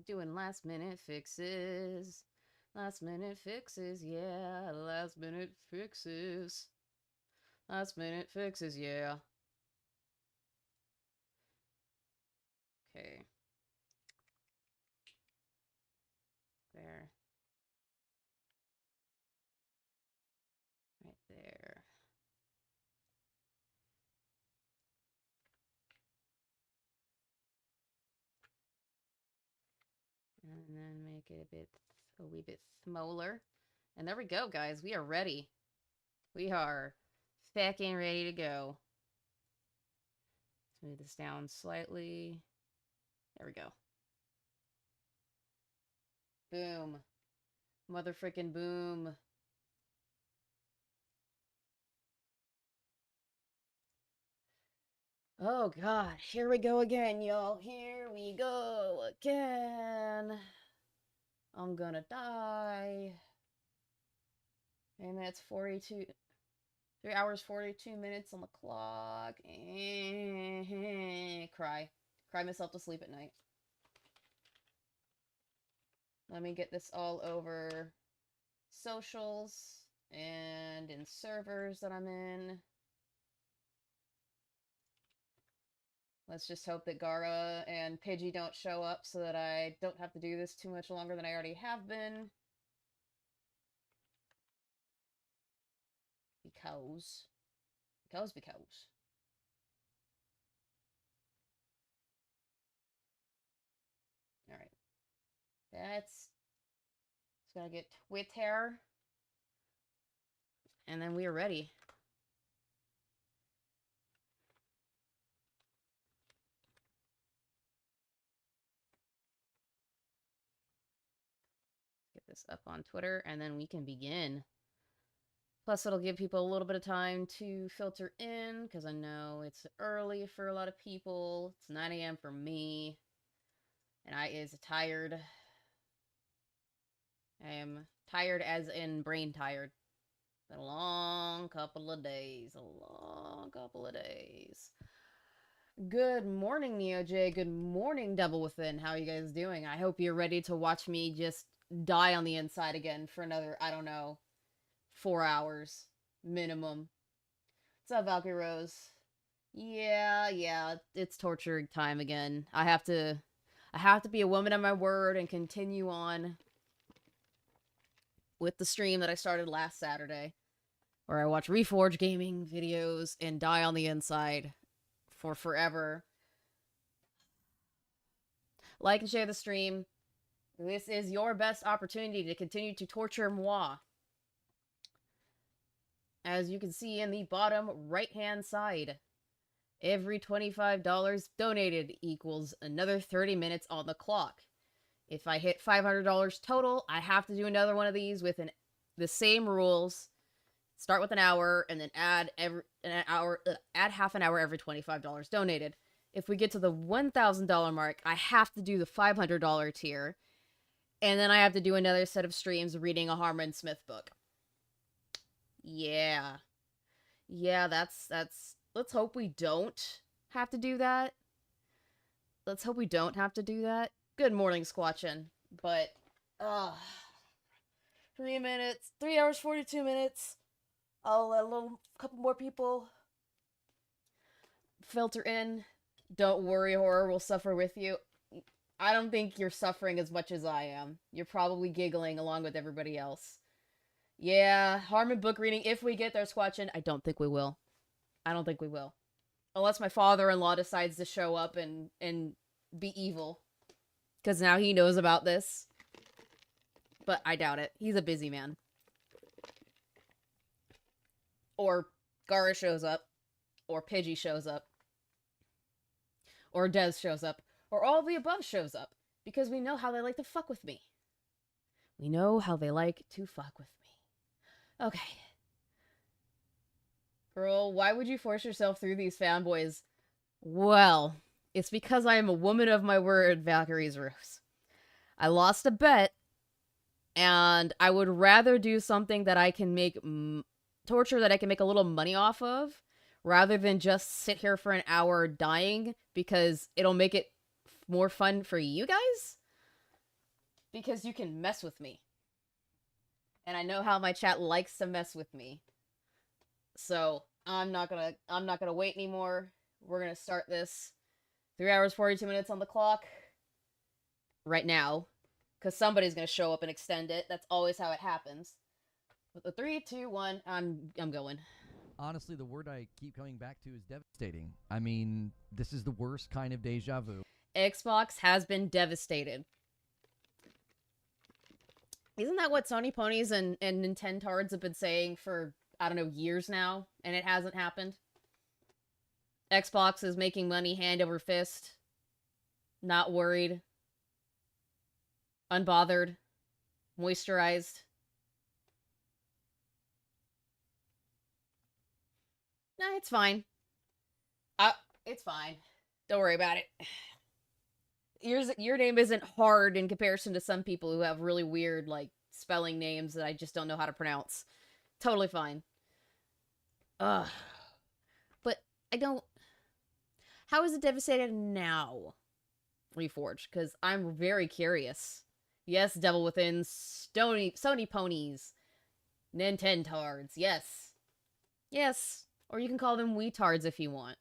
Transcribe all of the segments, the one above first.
Doing last minute fixes. Last minute fixes, yeah. Last minute fixes. Last minute fixes, yeah. Okay. There. Right there. And then make it a wee bit smaller. And there we go, guys. We are ready. We are fucking ready to go. Let's move this down slightly. There we go. Boom. Motherfrickin' boom. Oh god, here we go again, y'all. Here we go again. I'm gonna die. And that's 42. 3 hours, 42 minutes on the clock. Cry. Cry myself to sleep at night. Let me get this all over socials and in servers that I'm in. Let's just hope that Gara and Pidgey don't show up so that I don't have to do this too much longer than I already have been. Because. Alright. That's... Just gotta get Twitter. And then we are ready. Get this up on Twitter, and then we can begin. Plus, it'll give people a little bit of time to filter in, because I know it's early for a lot of people. It's 9 a.m. for me. And I is tired. I am tired as in brain tired. Been a long couple of days. Good morning, NeoJ. Good morning, Devil Within. How are you guys doing? I hope you're ready to watch me just die on the inside again for another, I don't know, 4 hours minimum. What's up, Valkyrie Rose? Yeah, it's torture time again. I have to be a woman of my word and continue on with the stream that I started last Saturday, where I watch Reforge gaming videos and die on the inside for forever. Like and share the stream. This is your best opportunity to continue to torture moi. As you can see in the bottom right-hand side, every $25 donated equals another 30 minutes on the clock. If I hit $500 total, I have to do another one of these with the same rules. Start with an hour, and then add half an hour every $25 donated. If we get to the $1,000 mark, I have to do the $500 tier, and then I have to do another set of streams reading a Harmon Smith book. Yeah, that's. Let's hope we don't have to do that. Good morning, Squatchin. But, 3 minutes, 3 hours, 42 minutes. I'll let a couple more people filter in. Don't worry, Horror will suffer with you. I don't think you're suffering as much as I am. You're probably giggling along with everybody else. Yeah, Harmon book reading, if we get there, Squatchin. I don't think we will. Unless my father-in-law decides to show up and be evil. Because now he knows about this. But I doubt it. He's a busy man. Or Gara shows up. Or Pidgey shows up. Or Dez shows up. Or all of the above shows up. Because we know how they like to fuck with me. Okay. Girl, why would you force yourself through these fanboys? Well, it's because I am a woman of my word, Valkyrie's Rose. I lost a bet, and I would rather do something that I can make torture that I can make a little money off of, rather than just sit here for an hour dying, because it'll make it more fun for you guys. Because you can mess with me. And I know how my chat likes to mess with me. So I'm not gonna wait anymore. We're gonna start this. 3 hours 42 minutes on the clock. Right now. Because somebody's gonna show up and extend it. That's always how it happens. With the 3, 2, 1, I'm going. Honestly, the word I keep coming back to is devastating. I mean, this is the worst kind of deja vu. Xbox has been devastated. Isn't that what Sony Ponies and Nintendards have been saying for, I don't know, years now? And it hasn't happened? Xbox is making money hand over fist. Not worried. Unbothered. Moisturized. Nah, it's fine. It's fine. Don't worry about it. Your name isn't hard in comparison to some people who have really weird, like, spelling names that I just don't know how to pronounce. Totally fine. Ugh. But I don't... How is it devastated now? Reforge, because I'm very curious. Yes, Devil Within, Sony Ponies, Nintendards, yes. Yes. Or you can call them Weetards if you want.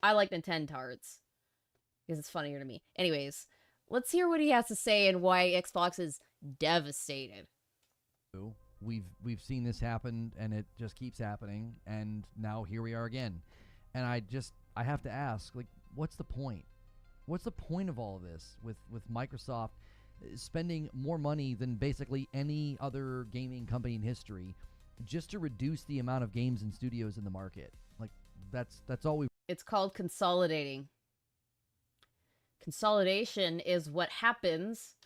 I like Nintendards. Because it's funnier to me. Anyways, let's hear what he has to say and why Xbox is devastated. We've seen this happen, and it just keeps happening, and now here we are again. And I have to ask, like, what's the point? What's the point of all of this with Microsoft spending more money than basically any other gaming company in history just to reduce the amount of games and studios in the market? Like, that's all we... It's called consolidating. Consolidation is what happens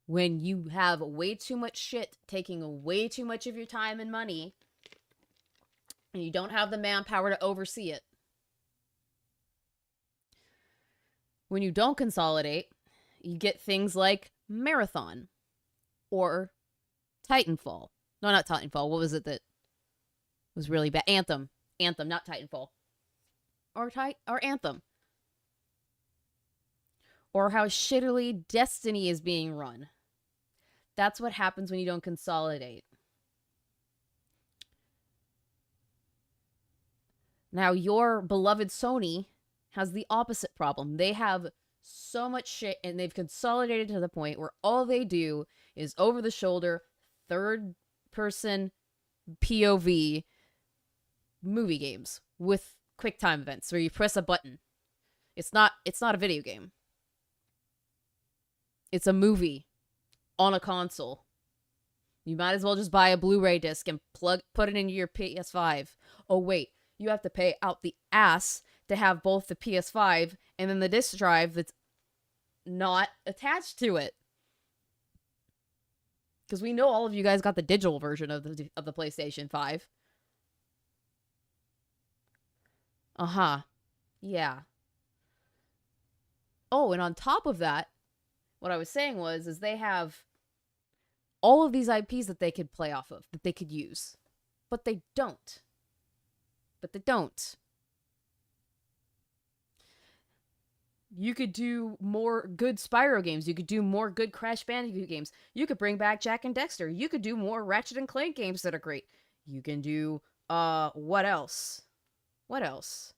when you have way too much shit taking way too much of your time and money, and you don't have the manpower to oversee it. When you don't consolidate, you get things like Marathon or Titanfall. No, not Titanfall. What was it that was really bad? Anthem. Anthem, not Titanfall. Or Anthem. Or how shittily Destiny is being run. That's what happens when you don't consolidate. Now, your beloved Sony has the opposite problem. They have so much shit, and they've consolidated to the point where all they do is over-the-shoulder, third-person POV movie games with quick-time events where you press a button. It's not a video game. It's a movie on a console. You might as well just buy a Blu-ray disc and put it into your PS5. Oh, wait. You have to pay out the ass to have both the PS5 and then the disc drive that's not attached to it. Because we know all of you guys got the digital version of the PlayStation 5. Uh-huh. Yeah. Oh, and on top of that, what I was saying is they have all of these IPs that they could play off of, that they could use. But they don't. You could do more good Spyro games. You could do more good Crash Bandicoot games. You could bring back Jak and Dexter. You could do more Ratchet and Clank games that are great. You can do, what else? What else?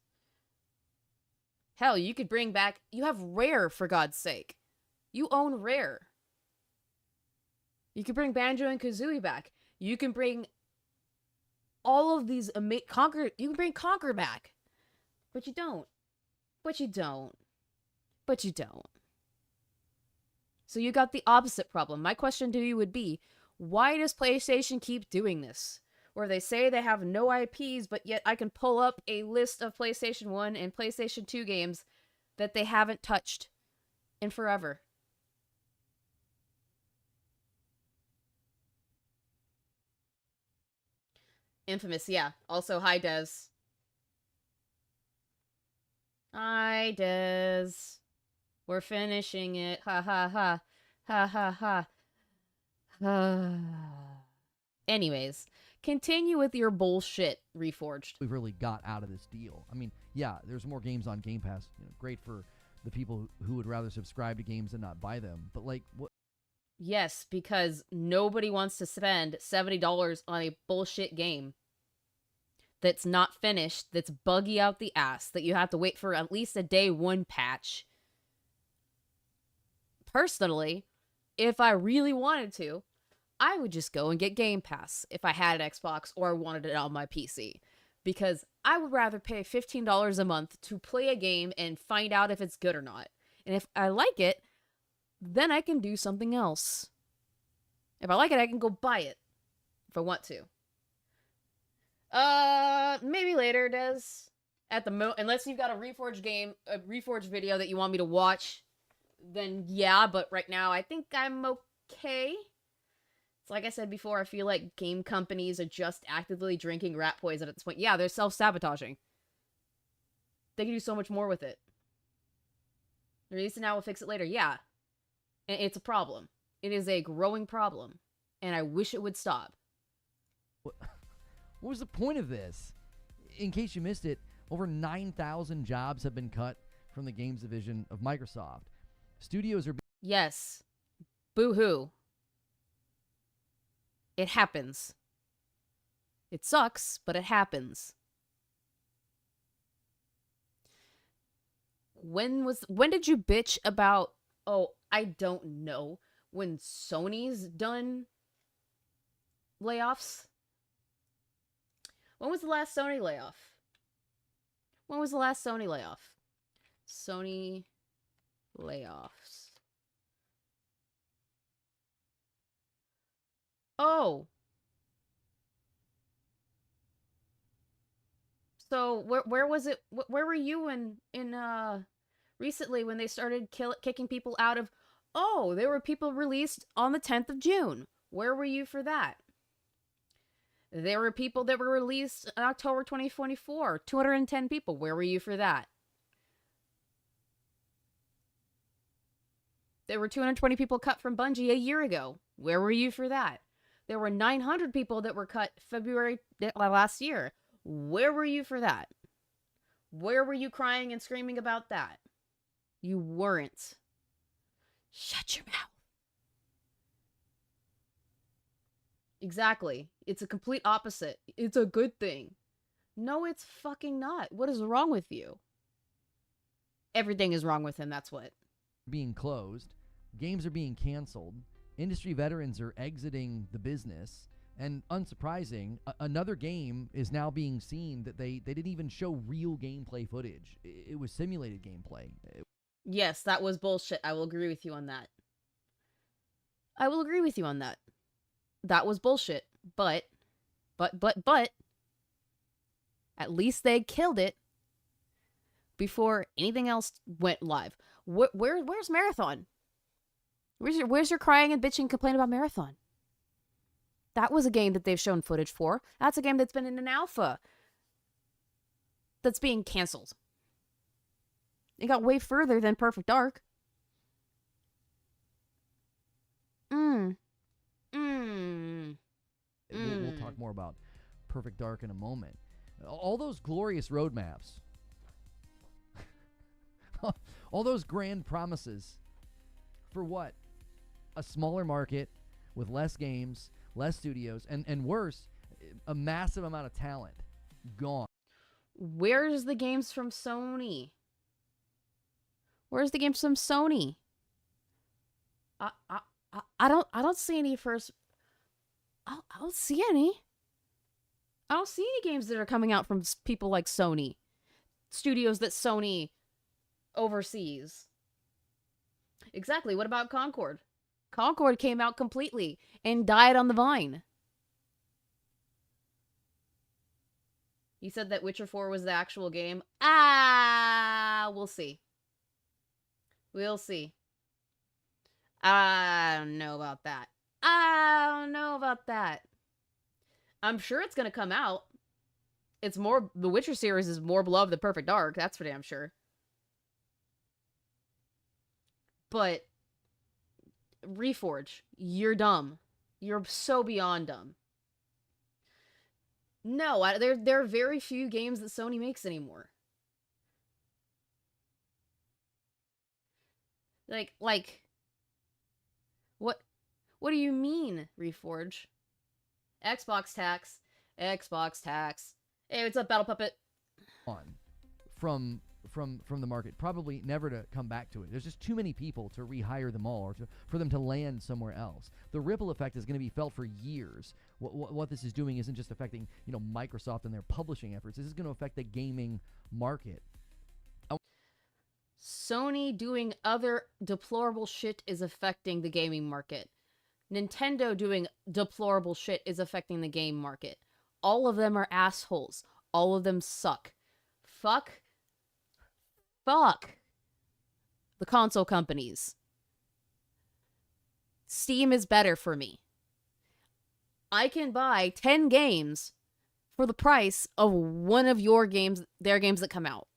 Hell, you could bring back... You have Rare, for God's sake. You own Rare. You can bring Banjo and Kazooie back. You can bring all of these Conquer. You can bring Conquer back. But you don't. So you got the opposite problem. My question to you would be, why does PlayStation keep doing this? Where they say they have no IPs, but yet I can pull up a list of PlayStation 1 and PlayStation 2 games that they haven't touched in forever. Infamous, yeah. Also, hi, Des. Hi, Des. We're finishing it. Ha ha ha. Ha ha ha. Anyways, continue with your bullshit, Reforged. We really got out of this deal. I mean, yeah, there's more games on Game Pass. Great for the people who would rather subscribe to games than not buy them. But like, what? Yes, because nobody wants to spend $70 on a bullshit game that's not finished, that's buggy out the ass, that you have to wait for at least a day one patch. Personally, if I really wanted to, I would just go and get Game Pass if I had an Xbox or wanted it on my PC. Because I would rather pay $15 a month to play a game and find out if it's good or not. And if I like it, then I can do something else. If I like it, I can go buy it. If I want to. Maybe later, Des. At the unless you've got a Reforge video that you want me to watch, then yeah, but right now I think I'm okay. It's like I said before, I feel like game companies are just actively drinking rat poison at this point. Yeah, they're self-sabotaging. They can do so much more with it. Release it now, we'll fix it later. Yeah. And it's a problem. It is a growing problem. And I wish it would stop. What was the point of this? In case you missed it, over 9,000 jobs have been cut from the games division of Microsoft. Studios are... Yes. Boo-hoo. It happens. It sucks, but it happens. When did you bitch about, oh, I don't know, when Sony's done layoffs? When was the last Sony layoff? When was the last Sony layoff? Sony layoffs. Oh. So where was it? Where were you in recently when they started kicking people out of? Oh, there were people released on the 10th of June. Where were you for that? There were people that were released in October 2024. 210 people. Where were you for that? There were 220 people cut from Bungie a year ago. Where were you for that? There were 900 people that were cut February last year. Where were you for that? Where were you crying and screaming about that? You weren't. Shut your mouth. Exactly. It's a complete opposite. It's a good thing. No, it's fucking not. What is wrong with you? Everything is wrong with him, that's what. Being closed. Games are being canceled. Industry veterans are exiting the business. And unsurprising, another game is now being seen that they didn't even show real gameplay footage. It was simulated gameplay. Yes, that was bullshit. I will agree with you on that. I will agree with you on that. That was bullshit. But, at least they killed it before anything else went live. Where's Marathon? Where's your crying and bitching complaint about Marathon? That was a game that they've shown footage for. That's a game that's been in an alpha that's being canceled. It got way further than Perfect Dark. We'll talk more about Perfect Dark in a moment. All those glorious roadmaps. All those grand promises. For what? A smaller market with less games, less studios, and worse, a massive amount of talent gone. Where's the games from Sony? Where's the games from Sony? I don't see any first. I don't see any. I don't see any games that are coming out from people like Sony, studios that Sony oversees. Exactly. What about Concord? Concord came out completely and died on the vine. You said that Witcher 4 was the actual game. We'll see. We'll see. I don't know about that. I'm sure it's going to come out. It's more, the Witcher series is more beloved than Perfect Dark. That's for damn sure. But Reforge, you're dumb. You're so beyond dumb. No, there are very few games that Sony makes anymore. Like, what do you mean, Reforge? Xbox tax. Xbox tax. Hey, what's up, Battle Puppet? On from the market, probably never to come back to it. There's just too many people to rehire them all, or for them to land somewhere else. The ripple effect is going to be felt for years. What this is doing isn't just affecting Microsoft and their publishing efforts. This is going to affect the gaming market. Sony doing other deplorable shit is affecting the gaming market. Nintendo doing deplorable shit is affecting the game market. All of them are assholes. All of them suck. Fuck the console companies. Steam is better for me. I can buy 10 games for the price of one of their games that come out.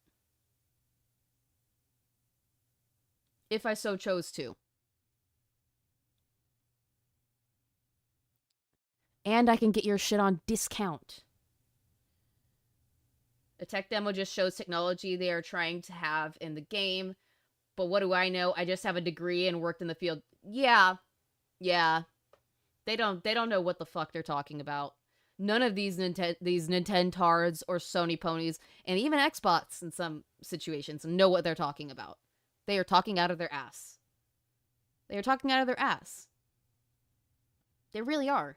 If I so chose to. And I can get your shit on discount. A tech demo just shows technology they are trying to have in the game. But what do I know? I just have a degree and worked in the field. Yeah. They don't know what the fuck they're talking about. None of these Nintendards or Sony ponies, and even Xbox in some situations, know what they're talking about. They are talking out of their ass. They are talking out of their ass. They really are.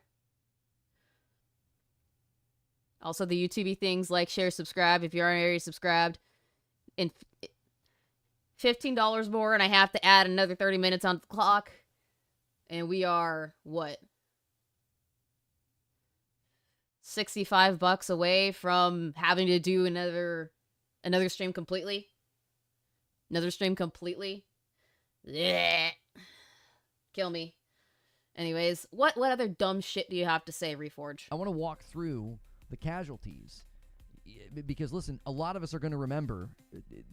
Also, the YouTube things, like, share, subscribe if you aren't already subscribed. And $15 more, and I have to add another 30 minutes on the clock. And we are, what? $65 away from having to do another stream completely. Another stream completely. Blech. Kill me. Anyways, what other dumb shit do you have to say, Reforge? I want to walk through the casualties, because listen, a lot of us are going to remember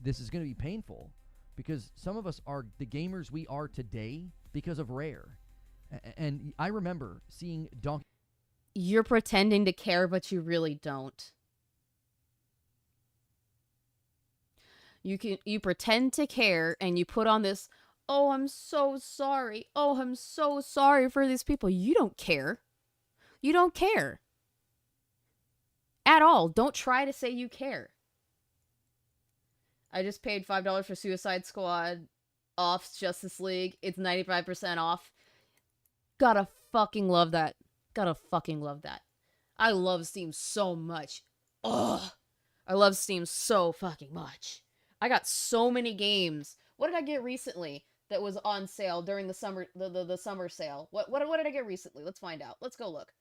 this is going to be painful, because some of us are the gamers we are today because of Rare. And I remember seeing Donkey. You're pretending to care, but you really don't. You pretend to care, and you put on this, oh, I'm so sorry. Oh, I'm so sorry for these people. You don't care. You don't care. At all. Don't try to say you care. I just paid $5 for Suicide Squad off Justice League. It's 95% off. Gotta fucking love that. Gotta fucking love that. I love Steam so much. Ugh. I love Steam so fucking much. I got so many games. What did I get recently that was on sale during the summer the summer sale? What did I get recently? Let's find out. Let's go look.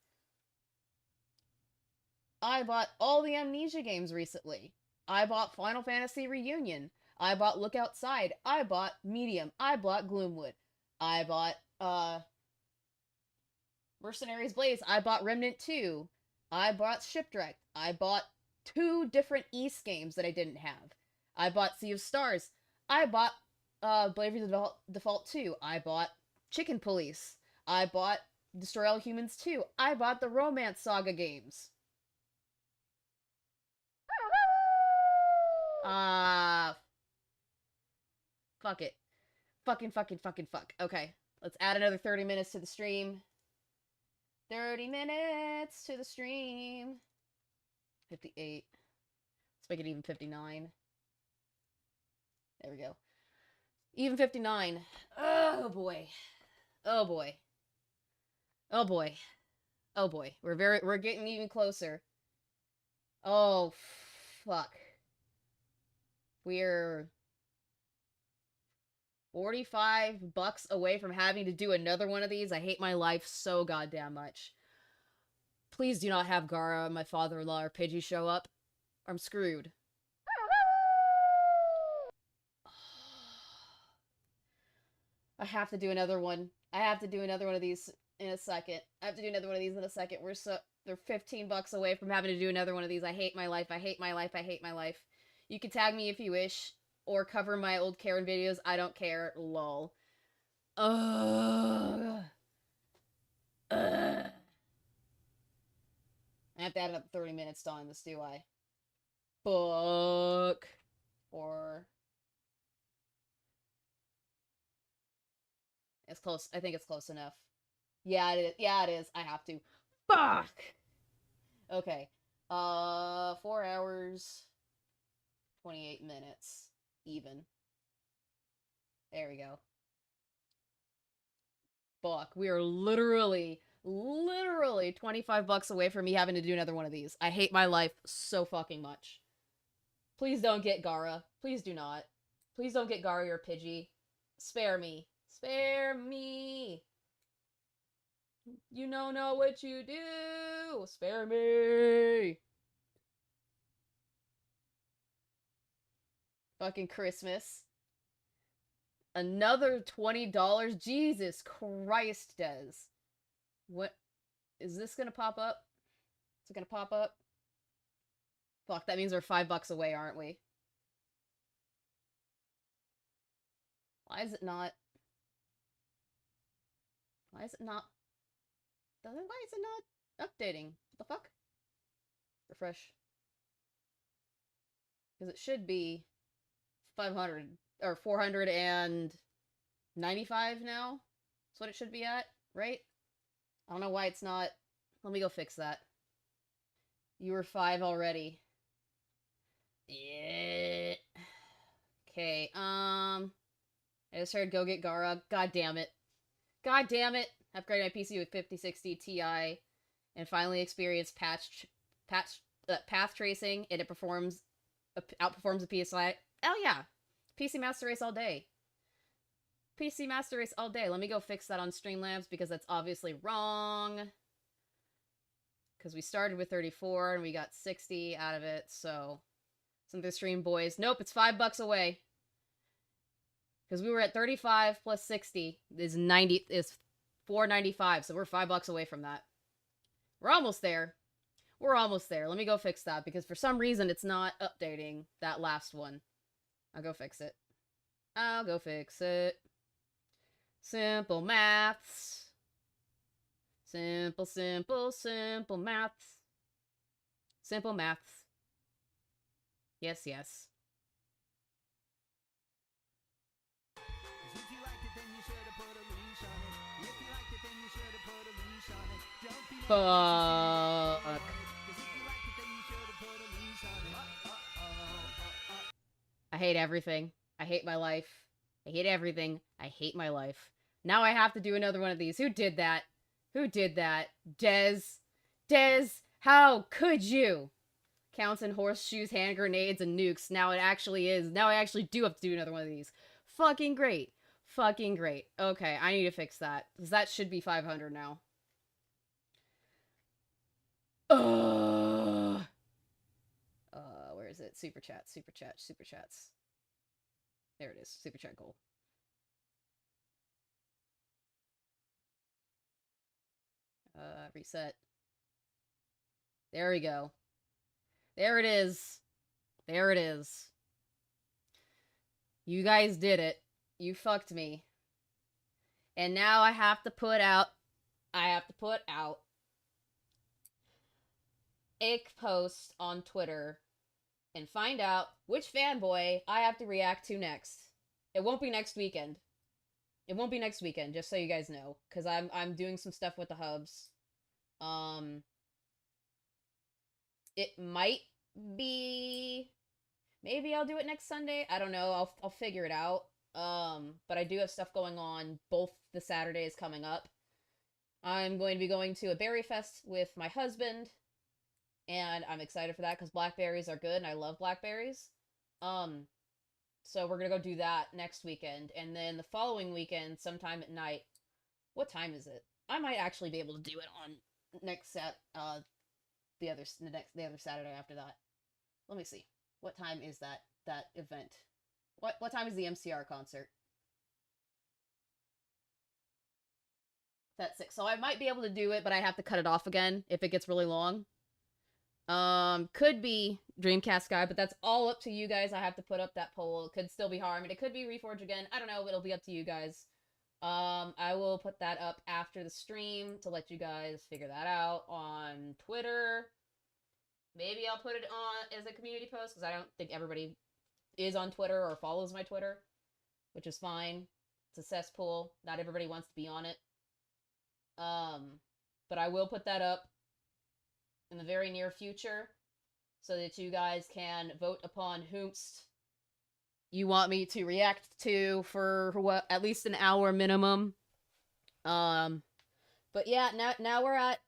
I bought all the Amnesia games recently. I bought Final Fantasy Reunion. I bought Look Outside. I bought Medium. I bought Gloomwood. I bought Mercenaries Blaze. I bought Remnant 2. I bought Shipwrecked. I bought 2 different East games that I didn't have. I bought Sea of Stars. I bought Bravely Default 2. I bought Chicken Police. I bought Destroy All Humans 2. I bought the Romance Saga games. Fuck it. Fuck. Okay, let's add another 30 minutes to the stream. 30 minutes to the stream. 58. Let's make it even 59. There we go. Even 59. Oh boy. Oh boy. Oh boy. Oh boy. We're getting even closer. Oh fuck. We're $45 away from having to do another one of these. I hate my life so goddamn much. Please do not have Gara, my father-in-law, or Pidgey show up. Or I'm screwed. I have to do another one. I have to do another one of these in a second. They're $15 away from having to do another one of these. I hate my life. You can tag me if you wish, or cover my old Karen videos. I don't care. Lol. Ugh. Ugh. I have to add up 30 minutes on this, do I? Book. Or... It's close. I think it's close enough. Yeah, it is. Yeah, it is. I have to. Fuck! Okay. 4 hours, 28 minutes. Even. There we go. Fuck. We are literally 25 bucks away from me having to do another one of these. I hate my life so fucking much. Please don't get Gara. Please do not. Please don't get Gara or Pidgey. Spare me. Spare me. You don't know what you do. Spare me. Fucking Christmas. Another $20. Jesus Christ, Des. What? Is this gonna pop up? Is it gonna pop up? Fuck, that means we're $5 away, aren't we? Why is it not? Why is it not? Why is it not updating? What the fuck? Refresh. Because it should be 500 or 495 now. That's what it should be at, right? I don't know why it's not. Let me go fix that. You were 5 already. Yeah. Okay, I just heard go get Gara. God damn it. God damn it. Upgraded my PC with 5060 Ti and finally experienced path tracing, and it outperforms the PSI. Hell yeah. PC Master Race all day. PC Master Race all day. Let me go fix that on Streamlabs because that's obviously wrong. Because we started with 34 and we got 60 out of it, so... Something stream boys. Nope, it's $5 away. Because we were at 35 plus 60 is 495, so we're $5 away from that. We're almost there. We're almost there. Let me go fix that, because for some reason it's not updating that last one. I'll go fix it. I'll go fix it. Simple maths. Simple, simple, simple maths. Simple maths. Yes, yes. Fuck. I hate everything. I hate my life. I hate everything. I hate my life. Now I have to do another one of these. Who did that? Who did that? Des. Des, how could you? Counts in horseshoes, hand grenades, and nukes. Now it actually is. Now I actually do have to do another one of these. Fucking great. Fucking great. Okay, I need to fix that. Because that should be 500 now. Where is it? Super chat, super chat, super chats. There it is. Super chat goal. Reset. There we go. There it is. There it is. You guys did it. You fucked me. And now I have to put out a post on Twitter and find out which fanboy I have to react to next. It won't be next weekend. It won't be next weekend, just so you guys know, because I'm doing some stuff with the hubs. It might be... Maybe I'll do it next Sunday. I don't know. I'll figure it out. But I do have stuff going on both the Saturdays coming up. I'm going to be going to a berry fest with my husband, and I'm excited for that because blackberries are good, and I love blackberries. So we're gonna go do that next weekend, and then the following weekend, sometime at night. What time is it? I might actually be able to do it on the other Saturday after that. Let me see. What time is that event? What time is the MCR concert? That's 6. So I might be able to do it, but I have to cut it off again if it gets really long. Could be Dreamcast guy, but that's all up to you guys. I have to put up that poll. It could still be Harm, and it could be Reforge again. I don't know. It'll be up to you guys. I will put that up after the stream to let you guys figure that out on Twitter. Maybe I'll put it on as a community post because I don't think everybody is on Twitter or follows my Twitter, which is fine. It's a cesspool. Not everybody wants to be on it. But I will put that up in the very near future so that you guys can vote upon whomst you want me to react to for what, at least an hour minimum. But yeah, now we're at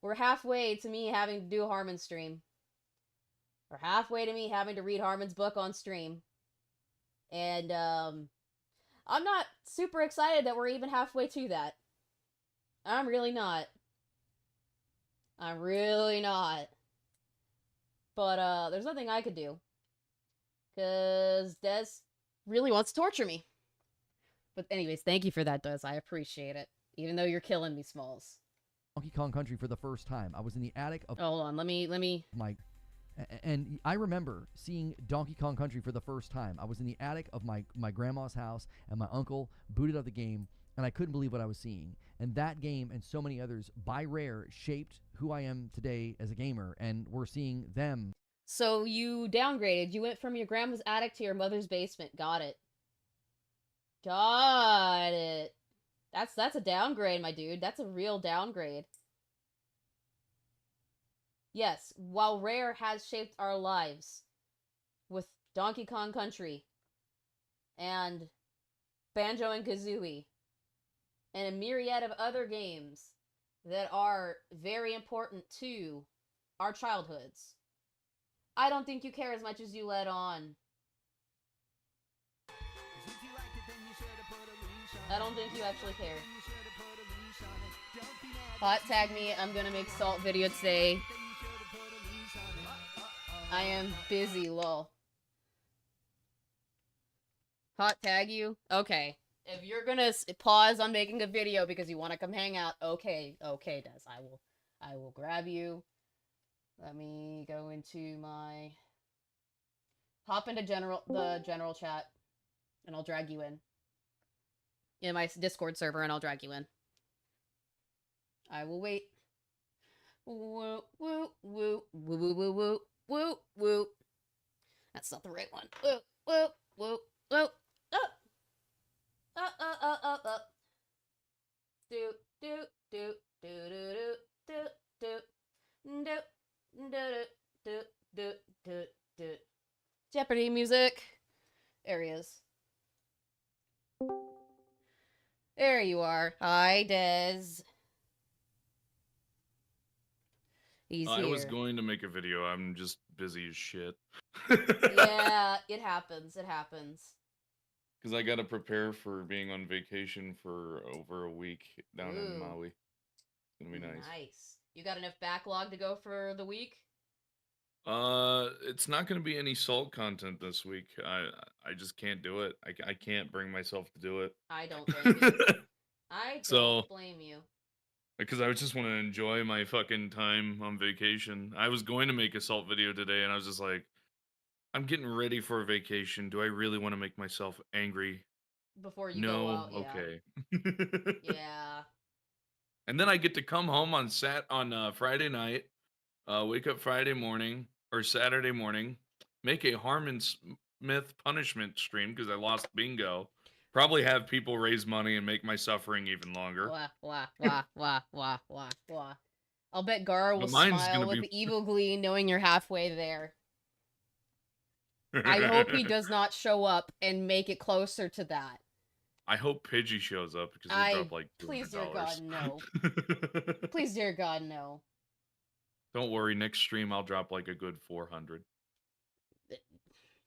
we're halfway to me having to do a Harmon stream. We're halfway to me having to read Harmon's book on stream. And I'm not super excited that we're even halfway to that. I'm really not. I'm really not. But there's nothing I could do. Because Des really wants to torture me. But anyways, thank you for that, Des. I appreciate it. Even though you're killing me, Smalls. Donkey Kong Country for the first time. I was in the attic of Hold on, let me and I remember seeing Donkey Kong Country for the first time. I was in the attic of my grandma's house, and my uncle booted up the game, and I couldn't believe what I was seeing. And that game and so many others by Rare shaped who I am today as a gamer, and we're seeing them. So you downgraded. You went from your grandma's attic to your mother's basement. Got it. Got it. That's a downgrade, my dude. That's a real downgrade. Yes, while Rare has shaped our lives with Donkey Kong Country and Banjo and Kazooie and a myriad of other games that are very important to our childhoods, I don't think you care as much as you let on. I don't think you actually care. Hot tag me. I'm gonna make salt video today. I am busy, lol. Hot tag you? Okay. If you're gonna pause on making a video because you want to come hang out, okay, Des. I will grab you. Let me go into my... Hop into the general chat, and I'll drag you in my Discord server, and I'll drag you in. I will wait. Woo, woo, woo, woo, woo, woo, woo. Woo, woo. That's not the right one. Woo, woo, woo, woo. Up. Do, do, do, do, do, do, do, do, do, do, do, do. Jeopardy music. There he is. There you are. Hi, Des. He's I here. was going to make a video. I'm just busy as shit. Yeah, it happens. It happens. Because I got to prepare for being on vacation for over a week down in Maui. It's going to be nice. Nice. You got enough backlog to go for the week? It's not going to be any salt content this week. I just can't do it. I can't bring myself to do it. I don't blame you. I don't blame you. Because I just want to enjoy my fucking time on vacation. I was going to make a salt video today, and I was just like, I'm getting ready for a vacation. Do I really want to make myself angry? Before you go out, yeah. Okay. Yeah. And then I get to come home on Friday night, wake up Friday morning, or Saturday morning, make a Harmon Smith punishment stream, because I lost bingo. Probably have people raise money and make my suffering even longer. Wah. I'll bet Gar will smile with the evil glee knowing you're halfway there. I hope he does not show up and make it closer to that. I hope Pidgey shows up because he dropped like $200. Please, dear God, no. Please, dear God, no. Don't worry, next stream I'll drop like a good 400.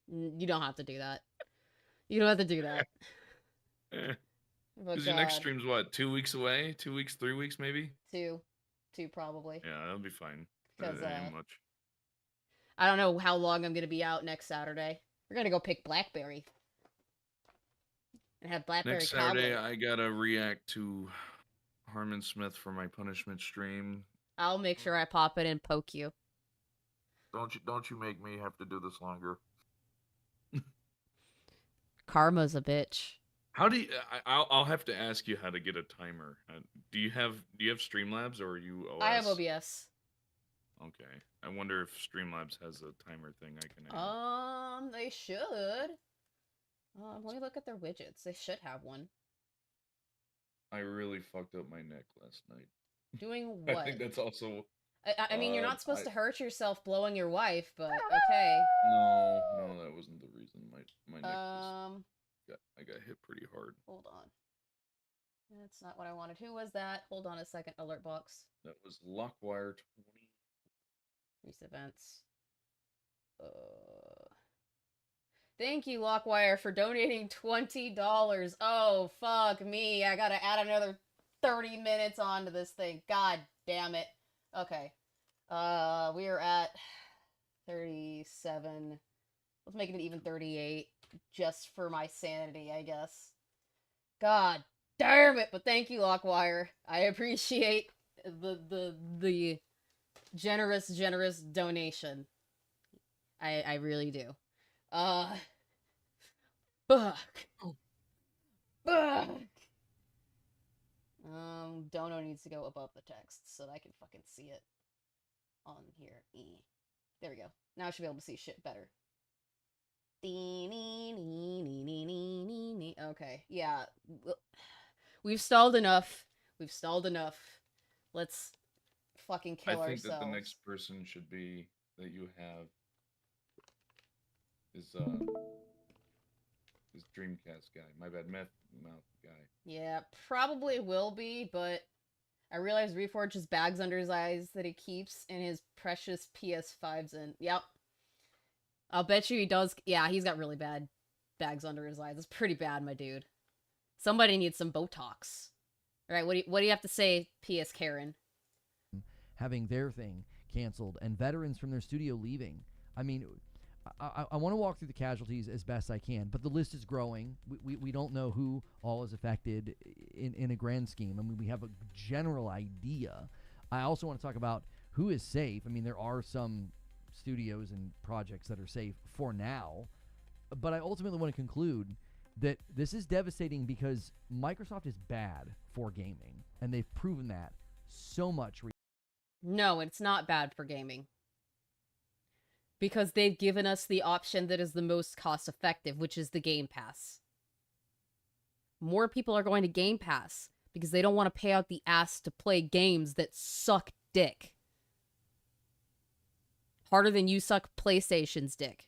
You don't have to do that. You don't have to do that. Because your next stream's what, 2 weeks away? 2 weeks, 3 weeks maybe? Two probably. Yeah, that'll be fine. Because ain't much. I don't know how long I'm gonna be out next Saturday. We're gonna go pick blackberry and have blackberry. Next Saturday, I gotta react to Harmon Smith for my punishment stream. I'll make sure I pop it and poke you. Don't you make me have to do this longer. Karma's a bitch. How do you? I'll have to ask you how to get a timer. Do you have Streamlabs or are you OS? I have OBS. Okay. I wonder if Streamlabs has a timer thing I can add. They should. Let me look at their widgets. They should have one. I really fucked up my neck last night. Doing I what? think that's also. I mean, you're not supposed to hurt yourself blowing your wife, but okay. No, that wasn't the reason. My neck I got hit pretty hard. Hold on. That's not what I wanted. Who was that? Hold on a second. Alert box. That was Lockwire 20. Recent events. Thank you, Lockwire, for donating $20. Oh, fuck me. I gotta add another 30 minutes onto this thing. God damn it. Okay. We are at 37. Let's make it even 38. Just for my sanity, I guess. God damn it, but thank you, Lockwire. I appreciate the generous donation. I really do. Fuck. Fuck. Dono needs to go above the text so that I can fucking see it on here. There we go. Now I should be able to see shit better. Okay, yeah. We've stalled enough. Let's fucking kill ourselves. I think that the next person should be that you have is Dreamcast guy. My bad, Meth Mouth guy. Yeah, probably will be, but I realize Reforge has bags under his eyes that he keeps in his precious PS5s and yep. I'll bet you he does. Yeah, he's got really bad bags under his eyes. It's pretty bad, my dude. Somebody needs some Botox. All right, what do you have to say, PS Karen? Having their thing canceled and veterans from their studio leaving. I mean, I want to walk through the casualties as best I can, but the list is growing. We don't know who all is affected in a grand scheme. I mean, we have a general idea. I also want to talk about who is safe. I mean, there are some studios and projects that are safe for now, but I ultimately want to conclude that this is devastating because Microsoft is bad for gaming, and they've proven that so much. No, it's not bad for gaming. Because they've given us the option that is the most cost-effective, which is the Game Pass. More people are going to Game Pass because they don't want to pay out the ass to play games that suck dick. Harder than you suck PlayStation's dick.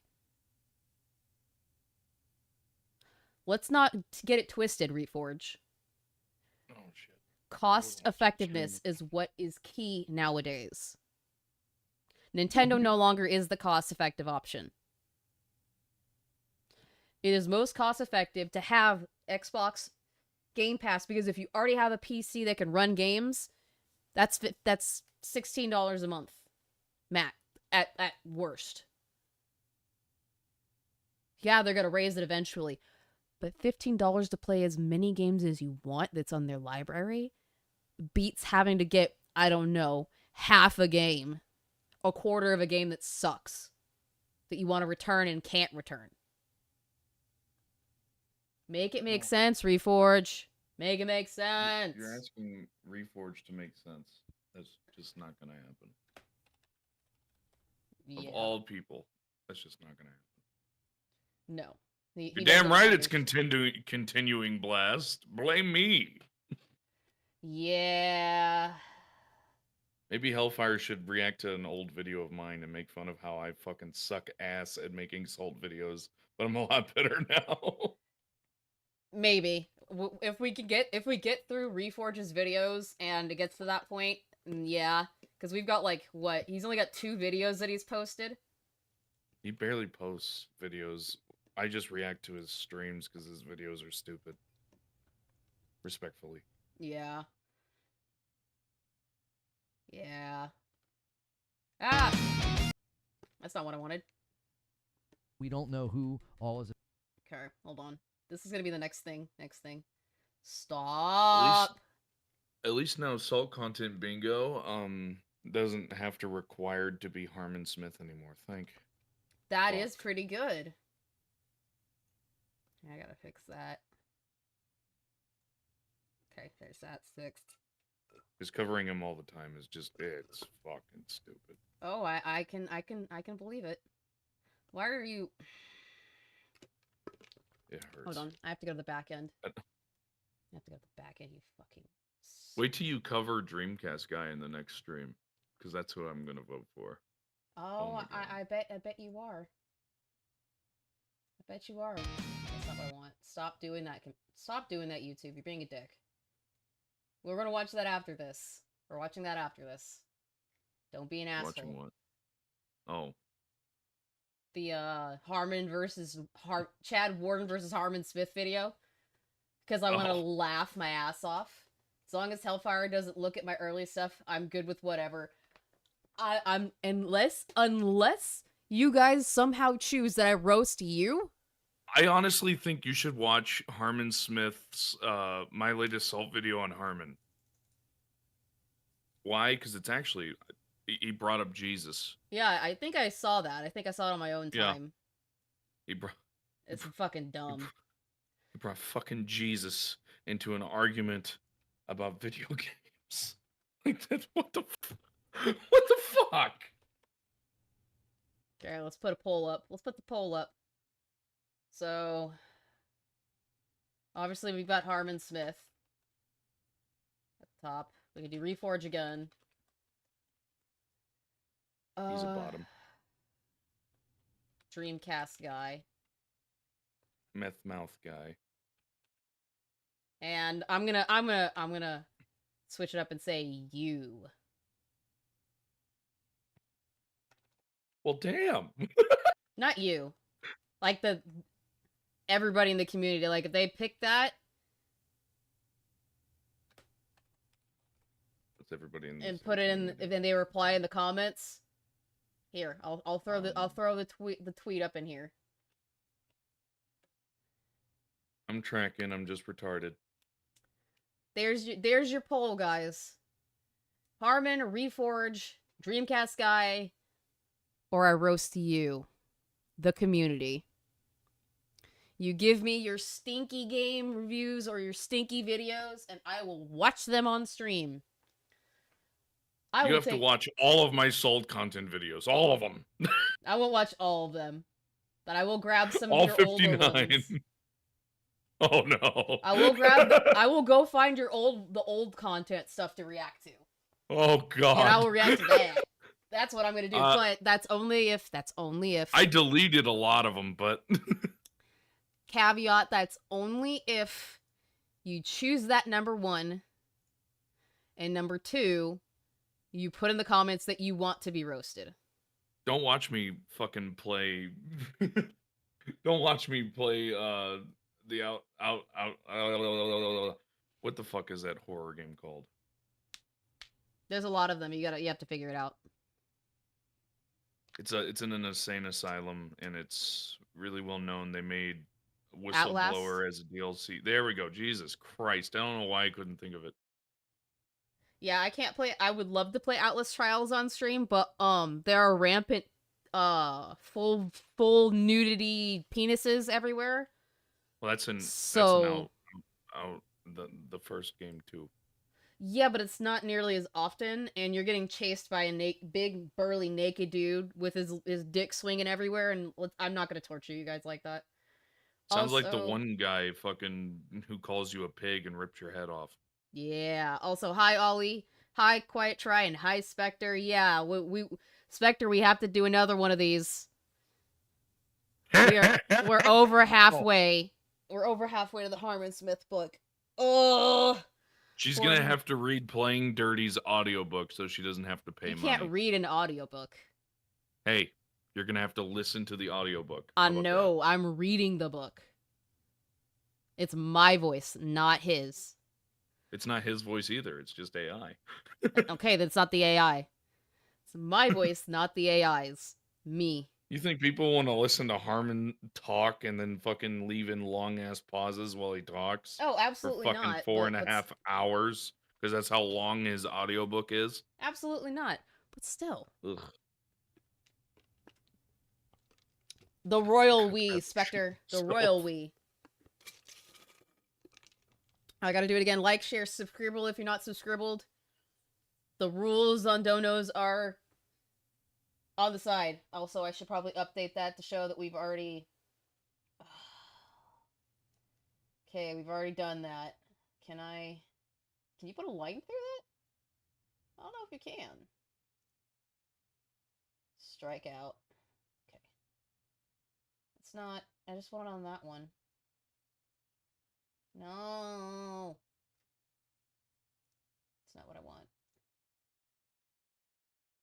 Let's not get it twisted, Reforge. Oh, shit. Cost effectiveness is what is key nowadays. Nintendo no longer is the cost-effective option. It is most cost-effective to have Xbox Game Pass because if you already have a PC that can run games, that's $16 a month, Matt, at worst. Yeah, they're gonna raise it eventually, but $15 to play as many games as you want that's on their library beats having to get, I don't know, half a game. A quarter of a game that sucks. That you want to return and can't return. Make it make sense, Reforge. Make it make sense. You're asking Reforge to make sense. That's just not going to happen. Yeah. Of all people, that's just not going to happen. No. You're damn right it's continuing blast. Blame me. Yeah. Maybe Hellfire should react to an old video of mine and make fun of how I fucking suck ass at making Salt videos, but I'm a lot better now. Maybe. If we get through Reforge's videos and it gets to that point, yeah. Because we've got, like, what? He's only got 2 videos that he's posted? He barely posts videos. I just react to his streams because his videos are stupid. Respectfully. Yeah. Yeah. Ah! That's not what I wanted. We don't know who all is. Okay, hold on. This is gonna be the next thing. Stop! At least now Salt Content Bingo doesn't have to required to be Harmon Smith anymore. That is pretty good. I gotta fix that. Okay, there's that fixed. Because covering him all the time is just, it's fucking stupid. Oh, I can believe it. Why are you... It hurts. Hold on, I have to go to the back end. Uh, I have to go to the back end, you fucking... Wait till you cover Dreamcast guy in the next stream. Because that's who I'm gonna vote for. Oh, my God. I bet you are. I bet you are. That's not what I want. Stop doing that. Stop doing that, YouTube. You're being a dick. We're gonna watch that after this. We're watching that after this. Don't be an asshole. Watching what? Oh. The Harmon versus Chad Warden versus Harmon Smith video. Because I want to laugh my ass off. As long as Hellfire doesn't look at my early stuff, I'm good with whatever. I'm unless you guys somehow choose that I roast you. I honestly think you should watch Harmon Smith's My Latest Salt video on Harmon. Why? Because it's actually, he brought up Jesus. Yeah, I think I saw that. I think I saw it on my own time. He brought... It's fucking dumb. He brought fucking Jesus into an argument about video games. Like that, what the fuck? Okay, let's put a poll up. Let's put the poll up. So, obviously we've got Harmon Smith at the top. We can do Reforge again. He's a bottom. Dreamcast guy. Meth mouth guy. And I'm gonna switch it up and say you. Well, damn. Not you. Like everybody in the community. Like if they pick that. That's everybody in. And put it in. If then they reply in the comments. Here, I'll throw the tweet up in here. I'm tracking. I'm just retarded. There's your poll, guys. Harmon, Reforge, Dreamcast guy, or I roast you, the community. You give me your stinky game reviews or your stinky videos, and I will watch them on stream. You have to watch all of my sold content videos, all of them. I won't watch all of them, but I will grab some all of your older 59. ones. Oh no! I will go find the old content stuff to react to. Oh god! And I will react to that. That's what I'm gonna do. But that's only if. I deleted a lot of them, but caveat: that's only if you choose that number 1, and number 2, you put in the comments that you want to be roasted. Don't watch me fucking play. Don't watch me play. The out. What the fuck is that horror game called? There's a lot of them. You have to figure it out. It's in an insane asylum, and it's really well known. They made Whistleblower Outlast? as a DLC. There we go. Jesus Christ! I don't know why I couldn't think of it. Yeah, I can't play. I would love to play Outlast Trials on stream, but there are rampant full nudity penises everywhere. Well, that's an out the first game too. Yeah, but it's not nearly as often, and you're getting chased by a big burly naked dude with his dick swinging everywhere, and I'm not gonna torture you guys like that. Sounds like the one guy fucking who calls you a pig and rips your head off. Yeah. Also, hi Ollie, hi Quiet Try, and hi Spectre. Yeah, we Spectre, we have to do another one of these. We're over halfway. We're over halfway to the Harmon Smith book. Oh. She's gonna have to read Playing Dirty's audiobook so she doesn't have to pay money. You can't read an audiobook. Hey, you're gonna have to listen to the audiobook. No, I'm reading the book. It's my voice, not his. It's not his voice either. It's just AI. Okay, that's not the AI. It's my voice, not the AI's. Me. You think people want to listen to Harmon talk and then fucking leave in long-ass pauses while he talks? Oh, absolutely for fucking not. 4.5 hours? Because that's how long his audiobook is? Absolutely not. But still. Ugh. The royal we, Spectre. The royal we. I gotta do it again. Like, share, subscribe if you're not subscribed. The rules on Donos are on the side. Also, I should probably update that to show that we've already... Okay, we've already done that. Can you put a line through it? I don't know if you can. Strike out. Okay. It's not... I just want it on that one. No. It's not what I want.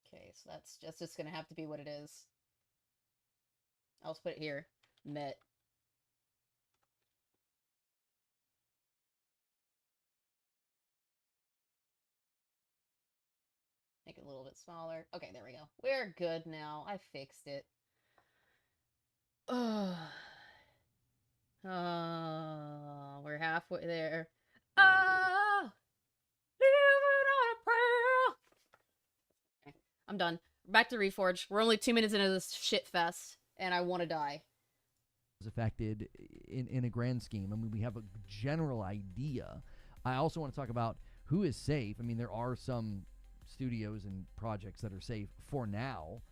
Okay, so that's just gonna have to be what it is. I'll just put it here. Met. Make it a little bit smaller. Okay, there we go. We're good now. I fixed it. We're halfway there. Oh, living on a prayer. Okay, I'm done. Back to Reforge. We're only 2 minutes into this shit fest, and I want to die. Affected in a grand scheme. I mean, we have a general idea. I also want to talk about who is safe. I mean, there are some studios and projects that are safe for now,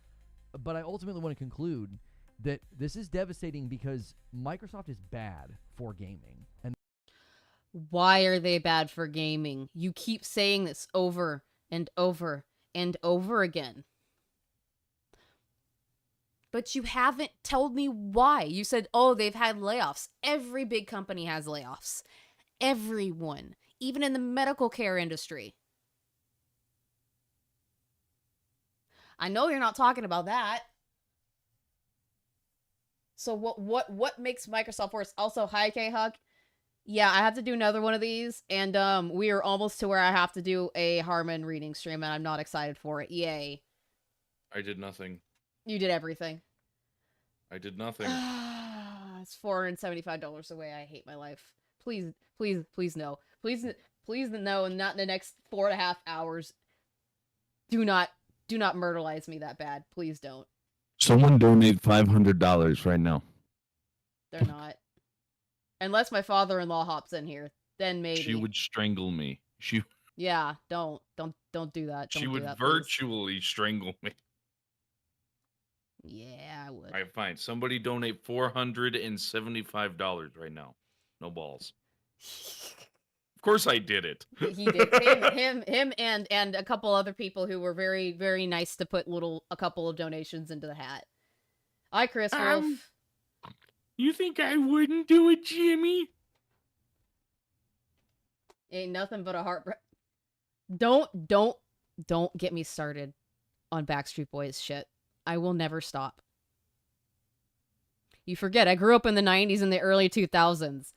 but I ultimately want to conclude that this is devastating because Microsoft is bad for gaming. And why are they bad for gaming? You keep saying this over and over and over again. But you haven't told me why. You said, oh, they've had layoffs. Every big company has layoffs. Everyone. Even in the medical care industry. I know you're not talking about that. So what makes Microsoft worse? Also, hi K-Hug. Yeah, I have to do another one of these, and we are almost to where I have to do a Harmon reading stream, and I'm not excited for it. Yay. I did nothing. You did everything. I did nothing. It's $475 away. I hate my life. Please, please, please no. Please no, not in the next 4.5 hours. Do not myrtleize me that bad. Please don't. Someone donate $500 right now. They're not. Unless my father-in-law hops in here, then maybe. She would strangle me. Yeah, don't do that. She Don't would do that, virtually strangle me. Yeah, I would. All right, fine. Somebody donate $475 right now. No balls. Of course I did it. He did. Him and a couple other people who were very, very nice to put a couple of donations into the hat. Hi, Chris Wolf. You think I wouldn't do it, Jimmy? Ain't nothing but a heartbreak. Don't get me started on Backstreet Boys shit. I will never stop. You forget, I grew up in the 90s and the early 2000s.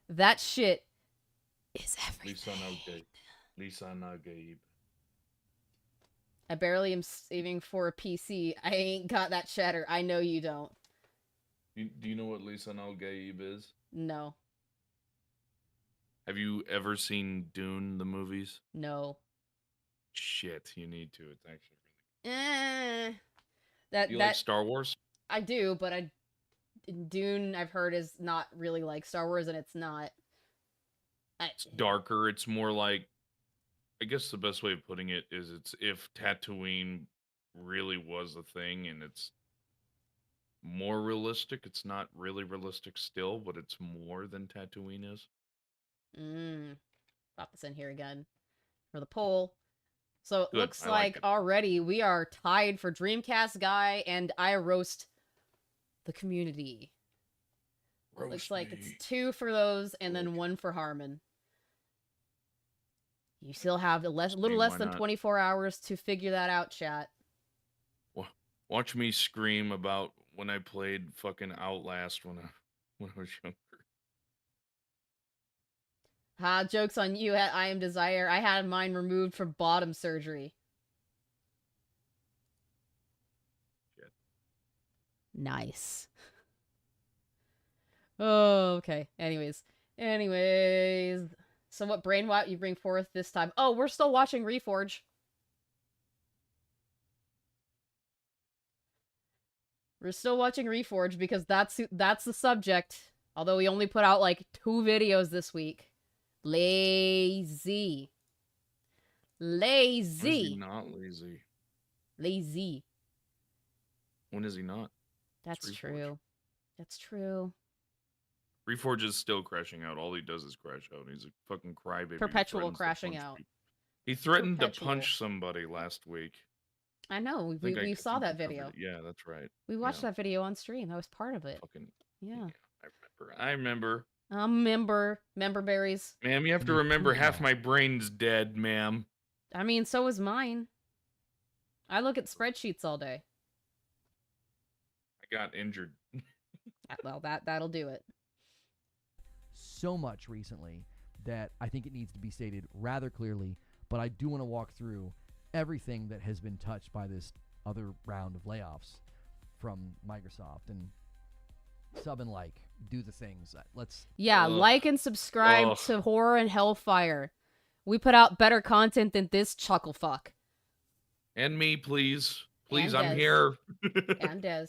That shit is everything. Lisa no Gabe. I barely am saving for a PC. I ain't got that cheddar. I know you don't. Do you know what Lisa no Gabe is? No. Have you ever seen Dune, the movies? No. Shit, you need to. It's actually really... like Star Wars? I do, but Dune, I've heard, is not really like Star Wars, and it's not... It's darker. It's more like... I guess the best way of putting it is it's if Tatooine really was a thing, and it's more realistic. It's not really realistic still, but it's more than Tatooine is. Pop this in here again for the poll. So it Good, looks I like it. Already we are tied for Dreamcast Guy, and I roast the community. Looks like it's 2 for those, and then 1 for Harmon. You still have a little less than 24 hours to figure that out, chat. Watch me scream about when I played fucking Outlast when I was younger. Joke's on you at I Am Desire. I had mine removed for bottom surgery. Shit. Nice. Oh, okay. Anyways. So what brainwatt you bring forth this time? Oh, we're still watching Reforge. We're still watching Reforge because that's the subject. Although we only put out like 2 videos this week. Lazy. When is he Lazy. not lazy? Lazy. When is he not? That's Reforge. true. That's true. Reforge is still crashing out. All he does is crash out. He's a fucking crybaby. who Perpetual threatens to crashing punch out. people. He threatened Perpetual. to punch somebody last week. I know. I think We saw that think we covered video. it. Yeah, that's right. We watched Yeah. that video on stream. I was part of it. Fucking Yeah. I remember. Member berries. Ma'am, you have And to they remember prove half that. my brain's dead, ma'am. I mean, so is mine. I look at spreadsheets all day. I got injured. Well, that'll do it. So much recently that I think it needs to be stated rather clearly, but I do want to walk through everything that has been touched by this other round of layoffs from Microsoft. And sub and like, do the things. Let's. Yeah, Ugh. like and subscribe Ugh. to Horror and Hellfire. We put out better content than this chuckle fuck. And me, please. Please, And I'm Des. here. And Des.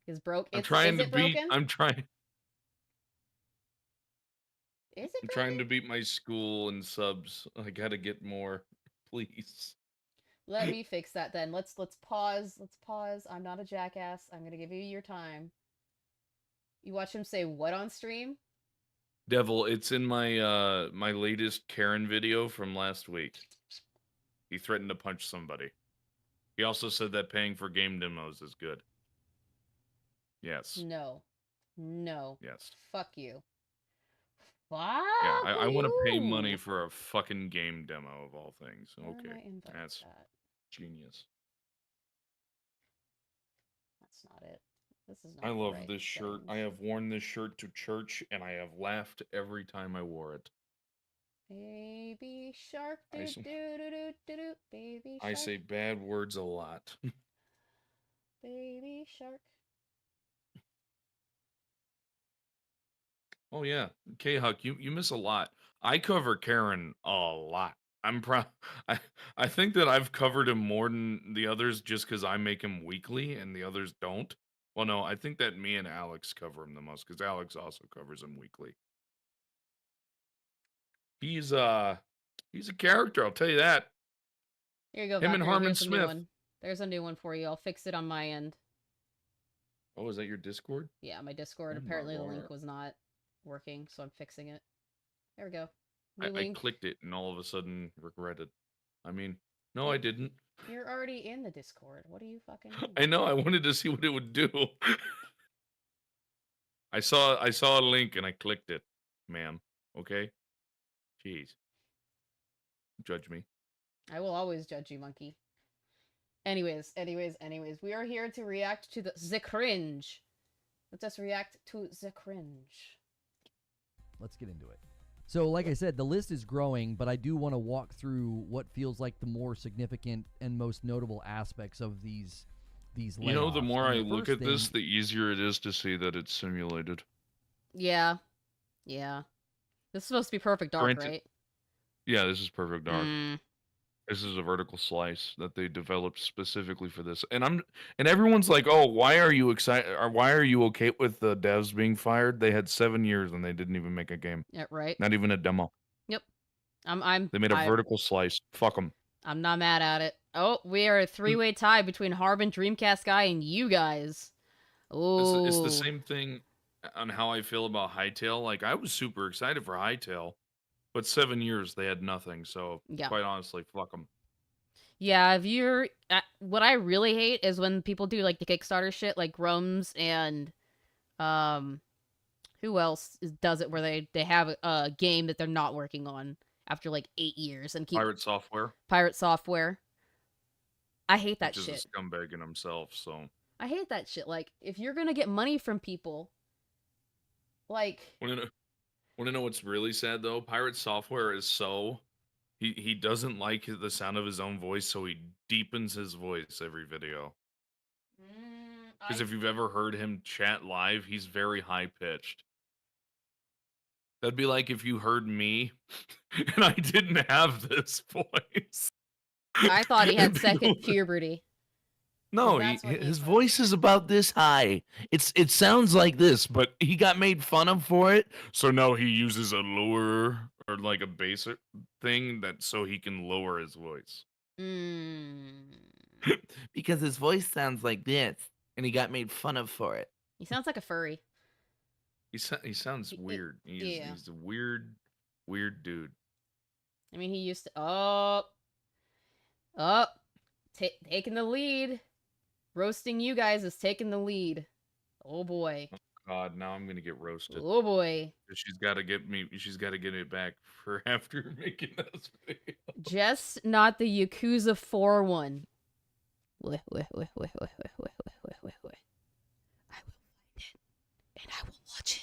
Is broke? I'm Is trying to it beat. broken? I'm trying. Is it I'm broken? trying to beat my school and subs. I gotta get more, please. Let me fix that then. Let's pause. Let's pause. I'm not a jackass. I'm gonna give you your time. You watch him say what on stream? Devil, it's in my my latest Karen video from last week. He threatened to punch somebody. He also said that paying for game demos is good. Yes. No. No. Yes. Fuck you. Fuck Yeah, I want to pay money you. for a fucking game demo of all things. Where did I Okay, invite that's that? genius. That's not it. This is not I the love right this shirt. I settings. have worn this shirt to church, and I have laughed every time I wore it. Baby shark, I do s- do do do do do. Baby shark, I say bad words a lot. baby shark. Oh yeah, K-Huck, you miss a lot. I cover Karen a lot. I'm proud. I think that I've covered him more than the others just because I make him weekly and the others don't. Well, no, I think that me and Alex cover him the most because Alex also covers him weekly. He's a character, I'll tell you that. Here you go, Him and Valkyrie. Harmon Here's a new Smith. one. There's a new one for you. I'll fix it on my end. Oh, is that your Discord? Yeah, my Discord. Oh my Apparently the link lord. was not working, so I'm fixing it. There we go. I New link. clicked it and all of a sudden regretted. I mean, no, I didn't. You're already in the Discord. What do you fucking I mean? know. I wanted to see what it would do. I saw a link and I clicked it, ma'am. Okay. Jeez. Judge me. I will always judge you, monkey. Anyways, we are here to react to the cringe. Let us react to the cringe. Let's get into it. So, like I said, the list is growing, but I do want to walk through what feels like the more significant and most notable aspects of these layoffs. You know, the more I And the look first at this, thing- the easier it is to see that it's simulated. Yeah. Yeah. This is supposed to be Perfect Dark, Granted- right? Yeah, this is Perfect Dark. Mm. This is a vertical slice that they developed specifically for this. And everyone's like, "Oh, why are you excited? Or why are you okay with the devs being fired? They had 7 years and they didn't even make a game. Yeah, right. Not even a demo. They made a vertical slice. Fuck them." I'm not mad at it. Oh, we are a three-way tie between Harbin, Dreamcast Guy, and you guys. Oh, It's the same thing on how I feel about Hytale. Like, I was super excited for Hytale, but 7 years they had nothing. So, Yeah. quite honestly, fuck them. Yeah, if you're... what I really hate is when people do, like, the Kickstarter shit, like Grums and... who else does it where they have a game that they're not working on after, like, 8 years and keep... Pirate Software, Pirate Software. I hate that which shit. is a scumbag in himself. So, I hate that shit. Like, if you're gonna get money from people, like... want to know what's really sad though? Pirate Software is so he doesn't like the sound of his own voice, so he deepens his voice every video. Because if you've ever heard him chat live, he's very high pitched. That'd be like if you heard me and I didn't have this voice. I thought he had It'd be second the- puberty. No, that's what he his said. voice is about this high. It sounds like this, but he got made fun of for it. So now he uses a lower or like a bass thing so he can lower his voice. Because his voice sounds like this, and he got made fun of for it. He sounds like a furry. He sounds weird. Yeah. He's a weird dude. I mean, he used to. Taking the lead. Roasting you guys is taking the lead. Oh boy. God, now I'm gonna get roasted. Oh boy. She's got to get me. She's got to get it back for after making this video. Just not the Yakuza 4 one. I will find it, and I will watch it.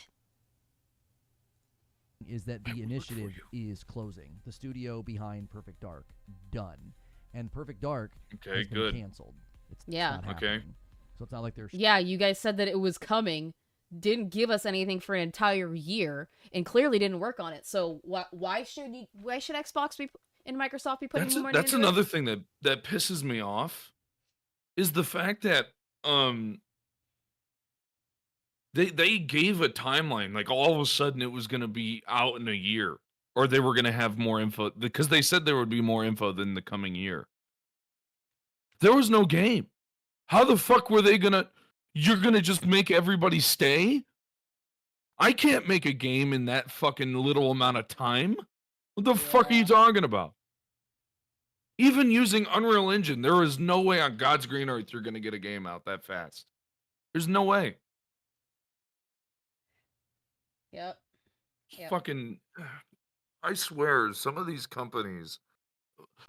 Is that the initiative is closing. The studio behind Perfect Dark done, and Perfect Dark has been canceled. It's not happening. So it's not like there's you guys said that it was coming, didn't give us anything for an entire year, and clearly didn't work on it. So why should Xbox be and Microsoft be putting more money That's into another it? thing that pisses me off is the fact that they gave a timeline, like all of a sudden it was going to be out in a year, or they were going to have more info because they said there would be more info than the coming year. There was no game. How the fuck were they gonna? You're gonna just make everybody stay? I can't make a game in that fucking little amount of time. What the fuck are you talking about? Even using Unreal Engine, there is no way on God's green earth you're gonna get a game out that fast. There's no way. Yep. Fucking, I swear, some of these companies.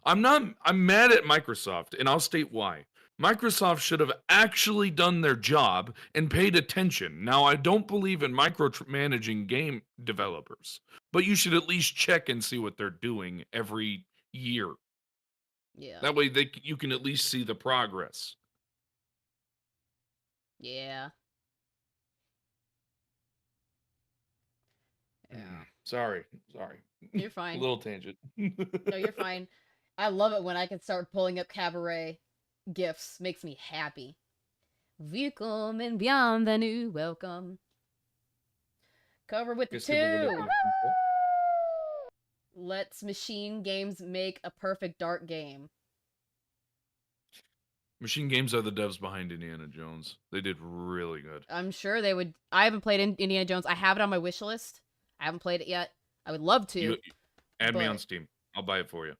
I'm mad at Microsoft, and I'll state why. Microsoft should have actually done their job and paid attention. Now, I don't believe in micromanaging game developers, but you should at least check and see what they're doing every year. Yeah. That way you can at least see the progress. Yeah. Sorry. You're fine. A little tangent. No, you're fine. I love it when I can start pulling up cabaret gifs. Makes me happy. Willkommen, bienvenue, welcome. Cover with the two. Let's Machine Games make a Perfect Dark game. Machine Games are the devs behind Indiana Jones. They did really good. I'm sure they would. I haven't played Indiana Jones. I have it on my wish list. I haven't played it yet. I would love to. Add me on Steam. I'll buy it for you.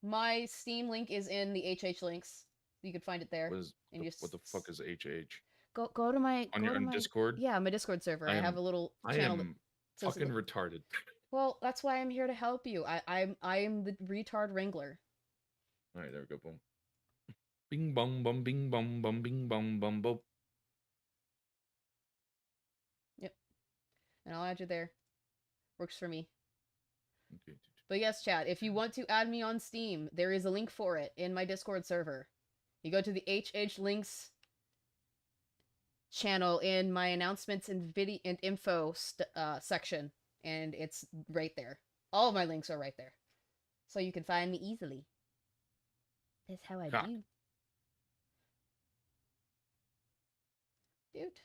My Steam link is in the HH links. You can find it there. What the fuck is HH? Go to my Discord. Yeah, my Discord server. I have a little channel. I am fucking retarded. Well, that's why I'm here to help you. I'm the retard wrangler. All right, there we go. Boom. Bing bong bum bing bong bum bing bong bum bum. Yep. And I'll add you there. Works for me. Okay. But yes, chat, if you want to add me on Steam, there is a link for it in my Discord server. You go to the HH Links channel in my announcements and video and info section, and it's right there. All of my links are right there. So you can find me easily. That's how I do. Dude.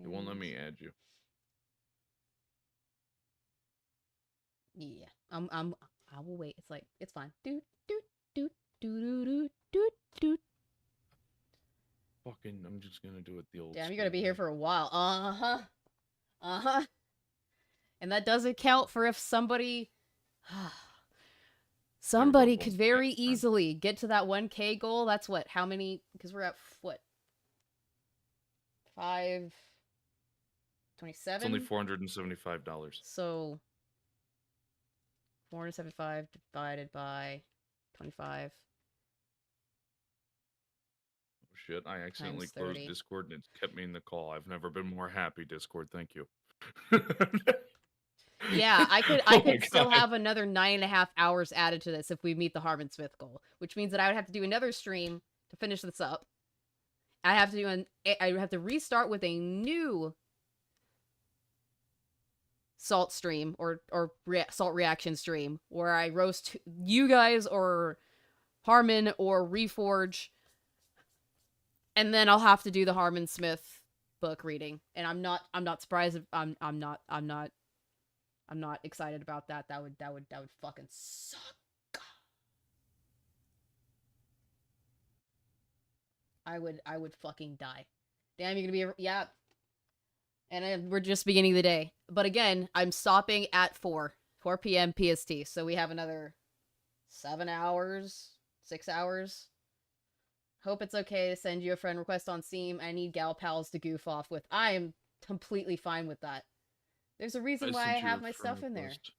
It won't let me add you. Yeah, I will wait. It's like, it's fine. Doot, doot, doot, doot, doot, doot, doot. Fucking, I'm just gonna do it the old. Damn, you're gonna be here for a while. And that doesn't count for if somebody could very easily get to that 1K goal. That's what? How many? Because we're at what? 527. It's only $475. So 475 divided by 25. Oh shit, I accidentally closed Discord and it kept me in the call. I've never been more happy, Discord. Thank you. Yeah, I could still have another 9.5 hours added to this if we meet the Harmon Smith goal, which means that I would have to do another stream to finish this up. I would have to restart with a new salt stream or salt reaction stream where I roast you guys or Harmon or Reforge, and then I'll have to do the Harmon Smith book reading. And I'm not surprised. I'm not excited about that. That would fucking suck. I would fucking die. Damn, you're gonna be yeah. And we're just beginning the day. But again, I'm stopping at 4 p.m. PST. So we have another 7 hours, 6 hours. Hope it's okay to send you a friend request on Steam. I need gal pals to goof off with. I am completely fine with that. There's a reason why I sent you have a my friend stuff in there. request.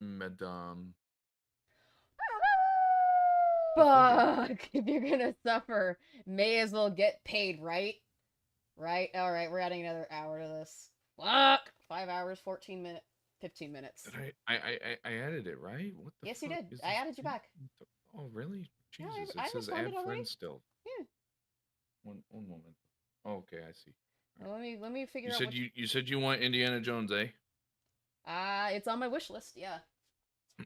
Madame. Fuck! If you're gonna suffer, may as well get paid, right? Right? Alright, we're adding another hour to this. Fuck! 5 hours, 15 minutes. Did I added it, right? What the Yes, you fuck did. is I this added you thing? back. Oh, really? Yeah, Jesus, I it says responded add already. friends still. Yeah. One moment. Oh, okay, I see. Well, let me figure You out said which... you said you want Indiana Jones, eh? It's on my wish list, yeah.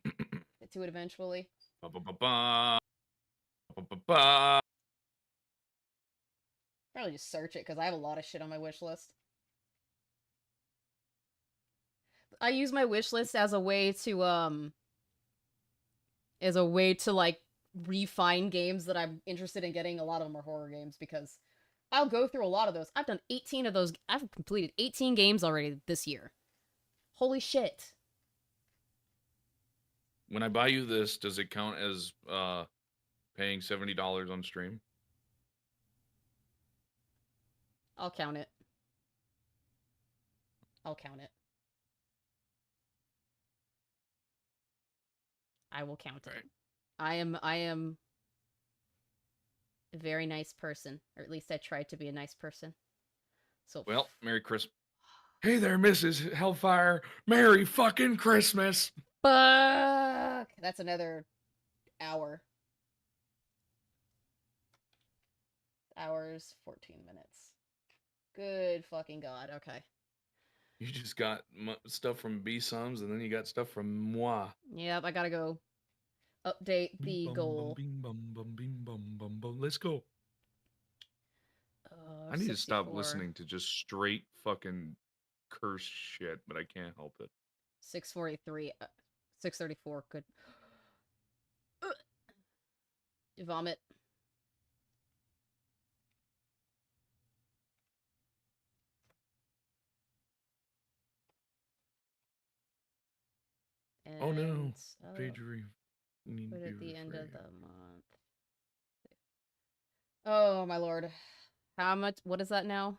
Get to it eventually. Ba-ba-ba-ba. Ba-ba-ba. Probably just search it, because I have a lot of shit on my wish list. I use my wish list as a way to, like, refine games that I'm interested in getting. A lot of them are horror games, because I'll go through a lot of those. I've done 18 of those. I've completed 18 games already this year. Holy shit. When I buy you this, does it count as paying $70 on stream? I'll count it. I'll count it. I will count it. Right. I am a very nice person, or at least I try to be a nice person. So Well, Merry Christmas. Hey there, Mrs. Hellfire. Merry fucking Christmas. fuck. That's another hour. Hours, 14 minutes. Good fucking god. Okay. You just got stuff from B-Sums, and then you got stuff from moi. Yep, I gotta go update the goal. Let's go. I need to stop 64. listening to just straight fucking curse shit, but I can't help it. 643. 634. Good. Vomit. Oh no. And, Page review. Need put to at be the end of refreshed. the month. Oh my lord. How much? What is that now?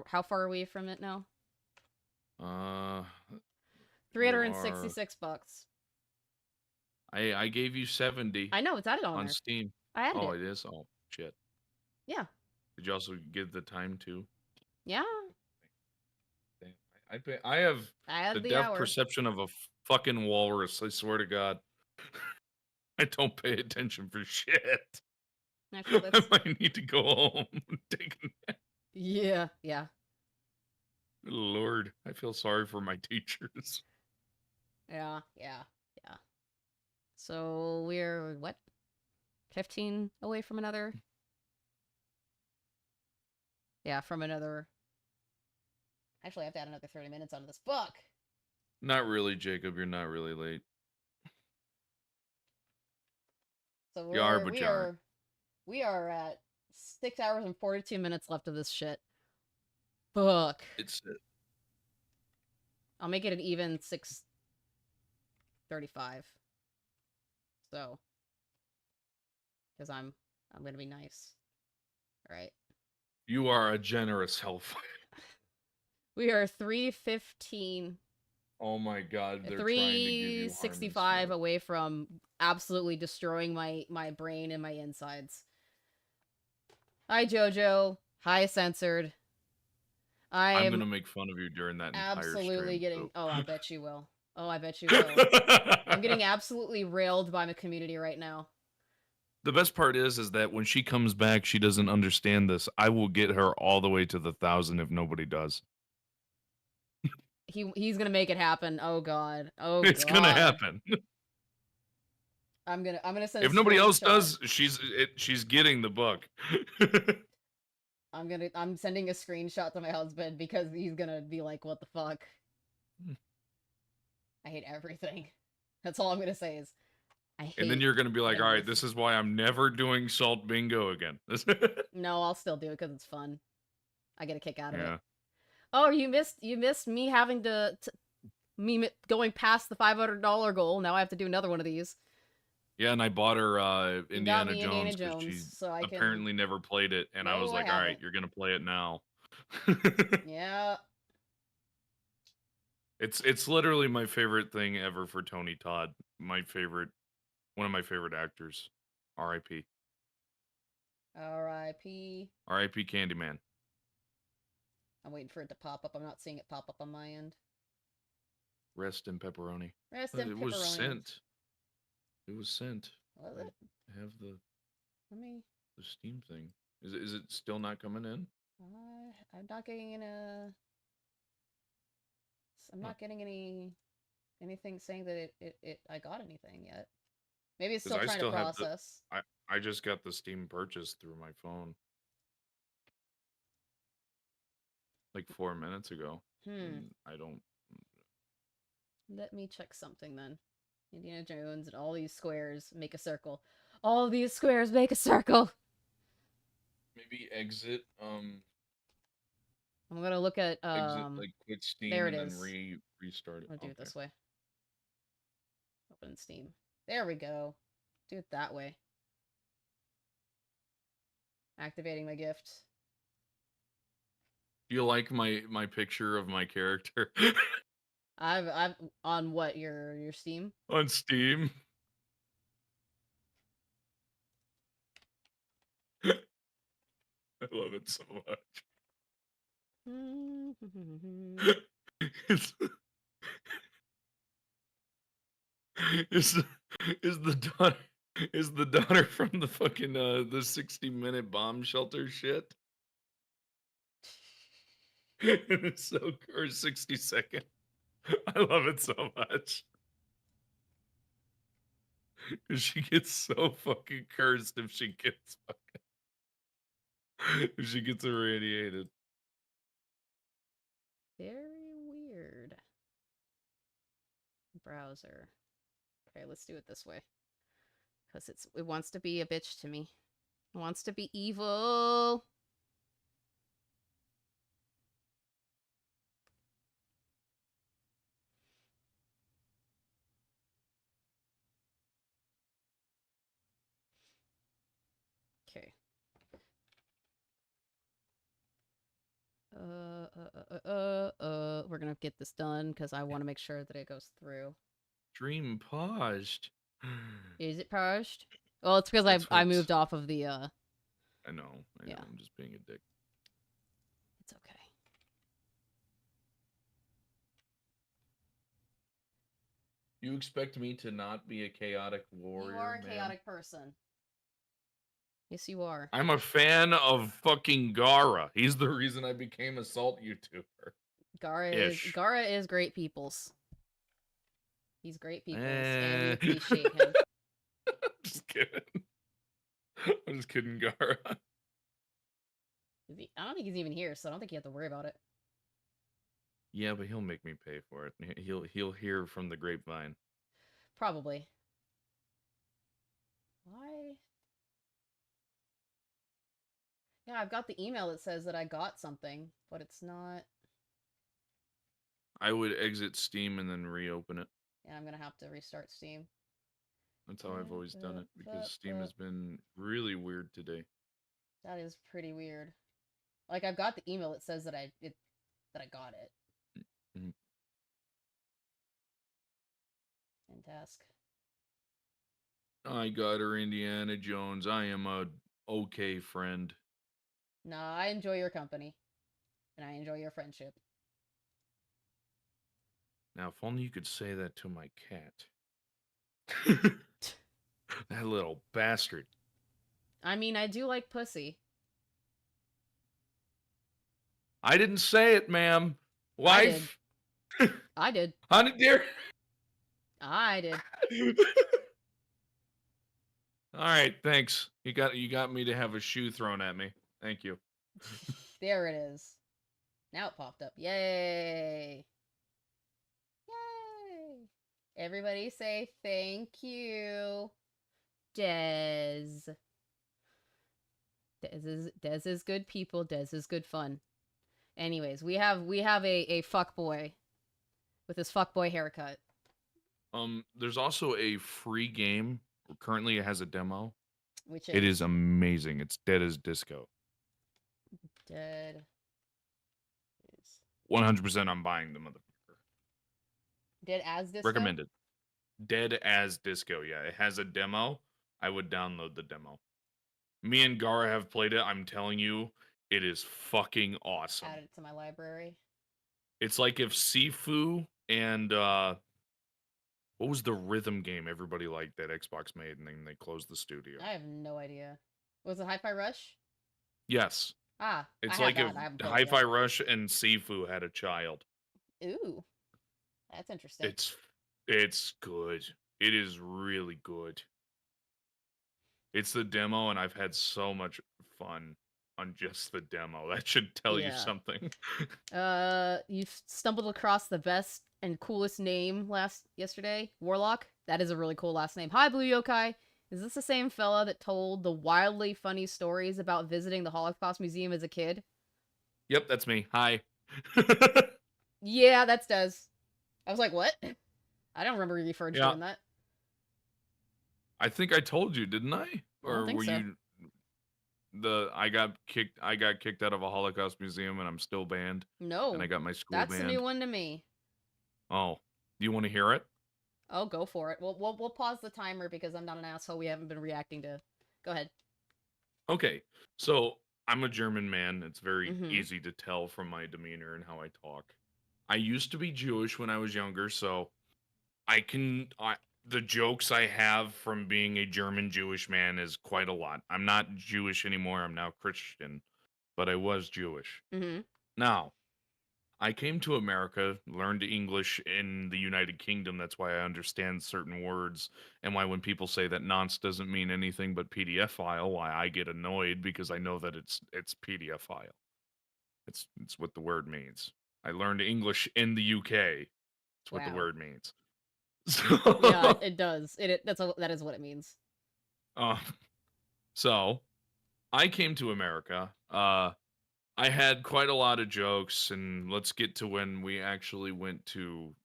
How far are we from it now? 366 bucks. I gave you 70 I know, it's added on there. Steam. I added Oh, it. it is? Oh, shit. Yeah. Did you also give the time too? Yeah. Damn. I have I added the the depth hour. perception of a fucking walrus, I swear to God. I don't pay attention for shit. Actually, I that's... might need to go home and take a nap. Yeah, yeah. Good Lord, I feel sorry for my teachers. Yeah. So we're, what? 15 away from another? Yeah, from another... Actually, I have to add another 30 minutes onto this. Fuck! Not really, Jacob. You're not really late. So You are, but you aren't. we are at 6 hours and 42 minutes left of this shit. Fuck. It's I'll make it an even 6:35. So, because I'm gonna be nice. All right. You are a generous hellfire. We are 3:15. Oh my God, they're trying to give you 3:65 away from absolutely destroying my brain and my insides. Hi Jojo. Hi Censored. I'm gonna make fun of you during that entire absolutely stream, getting. so. Oh, I bet you will. Oh, I bet you will. I'm getting absolutely railed by my community right now. The best part is that when she comes back, she doesn't understand this. I will get her all the way to the 1,000 if nobody does. He's gonna make it happen. Oh god. Oh It's god. gonna happen. I'm gonna send If a nobody else screenshot. does, she's getting the book. I'm sending a screenshot to my husband because he's gonna be like, what the fuck? I hate everything. That's all I'm gonna say is I hate And then you're gonna be like, all right, everything. this is why I'm never doing salt bingo again. No, I'll still do it because it's fun. I get a kick out of Yeah. it. Oh, you missed me having going past the $500 goal. Now I have to do another one of these. Yeah, and I bought her You got Indiana me Indiana Jones because she Jones, so I can. apparently never played it, and I No, was I like, all right, haven't. you're gonna play it now. Yeah. It's literally my favorite thing ever for Tony Todd. One of my favorite actors. R.I.P. R.I.P. R.I.P. Candyman. I'm waiting for it to pop up. I'm not seeing it pop up on my end. Rest in pepperoni. Rest in It was pepperoni. sent. It was sent. Was it? I have the Steam thing. Is it still not coming in? I'm not getting I'm not getting anything saying that I got anything yet. Maybe it's 'Cause still I trying still to have the- process. I just got the Steam purchase through my phone. Like 4 minutes ago. And I don't. Let me check something then. Indiana Jones and all these squares make a circle. All of these squares make a circle. Maybe exit. I'm gonna look at Exit, like quit Steam there it and is. then restart it. I'm gonna do it this way. Open Steam. There we go. Do it that way. Activating my gift. Do you like my picture of my character I've on what your Steam? on Steam? I love it so much. It's, is the daughter from the fucking the 60-minute bomb shelter shit? It's so or 60-second. I love it so much. Cause she gets so fucking cursed if she gets irradiated. Very weird. Browser. Okay, let's do it this way. Because it wants to be a bitch to me. It wants to be evil. Okay. We're gonna get this done because I want to make sure that it goes through. Dream paused. Is it paused? Well, it's because That's I what's- moved off of the I know. Yeah. I'm just being a dick. It's okay. You expect me to not be a chaotic warrior? You are a man? chaotic person. Yes, you are. I'm a fan of fucking Gara. He's the reason I became a salt YouTuber. Gara Ish. is great peoples. He's great peoples, and we Eh. appreciate him. Just kidding. I'm just kidding, Gara. I don't think he's even here, so I don't think you have to worry about it. Yeah, but he'll make me pay for it. He'll hear from the grapevine. Probably. Why? Yeah, I've got the email that says that I got something, but it's not. I would exit Steam and then reopen it. Yeah, I'm gonna have to restart Steam. That's how I've always done it because Steam has been really weird today. That is pretty weird. Like I've got the email that says that I got it. Mhm. And task. I got her, Indiana Jones. I am a okay friend. Nah, I enjoy your company. And I enjoy your friendship. Now, if only you could say that to my cat. That little bastard. I mean, I do like pussy. I didn't say it, ma'am. I did. Wife. I did. Honey dear. I did. All right, thanks. You got me to have a shoe thrown at me. Thank you. There it is. Now it popped up. Yay! Yay! Everybody say thank you, Dez. Dez is good people. Dez is good fun. Anyways, we have a fuckboy with his fuckboy haircut. There's also a free game. Currently, it has a demo. Which It is amazing. It's Dead as Disco. Dead. 100%. I'm buying the motherfucker. Dead as Disco? Recommended. Dead as Disco. Yeah, it has a demo. I would download the demo. Me and Gara have played it. I'm telling you, it is fucking awesome. Add it to my library. It's like if Sifu and what was the rhythm game everybody liked that Xbox made, and then they closed the studio? I have no idea. Was it Hi-Fi Rush? Yes. Ah, It's I like have if that. I haven't played it Hi-Fi yet. Rush and Sifu had a child. Ooh, that's interesting. It's good. It is really good. It's the demo, and I've had so much fun on just the demo. That should tell you Yeah. something. You've stumbled across the best and coolest name yesterday. Warlock. That is a really cool last name. Hi, Blue Yokai. Is this the same fella that told the wildly funny stories about visiting the Holocaust Museum as a kid? Yep, that's me. Hi. Yeah, that's Des. I was like, what? I don't remember Reforge Yeah. doing that. I think I told you, didn't I? I Or don't think were so. you I got kicked out of a Holocaust museum, and I'm still banned, No, and I got my school that's banned. a new one to me. Oh, do you want to hear it? Oh, go for it. We'll pause the timer because I'm not an asshole. We haven't been reacting to. Go ahead. Okay, so I'm a German man. It's very Mhm. easy to tell from my demeanor and how I talk. I used to be Jewish when I was younger, so the jokes I have from being a German Jewish man is quite a lot. I'm not Jewish anymore. I'm now Christian, but I was Jewish. Mm-hmm. Now, I came to America, learned English in the United Kingdom. That's why I understand certain words, and why when people say that nonce doesn't mean anything but PDF file, why I get annoyed, because I know that it's PDF file. It's what the word means. I learned English in the UK. It's what the Wow. word means. Yeah, it does. That is what it means. So I came to America. I had quite a lot of jokes, and let's get to when we actually went to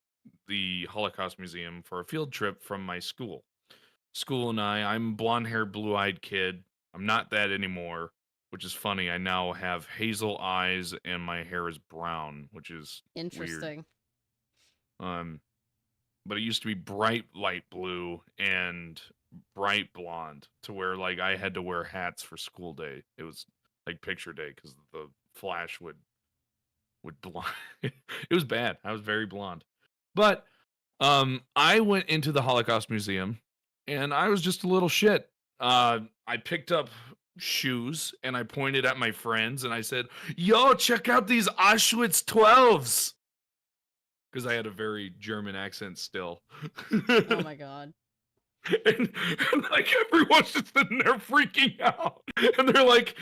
the Holocaust Museum for a field trip from my school. School and I'm blonde-haired, blue-eyed kid. I'm not that anymore, which is funny. I now have hazel eyes, and my hair is brown, which is Interesting. weird. But it used to be bright light blue and bright blonde, to where like I had to wear hats for school day. It was like picture day, because the flash would blind. It was bad. I was very blonde. But I went into the Holocaust Museum, and I was just a little shit. I picked up shoes, and I pointed at my friends, and I said, "Yo, check out these Auschwitz 12s." Because I had a very German accent still. Oh my god. And like everyone's just sitting there freaking out, and they're like,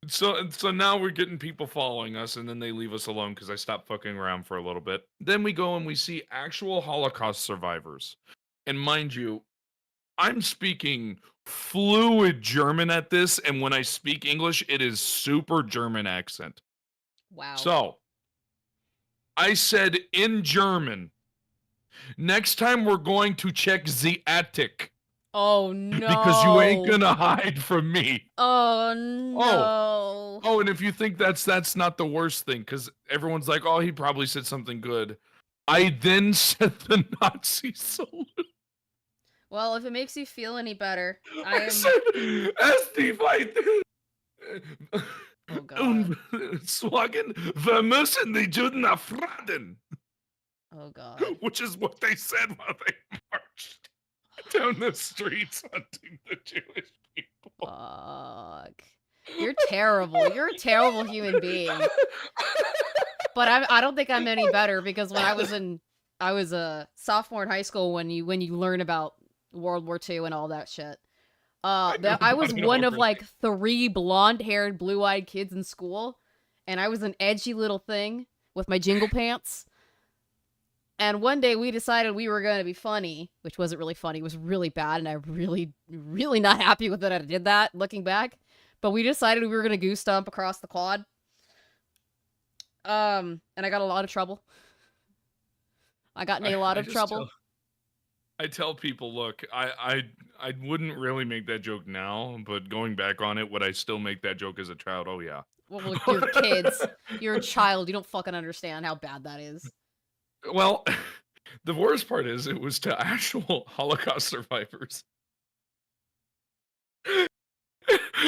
so now we're getting people following us, and then they leave us alone because I stopped fucking around for a little bit. Then we go and we see actual Holocaust survivors, and mind you, I'm speaking fluid German at this, and when I speak English, it is super German accent. Wow. So I said in German, "Next time we're going to check the attic." Oh no. Because you ain't gonna hide from me. Oh no. Oh, and if you think that's not the worst thing, because everyone's like, "Oh, he probably said something good." I then said the Nazi salute. Well, if it makes you feel any better, I said, "As die Weite." Oh god. Und Swagen, wir müssen die Juden erfragen. Oh god. Which is what they said while they marched down the streets hunting the Jewish people. Fuck. You're terrible. You're a terrible human being. But I don't think I'm any better because when I was a sophomore in high school when you learn about World War II and all that shit. I was one of like 3 blonde-haired, blue-eyed kids in school, and I was an edgy little thing with my jingle pants. And one day we decided we were going to be funny, which wasn't really funny. It was really bad, and I really, really not happy with that I did that, looking back. But we decided we were going to goose stomp across the quad. And I got a lot of trouble. I got in a lot of trouble. I tell people, look, I wouldn't really make that joke now, but going back on it, would I still make that joke as a child? Oh, yeah. Well, you're kids. You're a child. You don't fucking understand how bad that is. Well, the worst part is it was to actual Holocaust survivors.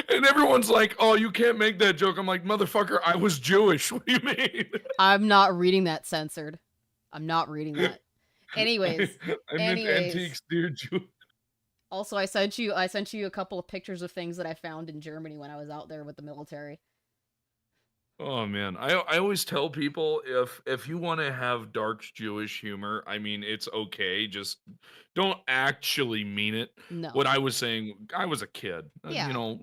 And everyone's like, oh, you can't make that joke. I'm like, motherfucker, I was Jewish. What do you mean? I'm not reading that censored. I'm not reading that. Anyways. I meant antiques, dude. Also, I sent you a couple of pictures of things that I found in Germany when I was out there with the military. Oh man, I always tell people if you want to have dark Jewish humor, I mean it's okay, just don't actually mean it. No. What I was saying, I was a kid. Yeah. You know,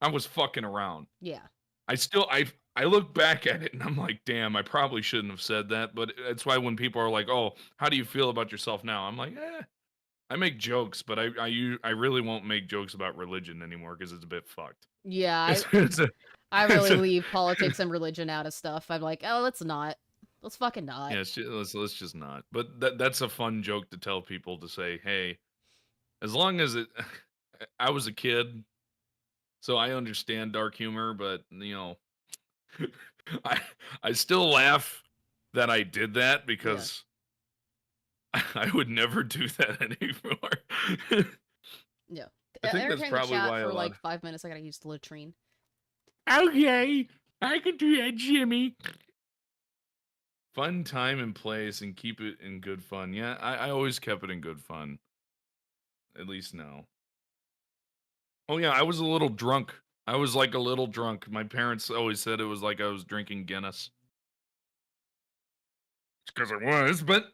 I was fucking around. Yeah. I look back at it and I'm like, damn, I probably shouldn't have said that. But that's why when people are like, oh, how do you feel about yourself now? I'm like, I make jokes, but I really won't make jokes about religion anymore because it's a bit fucked. Yeah. I really leave politics and religion out of stuff. I'm like, oh, let's not. Let's fucking not. Yeah, let's just not. But that's a fun joke to tell people to say, hey, as long as I was a kid, so I understand dark humor, but you know, I still laugh that I did that because I would never do that anymore. Yeah. I think that's probably why for like 5 minutes. I gotta use the latrine. Okay, I can do that, Jimmy. Fun time and place and keep it in good fun. Yeah, I always kept it in good fun. At least now. Oh yeah, I was a little drunk. I was like a little drunk. My parents always said it was like I was drinking Guinness. It's because I was, but...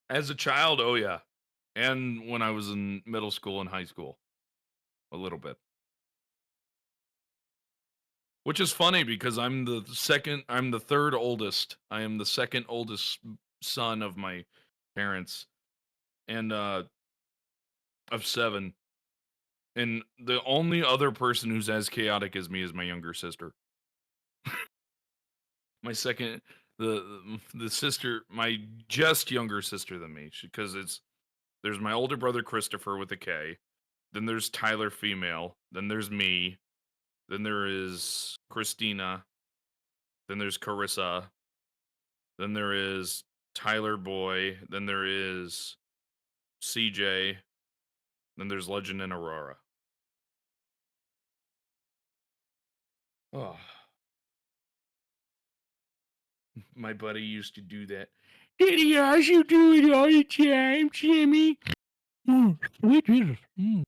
As a child, oh yeah. And when I was in middle school and high school. A little bit. Which is funny because I'm the third oldest. I am the second oldest son of my parents. And of 7. And the only other person who's as chaotic as me is my younger sister. My second the sister, my just younger sister than me, because there's my older brother Christopher with a K, then there's Tyler female, then there's me, then there is Christina, then there's Carissa, then there is Tyler boy, then there is CJ, then there's Legend and Aurora. Oh. My buddy used to do that. Daddy, I should do it all the time, Jimmy. What is it?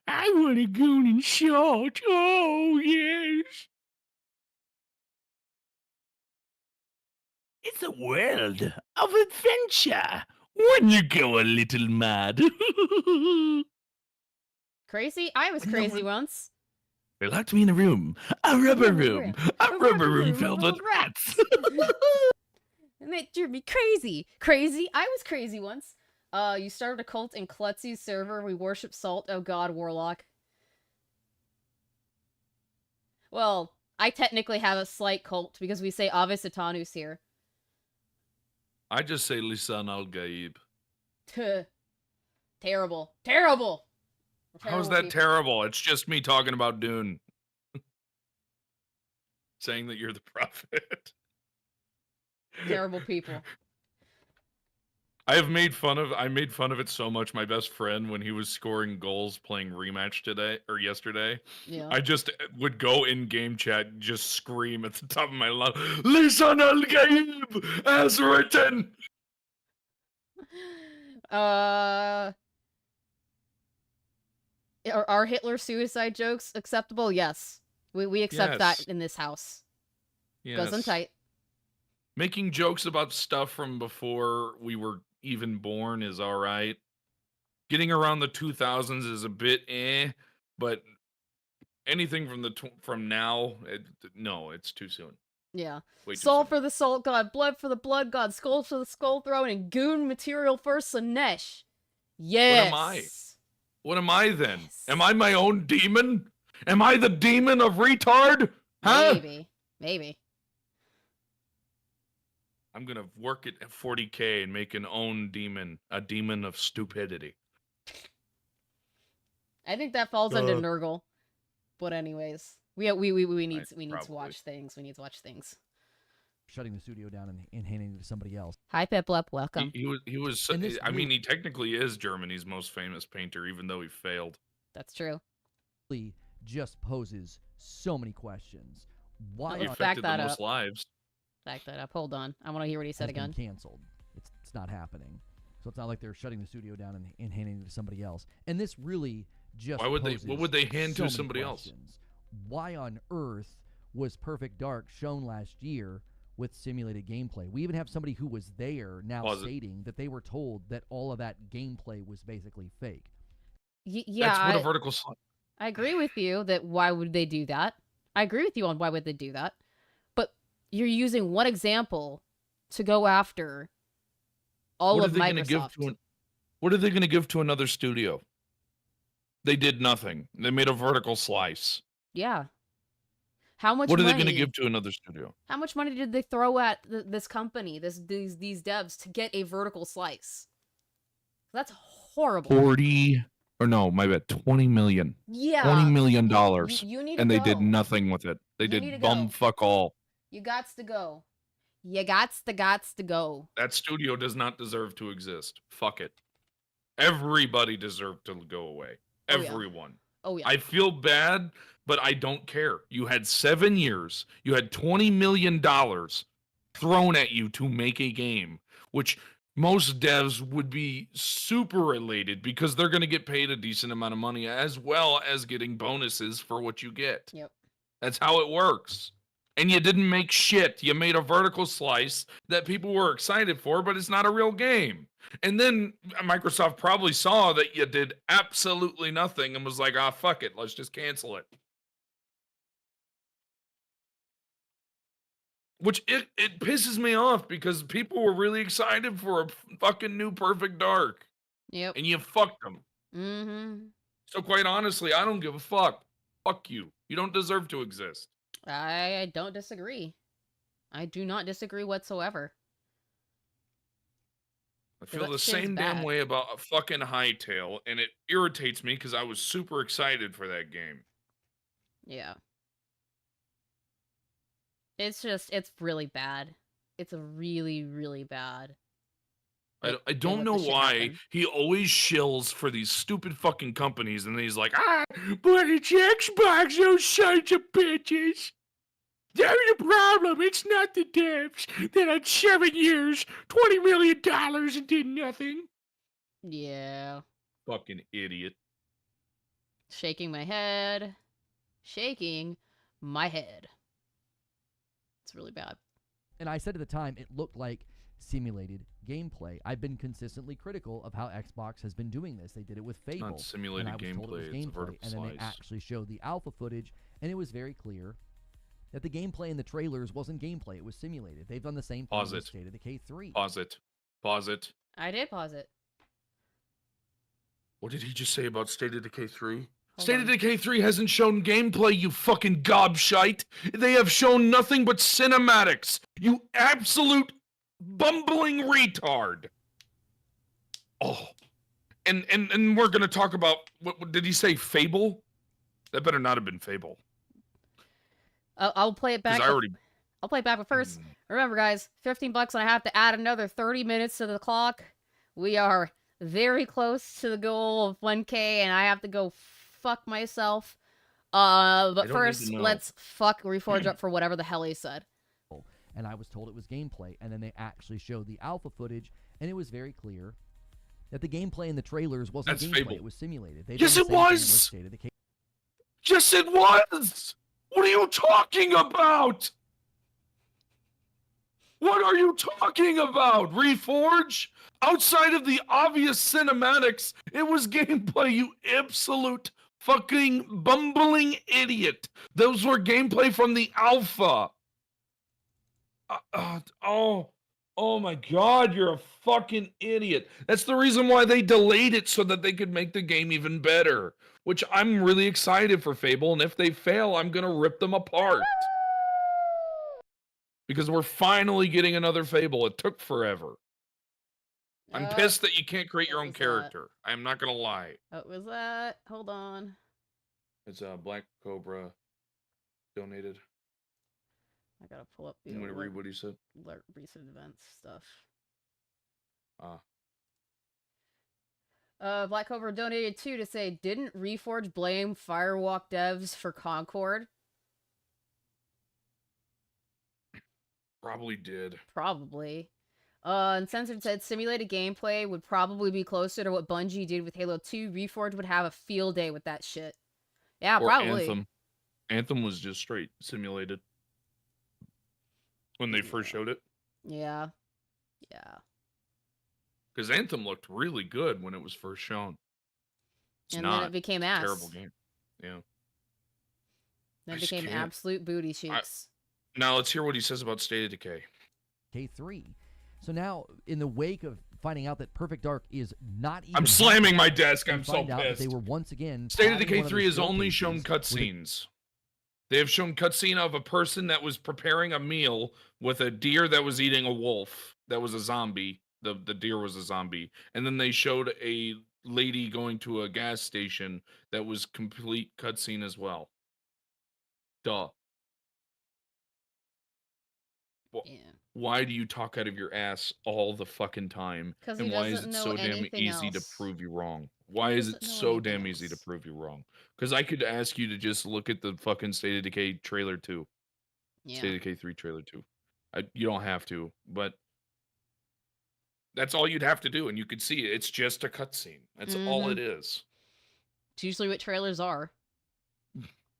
I want to go and short. Oh, yes. It's a world of adventure when you go a little mad. Crazy? I was crazy once. They locked me in a room. A rubber room filled with rats. And it drove me crazy. Crazy? I was crazy once. You started a cult in Klutzy's server. We worship salt. Oh god, Warlock. Well, I technically have a slight cult because we say Ave Satanus here. I just say Lisan al-Gaib. Terrible. Terrible! How's that terrible? It's just me talking about Dune. Saying that you're the prophet. Terrible people. I made fun of it so much. My best friend, when he was scoring goals playing rematch yesterday, yeah. I just would go in game chat, just scream at the top of my lungs, "Lisan al-Gaib as written." Are Hitler suicide jokes acceptable? Yes. We accept that Yes. in this house. Yes. Goes on tight. Making jokes about stuff from before we were even born is all right. Getting around the 2000s is a bit but anything from from now, no, it's too soon. Yeah. Way too Soul soon. for the Salt God, Blood for the Blood God, Skull for the Skull Throne, and Goon material for Sinesh. Yes. am I? What am I then? Yes. Am I my own demon? Am I the demon of retard? Huh? Maybe. I'm gonna work at 40K and make an own demon, a demon of stupidity. I think that falls under Nurgle. But anyways, we need to Probably. watch things. We need to watch things. Shutting the studio down and handing it to somebody else. Hi Piplup, welcome. He was. And this I mean, he technically is Germany's most famous painter, even though he failed. That's true. Really just poses so many questions. Why He Let's on back affected that the most up. lives. Back that up. Hold on. I want to hear what he said has been again. canceled? It's not happening. So it's not like they're shutting the studio down and handing it to somebody else. And this really just Why would they? poses What would they hand so to many somebody else? questions. Why on earth was Perfect Dark shown last year with simulated gameplay? We even have somebody who was there now Pause it. stating that they were told that all of that gameplay was basically fake. Yeah, That's what a vertical slice. I agree with you that why would they do that? I agree with you on why would they do that. But you're using one example to go after all of Microsoft. What are they going to give to another studio? They did nothing. They made a vertical slice. Yeah. How much What are money, they going to give to another studio? How much money did they throw at this company, these devs to get a vertical slice? That's horrible. 40 or no, my bad, 20 million. Yeah. $20 million dollars. You need to And they go. did nothing with it. They You need to did go. bum fuck all. You gots to go. You gots to go. That studio does not deserve to exist. Fuck it. Everybody deserved to go away. Oh, yeah. Everyone. Oh yeah. I feel bad, but I don't care. You had 7 years. You had $20 million thrown at you to make a game, which most devs would be super elated because they're going to get paid a decent amount of money as well as getting bonuses for what you get. Yep. That's how it works. And you didn't make shit. You made a vertical slice that people were excited for, but it's not a real game. And then Microsoft probably saw that you did absolutely nothing and was like, ah, fuck it. Let's just cancel it. Which it pisses me off because people were really excited for a fucking new Perfect Dark. Yep. And you fucked them. Mm-hmm. So quite honestly, I don't give a fuck. Fuck you. You don't deserve to exist. I don't disagree. I do not disagree whatsoever. I feel the That shit's same damn bad. way about a fucking Hightail, and it irritates me because I was super excited for that game. Yeah. It's really bad. It's really, really bad. I don't know let the shit why happen. he always shills for these stupid fucking companies, and then he's like, but it's Xbox, those sons of bitches. They're the problem. It's not the devs that had 7 years, $20 million, and did nothing. Yeah. Fucking idiot. Shaking my head. Shaking my head. It's really bad. And I said at the time, it looked like simulated gameplay. I've been consistently critical of how Xbox has been doing this. They did it with Fable. Not simulated and I was told it was gameplay, it's a gameplay. vertical And then they slice. actually showed the alpha footage, and it was very clear that the gameplay in the trailers wasn't gameplay. It was simulated. They've done the same thing Pause with it. State of Decay 3. Pause it. Pause it. I did pause it. What did he just say about State of Decay 3? Hold State of on. Decay 3 hasn't shown gameplay, you fucking gobshite. They have shown nothing but cinematics. You absolute bumbling retard. Oh. And we're going to talk about, what did he say, Fable? That better not have been Fable. I'll play it back. Because I already... I'll play it back, but first, Mm. remember, guys, $15 and I have to add another 30 minutes to the clock. We are very close to the goal of 1K, and I have to go fuck myself. But don't need to first, know. let's fuck Reforge up for whatever the hell he said. and I was told it was gameplay. And then they actually showed the alpha footage, and it was very clear that the gameplay in the trailers wasn't That's gameplay. Fable. It was simulated. Yes, it was! Yes, it was! What are you talking about? What are you talking about? Reforge? Outside of the obvious cinematics, it was gameplay, you absolute fucking bumbling idiot. Those were gameplay from the alpha. Oh my god, you're a fucking idiot. That's the reason why they delayed it, so that they could make the game even better. Which I'm really excited for Fable, and if they fail, I'm gonna rip them apart. Because we're finally getting another Fable. It took forever. I'm pissed that you can't create your own character. I'm not gonna lie. What was that? Hold on. It's Black Cobra donated. I gotta pull up the I'm gonna read what he said. recent events stuff. Ah. Black Cobra donated 2 to say, didn't Reforge blame Firewalk devs for Concord? Probably did. Probably. Uncensored said simulated gameplay would probably be closer to what Bungie did with Halo 2. Reforge would have a field day with that shit. Yeah, Or probably. Anthem. Anthem was just straight simulated. When they first showed it. Yeah. Yeah. Because Anthem looked really good when it was first shown. And then it became ass. Terrible game. Yeah. Then it became absolute booty cheeks. Now let's hear what he says about State of Decay. K3. So now, in the wake of finding out that Perfect Dark is not even... I'm slamming my desk. I'm so find out that pissed. they were once again... State of Decay having one 3 their has only showcases shown with cutscenes. They have shown cutscene of a person that was preparing a meal with a deer that was eating a wolf. That was a zombie. The deer was a zombie. And then they showed a lady going to a gas station that was complete cutscene as well. Duh. Yeah. Why do you talk out of your ass all the fucking time? 'Cause And he why is doesn't it know so damn anything easy to else. prove you wrong? Why He is it doesn't know so anything damn easy to else. prove you wrong? Because I could ask you to just look at the fucking State of Decay trailer 2. Yeah. State of Decay 3 trailer 2. You don't have to, but that's all you'd have to do, and you could see it. It's just a cutscene. That's all it is. It's usually what trailers are.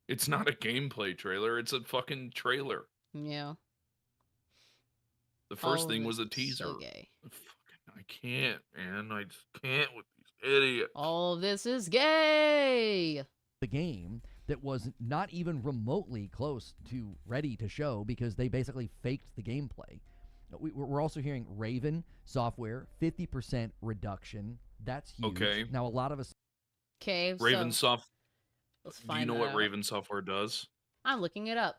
It's not a gameplay trailer. It's a fucking trailer. Yeah. The first All thing of was a it's teaser. So gay. I can't, man. I just can't with these idiots. All of this is gay. the game that was not even remotely close to ready to show because they basically faked the gameplay. We're also hearing Raven software, 50% reduction. That's huge. Okay. Now, a lot of us... Okay, Raven so Soft. let's Do find you know that what out. Raven Software does? I'm looking it up.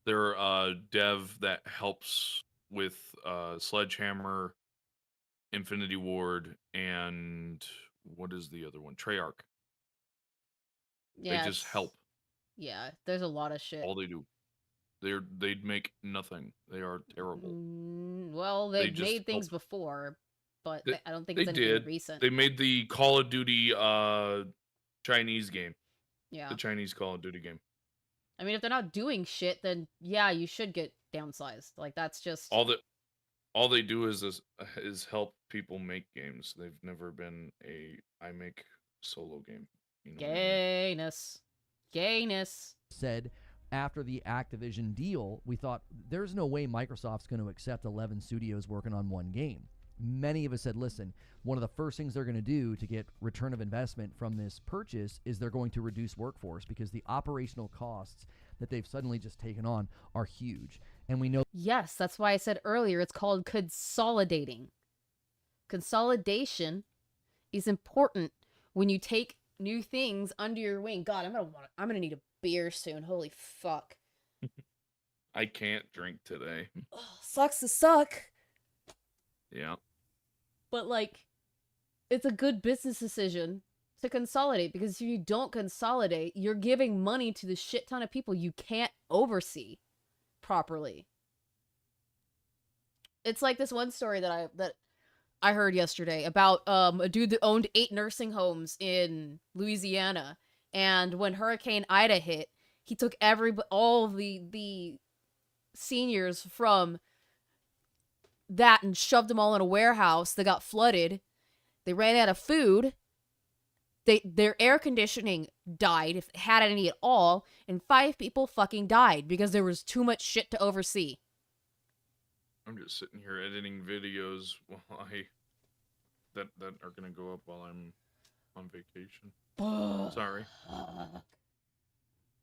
They're a dev that helps with Sledgehammer, Infinity Ward, and what is the other one? Treyarch. Yeah, They just help. Yeah, there's a lot of shit. All they do. They'd make nothing. They are terrible. Well, They they've just made things help. before, but They- I don't think They it's anything did. recent. They made the Call of Duty Chinese game. Yeah. The Chinese Call of Duty game. I mean, if they're not doing shit, then yeah, you should get downsized. Like, that's just... All they do is help people make games. They've never been I make solo game. You know what I mean? gayness. Gayness. said after the Activision deal, we thought there's no way Microsoft's going to accept 11 studios working on one game. Many of us said, listen, one of the first things they're going to do to get return of investment from this purchase is they're going to reduce workforce because the operational costs that they've suddenly just taken on are huge. And we know... Yes, that's why I said earlier it's called consolidating. Consolidation is important when you take new things under your wing. God, I'm gonna need a beer soon. Holy fuck. I can't drink today. Ugh, sucks to suck. Yeah. But like, it's a good business decision to consolidate, because if you don't consolidate, you're giving money to the shit ton of people you can't oversee properly. It's like this one story that I heard yesterday about a dude that owned 8 nursing homes in Louisiana, and when Hurricane Ida hit, he took all the seniors from that and shoved them all in a warehouse. They got flooded. They ran out of food. Their air conditioning died, if it had any at all, and 5 people fucking died because there was too much shit to oversee. I'm just sitting here editing videos while that are gonna go up while I'm on vacation. Sorry.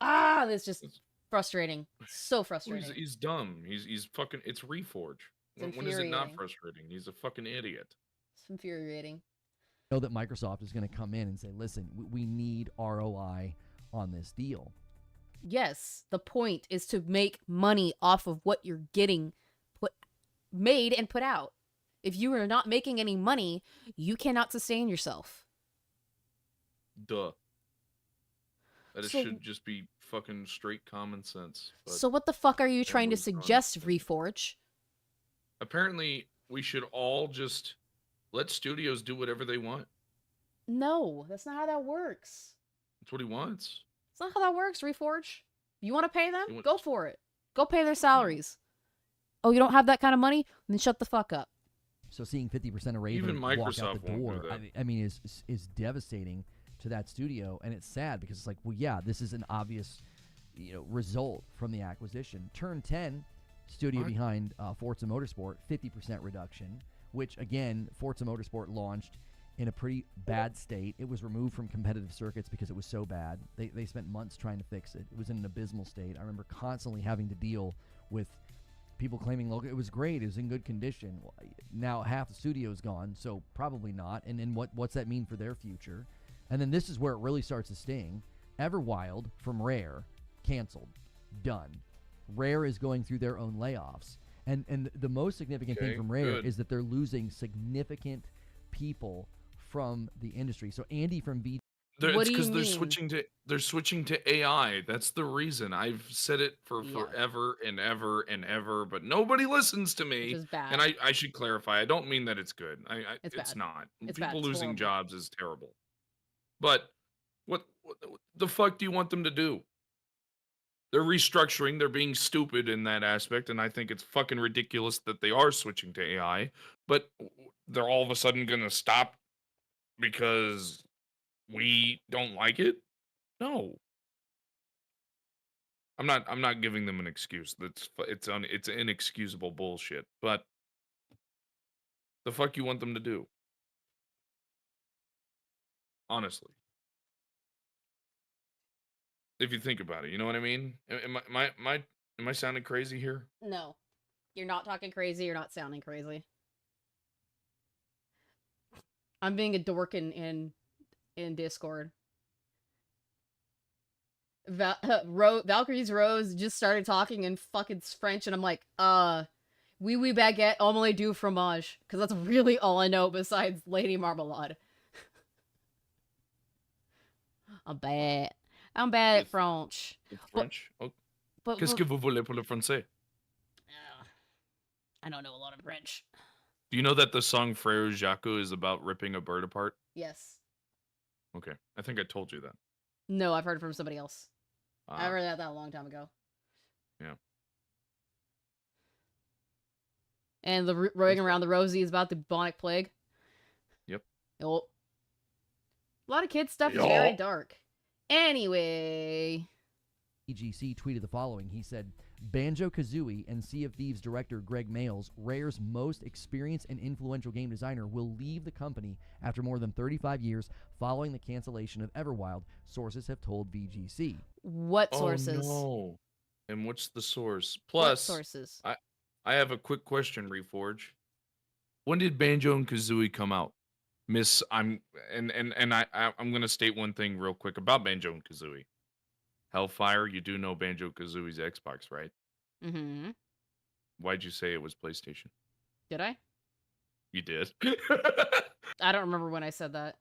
That's just frustrating. So frustrating. He's dumb. He's fucking. It's Reforge. It's When is it not infuriating. frustrating? He's a fucking idiot. It's infuriating. Know that Microsoft is going to come in and say, listen, we need ROI on this deal. Yes, the point is to make money off of what you're getting made and put out. If you are not making any money, you cannot sustain yourself. Duh. That So- should just be fucking straight common sense. But So what the fuck are you trying to everyone's gone. suggest, Reforge? apparently, we should all just let studios do whatever they want. No, that's not how that works. That's what he wants. It's not how that works, Reforge. You want to pay them? You want- Go for it. Go pay their salaries. Oh, you don't have that kind of money? Then shut the fuck up. So seeing 50% of Raven Even walk out Microsoft the won't do door, that. I mean, is devastating to that studio, and it's sad because it's like, well, yeah, this is an obvious, result from the acquisition. Turn 10, studio What? behind Forza Motorsport, 50% reduction, which again, Forza Motorsport launched in a pretty bad state. It was removed from competitive circuits because it was so bad. They spent months trying to fix it. It was in an abysmal state. I remember constantly having to deal with people claiming, look, it was great, it was in good condition. Well, now half the studio's gone, so probably not. And then what's that mean for their future? And then this is where it really starts to sting. Everwild from Rare, canceled, done. Rare is going through their own layoffs. And the most significant thing Okay, from Rare good. is that they're losing significant people from the industry. So Andy from V What It's do you because mean? they're switching to AI. That's the reason. I've said it for Yeah. forever and ever and ever, but nobody listens to Which me. is bad. And I should clarify. I don't mean that it's good. It's It's bad. not. It's People bad. It's losing horrible. jobs is terrible. But what the fuck do you want them to do? They're restructuring. They're being stupid in that aspect, and I think it's fucking ridiculous that they are switching to AI. But they're all of a sudden gonna stop because we don't like it? No. I'm not giving them an excuse. It's inexcusable bullshit. But the fuck you want them to do? Honestly. If you think about it, you know what I mean? Am I sounding crazy here? No. You're not talking crazy. You're not sounding crazy. I'm being a dork in Discord. Valkyrie's Rose just started talking in fucking French, and I'm like, oui baguette, omelette du fromage. Because that's really all I know besides Lady Marmalade. I'm bad at It's- French. It's French. Oh, But qu'est-ce que vous voulez pour le français? I don't know a lot of French. Do you know that the song Frère Jacques is about ripping a bird apart? Yes. Okay. I think I told you that. No, I've heard it from somebody else. I Ah, heard that a long time ago. Yeah. And the rowing around the Rosie is about the bubonic plague. Yep. Oh. A lot of kids stuff is Yup. very dark. Anyway. EGC tweeted the following. He said, Banjo-Kazooie and Sea of Thieves director Greg Mayles, Rare's most experienced and influential game designer, will leave the company after more than 35 years following the cancellation of Everwild, sources have told VGC. What sources? Oh, no. And what's the source? What Plus, sources? I have a quick question, Reforge. When did Banjo and Kazooie come out? I'm gonna state one thing real quick about Banjo and Kazooie. Hellfire, you do know Banjo Kazooie's Xbox, right? Mm-hmm. Why'd you say it was PlayStation? Did I? You did. I don't remember when I said that.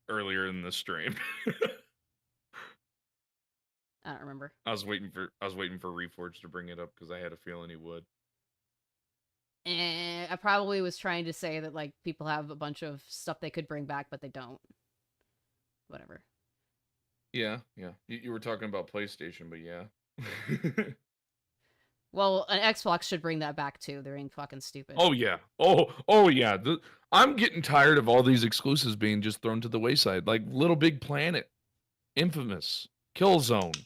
Earlier in the stream. I don't remember. I was waiting for Reforge to bring it up because I had a feeling he would. I probably was trying to say that, like, people have a bunch of stuff they could bring back, but they don't. Whatever. Yeah. You were talking about PlayStation, but yeah. Well, an Xbox should bring that back too. They're being fucking stupid. Oh yeah. Oh yeah. I'm getting tired of all these exclusives being just thrown to the wayside, like Little Big Planet, Infamous, Killzone,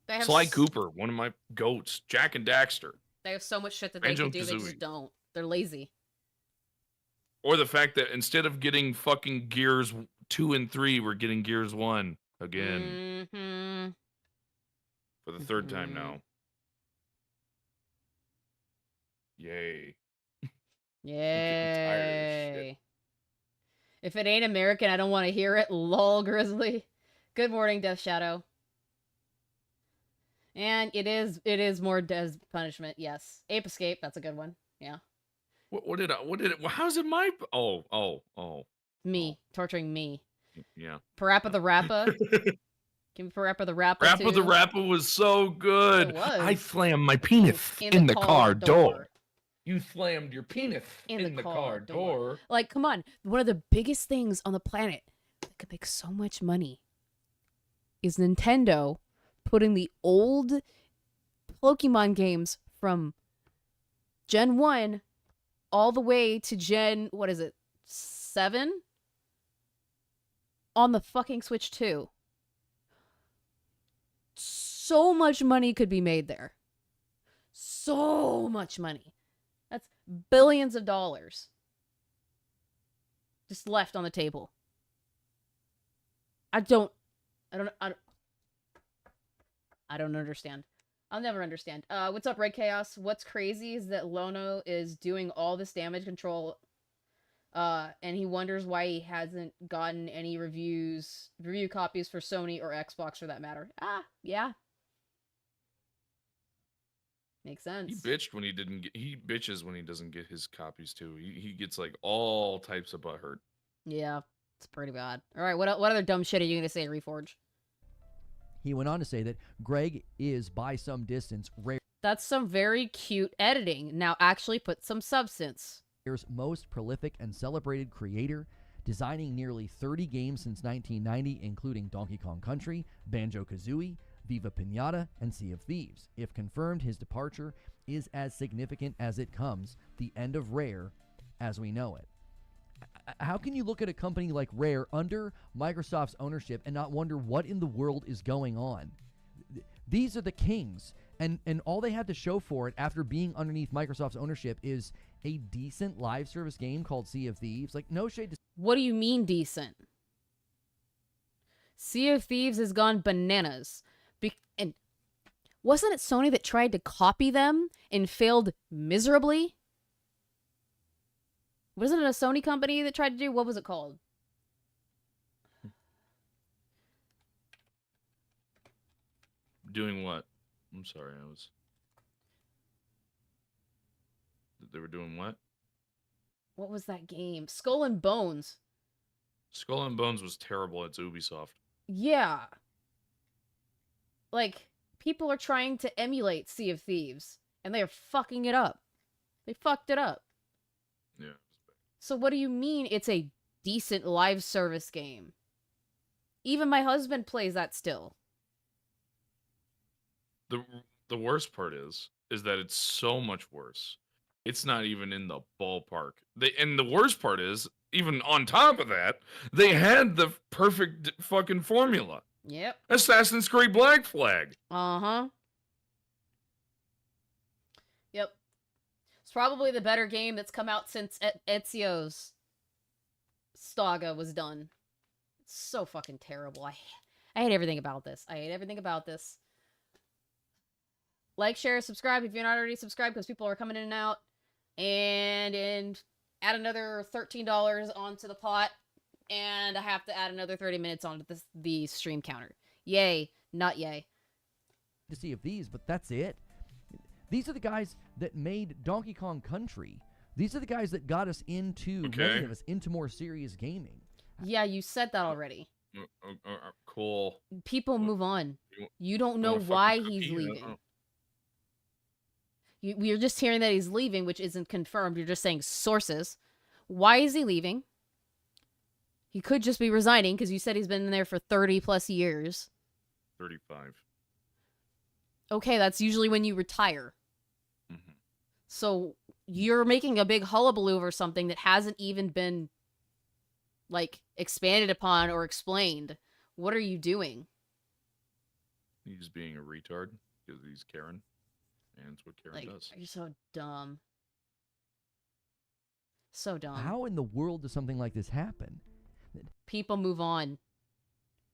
They have Sly Cooper, one of my goats, Jak and Daxter. They have so much shit that they could do. They just Banjo-Kazooie. don't. They're lazy. Or the fact that instead of getting fucking Gears 2 and 3, we're getting Gears 1 again Mm-hmm. for the third time now. Yay. tired of this shit. Yay. If it ain't American, I don't want to hear it. Lol, Grizzly. Good morning, Death Shadow. And it is more Death Punishment, yes. Ape Escape, that's a good one. Yeah. What did it, how's it my, oh. Me. Torturing me. Yeah. Parappa the Rappa. Give me Parappa the Rappa Rappa the too. Rappa was so good. It was. I slammed my penis in the car door. You slammed your penis In the car door. door. Like, come on. One of the biggest things on the planet that could make so much money is Nintendo putting the old Pokemon games from Gen 1 all the way to Gen, 7? On the fucking Switch 2. So much money could be made there. So much money. That's billions of dollars. Just left on the table. I don't understand. I'll never understand. What's up, Red Chaos? What's crazy is that Dono is doing all this damage control, and he wonders why he hasn't gotten any review copies for Sony or Xbox for that matter. Yeah. Makes sense. He bitches when he doesn't get his copies too. He gets like all types of butthurt. Yeah, it's pretty bad. All right, what other dumb shit are you gonna say, Reforge? He went on to say that Greg is, by some distance, That's some very cute editing. Now actually put some substance. Rare's most prolific and celebrated creator, designing nearly 30 games since 1990, including Donkey Kong Country, Banjo-Kazooie, Viva Pinata, and Sea of Thieves. If confirmed, his departure is as significant as it comes, the end of Rare as we know it. How can you look at a company like Rare under Microsoft's ownership and not wonder what in the world is going on? These are the kings, and all they have to show for it after being underneath Microsoft's ownership is a decent live service game called Sea of Thieves. Like, no shade to... What do you mean decent? Sea of Thieves has gone bananas. And wasn't it Sony that tried to copy them and failed miserably? Wasn't it a Sony company that tried to do? What was it called? Doing what? I'm sorry, they were doing what? What was that game? Skull and Bones. Skull and Bones was terrible. It's Ubisoft. Yeah. Like, people are trying to emulate Sea of Thieves, and they are fucking it up. They fucked it up. Yeah. So what do you mean it's a decent live service game? Even my husband plays that still. The worst part is that it's so much worse. It's not even in the ballpark. And the worst part is, even on top of that, they had the perfect fucking formula. Yep. Assassin's Creed Black Flag. Uh-huh. Yep. It's probably the better game that's come out since Ezio's saga was done. It's so fucking terrible. I hate everything about this. I hate everything about this. Like, share, subscribe if you're not already subscribed, because people are coming in and out. And add another $13 onto the pot. And I have to add another 30 minutes onto the stream counter. Yay, not yay. To Sea of Thieves, but that's it. These are the guys that made Donkey Kong Country. These are the guys that got us into, many of us, into more serious gaming. Yeah, you said that already. Cool. People move on. You don't know why he's leaving. We're just hearing that he's leaving, which isn't confirmed. You're just saying sources. Why is he leaving? He could just be resigning, because you said he's been in there for 30 plus years. 35. Okay, that's usually when you retire. So you're making a big hullabaloo over something that hasn't even been, like, expanded upon or explained. What are you doing? He's being a retard because he's Karen, and it's what Karen Like, does. you're so dumb. So dumb. How in the world does something like this happen? People move on.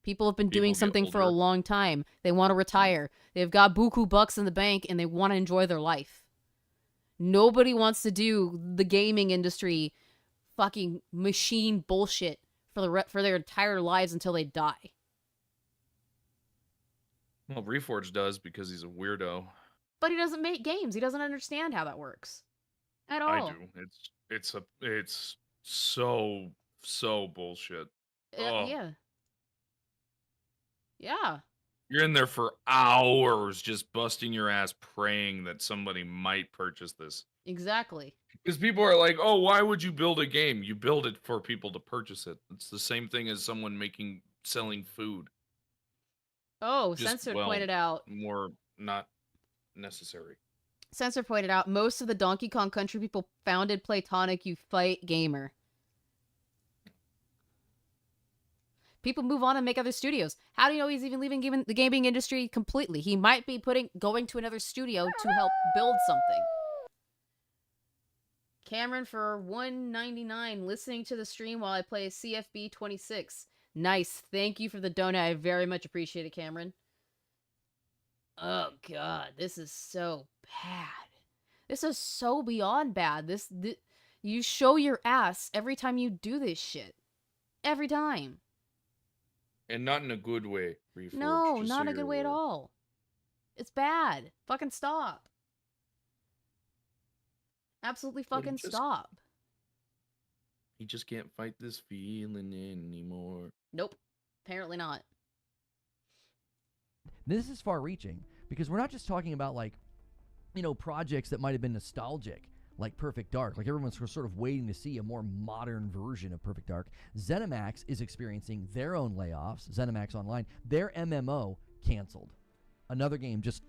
People have been People doing get something for a older. long time. They want to retire. They've got buku bucks in the bank and they want to enjoy their life. Nobody wants to do the gaming industry fucking machine bullshit for their entire lives until they die. Well, Reforge does because he's a weirdo. But he doesn't make games. He doesn't understand how that works at all. I do. It's so bullshit. Oh. Yeah. Yeah. You're in there for hours just busting your ass praying that somebody might purchase this. Exactly. Because people are like, oh, why would you build a game? You build it for people to purchase it. It's the same thing as someone selling food. Oh, Just, Censored well, pointed out. More not necessary. Censored pointed out most of the Donkey Kong Country people founded Platonic You Fight Gamer. People move on and make other studios. How do you know he's even leaving the gaming industry completely? He might be going to another studio to help build something. Cameron for $1.99 listening to the stream while I play CFB 26. Nice. Thank you for the donut. I very much appreciate it, Cameron. Oh god, this is so bad. This is so beyond bad. This you show your ass every time you do this shit. Every time. And not in a good way, Reforge. No, just not so in a good you're way at aware. all. It's bad. Fucking stop. Absolutely Well, fucking just- stop. He just can't fight this feeling anymore. Nope. Apparently not. This is far-reaching because we're not just talking about, like, you know, projects that might have been nostalgic, like Perfect Dark. Like, everyone's sort of waiting to see a more modern version of Perfect Dark. ZeniMax is experiencing their own layoffs. ZeniMax Online, their MMO canceled. Another game just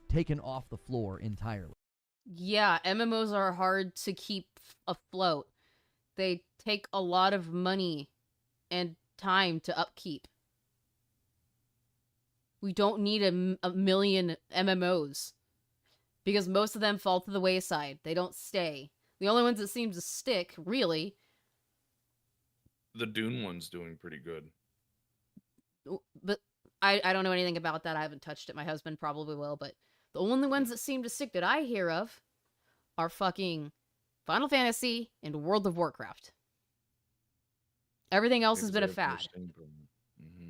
taken off the floor entirely. Yeah, MMOs are hard to keep afloat. They take a lot of money and time to upkeep. We don't need a million MMOs because most of them fall to the wayside. They don't stay. The only ones that seem to stick, really. The Dune one's doing pretty good. But I don't know anything about that. I haven't touched it. My husband probably will, but the only ones that seem to stick that I hear of are fucking Final Fantasy and World of Warcraft. Everything else has been a fad. Mm-hmm.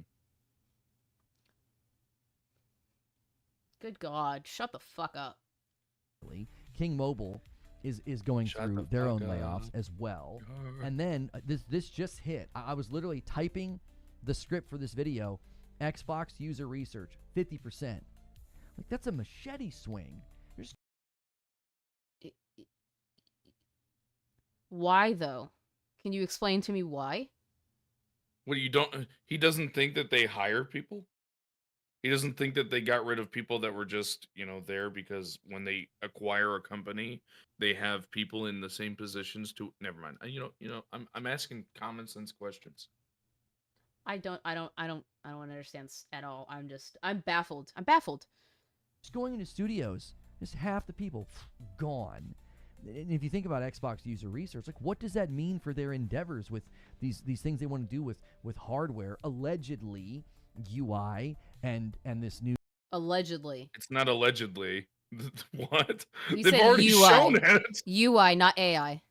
Good God, shut the fuck up. King Mobile is going Shut through the their own fuck layoffs up. as well. And then this just hit. I was literally typing the script for this video. Xbox user research, 50%. Like, that's a machete swing. Why, though? Can you explain to me why? What, you don't? He doesn't think that they hire people? He doesn't think that they got rid of people that were just, you know, there because when they acquire a company, they have people in the same positions to. Never mind. I'm asking common sense questions. I don't understand at all. I'm baffled. I'm baffled. Just going into studios, just half the people gone. And if you think about Xbox user research, like, what does that mean for their endeavors with these things they want to do with hardware, allegedly UI and this new Allegedly. It's not allegedly. What? You They've said already UI. shown it. UI, not AI.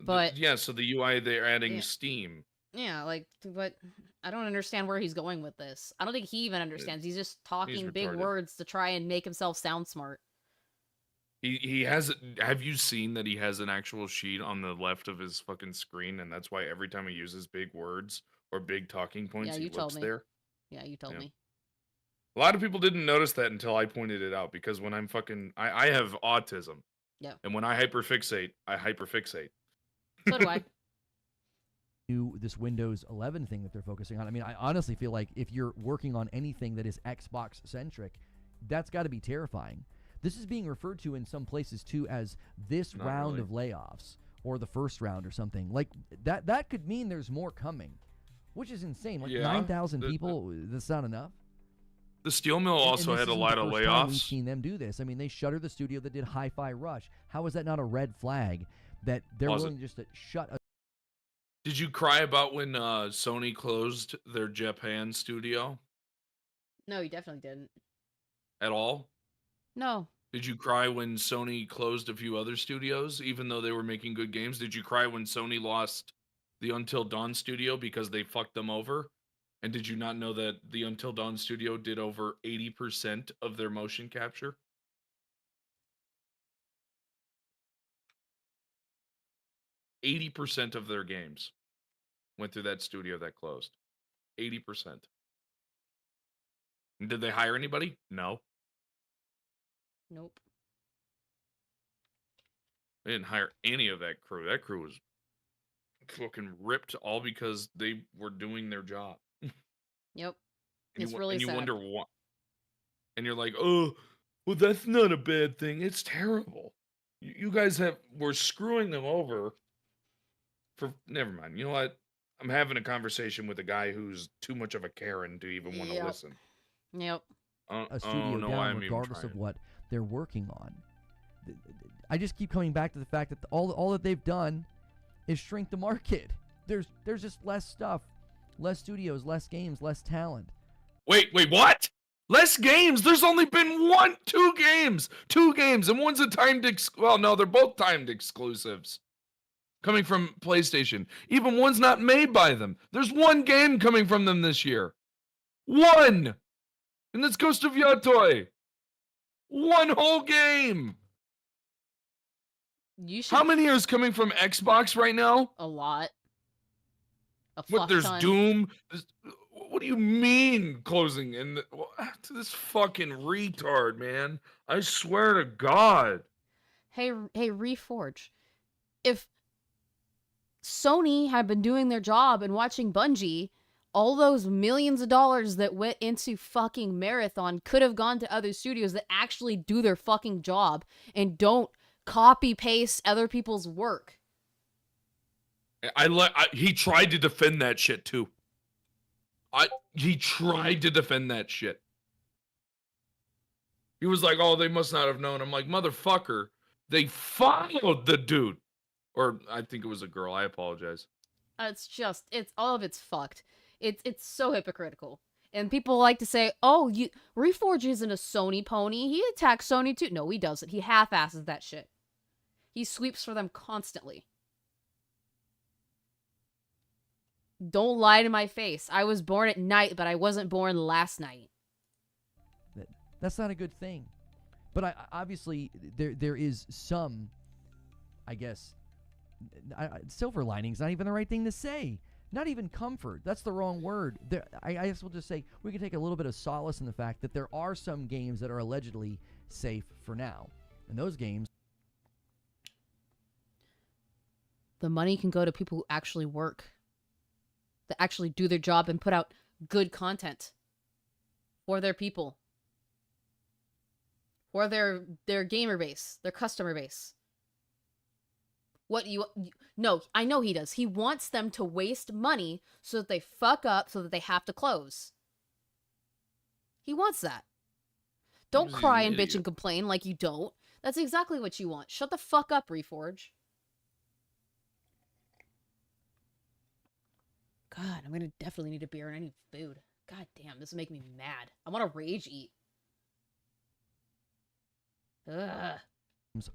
But yeah, so the UI they're adding Yeah. Steam. yeah, like, but I don't understand where he's going with this. I don't think he even understands. He's just talking big retarded. words to try and make himself sound smart. He has. Have you seen that he has an actual sheet on the left of his fucking screen, and that's why every time he uses big words or big talking points, Yeah, he you told looks me. there. Yeah, you told Yeah. me. A lot of people didn't notice that until I pointed it out because when I'm fucking, I have autism. Yeah. And when I hyperfixate, I hyperfixate. So do I. this Windows 11 thing that they're focusing on. I mean, I honestly feel like if you're working on anything that is Xbox centric, that's got to be terrifying This is being referred to in some places too as this Not round really. of layoffs or the first round or something. Like that could mean there's more coming, which is insane. Like Yeah, 9,000 people, that's not enough. The steel mill And also this had a isn't lot the of first time we've layoffs. seen them do this. I mean, they shuttered the studio that did Hi-Fi Rush. How is that not a red flag that they're Was it? willing just to shut a Did you cry about when Sony closed their Japan studio No, you definitely didn't. at all? No. Did you cry when Sony closed a few other studios, even though they were making good games? Did you cry when Sony lost the Until Dawn studio because they fucked them over? And did you not know that the Until Dawn studio did over 80% of their motion capture? %80 of their games went through that studio that closed. 80%. And did they hire anybody? No. Nope. They didn't hire any of that crew. That crew was fucking ripped all because they were doing their job. Yep. And It's you, really and you sad. wonder what. And you're like, oh, well, that's not a bad thing. It's terrible. You guys were screwing them over for. Never mind. You know what? I'm having a conversation with a guy who's too much of a Karen to even want to Yep. listen. Yep. a studio no, down I'm even regardless of trying. what they're working on. I just keep coming back to the fact that all that they've done is shrink the market. There's just less stuff, less studios, less games, less talent. Wait, what? Less games? There's only been two games, and one's a timed well, no, they're both timed exclusives coming from PlayStation. Even one's not made by them. There's one game coming from them this year. One! And that's Ghost of Yotoi. One whole game. You should. How many is coming from Xbox right now? A lot. A What, fuck there's ton. Doom? What do you mean closing? This fucking retard, man. I swear to God. Hey, Reforge. If Sony had been doing their job and watching Bungie, all those millions of dollars that went into fucking Marathon could have gone to other studios that actually do their fucking job and don't copy paste other people's work. He tried to defend that shit too. He tried to defend that shit. He was like, "Oh, they must not have known." I'm like, "Motherfucker, they followed the dude." Or I think it was a girl. I apologize. It's all of it's fucked. It's so hypocritical. And people like to say, "Oh, Reforge isn't a Sony pony. He attacks Sony too." No, he doesn't. He half-asses that shit. He sweeps for them constantly. Don't lie to my face. I was born at night, but I wasn't born last night. That's not a good thing. But obviously, there is some, I guess, silver linings. Not even the right thing to say. Not even comfort. That's the wrong word. I guess we'll just say we can take a little bit of solace in the fact that there are some games that are allegedly safe for now. And those games... The money can go to people who actually work. That actually do their job and put out good content. For their people. For their gamer base. Their customer base. No, I know he does. He wants them to waste money so that they fuck up so that they have to close. He wants that. Don't He's an cry and bitch idiot. and complain like you don't. That's exactly what you want. Shut the fuck up, Reforge. God, I'm gonna definitely need a beer and I need food. God damn, this is making me mad. I want to rage eat. Ugh.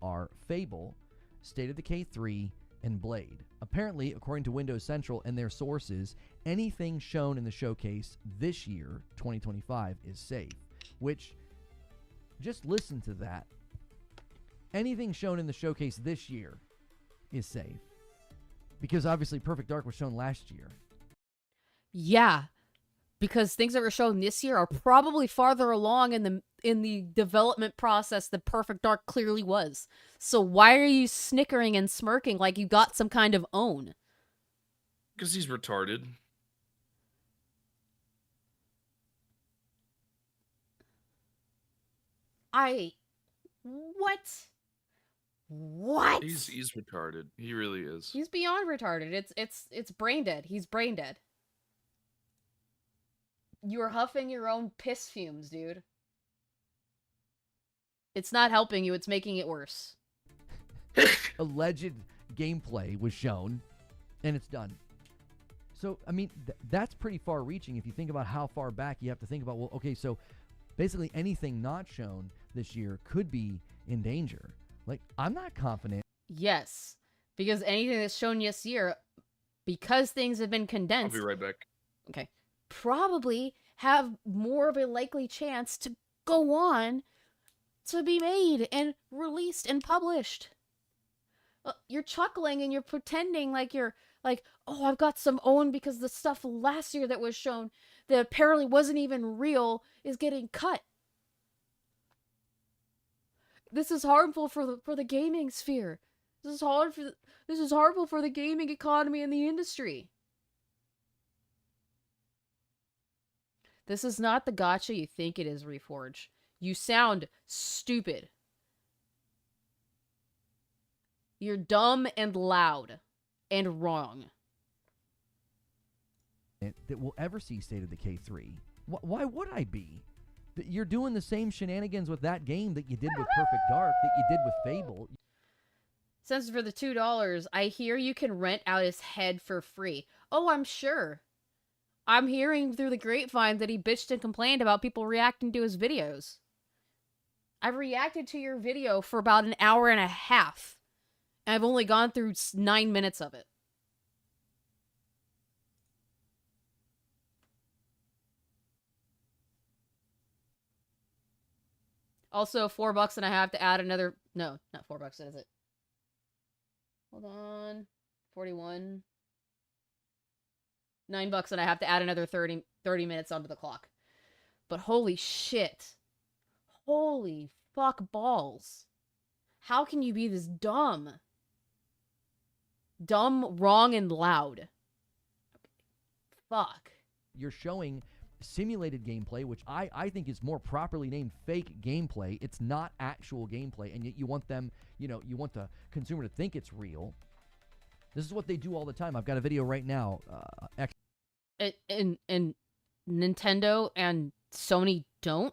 are Fable, State of Decay 3, and Blade. Apparently, according to Windows Central and their sources, anything shown in the showcase this year, 2025, is safe. Which, just listen to that. Anything shown in the showcase this year is safe. Because obviously Perfect Dark was shown last year. Yeah, because things that were shown this year are probably farther along in the development process than Perfect Dark clearly was. So why are you snickering and smirking like you got some kind of own? Because he's retarded. What? What? He's retarded. He really is. He's beyond retarded. It's brain dead. He's brain dead. You're huffing your own piss fumes, dude. It's not helping you, it's making it worse. Alleged gameplay was shown, and it's done. So, I mean, that's pretty far-reaching if you think about how far back you have to think about, well, okay, so basically anything not shown this year could be in danger. Like, I'm not confident. Yes, because anything that's shown this year, because things have been I'll condensed, be right back. okay, probably have more of a likely chance to go on to be made and released and published. You're chuckling and you're pretending like you're like, oh, I've got some own because the stuff last year that was shown that apparently wasn't even real is getting cut. This is harmful for the gaming sphere. This is harmful for the gaming economy and the industry. This is not the gotcha you think it is, Reforge. You sound stupid. You're dumb and loud and wrong. That will ever see State of Decay 3. Why would I be? You're doing the same shenanigans with that game that you did with Perfect Dark, that you did with Fable. Since for the $2, I hear you can rent out his head for free. Oh, I'm sure. I'm hearing through the grapevine that he bitched and complained about people reacting to his videos. I've reacted to your video for about an hour and a half. And I've only gone through 9 minutes of it. Also, $4 and I have to add another... No, not $4, what is it? Hold on. 41. $9 and I have to add another 30 minutes onto the clock. But holy shit. Holy fuck balls. How can you be this dumb? Dumb, wrong, and loud. Fuck. You're showing simulated gameplay, which I think is more properly named fake gameplay. It's not actual gameplay, and yet you want them, you want the consumer to think it's real. This is what they do all the time. I've got a video right now. And Nintendo and Sony don't?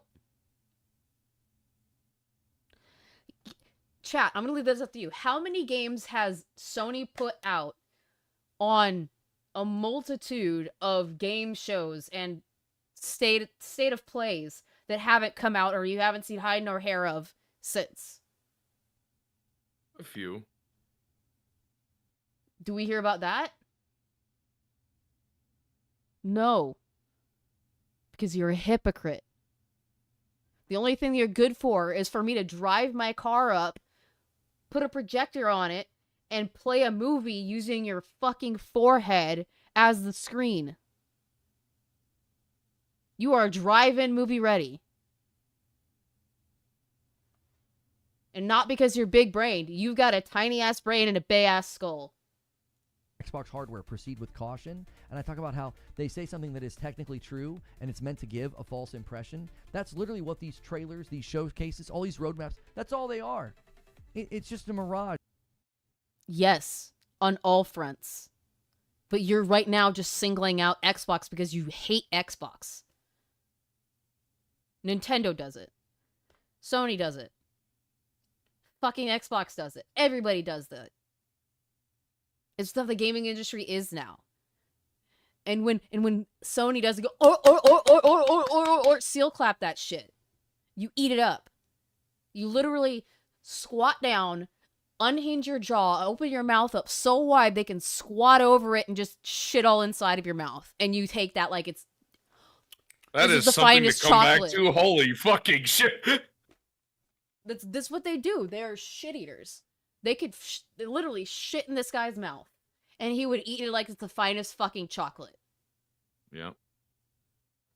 Chat, I'm gonna leave this up to you. How many games has Sony put out on a multitude of game shows and state of plays that haven't come out or you haven't seen hide nor hair of since? A few. Do we hear about that? No. Because you're a hypocrite. The only thing you're good for is for me to drive my car up, put a projector on it, and play a movie using your fucking forehead as the screen. You are drive-in movie ready. And not because you're big-brained. You've got a tiny-ass brain and a big-ass skull. Xbox hardware, proceed with caution. And I talk about how they say something that is technically true and it's meant to give a false impression. That's literally what these trailers, these showcases, all these roadmaps, that's all they are. It's just a mirage. Yes, on all fronts. But you're right now just singling out Xbox because you hate Xbox. Nintendo does it. Sony does it. Fucking Xbox does it. Everybody does that. It's stuff the gaming industry is now. And when Sony does it, go or seal clap that shit. You eat it up. You literally squat down, unhinge your jaw, open your mouth up so wide they can squat over it and just shit all inside of your mouth. And you take that like it's That this is the something to finest come chocolate. back to. Holy fucking shit. That's what they do. They're shit eaters. They could literally shit in this guy's mouth. And he would eat it like it's the finest fucking chocolate. Yeah.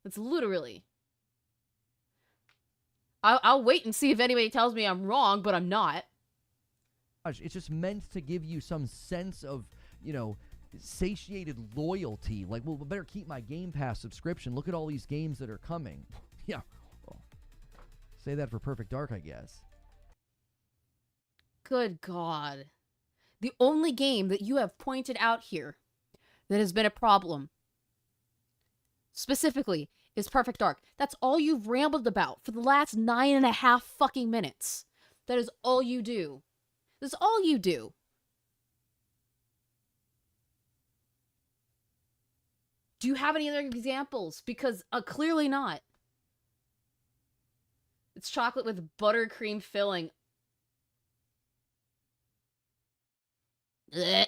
It's literally. I'll wait and see if anybody tells me I'm wrong, but I'm not. It's just meant to give you some sense of, satiated loyalty. Like, well, I better keep my Game Pass subscription. Look at all these games that are coming. Yeah. Well, say that for Perfect Dark, I guess. Good God. The only game that you have pointed out here that has been a problem, specifically, is Perfect Dark. That's all you've rambled about for the last 9.5 fucking minutes. That is all you do. That's all you do. Do you have any other examples? Because clearly not. It's chocolate with buttercream filling. Blech.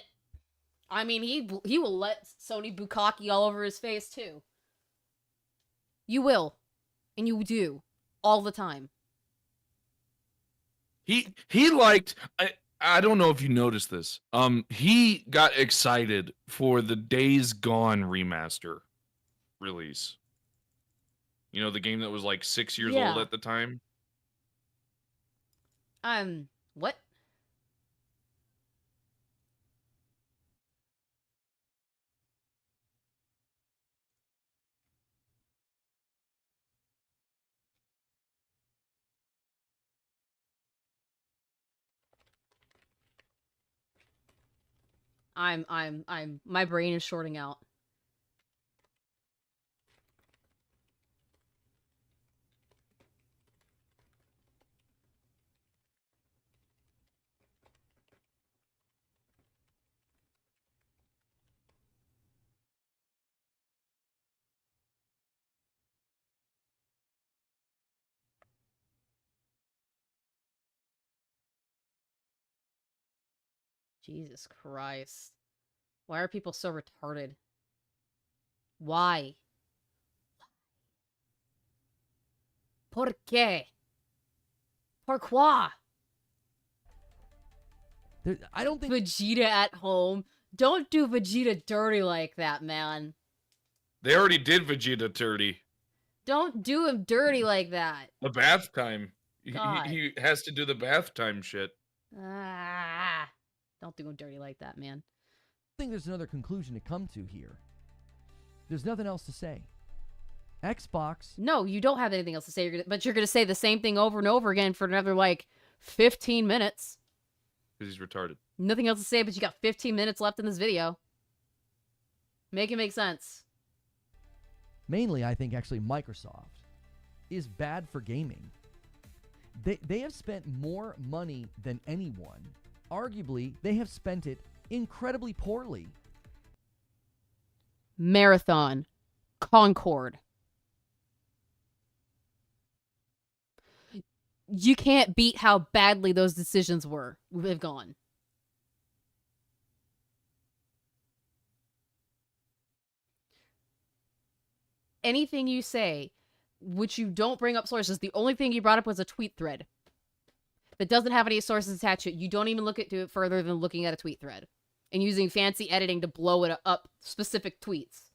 I mean, he will let Sony bukkake all over his face, too. You will. And you do. All the time. He liked... I don't know if you noticed this. He got excited for the Days Gone remaster release. You know, the game that was like 6 years old at the time? What? My brain is shorting out. Jesus Christ. Why are people so retarded? Why? ¿Por qué? Pourquoi? I don't think Vegeta at home. Don't do Vegeta dirty like that, man. They already did Vegeta dirty. Don't do him dirty like that. The bath time. God. He has to do the bath time shit. Don't do him dirty like that, man. think there's another conclusion to come to here. There's nothing else to say. Xbox. No, you don't have anything else to say, but you're going to say the same thing over and over again for another, 15 minutes. Because he's retarded. Nothing else to say, but you got 15 minutes left in this video. Make it make sense. Mainly, I think, actually, Microsoft is bad for gaming. They have spent more money than anyone. Arguably, they have spent it incredibly poorly. Marathon. Concord. You can't beat how badly those decisions have gone. Anything you say, which you don't bring up sources, the only thing you brought up was a tweet thread that doesn't have any sources attached to it. You don't even look into it further than looking at a tweet thread and using fancy editing to blow it up specific tweets.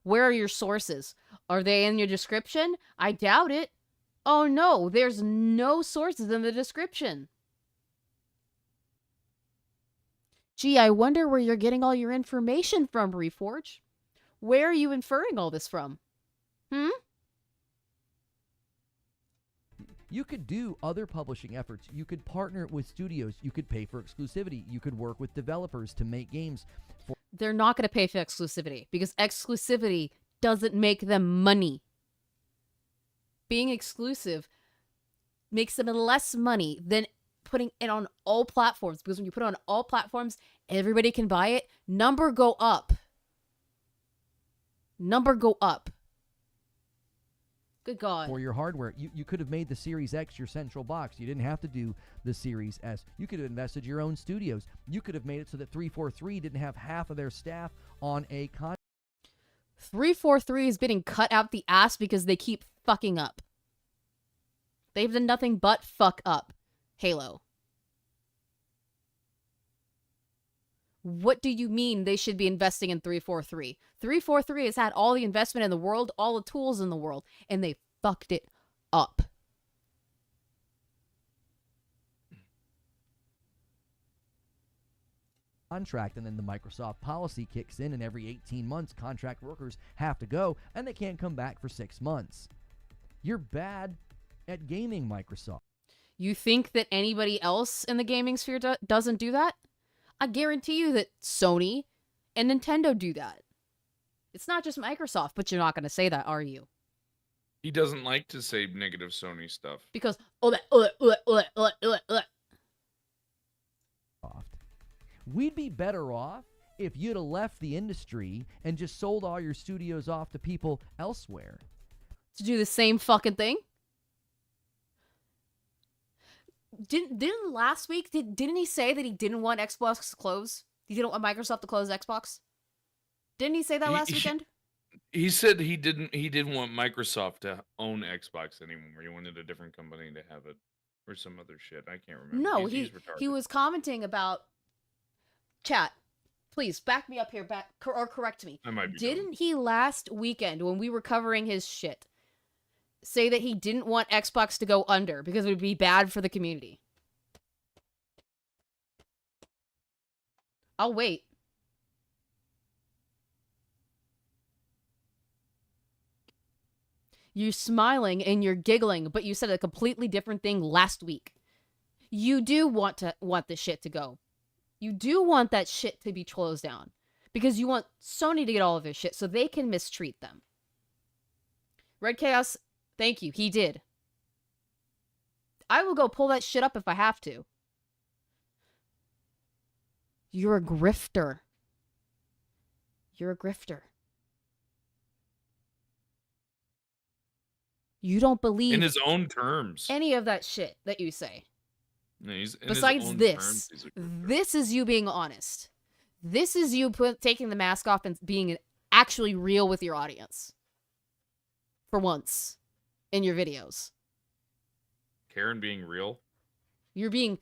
Where are your sources? Are they in your description? I doubt it. Oh no, there's no sources in the description. Gee, I wonder where you're getting all your information from, Reforge. Where are you inferring all this from? You could do other publishing efforts. You could partner with studios. You could pay for exclusivity. You could work with developers to make games. They're not going to pay for exclusivity because exclusivity doesn't make them money. Being exclusive makes them less money than putting it on all platforms, because when you put it on all platforms, everybody can buy it. Number go up. Number go up. Good God. For your hardware. You could have made the Series X your central box. You didn't have to do the Series S. You could have invested your own studios. You could have made it so that 343 didn't have half of their staff on a 343 is getting cut out the ass because they keep fucking up. They've done nothing but fuck up Halo. What do you mean they should be investing in 343? 343 has had all the investment in the world, all the tools in the world, and they fucked it up. contract, and then the Microsoft policy kicks in, and every 18 months, contract workers have to go, and they can't come back for 6 months. You're bad at gaming, Microsoft. You think that anybody else in the gaming sphere doesn't do that? I guarantee you that Sony and Nintendo do that. It's not just Microsoft, but you're not going to say that, are you? He doesn't like to say negative Sony stuff. Because, We'd be better off if you'd have left the industry and just sold all your studios off to people elsewhere. to do the same fucking thing? Didn't last week, didn't he say that he didn't want Xbox to close? He didn't want Microsoft to close Xbox? Didn't he say that last weekend? He said he didn't want Microsoft to own Xbox anymore. He wanted a different company to have it. Or some other shit. I can't remember. No, he's he was commenting about... Chat, please, back me up here, or correct me. I might be Didn't he last weekend, when we were covering his shit, say that he didn't want Xbox to go under because it would be bad for the community? I'll wait. You're smiling and you're giggling, but you said a completely different thing last week. You do want the shit to go. You do want that shit to be closed down. Because you want Sony to get all of their shit so they can mistreat them. Red Chaos, thank you. He did. I will go pull that shit up if I have to. You're a grifter. You're a grifter. You don't believe... in his own terms. any of that shit that you say. No, he's in Besides his own this, terms, he's a grifter. this is you being honest. This is you taking the mask off and being actually real with your audience. For once. In your videos. Karen being real. You're being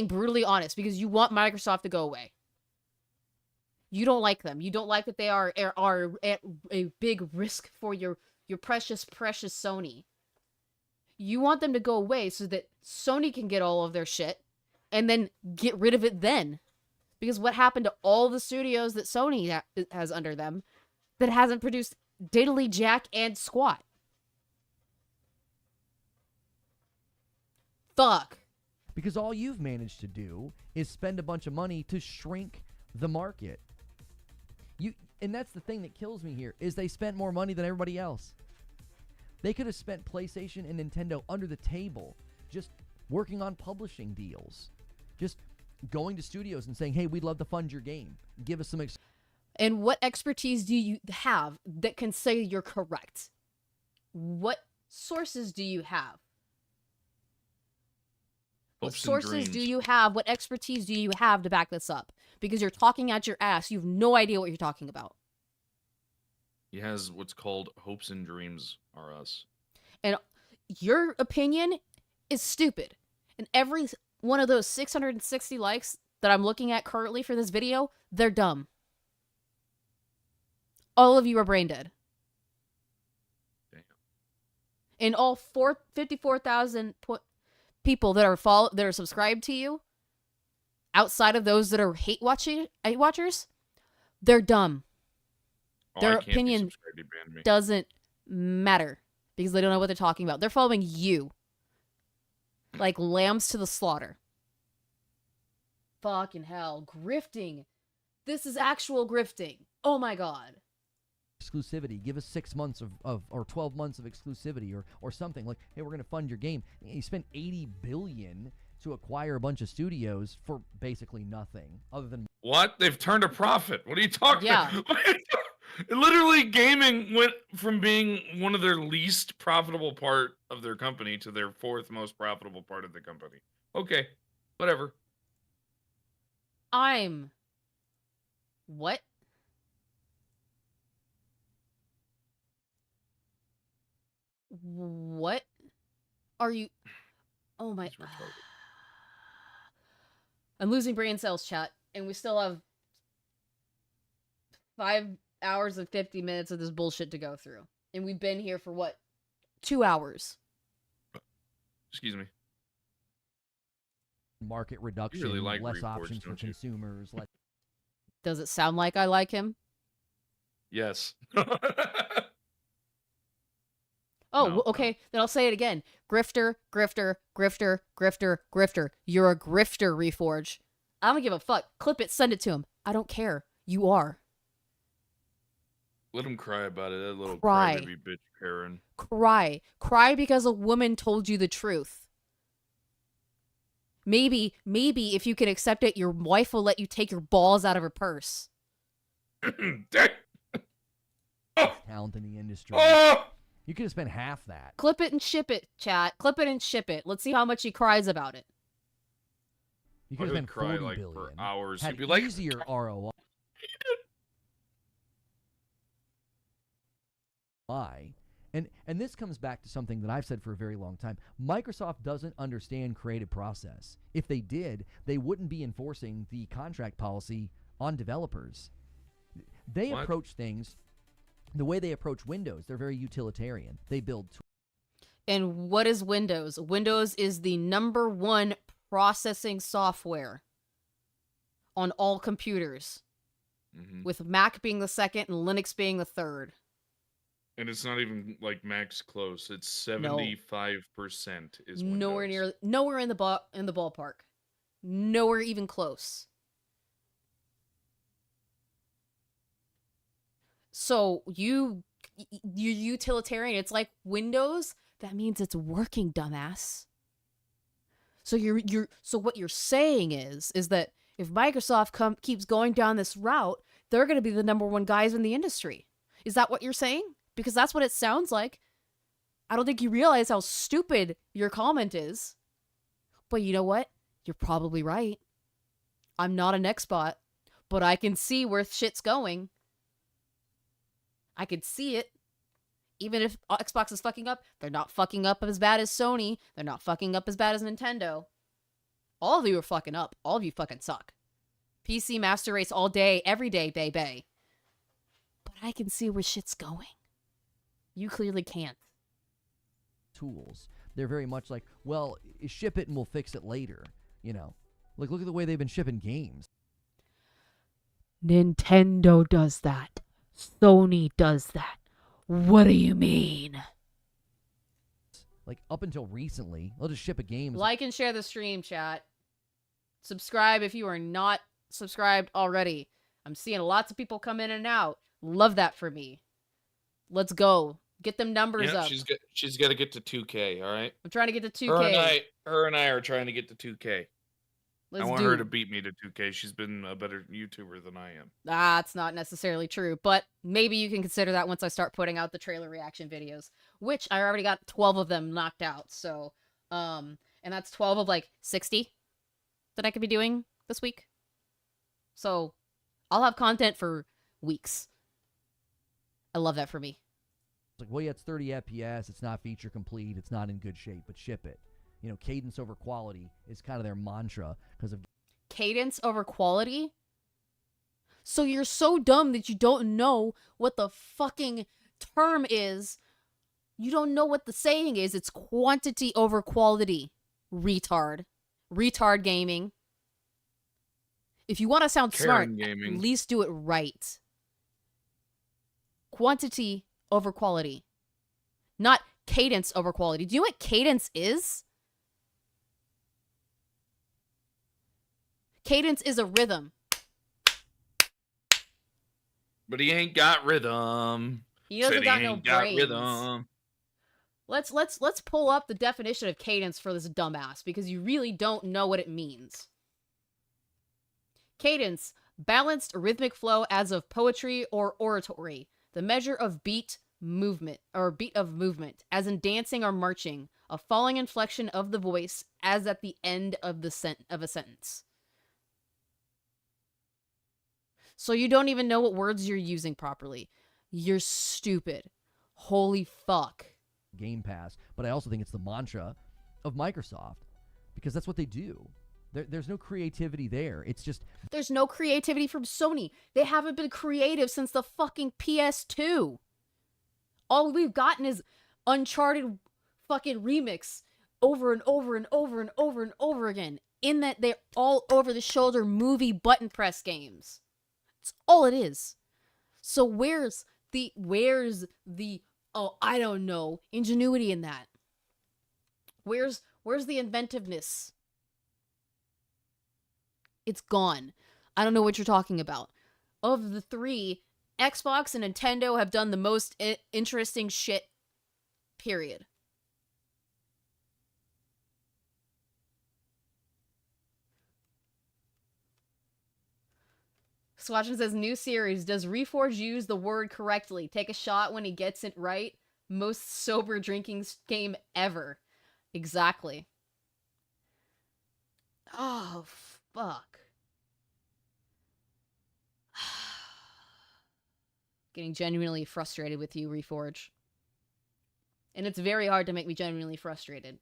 brutally honest because you want Microsoft to go away. You don't like them. You don't like that they are at a big risk for your precious, precious Sony. You want them to go away so that Sony can get all of their shit and then get rid of it then. Because what happened to all the studios that Sony has under them that hasn't produced diddly jack and squat? Fuck. Because all you've managed to do is spend a bunch of money to shrink the market. And that's the thing that kills me here, is they spent more money than everybody else. They could have spent PlayStation and Nintendo under the table, just working on publishing deals. Just going to studios and saying, hey, we'd love to fund your game. Give us some... And what expertise do you have that can say you're correct? What sources do you have? What Hopes and sources dreams. do you have? What expertise do you have to back this up? Because you're talking out your ass. You have no idea what you're talking about. He has what's called hopes and dreams are us. And your opinion is stupid. And every one of those 660 likes that I'm looking at currently for this video, they're dumb. All of you are brain dead. Damn. And all 54,000 people that are subscribed to you, outside of those that are hate watchers, they're dumb. Oh, Their I can't be opinion subscribed, he banned me. doesn't matter because they don't know what they're talking about. They're following you like lambs to the slaughter. Fucking hell. Grifting. This is actual grifting. Oh my god. exclusivity. Give us 6 months of or 12 months of exclusivity or something. Like, hey, we're going to fund your game. You spent $80 billion to acquire a bunch of studios for basically nothing other than... What? They've turned a profit. What are you talking Yeah. about? Literally, gaming went from being one of their least profitable part of their company to their fourth most profitable part of the company. Okay, whatever. What? What are you... Oh my... He's retarded. I'm losing brain cells, chat, and we still have 5 hours and 50 minutes of this bullshit to go through. And we've been here for what? 2 hours. Excuse me. market reduction, really like less Reforge, options for don't you? consumers. Does it sound like I like him? Yes. Oh, Oh, No, okay. Then I'll say it again. Grifter, grifter, grifter, grifter, grifter. You're a grifter, Reforge. I don't give a fuck. Clip it, send it to him. I don't care. You are. Let him cry about it. That little Cry. crybaby bitch, Karen. Cry. Cry because a woman told you the truth. Maybe if you can accept it, your wife will let you take your balls out of her purse. Talent in the industry. Oh! You could have spent half that. Clip it and ship it, chat. Clip it and ship it. Let's see how much he cries about it. You I could have would spent cry 40 like billion. for hours. Had He'd be like, easier ROI. And this comes back to something that I've said for a very long time. Microsoft doesn't understand creative process. If they did, they wouldn't be enforcing the contract policy on developers. They What? approach things the way they approach Windows. They're very utilitarian. They build tools. And what is Windows? Windows is the #1 processing software on all computers, Mhm. with Mac being the second and Linux being the third. And it's not even like max close. It's 75% is Windows. Nowhere in the ballpark. Nowhere even close. So you're utilitarian. It's like Windows. That means it's working, dumbass. So so what you're saying is that if Microsoft keeps going down this route, they're going to be the #1 guys in the industry. Is that what you're saying? Because that's what it sounds like. I don't think you realize how stupid your comment is. But you know what? You're probably right. I'm not an Xbot, but I can see where shit's going. I can see it. Even if Xbox is fucking up, they're not fucking up as bad as Sony. They're not fucking up as bad as Nintendo. All of you are fucking up. All of you fucking suck. PC master race all day, every day, baby. But I can see where shit's going. You clearly can't. Tools. They're very much like, well, ship it and we'll fix it later. You know, like look at the way they've been shipping games. Nintendo does that. Sony does that. What do you mean? Like up until recently, they'll just ship a game. Like and share the stream, chat. Subscribe if you are not subscribed already. I'm seeing lots of people come in and out. Love that for me. Let's go. Get them numbers Yeah, up. she's got to get to 2K, all right? I'm trying to get to 2K. Her and I are trying to get to 2K. Let's I want do her it. to beat me to 2K. She's been a better YouTuber than I am. That's not necessarily true, but maybe you can consider that once I start putting out the trailer reaction videos, which I already got 12 of them knocked out. So, and that's 12 of like 60 that I could be doing this week. So, I'll have content for weeks. I love that for me. It's like, well, yeah, it's 30 FPS. It's not feature complete. It's not in good shape, but ship it. You know, cadence over quality is kind of their mantra because of Cadence over quality? So you're so dumb that you don't know what the fucking term is. You don't know what the saying is. It's quantity over quality. Retard. Retard gaming. If you want to sound smart, Karen gaming. at least do it right. Quantity over quality. Not cadence over quality. Do you know what cadence is? Cadence is a rhythm. But he ain't got rhythm. He doesn't Said got he no ain't got brains. rhythm. Let's pull up the definition of cadence for this dumbass because you really don't know what it means. Cadence, balanced rhythmic flow as of poetry or oratory, the measure of beat movement as in dancing or marching, a falling inflection of the voice as at the end of a sentence. So you don't even know what words you're using properly. You're stupid. Holy fuck. Game Pass, but I also think it's the mantra of Microsoft because that's what they do. There's no creativity there. It's just There's no creativity from Sony. They haven't been creative since the fucking PS2. All we've gotten is Uncharted fucking remix over and over and over and over and over again. In that they're all over the shoulder movie button press games. It's all it is. So where's the Oh, I don't know. Ingenuity in that. Where's the inventiveness? It's gone. I don't know what you're talking about. Of the three, Xbox and Nintendo have done the most interesting shit. Period. Swatchin says, new series. Does Reforge use the word correctly? Take a shot when he gets it right. Most sober drinking game ever. Exactly. Oh, fuck. Getting genuinely frustrated with you, Reforge. And it's very hard to make me genuinely frustrated.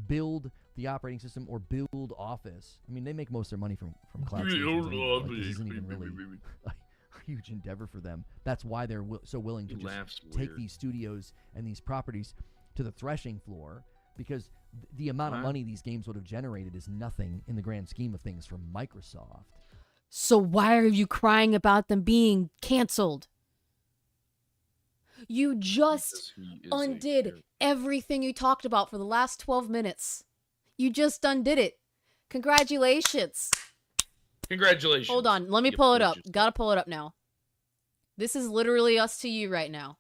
Build the operating system or build Office. I mean, they make most of their money from cloud Build solutions anyway. Like, Office. this isn't even really a huge endeavor for them. That's why they're so willing to He just laughs take weird. these studios and these properties to the threshing floor, because the amount of What? money these games would have generated is nothing in the grand scheme of things for Microsoft. So why are you crying about them being canceled? You just Because he is a undid character. everything you talked about for the last 12 minutes. You just undid it. Congratulations. Congratulations. Hold on, let me You pull it played up. yourself. Gotta pull it up now. This is literally us to you right now.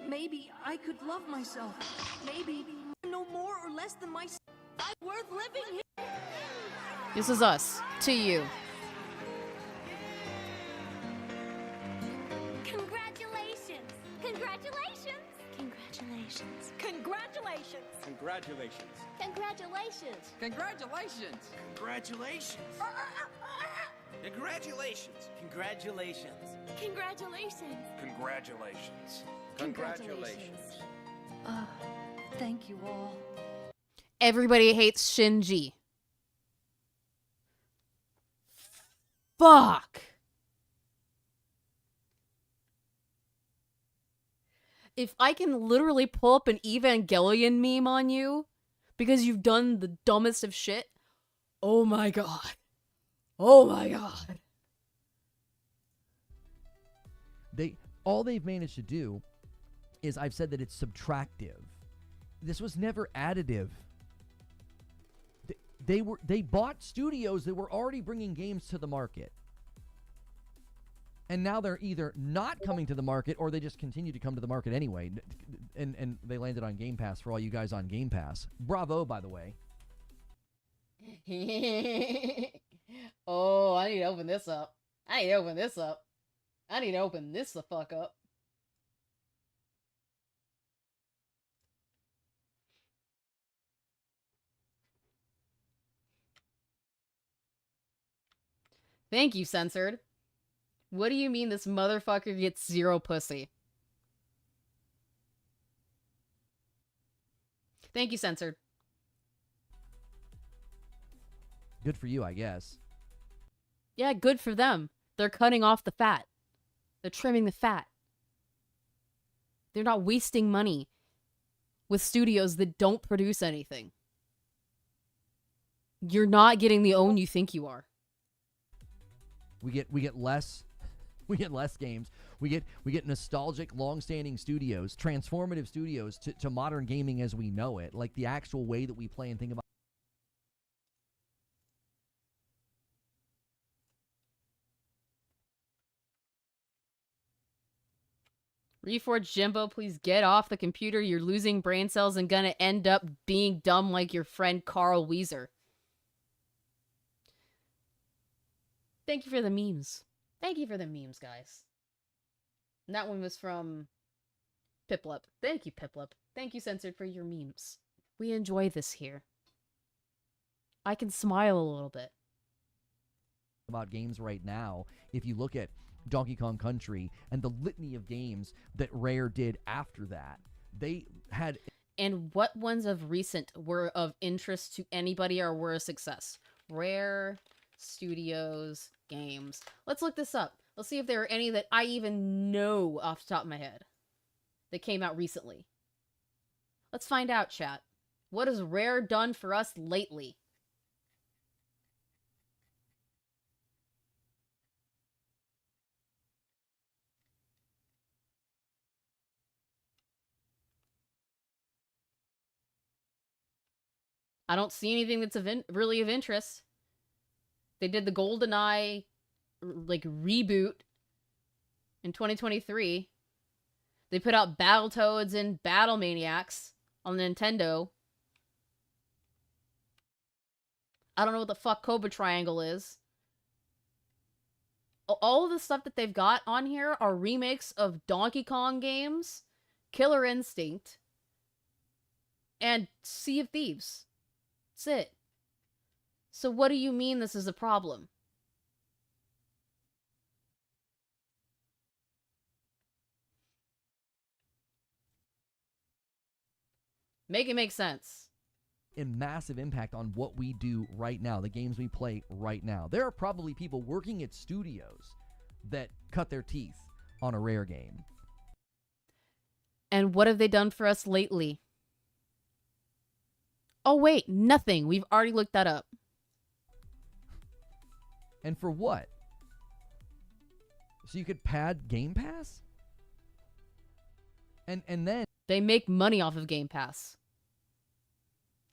Maybe I could love myself. Maybe I'm no more or less than myself. I'm worth living. This is us to you. Congratulations! Congratulations! Congratulations! Congratulations! Congratulations. Congratulations! Congratulations. Congratulations. Congratulations. Congratulations. Congratulations! Congratulations. Congratulations. Thank you all. Everybody hates Shinji. Fuck. If I can literally pull up an Evangelion meme on you because you've done the dumbest of shit, oh my god. Oh my god. All they've managed to do is, I've said that it's subtractive. This was never additive. They bought studios that were already bringing games to the market. And now they're either not coming to the market, or they just continue to come to the market anyway. And they landed on Game Pass for all you guys on Game Pass. Bravo, by the way. Oh, I need to open this up. I need to open this up. I need to open this the fuck up. Thank you, Censored. What do you mean this motherfucker gets zero pussy? Thank you, Censored. Good for you, I guess. Yeah, good for them. They're cutting off the fat. They're trimming the fat. They're not wasting money with studios that don't produce anything. You're not getting the own you think you are. We get less games. We get nostalgic, long-standing studios, transformative studios to modern gaming as we know it, like the actual way that we play and think about. Reforge Jimbo, please get off the computer. You're losing brain cells and gonna end up being dumb like your friend Karl Weezer. Thank you for the memes. Thank you for the memes, guys. And that one was from Piplup. Thank you, Piplup. Thank you, Censored, for your memes. We enjoy this here. I can smile a little bit. About games right now, if you look at Donkey Kong Country and the litany of games that Rare did after that, they had. And what ones of recent were of interest to anybody or were a success? Rare Studios games. Let's look this up. Let's see if there are any that I even know off the top of my head that came out recently. Let's find out, chat. What has Rare done for us lately? I don't see anything that's really of interest. They did the GoldenEye like reboot in 2023. They put out Battletoads and Battle Maniacs on Nintendo. I don't know what the fuck Cobra Triangle is. All of the stuff that they've got on here are remakes of Donkey Kong games, Killer Instinct, and Sea of Thieves. That's it. So what do you mean this is a problem? Make it make sense. A massive impact on what we do right now, the games we play right now. There are probably people working at studios that cut their teeth on a Rare game. And what have they done for us lately? Oh wait, nothing. We've already looked that up. And for what? So you could pad Game Pass? And then They make money off of Game Pass.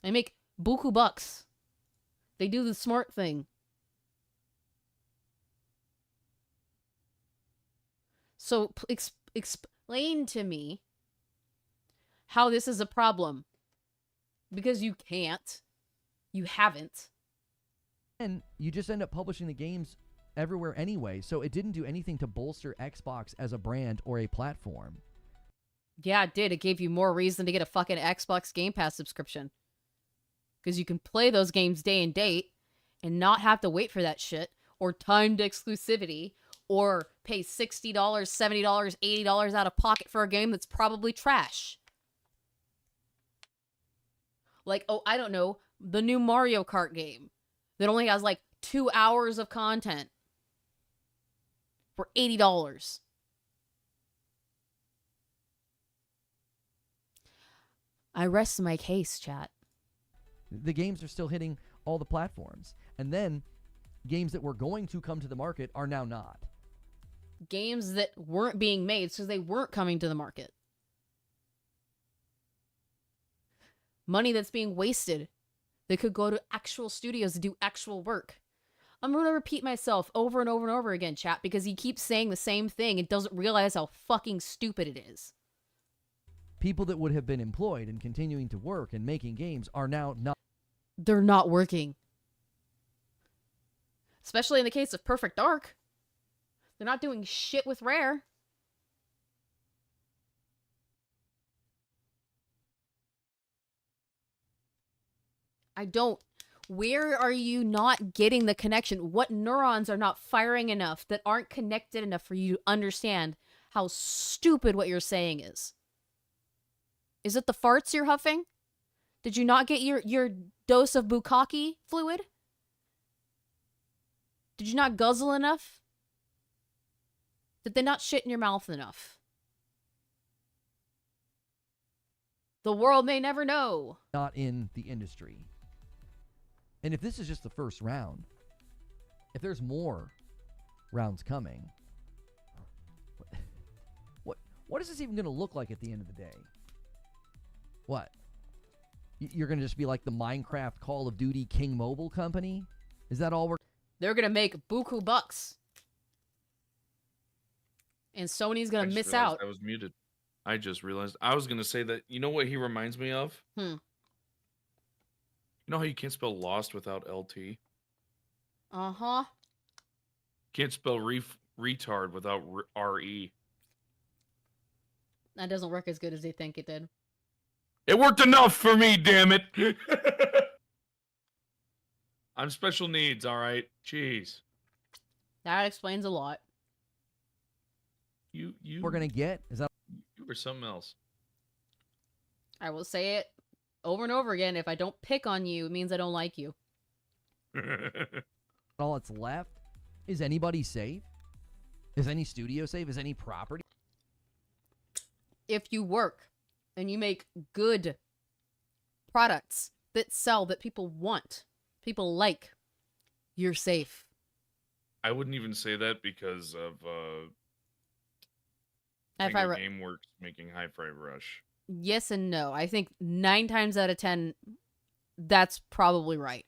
They make buku bucks. They do the smart thing. So explain to me how this is a problem. Because you can't. You haven't. and you just end up publishing the games everywhere anyway, so it didn't do anything to bolster Xbox as a brand or a platform. Yeah, it did. It gave you more reason to get a fucking Xbox Game Pass subscription. Because you can play those games day and date and not have to wait for that shit or timed exclusivity or pay $60, $70, $80 out of pocket for a game that's probably trash. Like, oh, I don't know, the new Mario Kart game that only has like 2 hours of content for $80. I rest my case, chat. The games are still hitting all the platforms. And then games that were going to come to the market are now not. Games that weren't being made so they weren't coming to the market. Money that's being wasted that could go to actual studios to do actual work. I'm going to repeat myself over and over and over again, chat, because he keeps saying the same thing and doesn't realize how fucking stupid it is. People that would have been employed and continuing to work and making games are now not. They're not working. Especially in the case of Perfect Dark. They're not doing shit with Rare. I don't. Where are you not getting the connection? What neurons are not firing enough that aren't connected enough for you to understand how stupid what you're saying is? Is it the farts you're huffing? Did you not get your dose of bukkake fluid? Did you not guzzle enough? Did they not shit in your mouth enough? The world may never know. Not in the industry. And if this is just the first round, if there's more rounds coming, what is this even going to look like at the end of the day? What? You're going to just be like the Minecraft Call of Duty King Mobile company? Is that all we're... They're going to make buku bucks. And Sony's going to miss out. I was muted. I just realized. I was going to say that, you know what he reminds me of? You know how you can't spell lost without LT? Uh-huh. Can't spell retard without RE. That doesn't work as good as they think it did. It worked enough for me, damn it. I'm special needs, all right? Jeez. That explains a lot. You we're going to get? Is that... You were something else. I will say it over and over again. If I don't pick on you, it means I don't like you. all that's left? Is anybody safe? Is any studio safe? Is any property? If you work and you make good products that sell, that people want, people like, you're safe. I wouldn't even say that because of Hi-Fi Tango Gameworks making Hi-Fi Rush. Yes and no. I think 9 times out of 10, that's probably right.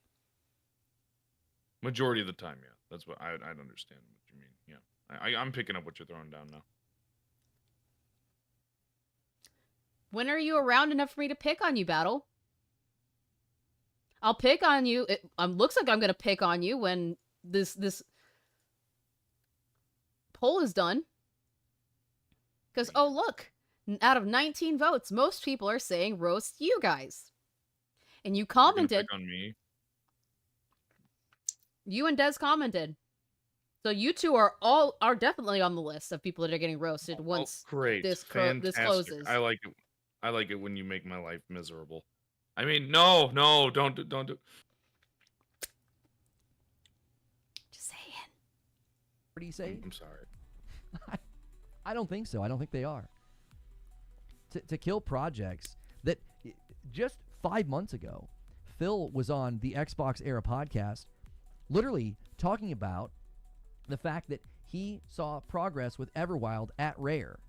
Majority of the time, yeah. That's what I'd understand what you mean. Yeah, I'm picking up what you're throwing down now. When are you around enough for me to pick on you, Battle? I'll pick on you. It looks like I'm gonna pick on you when this poll is done. Because, oh look, out of 19 votes, most people are saying roast you guys. And you You're gonna commented. pick on me. You and Des commented. So you two are definitely on the list of people that are getting roasted once great. this Fantastic. closes. I like it. I like it when you make my life miserable. I mean, no, don't do. Just saying. What do you say? I'm sorry. I don't think so. I don't think they are. To kill projects that just 5 months ago, Phil was on the Xbox Era podcast, literally talking about the fact that he saw progress with Everwild at Rare.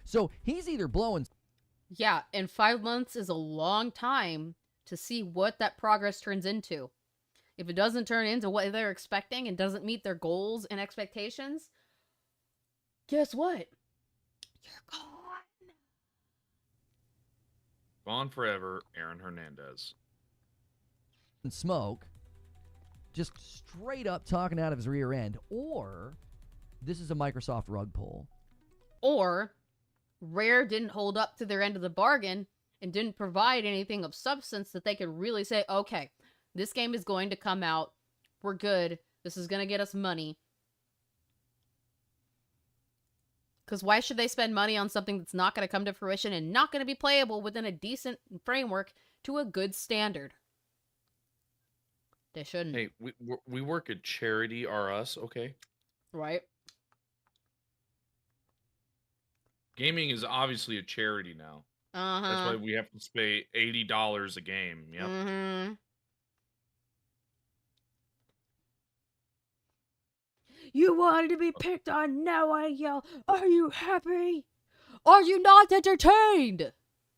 So he's either blowing. Yeah, and 5 months is a long time to see what that progress turns into. If it doesn't turn into what they're expecting and doesn't meet their goals and expectations, guess what? You're gone. Gone forever, Aaron Hernandez. Smoke, just straight up talking out of his rear end, or this is a Microsoft rug pull. Or Rare didn't hold up to their end of the bargain and didn't provide anything of substance that they could really say, okay, this game is going to come out. We're good. This is going to get us money. Because why should they spend money on something that's not going to come to fruition and not going to be playable within a decent framework to a good standard? They shouldn't. Hey, we work at Charity R Us, okay? Right? Gaming is obviously a charity now. Uh-huh. That's why we have to pay $80 a game. Yep. Mm-hmm. You wanted to be picked on, now I yell, are you happy? Are you not entertained?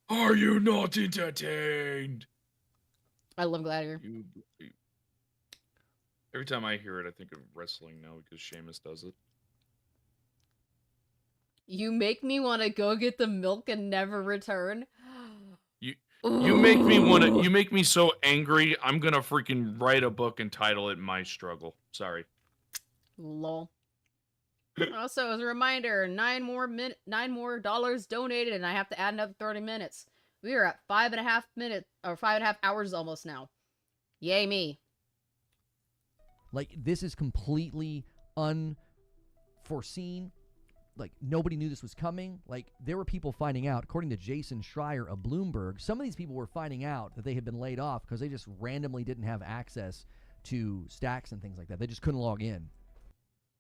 Are you not entertained? I love Gladiator. Every time I hear it, I think of wrestling now because Sheamus does it. You make me want to go get the milk and never return. You make me you make me so angry, I'm gonna freaking write a book and title it My Struggle. Sorry. Lol. Also, as a reminder, 9 more dollars donated, and I have to add another 30 minutes. We are at 5.5 minutes, or 5.5 hours almost now. Yay me. Like, this is completely unforeseen. Like, nobody knew this was coming. Like, there were people finding out, according to Jason Schreier of Bloomberg, some of these people were finding out that they had been laid off because they just randomly didn't have access to stacks and things like that. They just couldn't log in.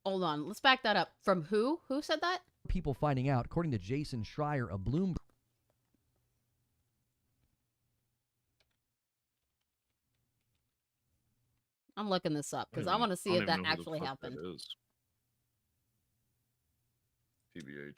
Hold on, let's back that up. From who? Who said that? People finding out, according to Jason Schreier of Bloomberg. I'm looking this up because I want to see if that actually happened. That is. TBH.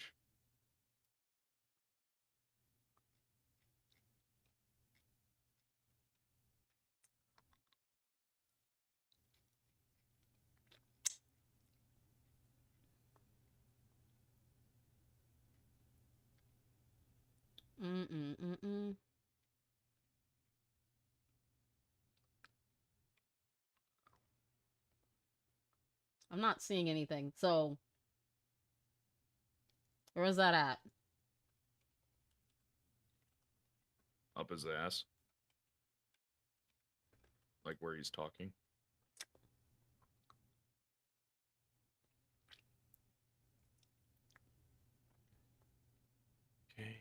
I'm not seeing anything, so where is that at? Up his ass. Like where he's talking. Okay.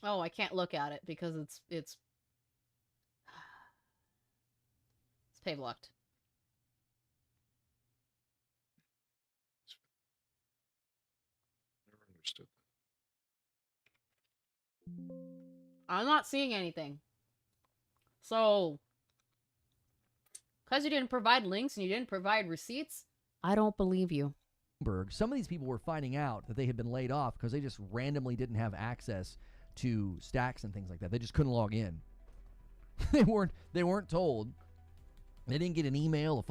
Oh, I can't look at it because it's pay blocked. Never understood I'm not seeing anything. So, because you didn't provide links and you didn't provide receipts, I don't believe you. Some of these people were finding out that they had been laid off because they just randomly didn't have access to stacks and things like that. They just couldn't log in. They weren't told. They didn't get an email.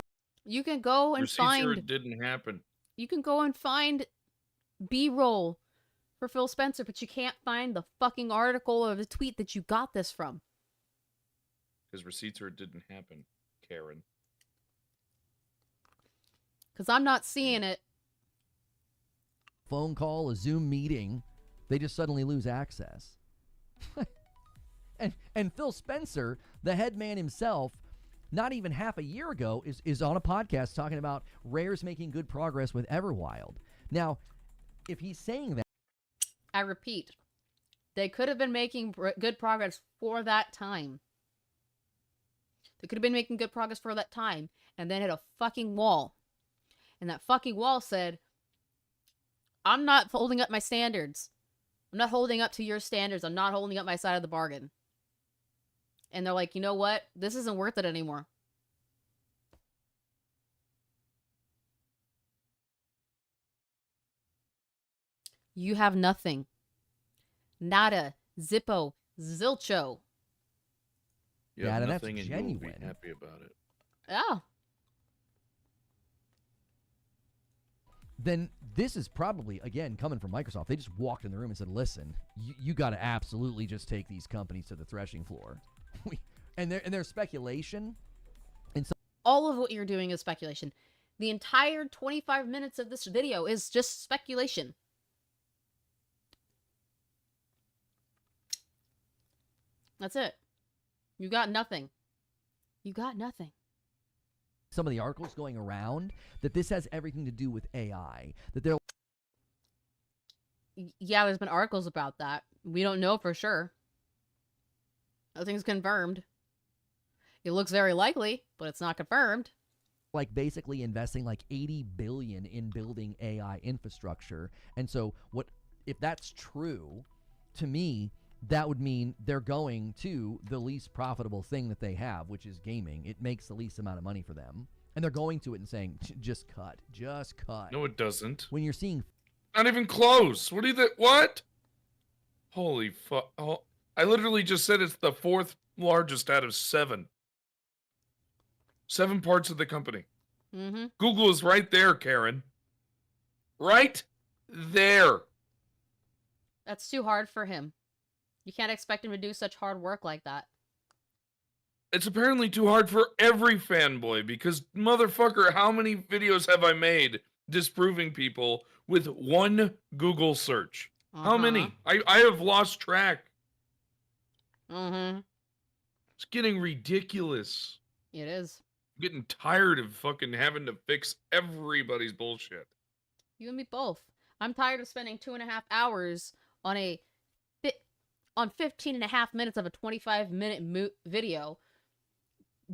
You can go and Receipts or find. it didn't happen. You can go and find B-roll for Phil Spencer, but you can't find the fucking article or the tweet that you got this from. Because receipts or it didn't happen, Karen. Because I'm not seeing it. Phone call, a Zoom meeting, they just suddenly lose access. and Phil Spencer, the head man himself, not even half a year ago, is on a podcast talking about Rare's making good progress with Everwild. Now, if he's saying that... I repeat, they could have been making good progress for that time. They could have been making good progress for that time, and then hit a fucking wall. And that fucking wall said, I'm not holding up my standards. I'm not holding up to your standards. I'm not holding up my side of the bargain. And they're like, you know what? This isn't worth it anymore. You have nothing. Nada. Zippo. Zilcho. You Yeah, have that's nothing and you will be genuine. happy about it. Yeah. Then this is probably, again, coming from Microsoft. They just walked in the room and said, listen, you got to absolutely just take these companies to the threshing floor. And there's speculation. And so All of what you're doing is speculation. The entire 25 minutes of this video is just speculation. That's it. You got nothing. You got nothing. some of the articles going around that this has everything to do with AI. That they're Yeah, there's been articles about that. We don't know for sure. Nothing's confirmed. It looks very likely, but it's not confirmed. like basically investing like $80 billion in building AI infrastructure. And so what if that's true, to me, that would mean they're going to the least profitable thing that they have, which is gaming. It makes the least amount of money for them. And they're going to it and saying, just cut. No, it doesn't. When you're seeing Not even close. What do you think? What? Holy fuck. Oh, I literally just said it's the fourth largest out of 7. 7 parts of the company. Mm-hmm. Google is right there, Karen. Right there. That's too hard for him. You can't expect him to do such hard work like that. It's apparently too hard for every fanboy because, motherfucker, how many videos have I made disproving people with one Google search? How many? I have lost track. Mm-hmm. It's getting ridiculous. It is. I'm getting tired of fucking having to fix everybody's bullshit. You and me both. I'm tired of spending 2.5 hours on 15.5 minutes of a 25-minute video,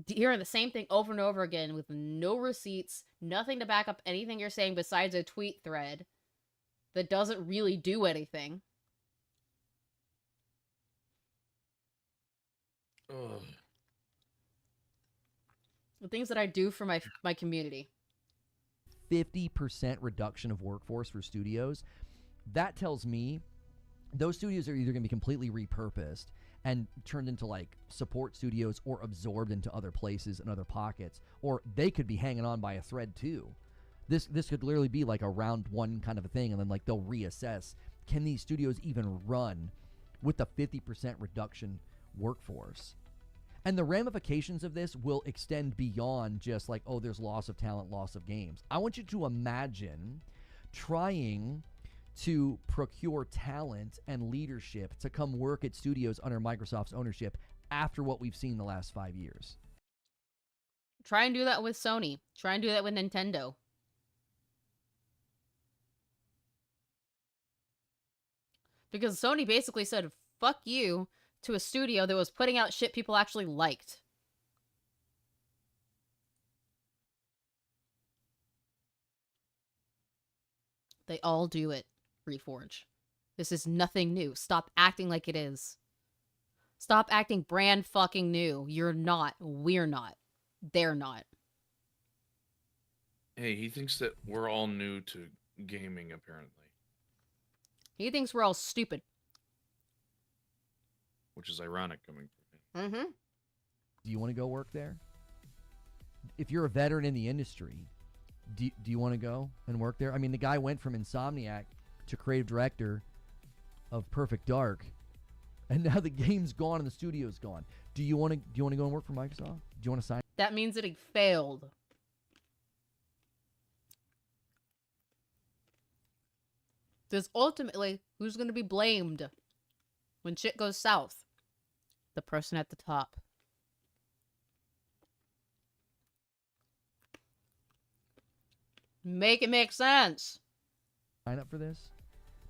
hearing the same thing over and over again with no receipts, nothing to back up anything you're saying besides a tweet thread that doesn't really do anything. Ugh. The things that I do for my community. 50% reduction of workforce for studios, that tells me those studios are either going to be completely repurposed and turned into like support studios or absorbed into other places and other pockets, or they could be hanging on by a thread too. This could literally be like a round one kind of a thing, and then like they'll reassess, can these studios even run with the 50% reduction workforce? And the ramifications of this will extend beyond just like, oh, there's loss of talent, loss of games. I want you to imagine trying to procure talent and leadership to come work at studios under Microsoft's ownership after what we've seen the last 5 years. Try and do that with Sony. Try and do that with Nintendo. Because Sony basically said, fuck you, to a studio that was putting out shit people actually liked. They all do it, Reforge. This is nothing new. Stop acting like it is. Stop acting brand fucking new. You're not. We're not. They're not. Hey, he thinks that we're all new to gaming, apparently. He thinks we're all stupid. Which is ironic coming from him. Mm-hmm. Do you want to go work there? If you're a veteran in the industry, do you want to go and work there? I mean, the guy went from Insomniac to creative director of Perfect Dark, and now the game's gone and the studio's gone. Do you want to go and work for Microsoft? Do you want to sign? That means that he failed. Because ultimately, who's going to be blamed when shit goes south? The person at the top. Make it make sense. Sign up for this?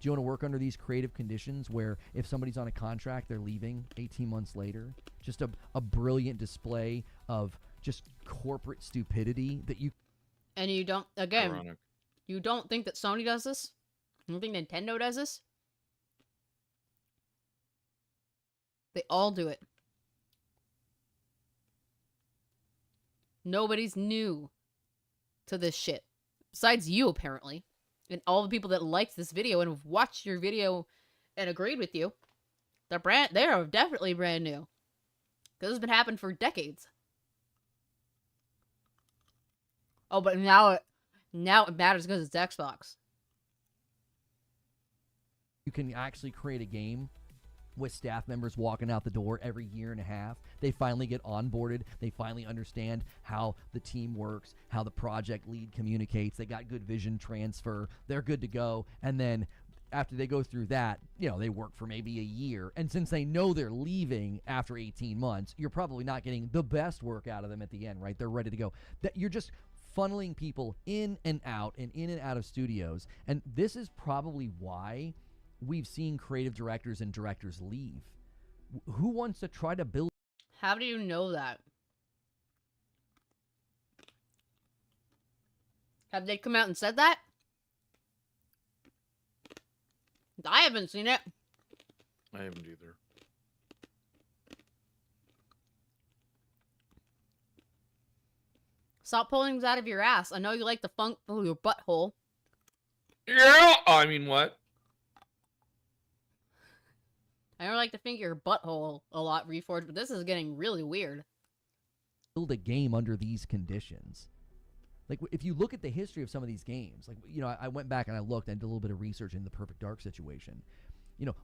Do you want to work under these creative conditions where if somebody's on a contract, they're leaving 18 months later? Just a brilliant display of just corporate stupidity that you... And you don't, again, Ironic. you don't think that Sony does this? You don't think Nintendo does this? They all do it. Nobody's new to this shit. Besides you, apparently. And all the people that liked this video and have watched your video and agreed with you. They're definitely brand new. Because it's been happening for decades. Oh, but now it matters because it's Xbox. You can actually create a game with staff members walking out the door every year and a half. They finally get onboarded. They finally understand how the team works, how the project lead communicates. They got good vision transfer. They're good to go. And then after they go through that, they work for maybe a year. And since they know they're leaving after 18 months, you're probably not getting the best work out of them at the end, right? They're ready to go. You're just funneling people in and out of studios. And this is probably why we've seen creative directors and directors leave. Who wants to try to build? How do you know that? Have they come out and said that? I haven't seen it. I haven't either. Stop pulling things out of your ass. I know you like to funk through your butthole. Yeah! I mean, what? I don't like to finger your butthole a lot, Reforge, but this is getting really weird. Build a game under these conditions. Like, if you look at the history of some of these games, like, I went back and I looked and did a little bit of research in the Perfect Dark situation.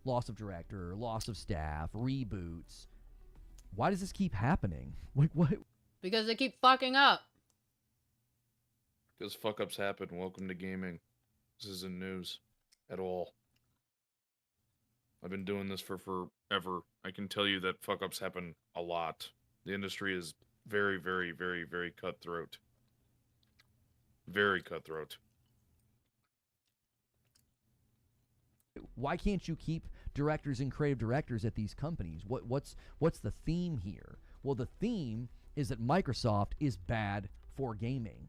Loss of director, loss of staff, reboots. Why does this keep happening? Like, what? Because they keep fucking up. Because fuck-ups happen. Welcome to gaming. This isn't news at all. I've been doing this for forever. I can tell you that fuck-ups happen a lot. The industry is very, very, very, very cutthroat. Very cutthroat. Why can't you keep directors and creative directors at these companies? What's the theme here? Well, the theme is that Microsoft is bad for gaming.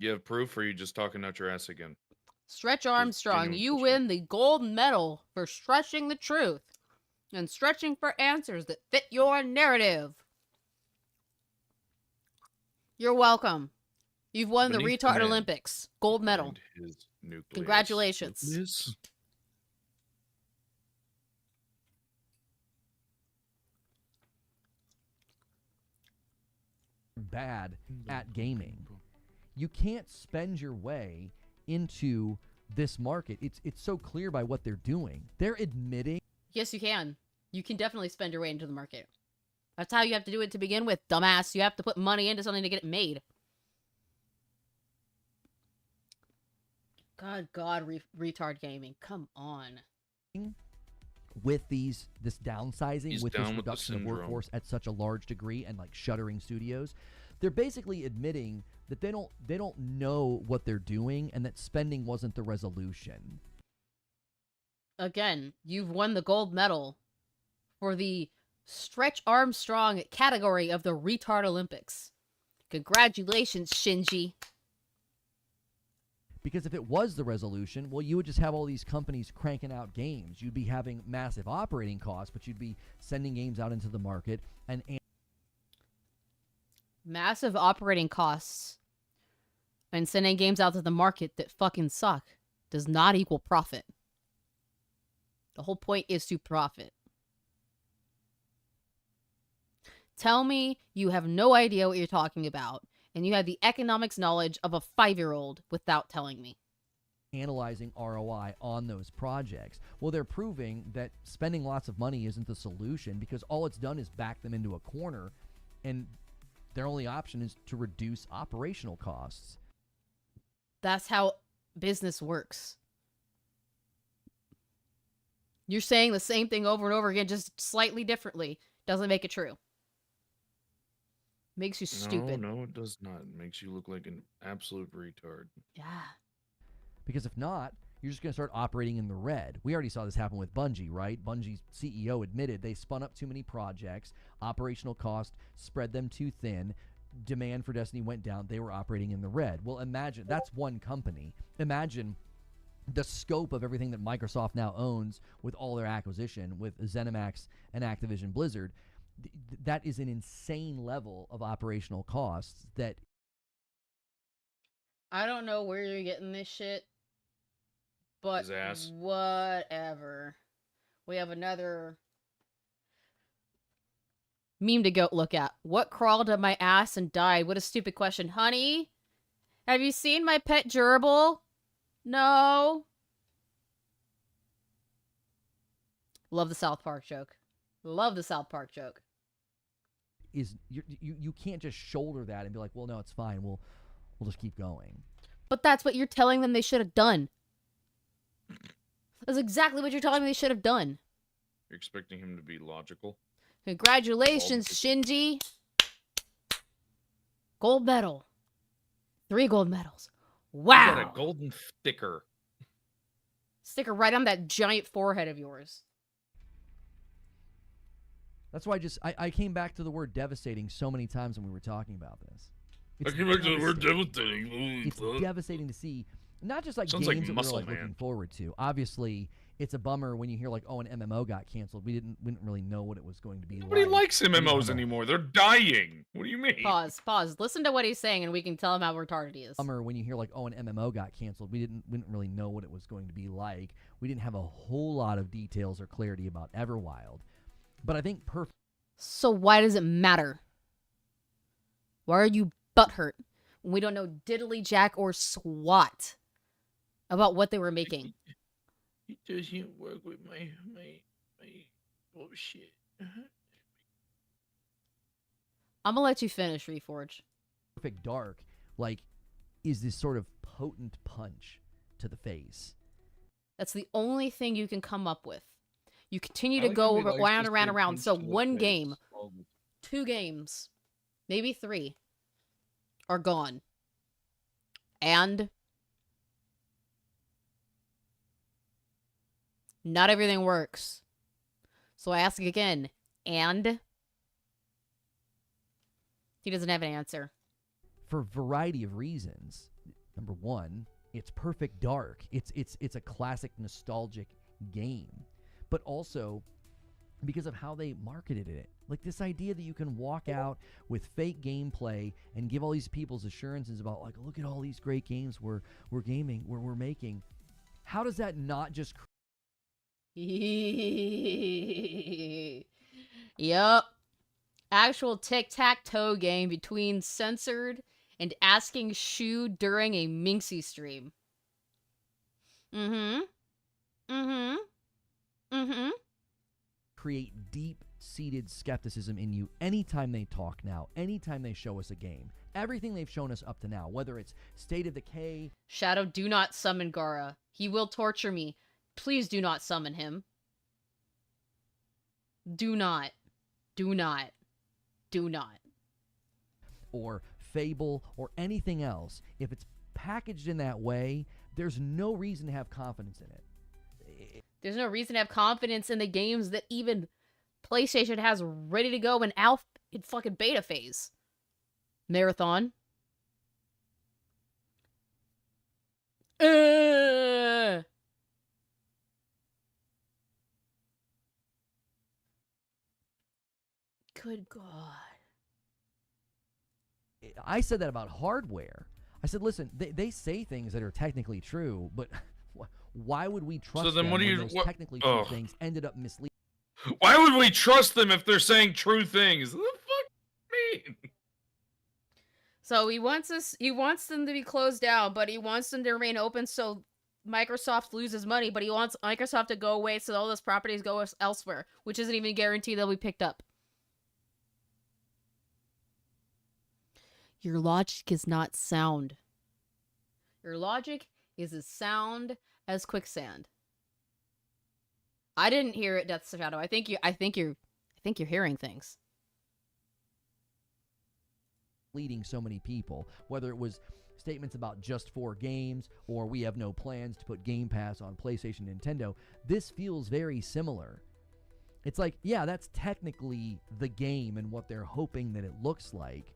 You have proof, or are you just talking out your ass again? Stretch Armstrong, genuine you question. win the gold medal for stretching the truth and stretching for answers that fit your narrative. You're welcome. You've won the Beneath the Retard man Olympics. Gold medal. And his nucleus. Congratulations. Nucleus? Bad at gaming. You can't spend your way into this market. It's so clear by what they're doing. They're admitting. Yes, you can. You can definitely spend your way into the market. That's how you have to do it to begin with, dumbass. You have to put money into something to get it made. God, retard gaming. Come on. With this downsizing, He's with this down with the reduction of syndrome. workforce at such a large degree and like shuttering studios, they're basically admitting that they don't know what they're doing and that spending wasn't the resolution. Again, you've won the gold medal for the Stretch Armstrong category of the Retard Olympics. Congratulations, Shinji. Because if it was the resolution, well, you would just have all these companies cranking out games. You'd be having massive operating costs, but you'd be sending games out into the market and Massive operating costs and sending games out to the market that fucking suck does not equal profit. The whole point is to profit. Tell me you have no idea what you're talking about, and you have the economics knowledge of a 5-year-old without telling me. analyzing ROI on those projects. Well, they're proving that spending lots of money isn't the solution, because all it's done is back them into a corner, and their only option is to reduce operational costs. That's how business works. You're saying the same thing over and over again, just slightly differently. Doesn't make it true. Makes you stupid. No, it does not. It makes you look like an absolute retard. Yeah. Because if not, you're just going to start operating in the red. We already saw this happen with Bungie, right? Bungie's CEO admitted they spun up too many projects, operational cost spread them too thin, demand for Destiny went down, they were operating in the red. Well, imagine, that's one company. Imagine the scope of everything that Microsoft now owns with all their acquisition with ZeniMax and Activision Blizzard. That is an insane level of operational costs that... I don't know where you're getting this shit, but His ass. whatever. We have another meme to go look at. What crawled up my ass and died? What a stupid question. Honey, have you seen my pet gerbil? No. Love the South Park joke. Love the South Park joke. is you can't just shoulder that and be like, well, no, it's fine. We'll just keep going. But that's what you're telling them they should have done. That's exactly what you're telling me they should have done. You're expecting him to be logical? Congratulations, Shinji. Gold medal. 3 gold medals. You Wow. got a golden sticker. Sticker right on that giant forehead of yours. That's why I came back to the word devastating so many times when we were talking about this. I came back to the word devastating. It's devastating to see, not just like Sounds games like that we're Muscle like Man. looking forward to. Obviously, it's a bummer when you hear like, oh, an MMO got canceled. We didn't really know what it was going to be. Nobody like. likes MMOs anymore. They're dying. What do you mean? Pause. Listen to what he's saying and we can tell him how retarded he is. Bummer when you hear like, oh, an MMO got canceled. We didn't really know what it was going to be like. We didn't have a whole lot of details or clarity about Everwild. But I think So why does it matter? Why are you butthurt when we don't know diddly jack or swat about what they were making? It doesn't work with my bullshit. I'm gonna let you finish, Reforge. Perfect Dark, like, is this sort of potent punch to the face. That's the only thing you can come up with. You continue I to like go how he over likes round to and round say and round. punch So to the one face game, all the 2 games, maybe 3 are gone. And not everything works. So I ask again, and he doesn't have an answer. For a variety of reasons. Number one, it's Perfect Dark. It's a classic nostalgic game. But also because of how they marketed it. Like this idea that you can walk out with fake gameplay and give all these people's assurances about like, look at all these great games we're making. How does that not just Yup. Actual tic-tac-toe game between censored and asking Shu during a Minxie stream. create deep-seated skepticism in you anytime they talk now, anytime they show us a game? Everything they've shown us up to now, whether it's State of Decay, Shadow, do not summon Gara. He will torture me. Please do not summon him. Do not. Do not. Do not. or Fable, or anything else, if it's packaged in that way, there's no reason to have confidence in it. There's no reason to have confidence in the games that even PlayStation has ready to go in fucking beta phase. Marathon. Good God. I said that about hardware. I said, listen, they say things that are technically true, but why would we trust So then them what do when you- those what- technically true Ugh. things ended up misleading? Why would we trust them if they're saying true things? What the fuck mean? So he wants them to be closed down, but he wants them to remain open so Microsoft loses money, but he wants Microsoft to go away so all those properties go elsewhere, which isn't even guaranteed they'll be picked up. Your logic is not sound. Your logic is as sound as quicksand. I didn't hear it, Death Shadow. I think you're hearing things. Leading so many people, whether it was statements about just 4 games or we have no plans to put Game Pass on PlayStation, Nintendo, this feels very similar. It's like, yeah, that's technically the game and what they're hoping that it looks like,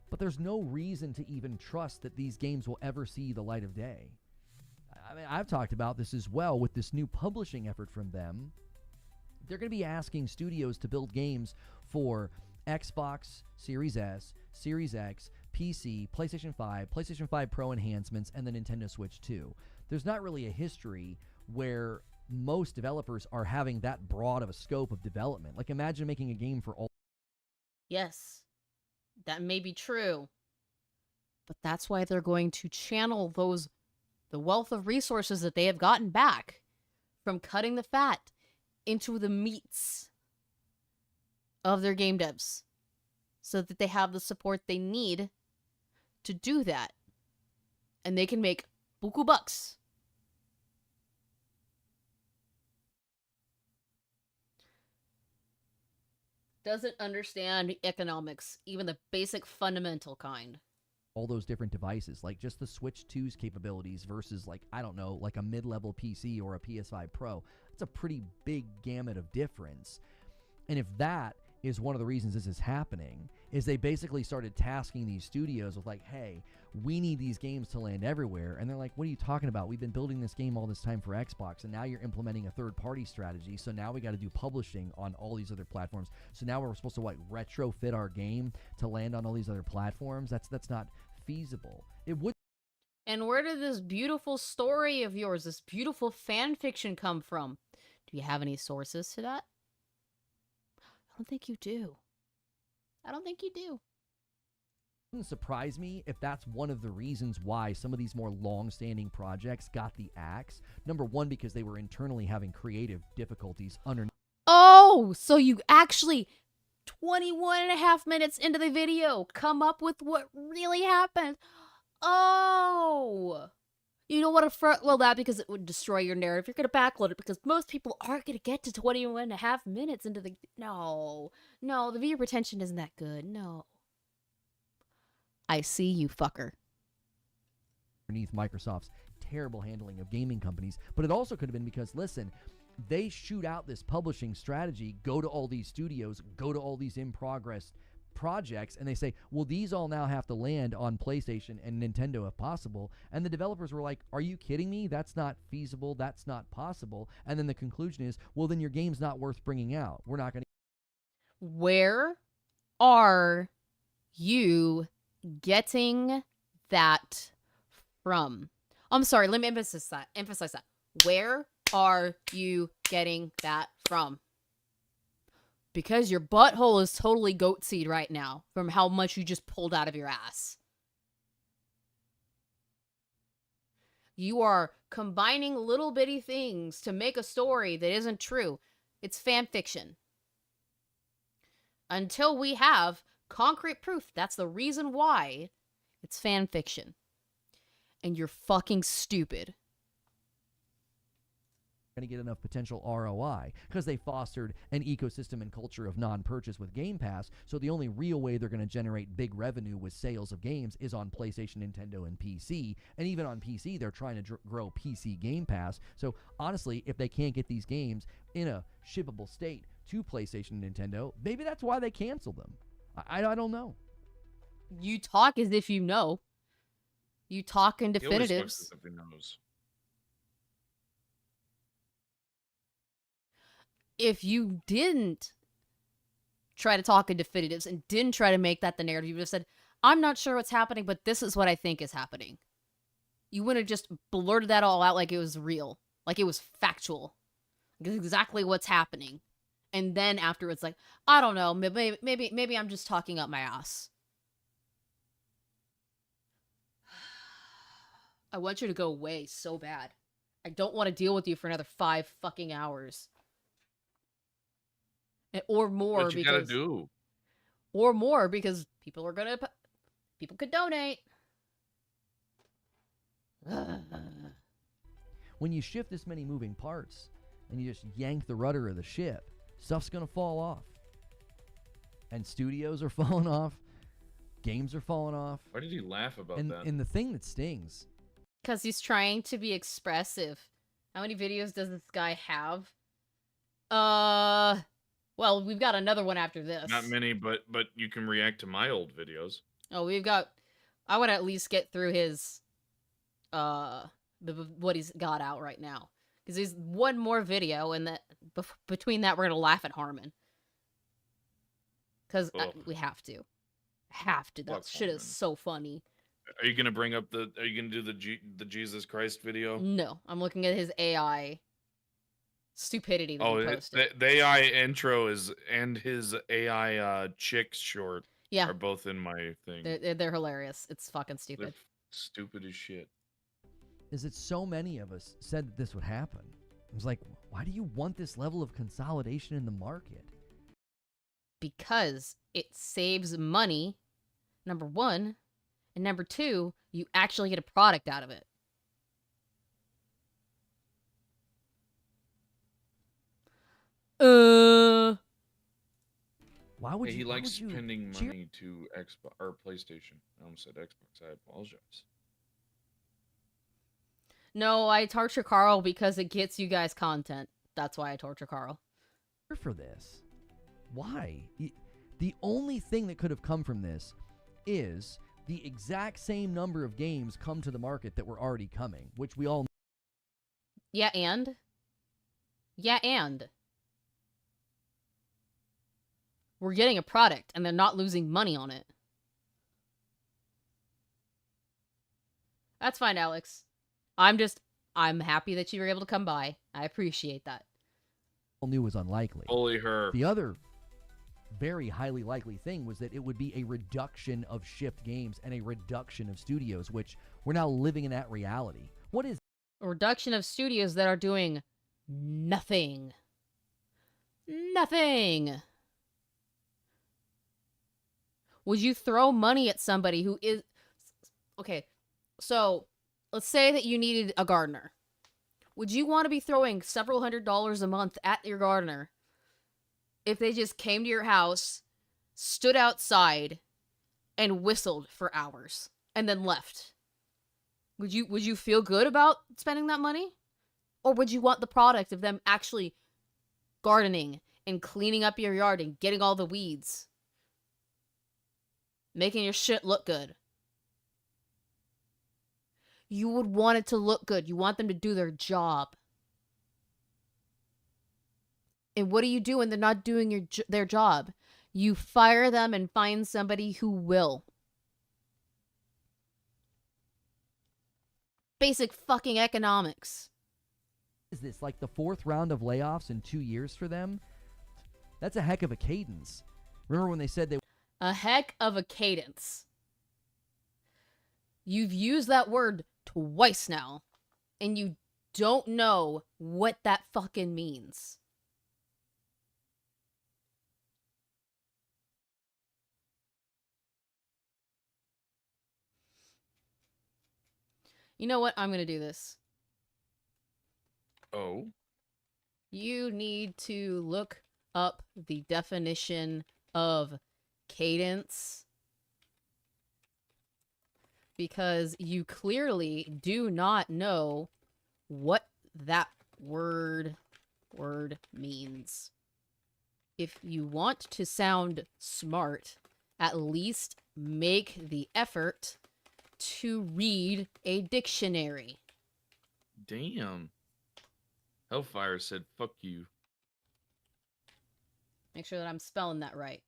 but there's no reason to even trust that these games will ever see the light of day. I mean, I've talked about this as well with this new publishing effort from them. They're going to be asking studios to build games for Xbox Series S, Series X, PC, PlayStation 5, PlayStation 5 Pro enhancements, and the Nintendo Switch 2. There's not really a history where most developers are having that broad of a scope of development. Like, imagine making a game for all. Yes, that may be true. But that's why they're going to channel the wealth of resources that they have gotten back from cutting the fat into the meats of their game devs so that they have the support they need to do that. And they can make buku bucks. Doesn't understand economics, even the basic fundamental kind. All those different devices, like just the Switch 2's capabilities versus, like, I don't know, like a mid-level PC or a PS5 Pro. It's a pretty big gamut of difference. And if that is one of the reasons this is happening, is they basically started tasking these studios with, like, hey, we need these games to land everywhere. And they're like, what are you talking about? We've been building this game all this time for Xbox, and now you're implementing a third-party strategy, so now we got to do publishing on all these other platforms. So now we're supposed to, what, retrofit our game to land on all these other platforms? That's not feasible. It would. And where did this beautiful story of yours, this beautiful fan fiction come from? Do you have any sources to that? I don't think you do. I don't think you do. Wouldn't surprise me if that's one of the reasons why some of these more long-standing projects got the axe. Number one, because they were internally having creative difficulties underneath. Oh, so you actually, 21 and a half minutes into the video, come up with what really happened. Oh, you know what? Well, that because it would destroy your narrative. You're going to backload it because most people aren't going to get to 21 and a half minutes into the... No, the viewer retention isn't that good. No. I see you, fucker. Underneath Microsoft's terrible handling of gaming companies. But it also could have been because, listen, they shoot out this publishing strategy, go to all these studios, go to all these in-progress projects, and they say, well, these all now have to land on PlayStation and Nintendo if possible. And the developers were like, are you kidding me? That's not feasible. That's not possible. And then the conclusion is, well, then your game's not worth bringing out. We're not going to... Where are you getting that from? I'm sorry, let me emphasize that. Where are you getting that from? Because your butthole is totally goat seed right now from how much you just pulled out of your ass. You are combining little bitty things to make a story that isn't true. It's fan fiction. Until we have concrete proof, that's the reason why it's fan fiction. And you're fucking stupid. Going to get enough potential ROI because they fostered an ecosystem and culture of non-purchase with Game Pass. So the only real way they're going to generate big revenue with sales of games is on PlayStation, Nintendo, and PC. And even on PC, they're trying to grow PC Game Pass. So honestly, if they can't get these games in a shippable state to PlayStation and Nintendo, maybe that's why they canceled them. I don't know. You talk as if you know. You talk in He always definitives. looks as if he knows. if you didn't try to talk in definitives and didn't try to make that the narrative, you would have said, I'm not sure what's happening, but this is what I think is happening. You wouldn't have just blurted that all out like it was real, like it was factual, exactly what's happening. And then afterwards, like, I don't know, maybe I'm just talking up my ass. I want you to go away so bad. I don't want to deal with you for another 5 fucking hours. Or more, What you gotta do? Or more, because people could donate. When you shift this many moving parts and you just yank the rudder of the ship, stuff's gonna fall off. And studios are falling off. Games are falling off. Why did he laugh about and, that? And the thing that stings. Because he's trying to be expressive. How many videos does this guy have? Well, we've got another one after this. Not many, but you can react to my old videos. Oh, I want to at least get through his, what he's got out right now. Because there's one more video, and between that, we're going to laugh at Harmon. Because we have to. That Fuck shit Harmon. is so funny. Are you gonna bring up are you gonna do the Jesus Christ video? No, I'm looking at his AI stupidity that he posted. The AI intro and his AI chick short Yeah, are both in my thing. they're hilarious. It's fucking They're stupid. stupid as shit. Is that so many of us said that this would happen. It was like, why do you want this level of consolidation in the market? Because it saves money, number one, and number two, you actually get a product out of it. Why would Hey, you? he why likes would you spending cheer- money to Xbox or PlayStation. I almost said Xbox. I apologize. No, I torture Karl because it gets you guys content. That's why I torture Karl. for this? Why? The only thing that could have come from this is the exact same number of games come to the market that were already coming, which we all Yeah, and? Yeah, and? We're getting a product, and they're not losing money on it. That's fine, Alex. I'm happy that you were able to come by. I appreciate that. knew was unlikely. Holy her. The other very highly likely thing was that it would be a reduction of shipped games and a reduction of studios, which we're now living in that reality. What is A reduction of studios that are doing nothing. Nothing. Would you throw money at somebody who is... Okay, so let's say that you needed a gardener. Would you want to be throwing several $100s a month at your gardener if they just came to your house, stood outside, and whistled for hours, and then left? Would you feel good about spending that money? Or would you want the product of them actually gardening and cleaning up your yard and getting all the weeds? Making your shit look good. You would want it to look good. You want them to do their job. And what do you do when they're not doing their job? You fire them and find somebody who will. Basic fucking economics. is this? Like the fourth round of layoffs in 2 years for them? That's a heck of a cadence. Remember when they said they A heck of a cadence. You've used that word twice now, and you don't know what that fucking means. You know what? I'm gonna do this. Oh. You need to look up the definition of cadence, because you clearly do not know what that word means. If you want to sound smart, at least make the effort to read a dictionary. Damn. Hellfire said, fuck you. Make sure that I'm spelling that right.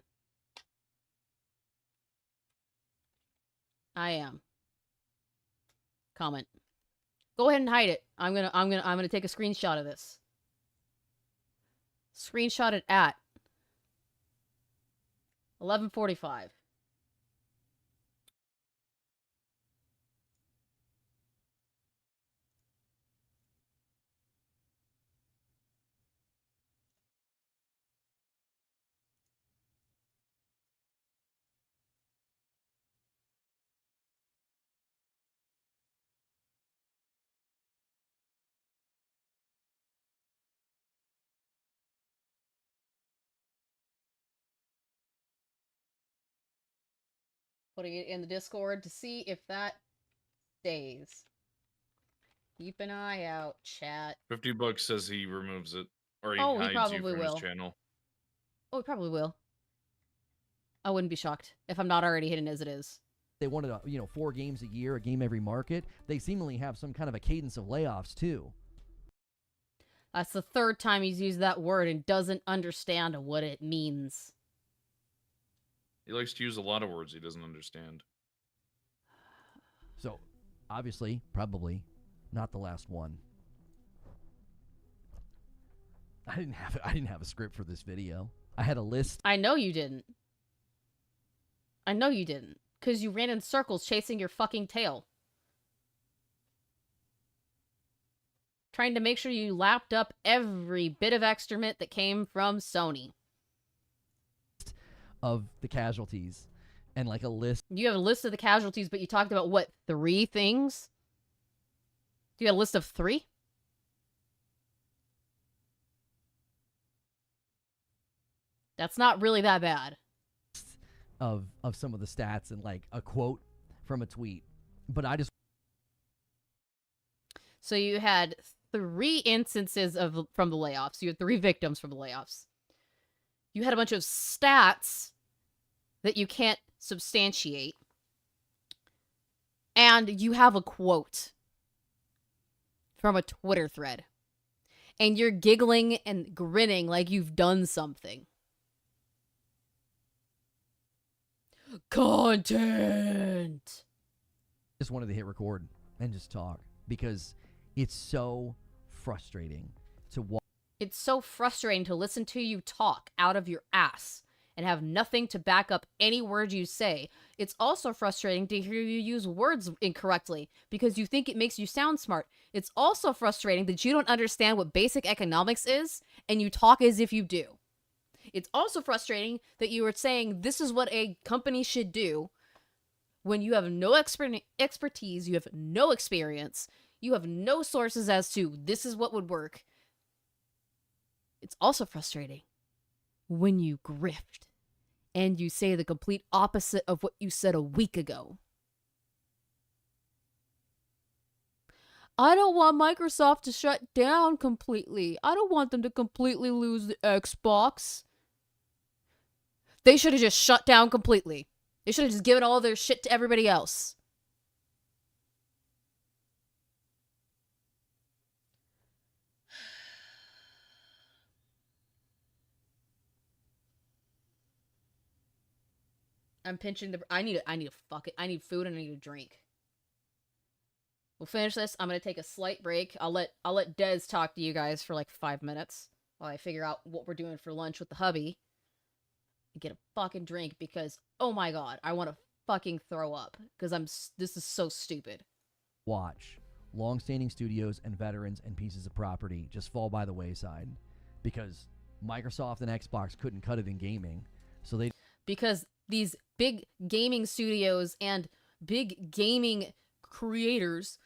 I am. Comment. Go ahead and hide it. I'm gonna take a screenshot of this. Screenshot it at 11:45. Putting it in the Discord to see if that stays. Keep an eye out, chat. $50 says he removes it, or he Oh, he hides you probably from will. his channel. Oh, it probably will. I wouldn't be shocked if I'm not already hidden as it is. They wanted, 4 games a year, a game every market. They seemingly have some kind of a cadence of layoffs, too. That's the third time he's used that word and doesn't understand what it means. He likes to use a lot of words he doesn't understand. So, obviously, probably not the last one. I didn't have a script for this video. I had a list. I know you didn't. I know you didn't. Because you ran in circles chasing your fucking tail. Trying to make sure you lapped up every bit of excrement that came from Sony. Of the casualties. And like a list. You have a list of the casualties, but you talked about, what, 3 things? Do you have a list of 3? That's not really that bad. Of some of the stats and like a quote from a tweet. But I just... So you had 3 instances from the layoffs. You had 3 victims from the layoffs. You had a bunch of stats that you can't substantiate. And you have a quote from a Twitter thread. And you're giggling and grinning like you've done something. Content! Just wanted to hit record and just talk. Because it's so frustrating to watch. It's so frustrating to listen to you talk out of your ass and have nothing to back up any word you say. It's also frustrating to hear you use words incorrectly because you think it makes you sound smart. It's also frustrating that you don't understand what basic economics is and you talk as if you do. It's also frustrating that you are saying this is what a company should do when you have no expertise, you have no experience, you have no sources as to this is what would work. It's also frustrating when you grift and you say the complete opposite of what you said a week ago. I don't want Microsoft to shut down completely. I don't want them to completely lose the Xbox. They should have just shut down completely. They should have just given all their shit to everybody else. I'm pinching the... I need food and I need a drink. We'll finish this. I'm gonna take a slight break. I'll let Dez talk to you guys for like 5 minutes while I figure out what we're doing for lunch with the hubby. And get a fucking drink because, oh my god, I want to fucking throw up because this is so stupid. Watch long-standing studios and veterans and pieces of property just fall by the wayside because Microsoft and Xbox couldn't cut it in gaming, so they... Because these big gaming studios and big gaming creators,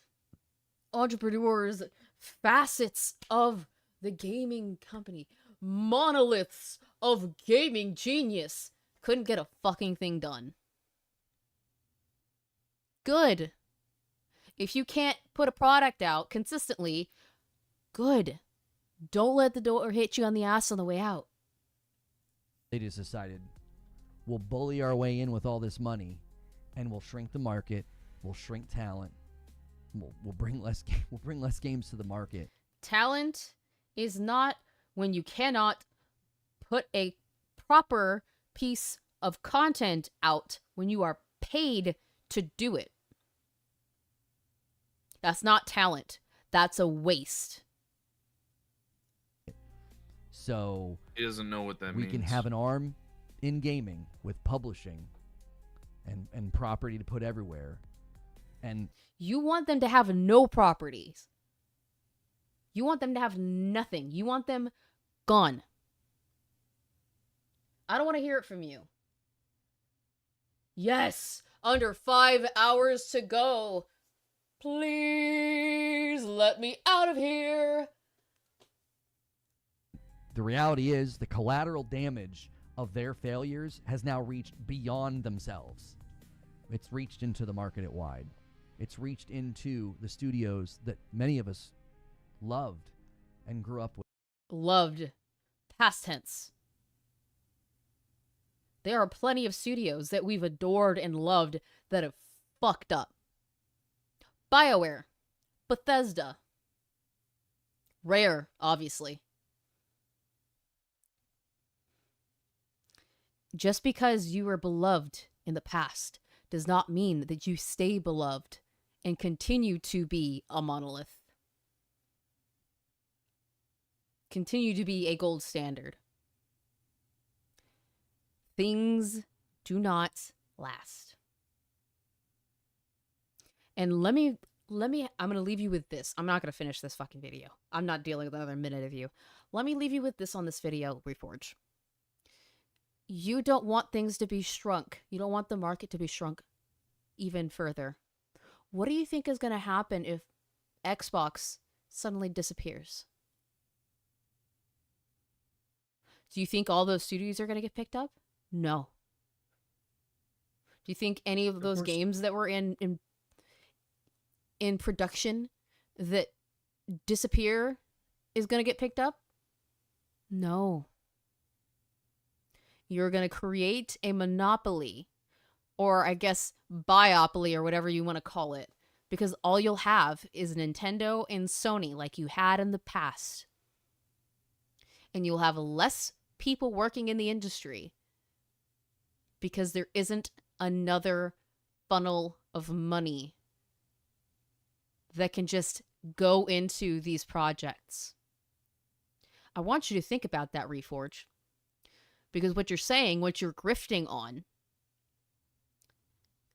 entrepreneurs, facets of the gaming company, monoliths of gaming genius, couldn't get a fucking thing done. Good. If you can't put a product out consistently, good. Don't let the door hit you on the ass on the way out. They just decided, we'll bully our way in with all this money, and we'll shrink the market, we'll shrink talent, we'll bring less games to the market. Talent is not when you cannot put a proper piece of content out when you are paid to do it. That's not talent. That's a waste. So He doesn't know what that we means. can have an arm in gaming with publishing and property to put everywhere. And You want them to have no properties. You want them to have nothing. You want them gone. I don't want to hear it from you. Yes, under 5 hours to go. Please let me out of here. the reality is the collateral damage of their failures has now reached beyond themselves. It's reached into the market at wide. It's reached into the studios that many of us loved and grew up with. Loved. Past tense. There are plenty of studios that we've adored and loved that have fucked up. BioWare. Bethesda. Rare, obviously. Just because you were beloved in the past does not mean that you stay beloved and continue to be a monolith. Continue to be a gold standard. Things do not last. And let me I'm going to leave you with this. I'm not going to finish this fucking video. I'm not dealing with another minute of you. Let me leave you with this on this video, Reforge. You don't want things to be shrunk. You don't want the market to be shrunk even further. What do you think is going to happen if Xbox suddenly disappears? Do you think all those studios are going to get picked up? No. Do you think any of those games that were in production that disappear is going to get picked up? No. You're going to create a monopoly, or I guess biopoly, or whatever you want to call it, because all you'll have is Nintendo and Sony like you had in the past. And you'll have less people working in the industry because there isn't another funnel of money that can just go into these projects. I want you to think about that, Reforge. Because what you're saying, what you're grifting on,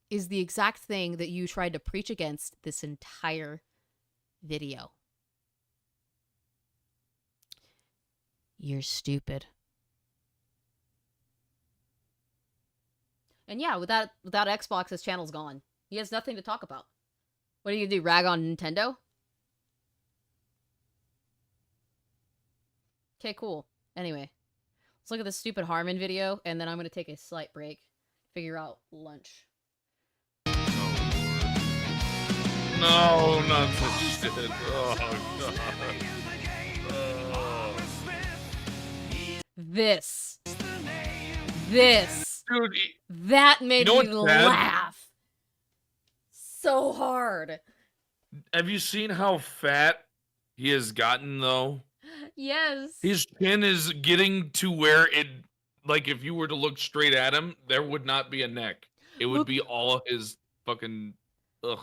is the exact thing that you tried to preach against this entire video. You're stupid. And yeah, without Xbox, his channel's gone. He has nothing to talk about. What are you gonna do, rag on Nintendo? Okay, cool. Anyway, let's look at this stupid Harmon video, and then I'm gonna take a slight break, figure out lunch. No, not such shit. Oh, God. This. Dude, That made You know me what's sad? laugh so hard. have you seen how fat he has gotten, though? Yes. His chin is getting to where it, like, if you were to look straight at him, there would not be a neck. It would Look- be all his fucking, ugh.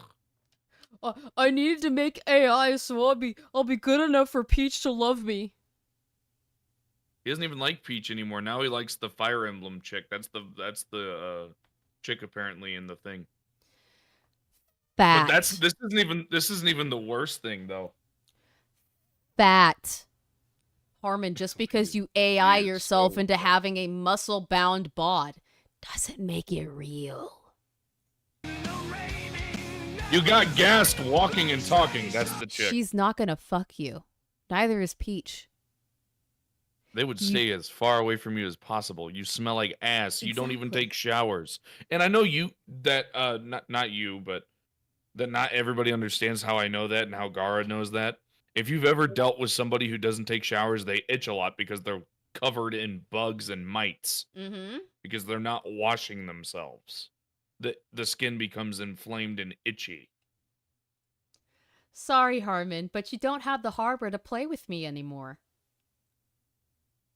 I needed to make AI so I'll be good enough for Peach to love me. He doesn't even like Peach anymore. Now he likes the Fire Emblem chick. That's the chick apparently in the thing. Fat. But this isn't even the worst thing though. Fat. Harmon, just because you AI He is yourself so into fat. having a muscle-bound bod doesn't make it real. You got gassed walking and talking. That's the chick. She's not gonna fuck you. Neither is Peach. They would stay as far away from you as possible. You smell like ass. You don't even Exactly. take showers. And I know not you, but that not everybody understands how I know that and how Gara knows that. If you've ever dealt with somebody who doesn't take showers, they itch a lot because they're covered in bugs and mites Mm-hmm. because they're not washing themselves. The skin becomes inflamed and itchy. Sorry, Harmon, but you don't have the harbor to play with me anymore.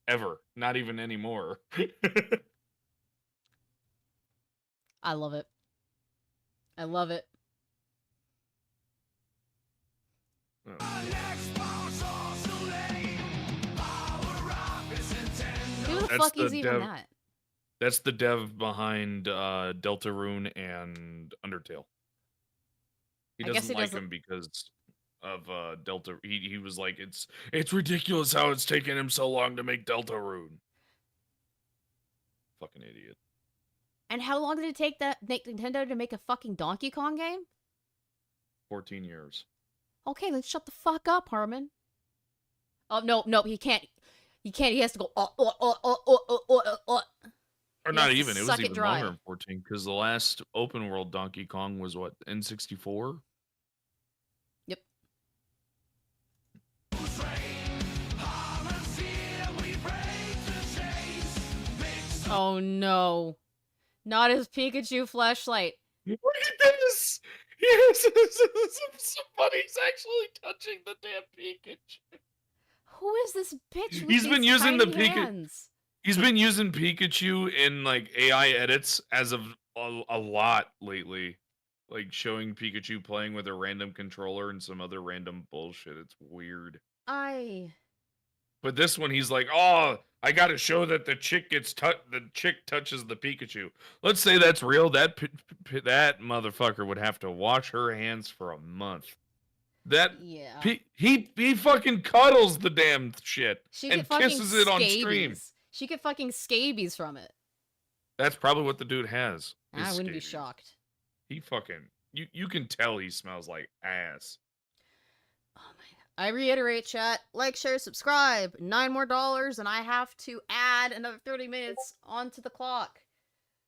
ever. Not even anymore. I love it. I love it. Who the That's fuck the is even dev- that? That's the dev behind Deltarune and Undertale. He I guess doesn't he like doesn't- him because of Delta. He was like, it's ridiculous how it's taken him so long to make Deltarune. Fucking idiot. And how long did it take Nintendo to make a fucking Donkey Kong game? 14 years. Okay, let's shut the fuck up, Harmon. Oh no, he can't. He can't. He has to go. Or He not has to even. It was suck it even dry. longer than 14 because the last open world Donkey Kong was what, N64? Yep. Oh no. Not his Pikachu flashlight. Look at this! Yes, somebody's actually touching the damn Pikachu. Who is this bitch with He's these been using the tiny Pika- hands? He's been using Pikachu in like AI edits as of a lot lately. Like showing Pikachu playing with a random controller and some other random bullshit. It's weird. But this one, he's like, "Oh, I got to show that the chick touches the Pikachu." Let's say that's real. That motherfucker would have to wash her hands for a month. Yeah. He fucking cuddles the damn shit She and could fucking kisses it on stream. scabies. She could fucking scabies from it. That's probably what the dude has. I is wouldn't be scabies. shocked. He fucking you can tell he smells like ass. Oh my god. I reiterate, chat, like, share, subscribe. $9 more and I have to add another 30 minutes onto the clock.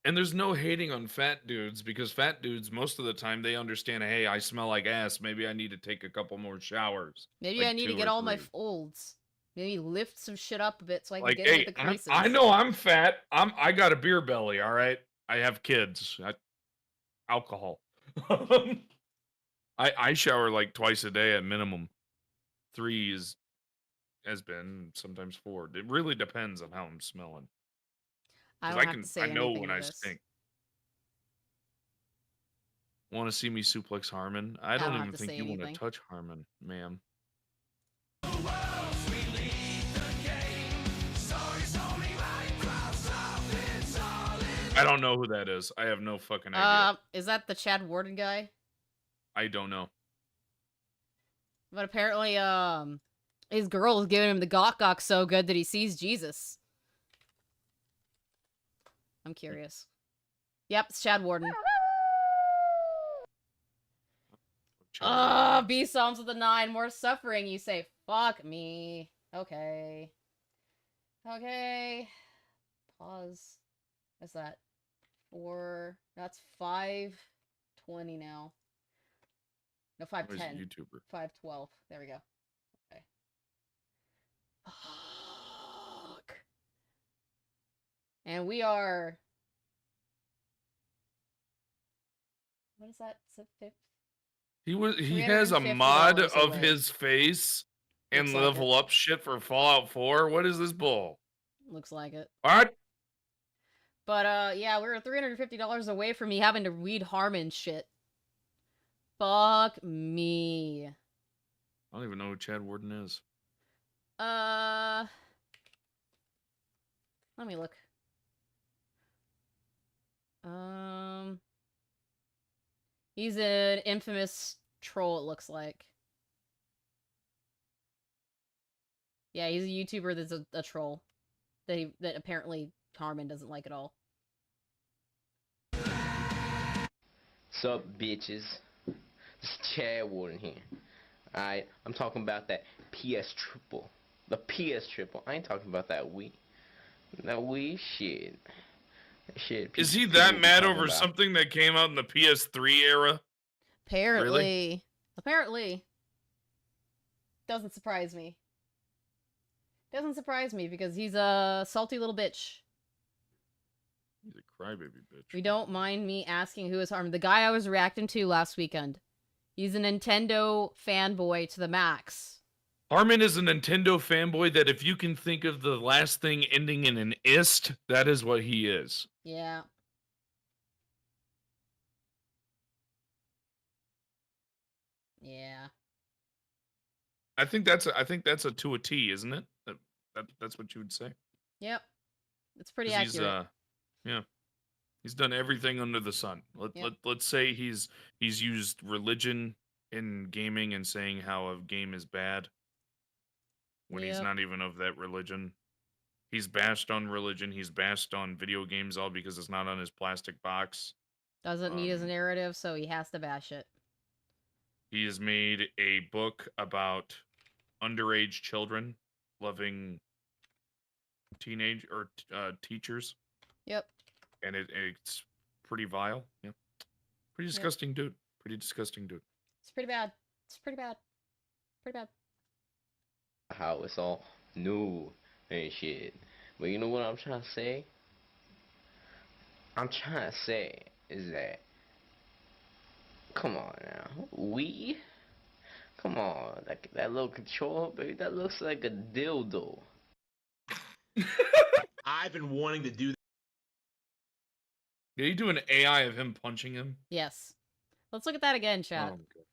And there's no hating on fat dudes because fat dudes most of the time they understand, hey, I smell like ass. Maybe I need to take a couple more showers. Maybe Like I need to 2 get or all my 3. folds. Maybe lift some shit up a bit so I can Like, get hey, into the creases. I know I'm fat. I got a beer belly. All right, I have kids. Alcohol. I shower like twice a day at minimum. 3 has been sometimes 4. It really depends on how I'm smelling. I 'Cause don't have to say I know anything when to I this. stink. Want to see me suplex Harmon? I don't don't even have to think say you want anything. to touch Harmon, ma'am. I don't know who that is. I have no fucking idea. Is that the Chad Warden guy? I don't know. But apparently, his girl is giving him the gawk so good that he sees Jesus. I'm curious. Yep, it's Chad Warden. B Psalms with a 9. More suffering, you say. Fuck me. Okay. Okay. Pause. What's that? 4. That's 5:20 now. No, Where's 5:10. YouTuber? 5:12. There we go. Okay. Fuck. And we are. What is that? Is it 50? He has a mod $350 of away. his face and Looks like level up shit for Fallout 4. What is this bull? Looks like it. What? But, yeah, we're $350 away from me having to read Harmon shit. Fuck me. I don't even know who Chad Warden is. Let me look. He's an infamous troll, it looks like. Yeah, he's a YouTuber that's a troll. That apparently Harmon doesn't like at all. Sup, bitches? It's Chad Warden here. Alright, I'm talking about that PS triple. The PS triple. I ain't talking about that Wii. That Wii shit. Shit. Is he people that be mad talking over about. something that came out in the PS3 era? Apparently. Apparently. Doesn't surprise me. Doesn't surprise me because he's a salty little bitch. He's a crybaby bitch. We don't mind me asking who is Harmon. The guy I was reacting to last weekend. He's a Nintendo fanboy to the max. Harmon is a Nintendo fanboy that if you can think of the last thing ending in an ist, that is what he is. Yeah. Yeah. I think that's a to a T, isn't it? That's what you would say. Yep. It's pretty 'Cause accurate. yeah. He's done everything under the sun. Let's say he's used religion in gaming and saying how a game is bad when he's Yep. not even of that religion. He's bashed on religion. He's bashed on video games all because it's not on his plastic box. Doesn't need his Um, narrative, so he has to bash it. He has made a book about underage children loving teenage or teachers, Yep. and it's pretty vile. Yeah, pretty disgusting dude. Pretty disgusting dude. It's pretty bad. It's pretty bad. Pretty bad. How it's all new and shit. But you know what I'm trying to say? I'm trying to say is that, come on now, come on, that little controller, baby, that looks like a dildo. I've been wanting to do that. Did he do an AI of him punching him? Yes. Let's look at that again, chat. Oh, God.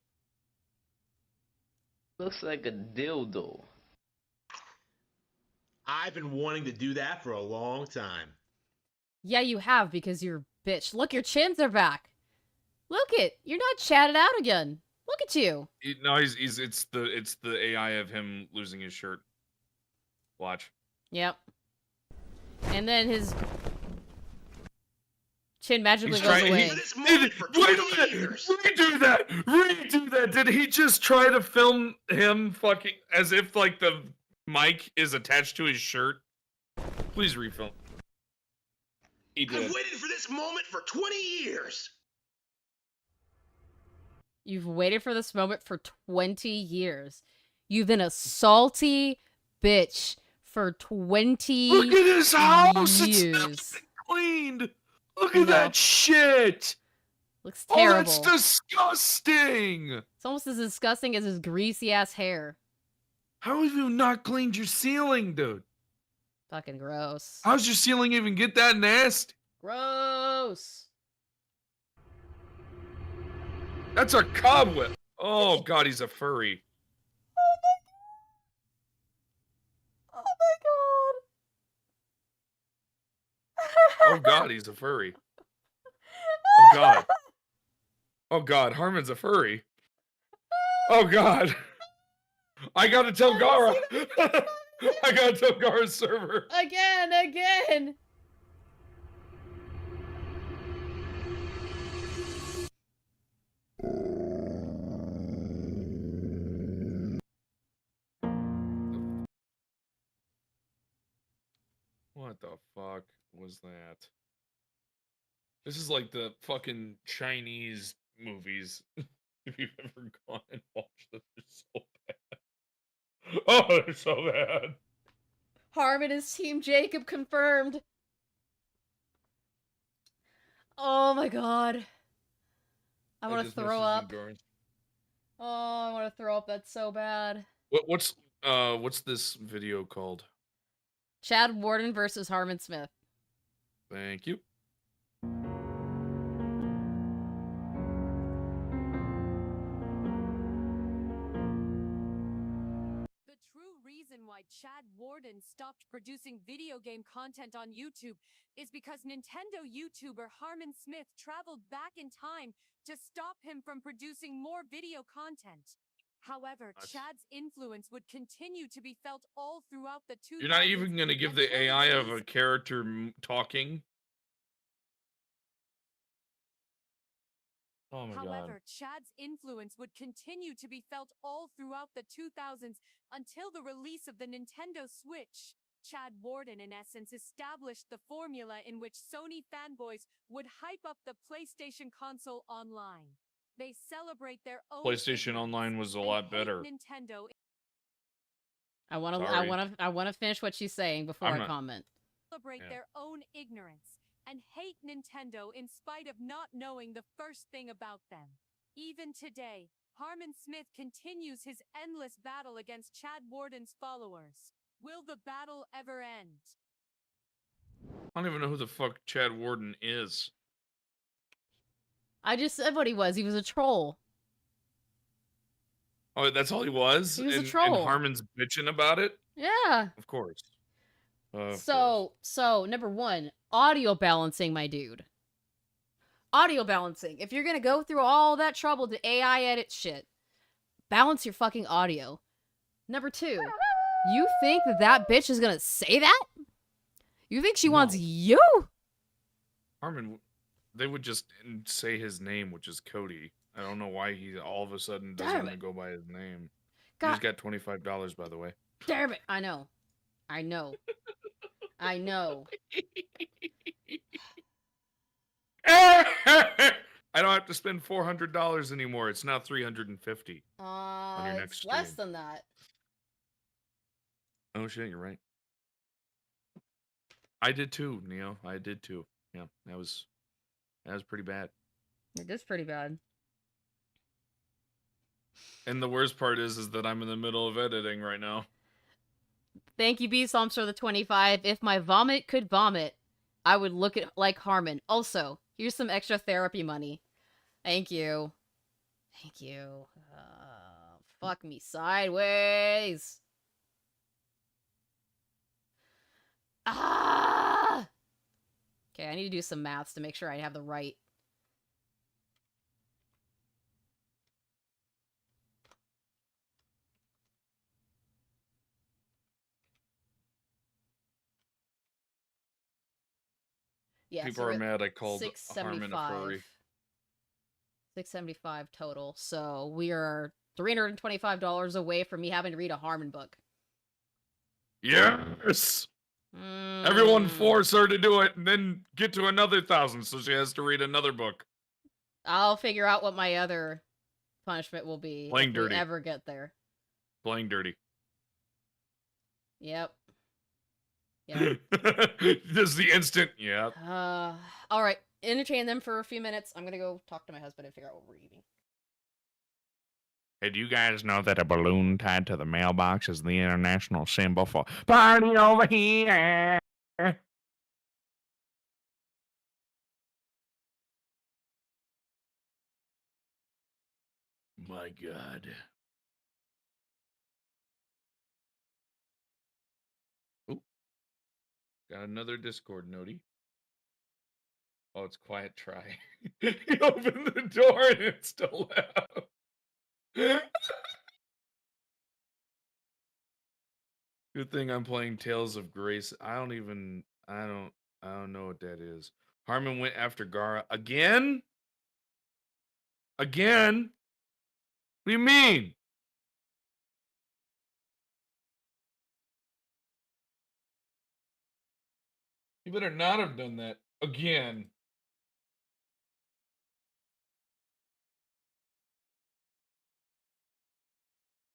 Looks like a dildo. I've been wanting to do that for a long time. Yeah, you have, because you're a bitch. Look, your chins are back. Look it. You're not chatted out again. Look at you. No, it's the AI of him losing his shirt. Watch. Yep. And then his chin magically He's goes trying- away. For this moment for 20 years. Redo that! Redo that! Did he just try to film him fucking as if like the mic is attached to his shirt? Please refilm. He did. I've waited for this moment for 20 years. You've waited for this moment for 20 years. You've been a salty bitch for 20 Look at his house! It's years. not cleaned! Look at No. that shit! Looks Oh, terrible. that's disgusting! It's almost as disgusting as his greasy ass hair. How have you not cleaned your ceiling, dude? Fucking gross. How's your ceiling even get that nasty? Gross. That's a cobweb. Oh god, he's a furry. Oh my Oh god, he's a furry. Oh god. Oh god, Harmon's a furry. Oh god. I gotta tell Gara. I gotta tell Gara's server. Again. What the fuck was that? This is like the fucking Chinese movies. If you've ever gone and watched them, they're so bad. Oh, they're so bad. Harmon is Team Jacob confirmed. Oh my god. I want to just throw messaged up. Endurance. Oh, I want to throw up. That's so bad. What's this video called? Chad Warden versus Harmon Smith. Thank you. The true reason why Chad Warden stopped producing video game content on YouTube is because Nintendo YouTuber Harmon Smith traveled back in time to stop him from producing more video content. However, That's- Chad's influence would continue to be felt all throughout the 2000s. You're not even gonna give the until AI of release a character talking. Oh my However, god. Chad's influence would continue to be felt all throughout the 2000s until the release of the Nintendo Switch. Chad Warden, in essence, established the formula in which Sony fanboys would hype up the PlayStation console online. They celebrate their own PlayStation ignorance. Online was a They lot hate better. Nintendo I want to. Sorry. I want to finish what she's saying before I'm I not- comment. celebrate Yeah. their own ignorance and hate Nintendo in spite of not knowing the first thing about them. Even today, Harmon Smith continues his endless battle against Chad Warden's followers. Will the battle ever end? I don't even know who the fuck Chad Warden is. I just said what he was. He was a troll. Oh, that's all he was? He was a And troll. Harmon's bitching about it? Yeah. Of course. Of So number one, audio balancing, my dude. Audio balancing. If you're gonna go through all that trouble to AI edit shit, balance your fucking audio. Number two, you think that bitch is gonna say that? You think she wants you? Harmon, they would just say his name, which is Cody. I don't know why he all of a sudden doesn't want to go by his name. He just got $25, by the way. Damn it. I know. I know. I know. I don't have to spend $400 anymore. It's now $350 on your next it's less stream. than that. Oh shit, you're right. I did too, Neo. I did too. Yeah, that was pretty bad. It is pretty bad. And the worst part is that I'm in the middle of editing right now. Thank you, Beaslams, for the 25. If my vomit could vomit, I would look at like Harmon. Also, here's some extra therapy money. Thank you. Thank you. Fuck me sideways. Ah! Okay, I need to do some maths to make sure I have the right. Yeah, People are mad I called Harmon a 675. furry. 675 total. So we are $325 away from me having to read a Harmon book. Yes! Everyone force her to do it and then get to another 1,000 so she has to read another book. I'll figure out what my other punishment will be Playing if dirty. we ever get there. Playing dirty. Yep. Yep. Just the instant, yeah. All right. Entertain them for a few minutes. I'm gonna go talk to my husband and figure out what we're eating. Hey, do you guys know that a balloon tied to the mailbox is the international symbol for party over here? My God. Ooh. Got another Discord notey. Oh, it's quiet try. He opened the door and it's still loud. Good thing I'm playing Tales of Grace. I don't know what that is. Harmon went after Gara again? Again? What do you mean? You better not have done that again.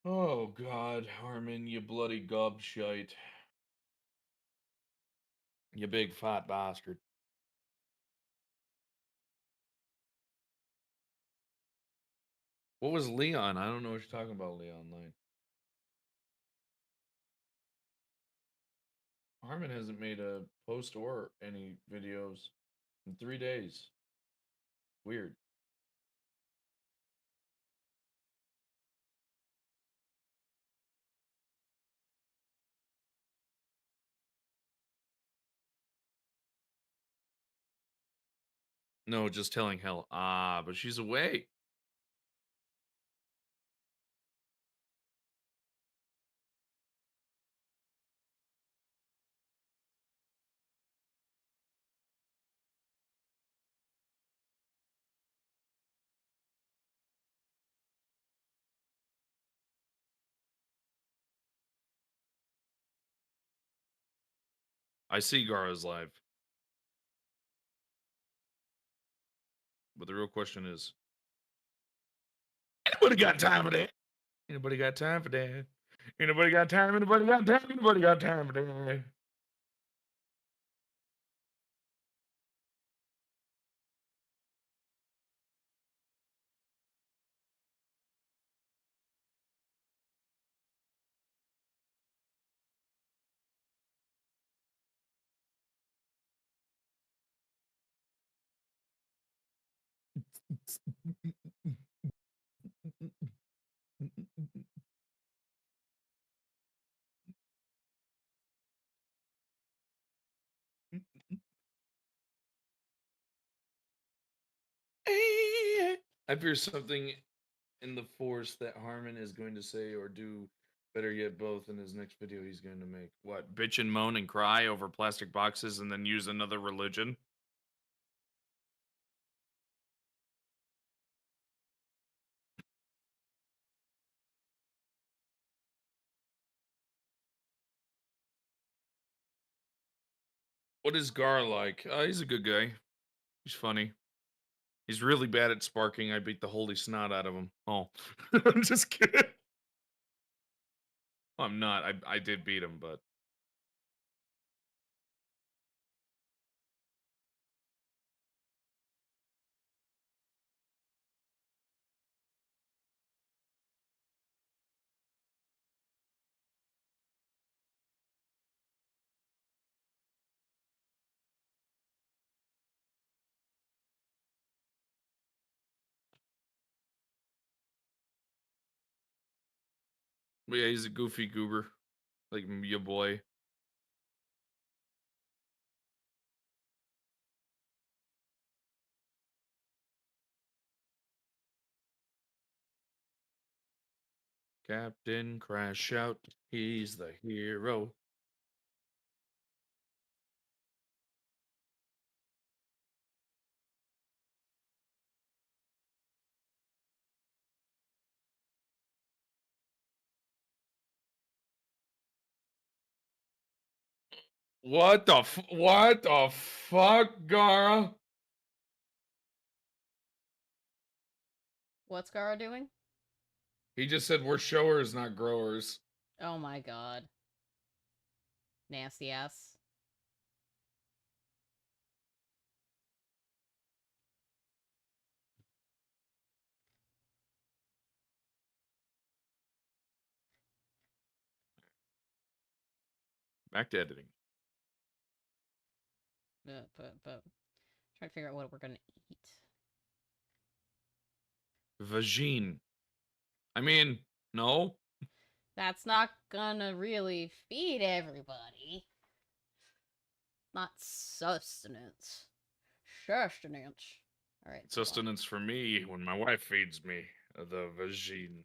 Oh, God, Harmon, you bloody gobshite. You big fat bastard. What was Leon? I don't know what you're talking about, Leon Lane. Harmon hasn't made a post or any videos in 3 days. Weird. No, just telling Hell. Ah, but she's away. I see Gara's live. But the real question is, anybody got time for that? Anybody got time for that? Anybody got time? Anybody got time? Anybody got time for that? I fear something in the force that Harmon is going to say or do, better yet, both in his next video he's going to make. What? Bitch and moan and cry over plastic boxes and then use another religion? What is Gar like? He's a good guy. He's funny. He's really bad at sparking. I beat the holy snot out of him. Oh, I'm just kidding. I'm not. I did beat him, but yeah, he's a goofy goober, like your boy. Captain Crash Out, he's the hero. What the fuck, Gara? What's Gara doing? He just said we're showers, not growers. Oh my god. Nasty ass. Back to editing. But trying to figure out what we're gonna eat. Vagine. I mean, no. That's not gonna really feed everybody. Not sustenance. Sustenance. Alright. Sustenance for me when my wife feeds me the vagine.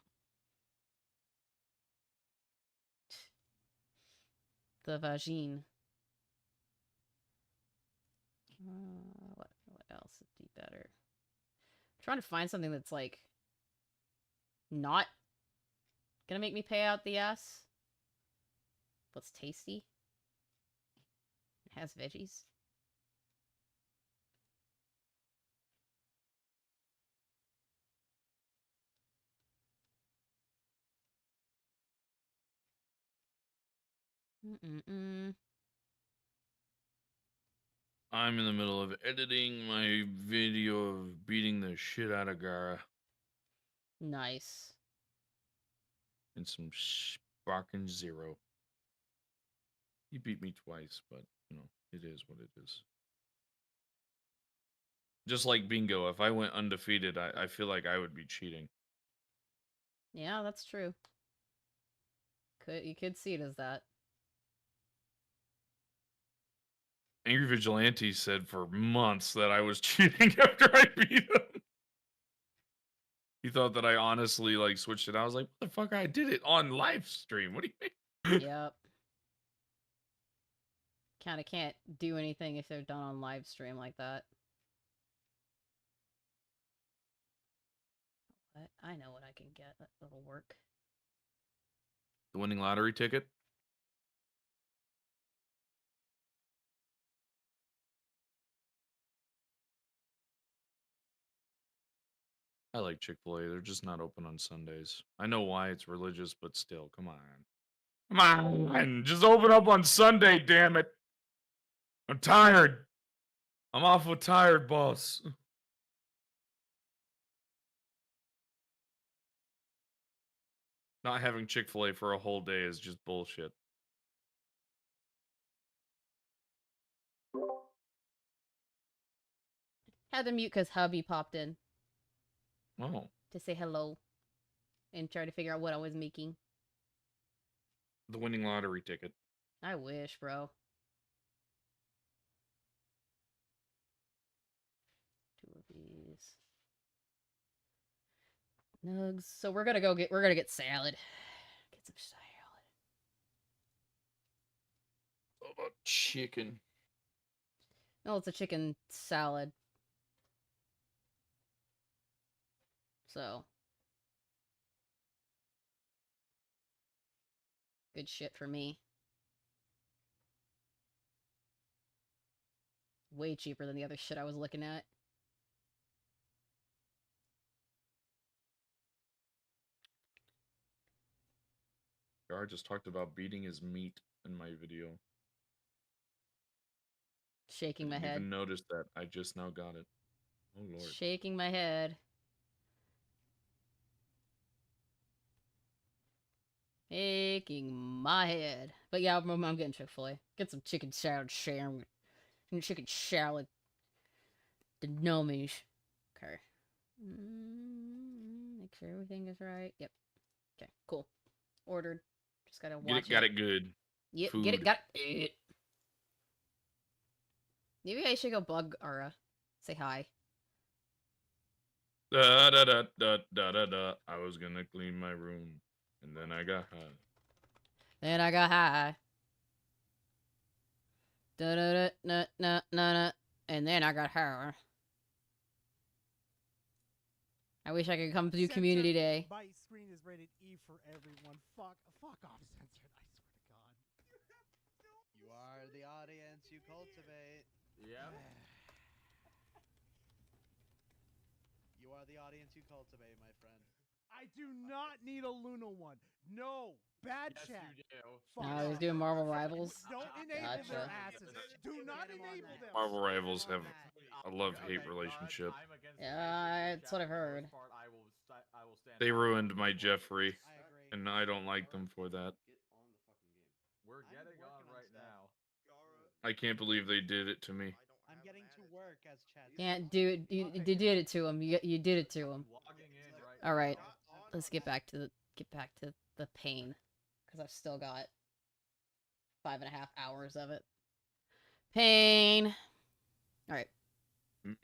The vagine. What else would be better? I'm trying to find something that's like not gonna make me pay out the ass. What's tasty? It has veggies. I'm in the middle of editing my video of beating the shit out of Gara. Nice. And some sparking zero. He beat me twice, but, you know, it is what it is. Just like bingo, if I went undefeated, I feel like I would be cheating. Yeah, that's true. You could see it as that. Angry Vigilante said for months that I was cheating after I beat him. He thought that I honestly, like, switched it. I was like, what the fuck? I did it on live stream. What do you mean? Yep. Kind of can't do anything if they're done on live stream like that. But I know what I can get. That'll work. The winning lottery ticket? I like Chick-fil-A. They're just not open on Sundays. I know why, it's religious, but still, come on. Come on! Just open up on Sunday, damn it! I'm tired! I'm awful tired, boss. Not having Chick-fil-A for a whole day is just bullshit. Had to mute because hubby popped in. Oh, to say hello and try to figure out what I was making. the winning lottery ticket. I wish, bro. 2 of these. Nugs. So we're gonna get salad. Get some salad. How about chicken? No, it's a chicken salad. So. Good shit for me. Way cheaper than the other shit I was looking at. Gar just talked about beating his meat in my video. Shaking my I didn't head. even noticed that. I just now got it. Oh lord. Shaking my head. Shaking my head. But yeah, I'm getting Chick-fil-A. Get some chicken salad sandwich. Chicken salad. The gnomies. Okay. Make sure everything is right. Yep. Okay, cool. Ordered. Just gotta watch Got it good. Yep, Food. get it, got it. Maybe I should go bug Ara. Say hi. Da da da da da da da. I was gonna clean my room, and then I got high. Then I got high. Da da da na na na na. And then I got high. I wish I could come to Community Day. My screen is rated E for everyone. Fuck off, censored. I swear to God. You are the audience you cultivate. Yep. You are the audience you cultivate, my friend. I do not need a Luna one. No. Bad Yes, chat. you do. Fuck No, he's off. doing Marvel Rivals. Don't enable their Gotcha. asses. Do not enable them. Marvel Rivals have a love-hate relationship. Yeah, that's what I've heard. They ruined my Jeffrey, and I don't like them for that. We're getting on right now. I can't believe they did it to me. I'm getting to work as chat. Can't do it. You did it to him. You did it to him. All right, let's get back to the pain, because I've still got 5.5 hours of it. Pain. All right.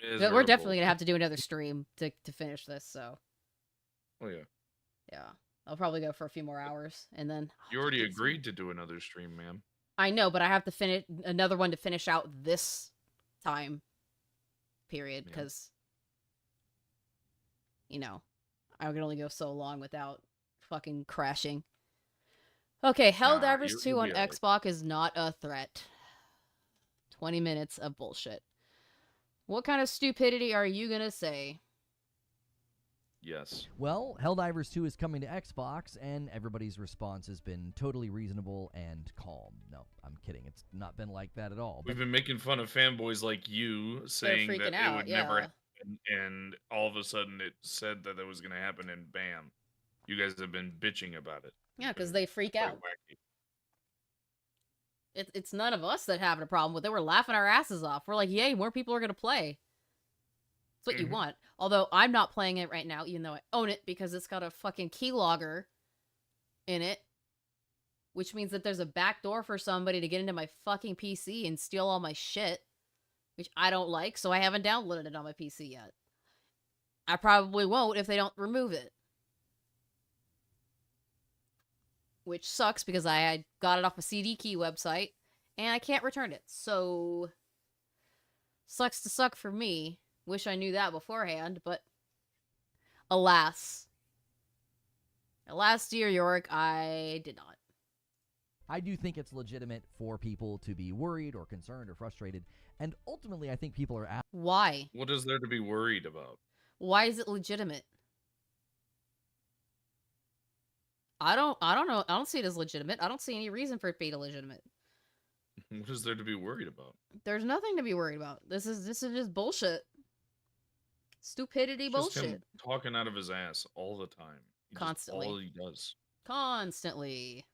We're definitely gonna have to do another stream to finish this. So. Oh yeah. Yeah, I'll probably go for a few more hours, and then. You already agreed to do another stream, ma'am. I know, but I have to finish another one to finish out this time period, because I can only go so long without fucking crashing. Okay, Helldivers 2 on Xbox is not a threat. 20 minutes of bullshit. What kind of stupidity are you gonna say? Yes. Well, Helldivers 2 is coming to Xbox, and everybody's response has been totally reasonable and calm. No, I'm kidding. It's not been like that at all. We've been making fun of fanboys like you, saying that it would never happen, and all of a sudden it said that it was going to happen, and bam. You guys have been bitching about it. Yeah, because they freak out. Wacky. It's none of us that having a problem with it. We're laughing our asses off. We're like, yay, more people are going to play. That's what you want. Although I'm not playing it right now, even though I own it, because it's got a fucking keylogger in it. Which means that there's a backdoor for somebody to get into my fucking PC and steal all my shit. Which I don't like, so I haven't downloaded it on my PC yet. I probably won't if they don't remove it. Which sucks, because I got it off a CD key website, and I can't return it. So, sucks to suck for me. Wish I knew that beforehand, but alas. Alas, dear Yorick, I did not. I do think it's legitimate for people to be worried or concerned or frustrated, and ultimately I think people are asking. Why? What is there to be worried about? Why is it legitimate? I don't know. I don't see it as legitimate. I don't see any reason for it being illegitimate. What is there to be worried about? There's nothing to be worried about. This is just bullshit. Stupidity It's just bullshit. him talking out of his ass all the time. Constantly. All he does. Constantly.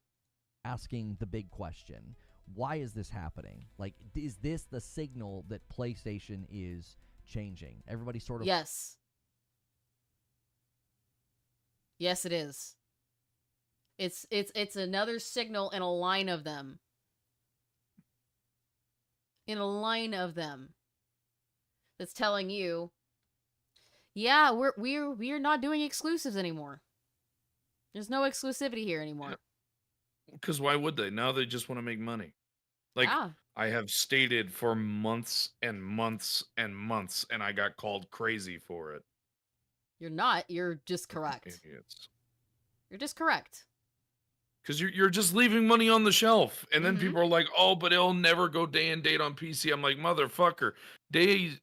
Asking the big question. Why is this happening? Like, is this the signal that PlayStation is changing? Everybody sort of... Yes. Yes, it is. It's another signal in a line of them. In a line of them. That's telling you, yeah, we're not doing exclusives anymore. There's no exclusivity here anymore. Because why would they? Now they just want to make money. Like, Yeah. I have stated for months and months and months, and I got called crazy for it. You're not. You're just correct. Idiots. You're just correct. Because you're just leaving money on the shelf. And then Mhm. people are like, oh, but it'll never go day and date on PC. I'm like, motherfucker. Day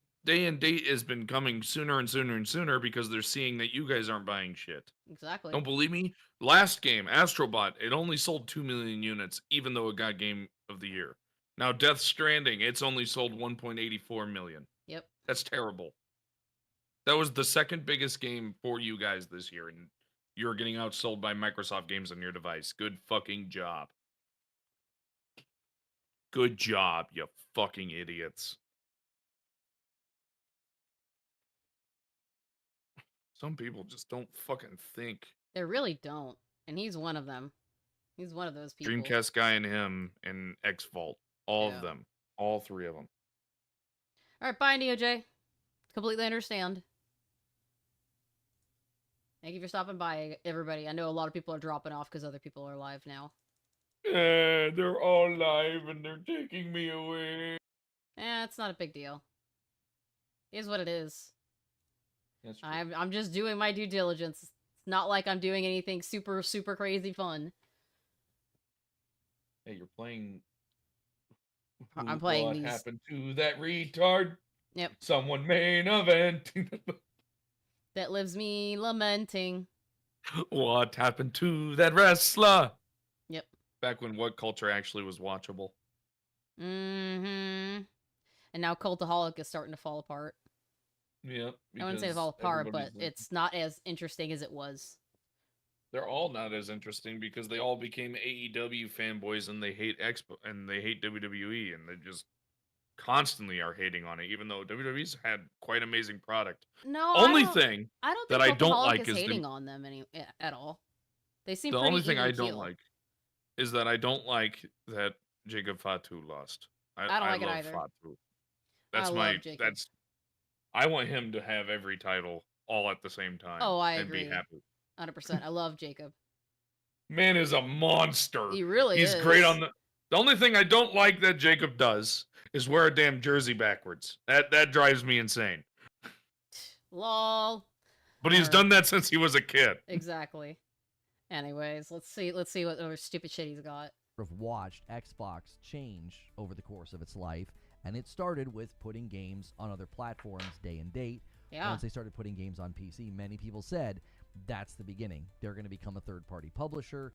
and date has been coming sooner and sooner and sooner because they're seeing that you guys aren't buying shit. Exactly. Don't believe me? Last game, Astrobot, it only sold 2 million units, even though it got Game of the Year. Now, Death Stranding, it's only sold 1.84 million. Yep. That's terrible. That was the second biggest game for you guys this year, and you're getting outsold by Microsoft games on your device. Good fucking job. Good job, you fucking idiots. Some people just don't fucking think. They really don't. And he's one of them. He's one of those people. Dreamcast guy and him and X Vault. All Yeah. of them. All three of them. Alright, bye, NeoJ. Completely understand. Thank you for stopping by, everybody. I know a lot of people are dropping off because other people are live now. They're all live and they're taking me away. It's not a big deal. It is what it is. That's true. I'm just doing my due diligence. It's not like I'm doing anything super, super crazy fun. Hey, you're playing. I'm playing What these. happened to that retard? Yep. Someone main event. That lives me lamenting. What happened to that wrestler? Yep. Back when What Culture actually was watchable. Mm-hmm. And now Cultaholic is starting to fall apart. Yep. I wouldn't say because fall apart, but everybody's like- it's not as interesting as it was. They're all not as interesting because they all became AEW fanboys and they hate Expo and they hate WWE and they just constantly are hating on it, even though WWE's had quite amazing product. No, Only I don't, thing I don't that think I don't Cultaholic like is is hating on them at all. They seem the pretty only thing even I don't keel. like is that I don't like that Jacob Fatu lost. I don't like it love either. Fatu. That's I my love Jacob. that's I want him to have every title all at the same time. Oh, I and agree. be happy. 100%. I love Jacob. Man is a monster. He really He's is. great on the only thing I don't like that Jacob does is wear a damn jersey backwards. That drives me insane. Lol. But he's Alright. done that since he was a kid. Exactly. Anyways, let's see what other stupid shit he's got. Have watched Xbox change over the course of its life, and it started with putting games on other platforms day and date. Yeah. Once they started putting games on PC, many people said that's the beginning. They're going to become a third-party publisher.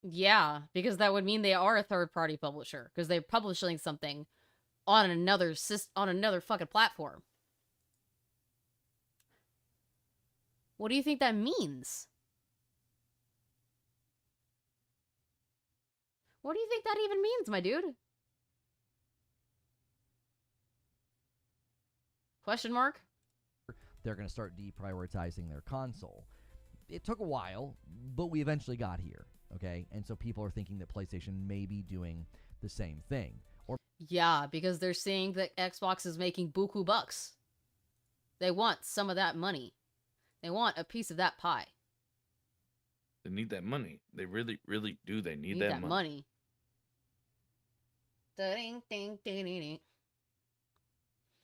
Yeah, because that would mean they are a third-party publisher because they're publishing something on another fucking platform. What do you think that means? What do you think that even means, my dude? Question mark? They're going to start deprioritizing their console. It took a while, but we eventually got here, okay? And so people are thinking that PlayStation may be doing the same thing. Or Yeah, because they're seeing that Xbox is making buku bucks. They want some of that money. They want a piece of that pie. They need that money. They really, really do. They need, That money. money. Ding, ding, ding, ding, ding.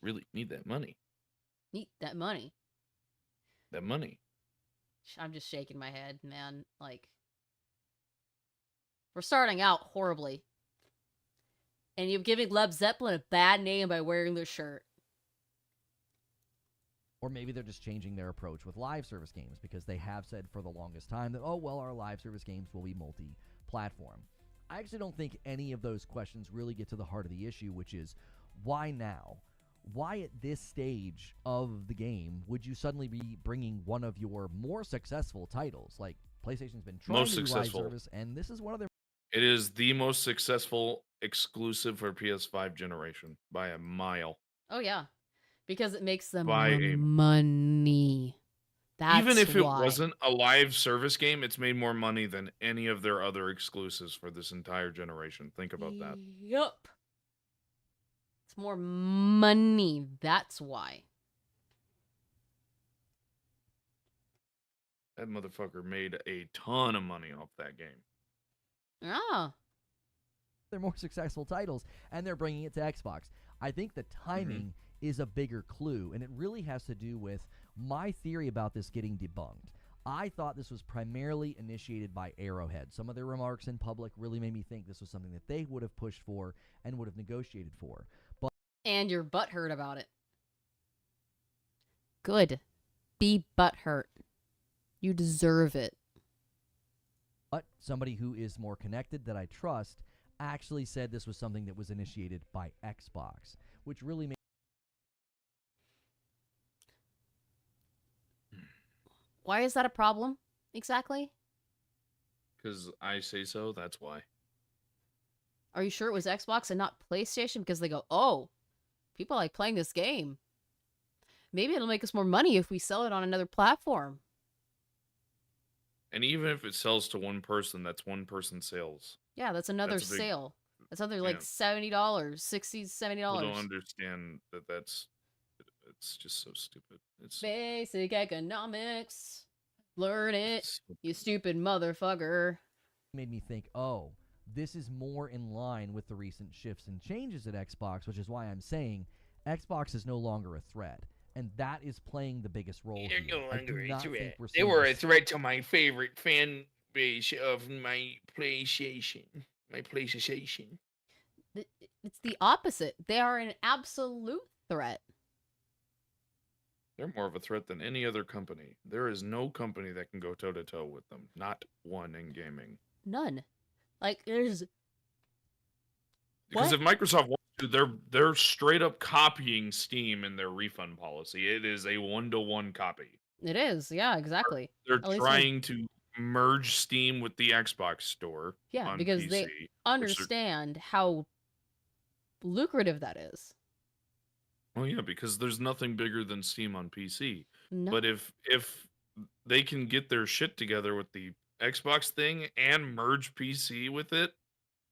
Really need that money. Need that money. That money. I'm just shaking my head, man. Like, we're starting out horribly. And you're giving Led Zeppelin a bad name by wearing their shirt. Or maybe they're just changing their approach with live service games because they have said for the longest time that, oh, well, our live service games will be multi-platform. I actually don't think any of those questions really get to the heart of the issue, which is why now? Why at this stage of the game would you suddenly be bringing one of your more successful titles? Like, PlayStation's been trying Most to do successful. live service, and this is one of their... It is the most successful exclusive for PS5 generation by a mile. Oh, yeah. Because it makes them By a- money. Even if it why. wasn't a live service game, it's made more money than any of their other exclusives for this entire generation. Think about that. Yup. It's more money. That's why. That motherfucker made a ton of money off that game. Ah. They're more successful titles, and they're bringing it to Xbox. I think the timing is a bigger clue, and it really has to do with my theory about this getting debunked. I thought this was primarily initiated by Arrowhead. Some of their remarks in public really made me think this was something that they would have pushed for and would have negotiated for. But And you're butthurt about it. Good. Be butthurt. You deserve it. somebody who is more connected that I trust actually said this was something that was initiated by Xbox, which really made. Why is that a problem exactly? Because I say so, that's why. Are you sure it was Xbox and not PlayStation? Because they go, oh, people like playing this game. Maybe it'll make us more money if we sell it on another platform. And even if it sells to one person, that's one person's sales. Yeah, that's another That's a big- sale. That's another like $70, $60, $70. People don't understand that it's just so stupid. It's Basic economics. Learn it, you stupid motherfucker. Made me think, oh, this is more in line with the recent shifts and changes at Xbox, which is why I'm saying Xbox is no longer a threat. And that is playing the biggest role They're here. no I longer do a not threat. think we're They seeing were a this- threat to my favorite fan base of my PlayStation. My PlayStation. It's the opposite. They are an absolute threat. They're more of a threat than any other company. There is no company that can go toe-to-toe with them. Not one in gaming. None. Like, there's... Because What? if Microsoft wants to, they're straight up copying Steam in their refund policy. It is a one-to-one copy. It is, yeah, exactly. They're At least trying to merge Steam with the Xbox store. Yeah, on because PC, they which they're- understand how lucrative that is. Well, yeah, because there's nothing bigger than Steam on PC. No. But if they can get their shit together with the Xbox thing and merge PC with it,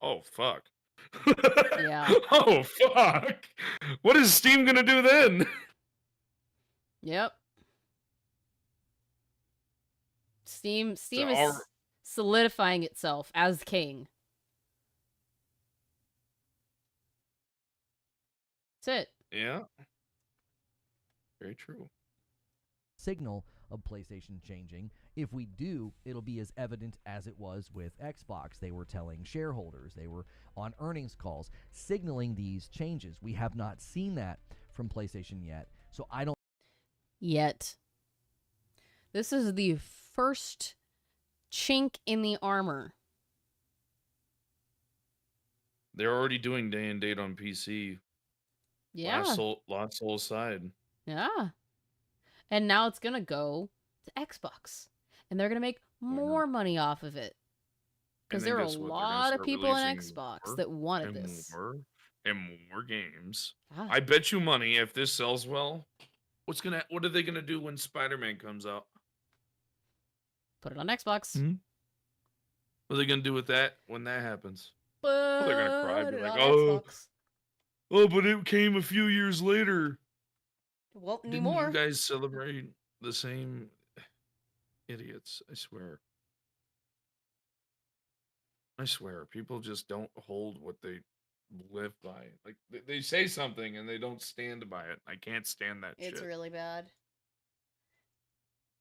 oh fuck. Yeah. Oh fuck. What is Steam gonna do then? Yep. Steam is our- solidifying itself as king. That's it. Yeah. Very true. signal of PlayStation changing. If we do, it'll be as evident as it was with Xbox. They were telling shareholders, they were on earnings calls, signaling these changes. We have not seen that from PlayStation yet, so I don't... Yet. This is the first chink in the armor. They're already doing day and date on PC. Yeah. Lost Soul aside. Yeah. And now it's going to go to Xbox. And they're going to make more money off of it. Because And then there are a guess what? They're gonna lot of start people in releasing Xbox more that wanted and this. and more games. Ah. I bet you money if this sells well, what are they gonna do when Spider-Man comes out? Put it on Xbox. What are they gonna do with that when that happens? Put Well, they're gonna cry, it be like, on "Oh, Xbox. oh, but it came a few years later." Won't Didn't anymore. you guys celebrate the same? Idiots! I swear. I swear, people just don't hold what they live by. Like they say something and they don't stand by it. I can't stand that It's shit. really bad.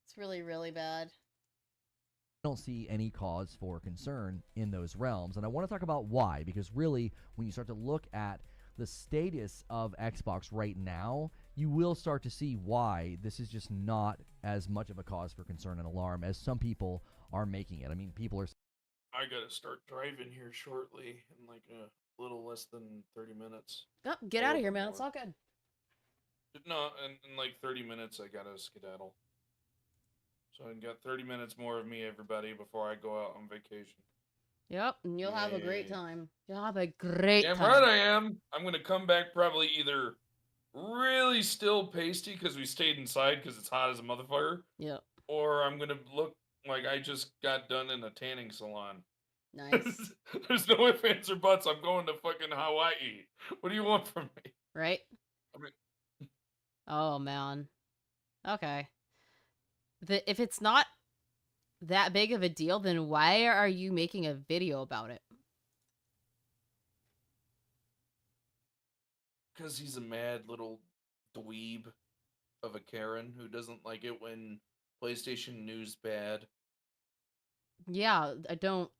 It's really, really bad. don't see any cause for concern in those realms. And I want to talk about why, because really, when you start to look at the status of Xbox right now, you will start to see why this is just not as much of a cause for concern and alarm as some people are making it. I mean, people are... I gotta start driving here shortly in like a little less than 30 minutes. Oh, get A out of little here, bit man. It's more. all good. No, in like 30 minutes, I gotta skedaddle. So I got 30 minutes more of me, everybody, before I go out on vacation. Yep, and you'll have a great Yay. time. You'll have a great Damn time. right I am. I'm gonna come back probably either really still pasty because we stayed inside because it's hot as a motherfucker, Yep. or I'm gonna look like I just got done in a tanning salon. Nice. There's no ifs, ands, or buts. I'm going to fucking Hawaii. What do you want from me? Right? I mean, Oh, man. Okay. If it's not that big of a deal, then why are you making a video about it? because he's a mad little dweeb of a Karen who doesn't like it when PlayStation news bad. Yeah, I don't...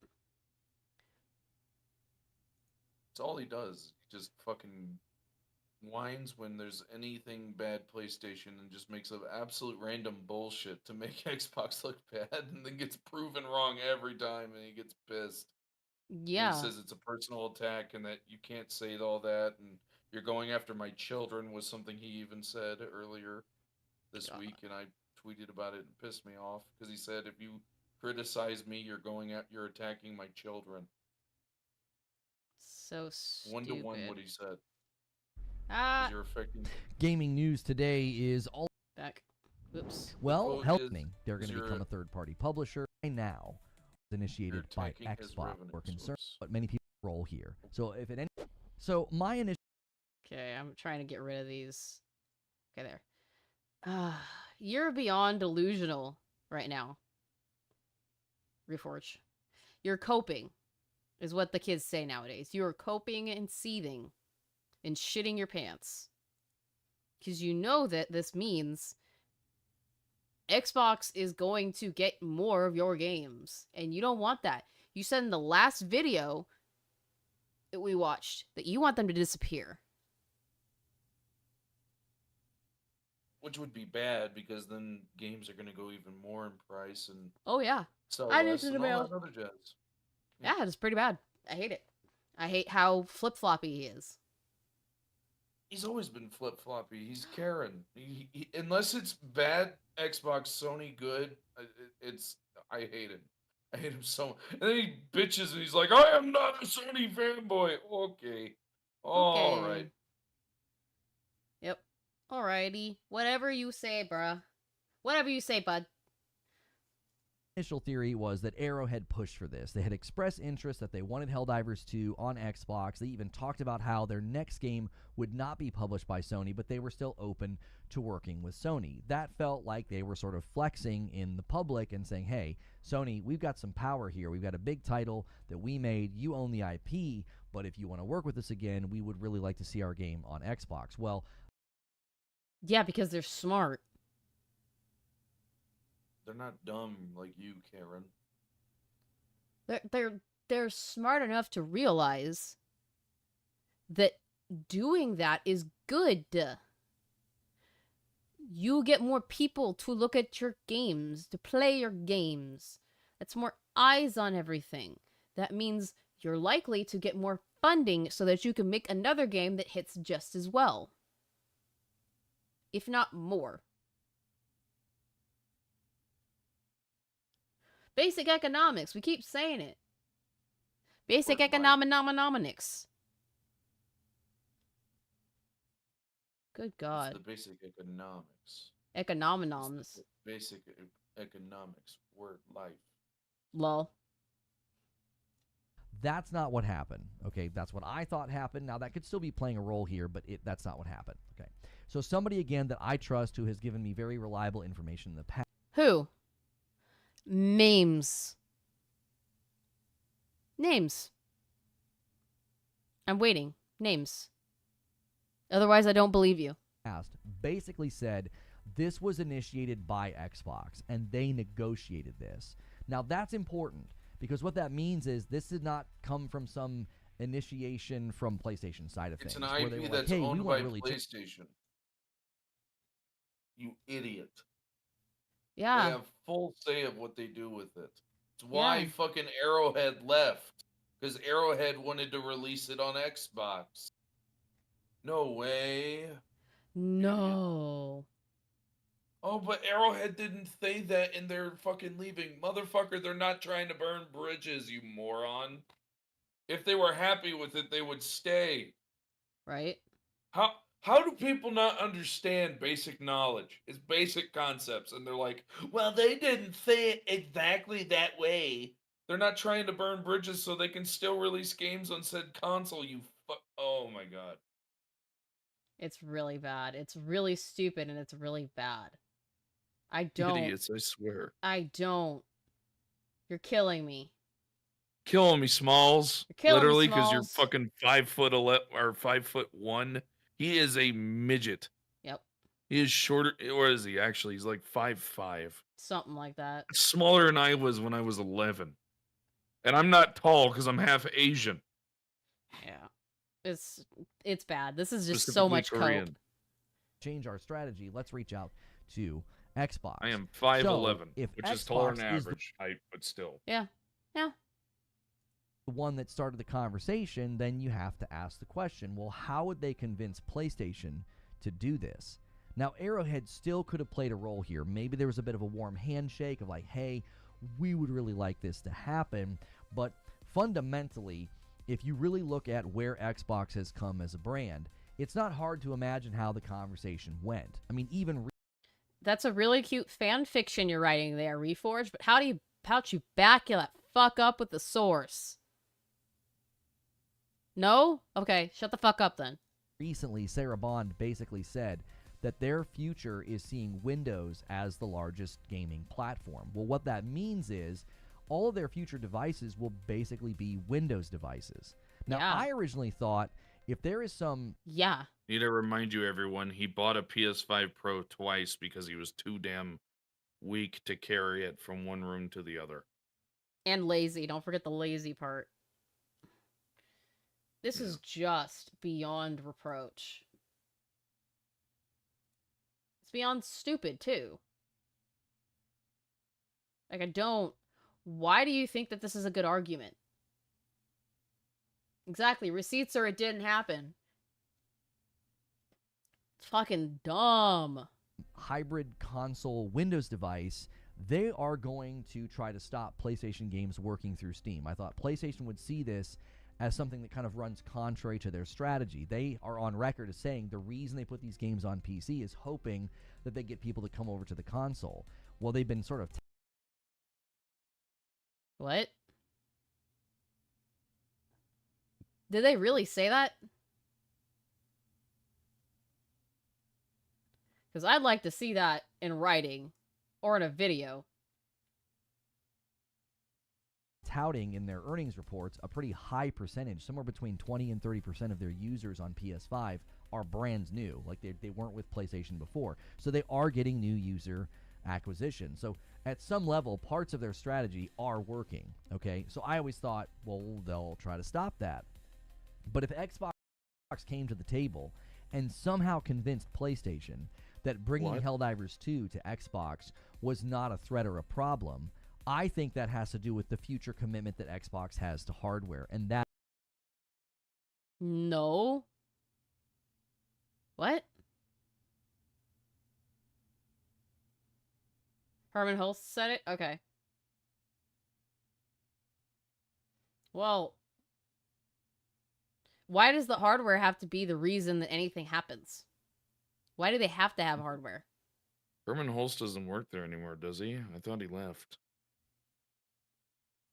It's all he does. He just fucking whines when there's anything bad PlayStation and just makes up absolute random bullshit to make Xbox look bad and then gets proven wrong every time and he gets pissed. And Yeah. he says it's a personal attack and that you can't say all that and you're going after my children was something he even said earlier this week, and I tweeted about it and pissed me off because he said if you criticize me, you're attacking my children. So stupid. 1-to-1 what he said. 'Cause Ah, you're affecting. Gaming news today is all. back. Oops. Well, quote helping. They're is going to you're- become a third-party publisher by now. It's initiated by attacking his Xbox. revenue We're concerned, source. but many people roll here. So if it any, so my initial. Okay, I'm trying to get rid of these. Okay, there. You're beyond delusional right now. Reforge. You're coping, is what the kids say nowadays. You're coping and seething and shitting your pants. Because you know that this means Xbox is going to get more of your games. And you don't want that. You said in the last video that we watched that you want them to disappear. Which would be bad because then games are going to go even more in price and Oh, yeah. sell I less did and the all mail. that other jazz. Yeah, it's pretty bad. I hate it. I hate how flip-floppy he is. He's always been flip-floppy. He's Karen. Unless it's bad Xbox, Sony good, I hate him. I hate him so much. And then he bitches and he's like, I am not a Sony fanboy. Okay. All right. Yep. Alrighty. Whatever you say, bruh. Whatever you say, bud. Initial theory was that Arrowhead pushed for this. They had expressed interest that they wanted Helldivers 2 on Xbox. They even talked about how their next game would not be published by Sony, but they were still open to working with Sony. That felt like they were sort of flexing in the public and saying, hey, Sony, we've got some power here. We've got a big title that we made. You own the IP, but if you want to work with us again, we would really like to see our game on Xbox. Well, yeah, because they're smart. They're not dumb like you, Karen. They're smart enough to realize that doing that is good. You get more people to look at your games, to play your games. That's more eyes on everything. That means you're likely to get more funding so that you can make another game that hits just as well. If not more. Basic economics. We keep saying it. Basic economics. Good God. It's the basic economics. Econominoms. Basic economics. Word life. Lol. that's not what happened. Okay, that's what I thought happened. Now, that could still be playing a role here, but that's not what happened. Okay, so somebody, again, that I trust who has given me very reliable information in the past. Who? Names. Names. I'm waiting. Names. Otherwise, I don't believe you. Basically said this was initiated by Xbox, and they negotiated this. Now, that's important, because what that means is this did not come from some initiation from PlayStation side of It's things. an where they IP were like, that's hey, we owned want by to really PlayStation. You idiot. Yeah. They have full say of what they do with it. It's why Yeah. fucking Arrowhead left. Because Arrowhead wanted to release it on Xbox. No way. No. Oh, but Arrowhead didn't say that and they're fucking leaving. Motherfucker, they're not trying to burn bridges, you moron. If they were happy with it, they would stay. Right? How How do people not understand basic knowledge? It's basic concepts, and they're like, "Well, they didn't say it exactly that way." They're not trying to burn bridges so they can still release games on said console. Oh my god. It's really bad. It's really stupid and it's really bad. I don't. Idiots, I swear. I don't. You're killing me. Killing me, Smalls. You're killing me, Literally, because you're Smalls. fucking 5'11" or 5'1". He is a midget. Yep. He is shorter. Or is he actually? He's like 5'5". Something like that. Smaller than I was when I was 11. And I'm not tall because I'm half Asian. Yeah. It's bad. This is just so Specifically much Korean. cope. Change our strategy. Let's reach out to Xbox. I am 5'11", So, if which is taller Xbox than is the average height, but still. Yeah. Yeah. one that started the conversation, then you have to ask the question, well, how would they convince PlayStation to do this? Now, Arrowhead still could have played a role here. Maybe there was a bit of a warm handshake of like, hey, we would really like this to happen. But fundamentally, if you really look at where Xbox has come as a brand, it's not hard to imagine how the conversation went. I mean, even... That's a really cute fan fiction you're writing there, Reforge, but how do you back that fuck up with the source? No? Okay, shut the fuck up then. Recently, Sarah Bond basically said that their future is seeing Windows as the largest gaming platform. Well, what that means is all of their future devices will basically be Windows devices. Now, Yeah. I originally thought if there is some... Yeah. Need to remind you, everyone, he bought a PS5 Pro twice because he was too damn weak to carry it from one room to the other. And lazy. Don't forget the lazy part. This is just beyond reproach. It's beyond stupid, too. Like, I don't... Why do you think that this is a good argument? Exactly. Receipts or it didn't happen. It's fucking dumb. hybrid console Windows device, they are going to try to stop PlayStation games working through Steam. I thought PlayStation would see this as something that kind of runs contrary to their strategy. They are on record as saying the reason they put these games on PC is hoping that they get people to come over to the console. Well, they've been sort of... What? Did they really say that? Because I'd like to see that in writing or in a video. touting in their earnings reports a pretty high percentage, somewhere between 20 and 30% of their users on PS5 are brand new. Like they weren't with PlayStation before. So they are getting new user acquisition. So at some level, parts of their strategy are working. Okay, so I always thought, well, they'll try to stop that. But if Xbox came to the table and somehow convinced PlayStation that bringing Helldivers 2 to Xbox was not a threat or a problem, I think that has to do with the future commitment that Xbox has to hardware, and that... No. What? Herman Hulse said it? Okay. Well, why does the hardware have to be the reason that anything happens? Why do they have to have hardware? Herman Hulse doesn't work there anymore, does he? I thought he left.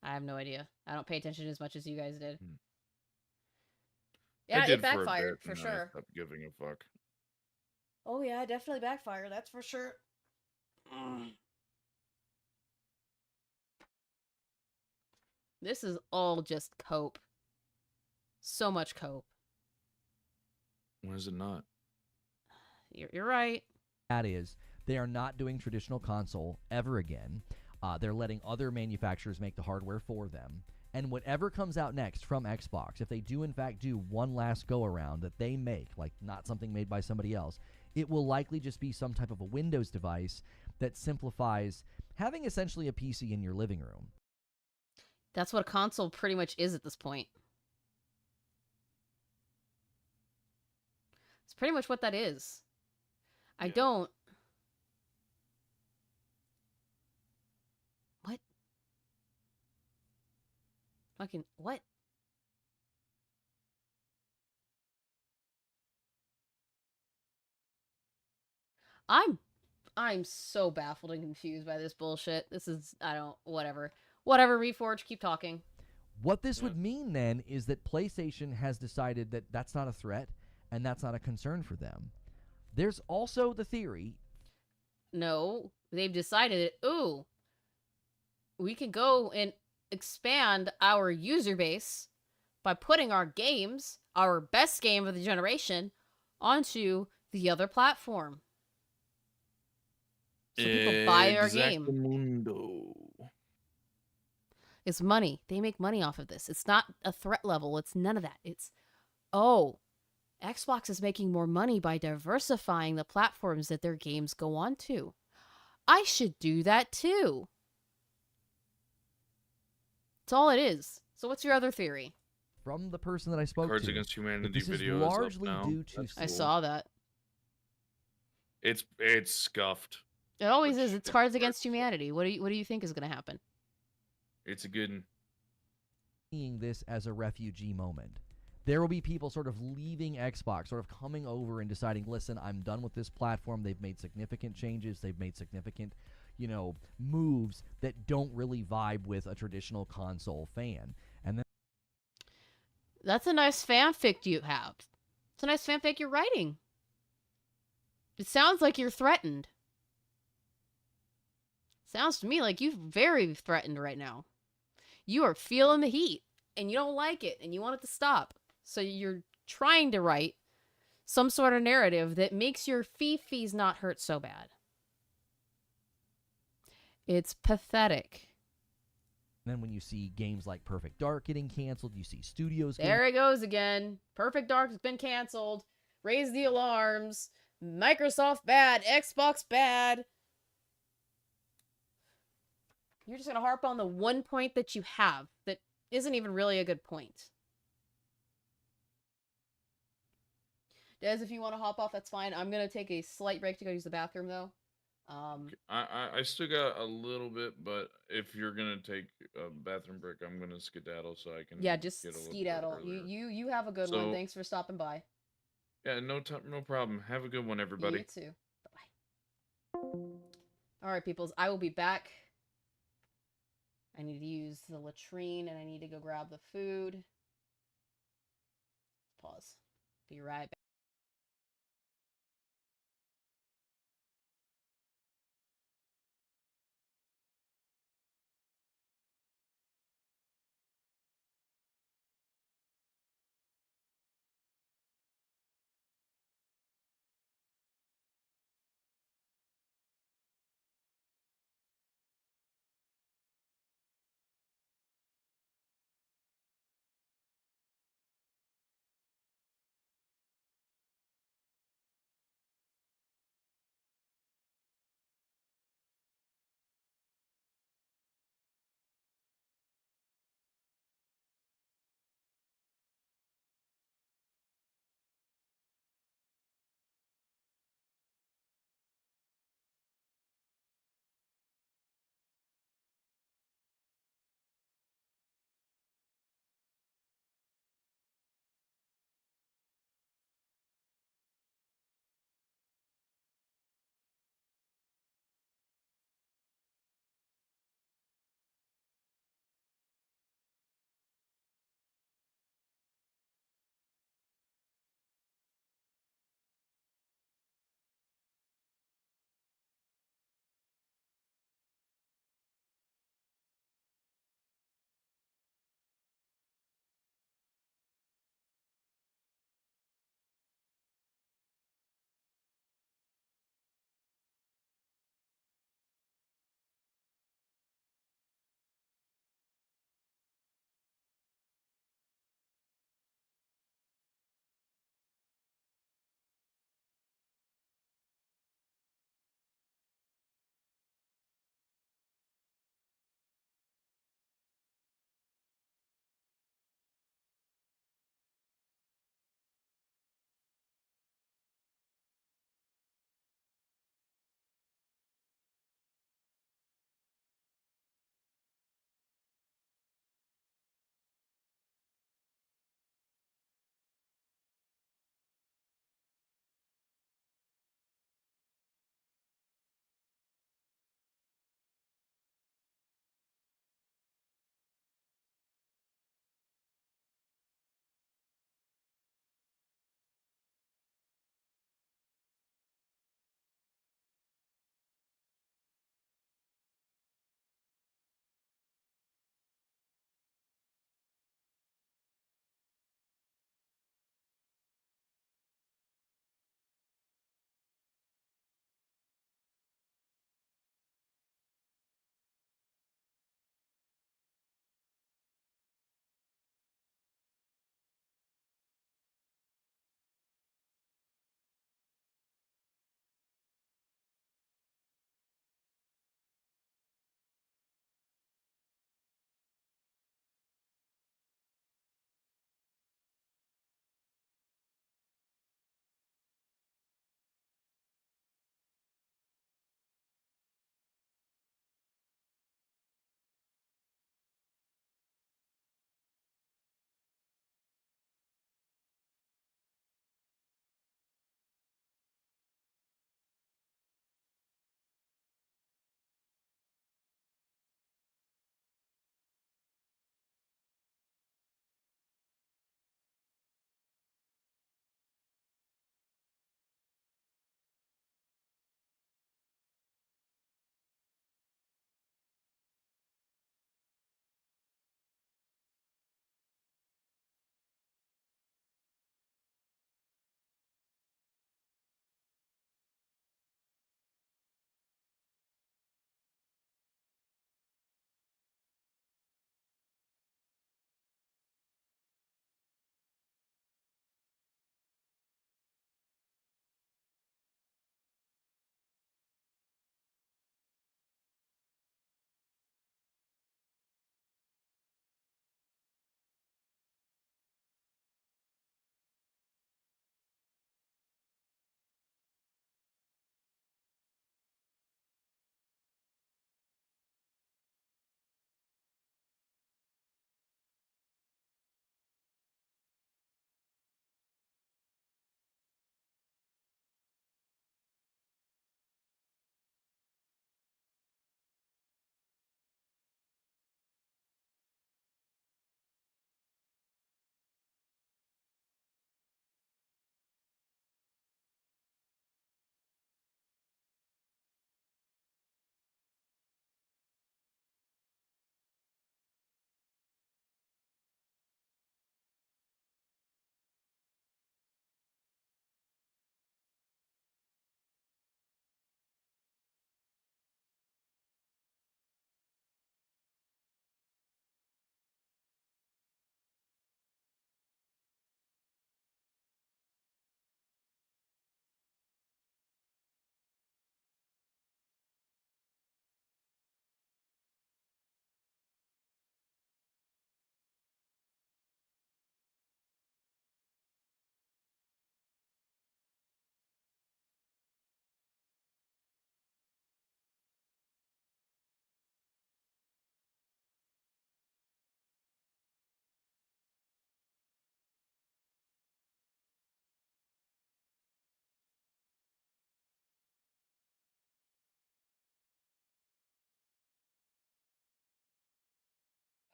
I have no idea. I don't pay attention as much as you guys did. I Yeah, did it backfired for a bit, for and I sure. stopped giving a fuck. Oh yeah, definitely backfired. That's for sure. This is all just cope. So much cope. Why is it not? You're right. That is, they are not doing traditional console ever again. They're letting other manufacturers make the hardware for them. And whatever comes out next from Xbox, if they do in fact do one last go-around that they make, like not something made by somebody else, it will likely just be some type of a Windows device that simplifies having essentially a PC in your living room. That's what a console pretty much is at this point. It's pretty much what that is. I don't... What? Fucking... What? I'm so baffled and confused by this bullshit. This is whatever. Whatever, Reforge, keep talking. What this would mean then is that PlayStation has decided that that's not a threat and that's not a concern for them. There's also the theory. No, they've decided, ooh, we can go and expand our user base by putting our games, our best game of the generation, onto the other platform. So people buy our game. Exactamundo. It's money. They make money off of this. It's not a threat level. It's none of that. It's, oh, Xbox is making more money by diversifying the platforms that their games go on to. I should do that too. That's all it is. So what's your other theory? From the person that I spoke Cards to, Against Humanity this is video is up largely now. due to... That's I cool. saw that. It's scuffed. It always Which is. It's is Cards Against Humanity. What do you think is going to happen? It's a good one. Seeing this as a refugee moment. There will be people sort of leaving Xbox, sort of coming over and deciding, listen, I'm done with this platform. They've made significant changes. They've made significant, moves that don't really vibe with a traditional console fan. And then That's a nice fanfic you have. It's a nice fanfic you're writing. It sounds like you're threatened. Sounds to me like you're very threatened right now. You are feeling the heat, and you don't like it, and you want it to stop. So you're trying to write some sort of narrative that makes your fees not hurt so bad. It's pathetic. then when you see games like Perfect Dark getting canceled, you see studios getting... There it goes again. Perfect Dark has been canceled. Raise the alarms. Microsoft bad. Xbox bad. You're just going to harp on the one point that you have that isn't even really a good point. Des, if you want to hop off, that's fine. I'm going to take a slight break to go use the bathroom, though. I still got a little bit, but if you're gonna take a bathroom break, I'm gonna skedaddle so I can. Yeah, just get a little bit skedaddle. earlier. You have a good one. Thanks for stopping by. Yeah, no problem. Have a good one, everybody. You too. Bye. All right, peoples. I will be back. I need to use the latrine, and I need to go grab the food. Pause. Be right back.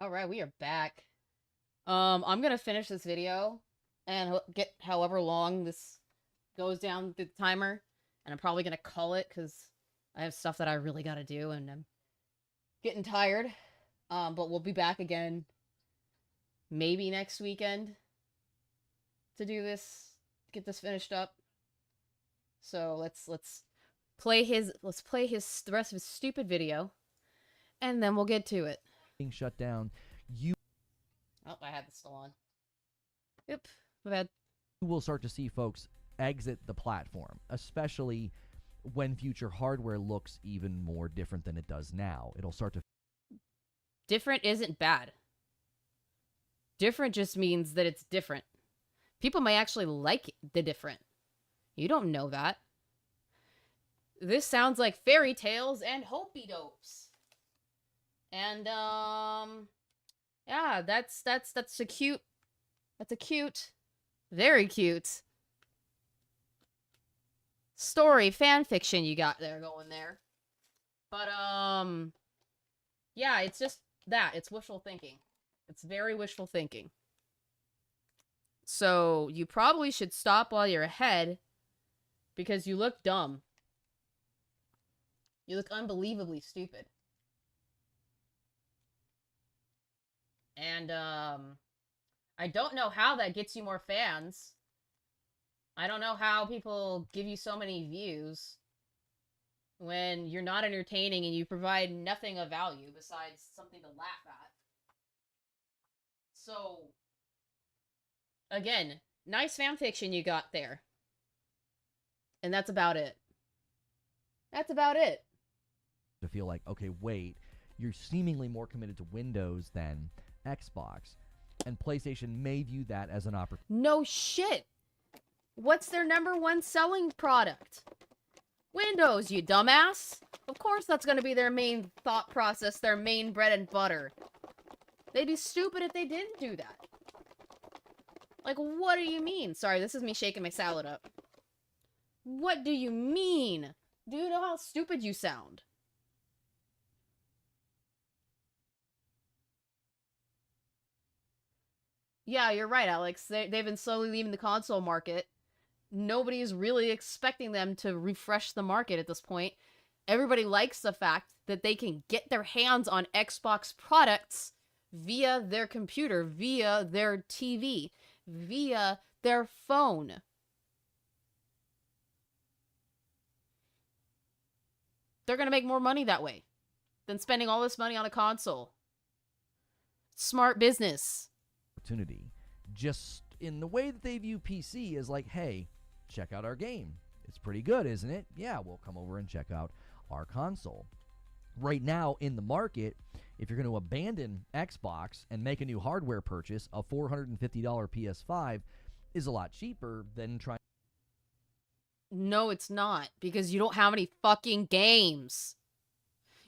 Alright, we are back. I'm gonna finish this video and get however long this goes down the timer, and I'm probably gonna call it because I have stuff that I really gotta do and I'm getting tired. But we'll be back again maybe next weekend to do this, get this finished up. So let's play the rest of his stupid video, and then we'll get to it. Being shut down, Oh, I had this still on. Yep, my bad. you will start to see folks exit the platform, especially when future hardware looks even more different than it does now. It'll start to... Different isn't bad. Different just means that it's different. People may actually like the different. You don't know that. This sounds like fairy tales and hopey dopes. And yeah, that's a cute, very cute story, fan fiction you got there going there. But yeah, it's just that, it's wishful thinking. It's very wishful thinking. So you probably should stop while you're ahead, because you look dumb. You look unbelievably stupid. And, I don't know how that gets you more fans. I don't know how people give you so many views when you're not entertaining and you provide nothing of value besides something to laugh at. So, again, nice fanfiction you got there. And that's about it. That's about it. To feel like, okay, wait, you're seemingly more committed to Windows than Xbox, and PlayStation may view that as an opportunity. No shit! What's their #1 selling product? Windows, you dumbass! Of course that's gonna be their main thought process, their main bread and butter. They'd be stupid if they didn't do that. Like, what do you mean? Sorry, this is me shaking my salad up. What do you mean? Do you know how stupid you sound? Yeah, you're right, Alex. They've been slowly leaving the console market. Nobody's really expecting them to refresh the market at this point. Everybody likes the fact that they can get their hands on Xbox products via their computer, via their TV, via their phone. They're gonna make more money that way than spending all this money on a console. Smart business. Opportunity. Just in the way that they view PC is like, hey, check out our game. It's pretty good, isn't it? Yeah, we'll come over and check out our console. Right now in the market, if you're going to abandon Xbox and make a new hardware purchase, a $450 PS5 is a lot cheaper than trying. No, it's not, because you don't have any fucking games.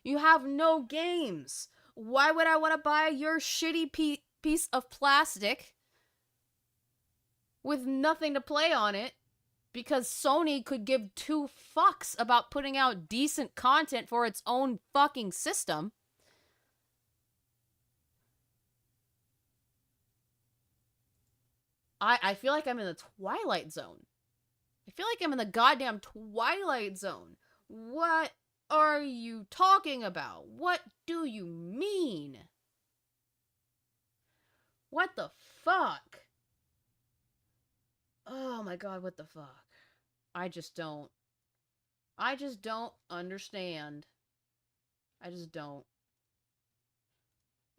You have no games. Why would I want to buy your shitty piece of plastic with nothing to play on it? Because Sony could give 2 fucks about putting out decent content for its own fucking system. I feel like I'm in the Twilight Zone. I feel like I'm in the goddamn Twilight Zone. What are you talking about? What do you mean? What the fuck? Oh my god, what the fuck? I just don't understand. I just don't.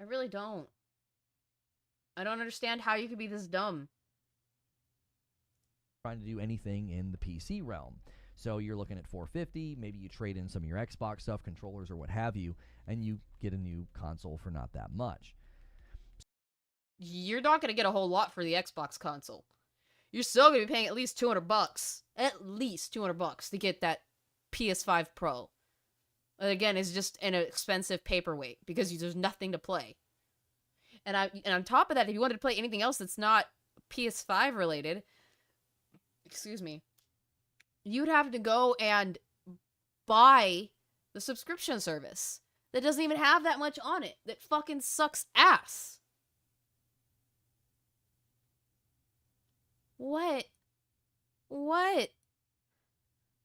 I really don't. I don't understand how you could be this dumb. Trying to do anything in the PC realm. So you're looking at $450, maybe you trade in some of your Xbox stuff, controllers or what have you, and you get a new console for not that much. You're not going to get a whole lot for the Xbox console. You're still going to be paying at least $200. At least $200 to get that PS5 Pro. And again, it's just an expensive paperweight because there's nothing to play. And on top of that, if you wanted to play anything else that's not PS5 related, excuse me, you'd have to go and buy the subscription service that doesn't even have that much on it, that fucking sucks ass. What?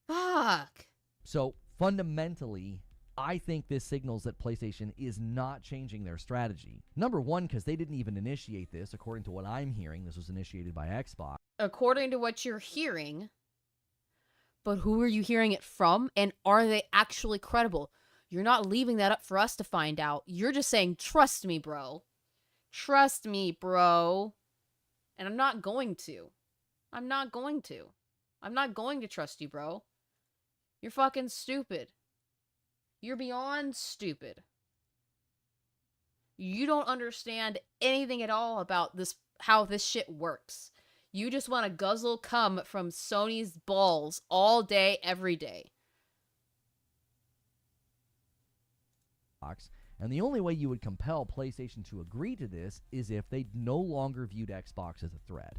Fuck. So fundamentally, I think this signals that PlayStation is not changing their strategy. Number one, because they didn't even initiate this. According to what I'm hearing, this was initiated by Xbox. According to what you're hearing, but who are you hearing it from, and are they actually credible? You're not leaving that up for us to find out. You're just saying, trust me, bro. Trust me, bro. And I'm not going to. I'm not going to. I'm not going to trust you, bro. You're fucking stupid. You're beyond stupid. You don't understand anything at all about this, how this shit works. You just want to guzzle cum from Sony's balls all day, every day. And the only way you would compel PlayStation to agree to this is if they no longer viewed Xbox as a threat.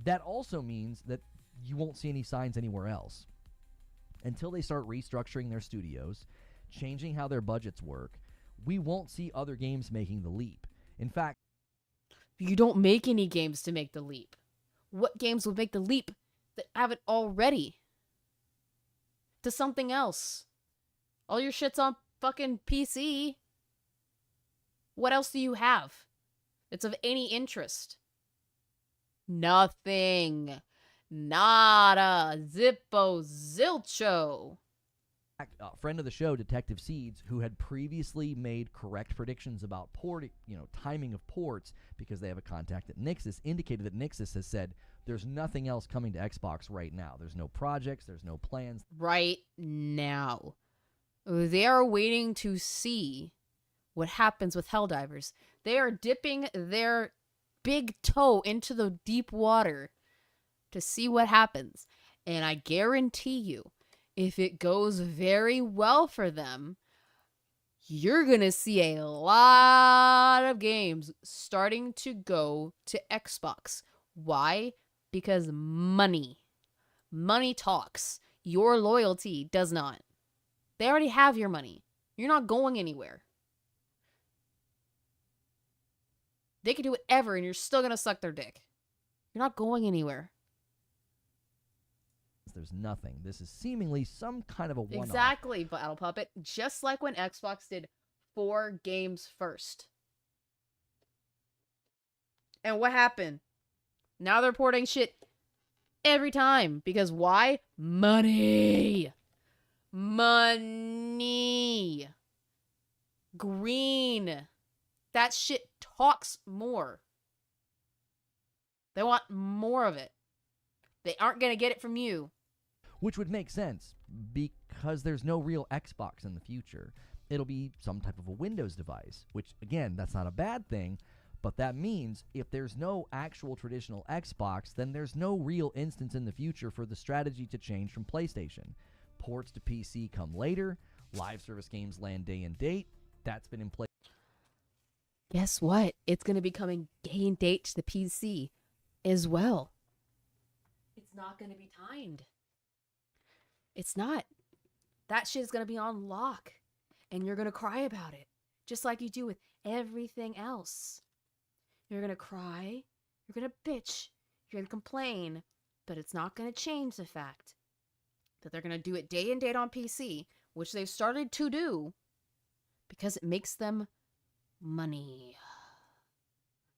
That also means that you won't see any signs anywhere else. Until they start restructuring their studios, changing how their budgets work, we won't see other games making the leap. In fact, you don't make any games to make the leap. What games would make the leap that have it already? To something else. All your shit's on fucking PC. What else do you have? It's of any interest. Nothing. Nada. Zippo. Zilcho. a friend of the show, Detective Seeds, who had previously made correct predictions about timing of ports because they have a contact at Nixxes, indicated that Nixxes has said there's nothing else coming to Xbox right now. There's no projects, there's no plans. Right now. They are waiting to see what happens with Helldivers. They are dipping their big toe into the deep water to see what happens. And I guarantee you, if it goes very well for them, you're going to see a lot of games starting to go to Xbox. Why? Because money. Money talks. Your loyalty does not. They already have your money. You're not going anywhere. They can do whatever and you're still going to suck their dick. You're not going anywhere. There's nothing. This is seemingly some kind of a one-off. Exactly, Battle Puppet. Just like when Xbox did 4 games first. And what happened? Now they're porting shit every time. Because why? Money. Money. Green. That shit talks more. They want more of it. They aren't going to get it from you. Which would make sense, because there's no real Xbox in the future. It'll be some type of a Windows device, which, again, that's not a bad thing, but that means if there's no actual traditional Xbox, then there's no real instance in the future for the strategy to change from PlayStation. Ports to PC come later, live service games land day and date. That's been in place. Guess what? It's going to be coming day and date to the PC as well. It's not going to be timed. It's not. That shit is going to be on lock. And you're going to cry about it. Just like you do with everything else. You're going to cry. You're going to bitch. You're going to complain. But it's not going to change the fact that they're going to do it day and date on PC, which they've started to do, because it makes them money.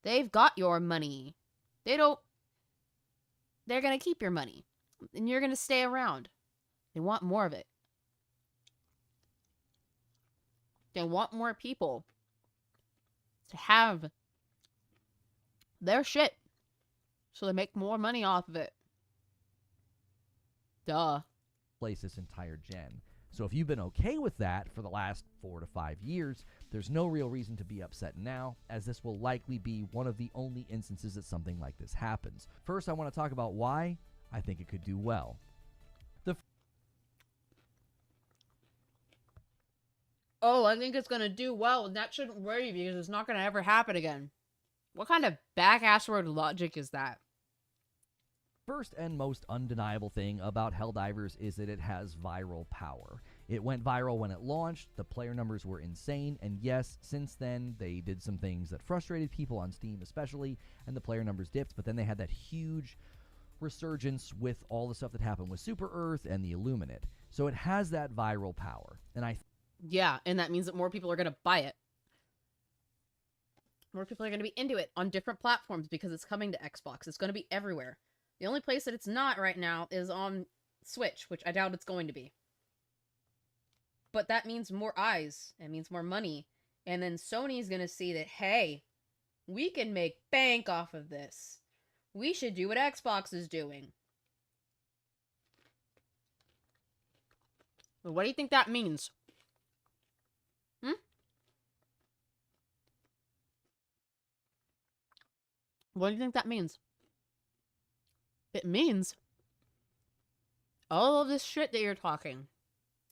They've got your money. They're going to keep your money. And you're going to stay around. They want more of it. They want more people to have their shit. So they make more money off of it. Duh. Place this entire gen. So if you've been okay with that for the last 4 to 5 years, there's no real reason to be upset now, as this will likely be one of the only instances that something like this happens. First, I want to talk about why I think it could do well. I think it's going to do well, and that shouldn't worry you because it's not going to ever happen again. What kind of back-ass-word logic is that? First and most undeniable thing about Helldivers is that it has viral power. It went viral when it launched. The player numbers were insane. And yes, since then, they did some things that frustrated people on Steam especially, and the player numbers dipped. But then they had that huge resurgence with all the stuff that happened with Super Earth and the Illuminate. So it has that viral power. And yeah, and that means that more people are going to buy it. More people are going to be into it on different platforms because it's coming to Xbox. It's going to be everywhere. The only place that it's not right now is on Switch, which I doubt it's going to be. But that means more eyes. It means more money. And then Sony's going to see that, hey, we can make bank off of this. We should do what Xbox is doing. What do you think that means? What do you think that means? It means all of this shit that you're talking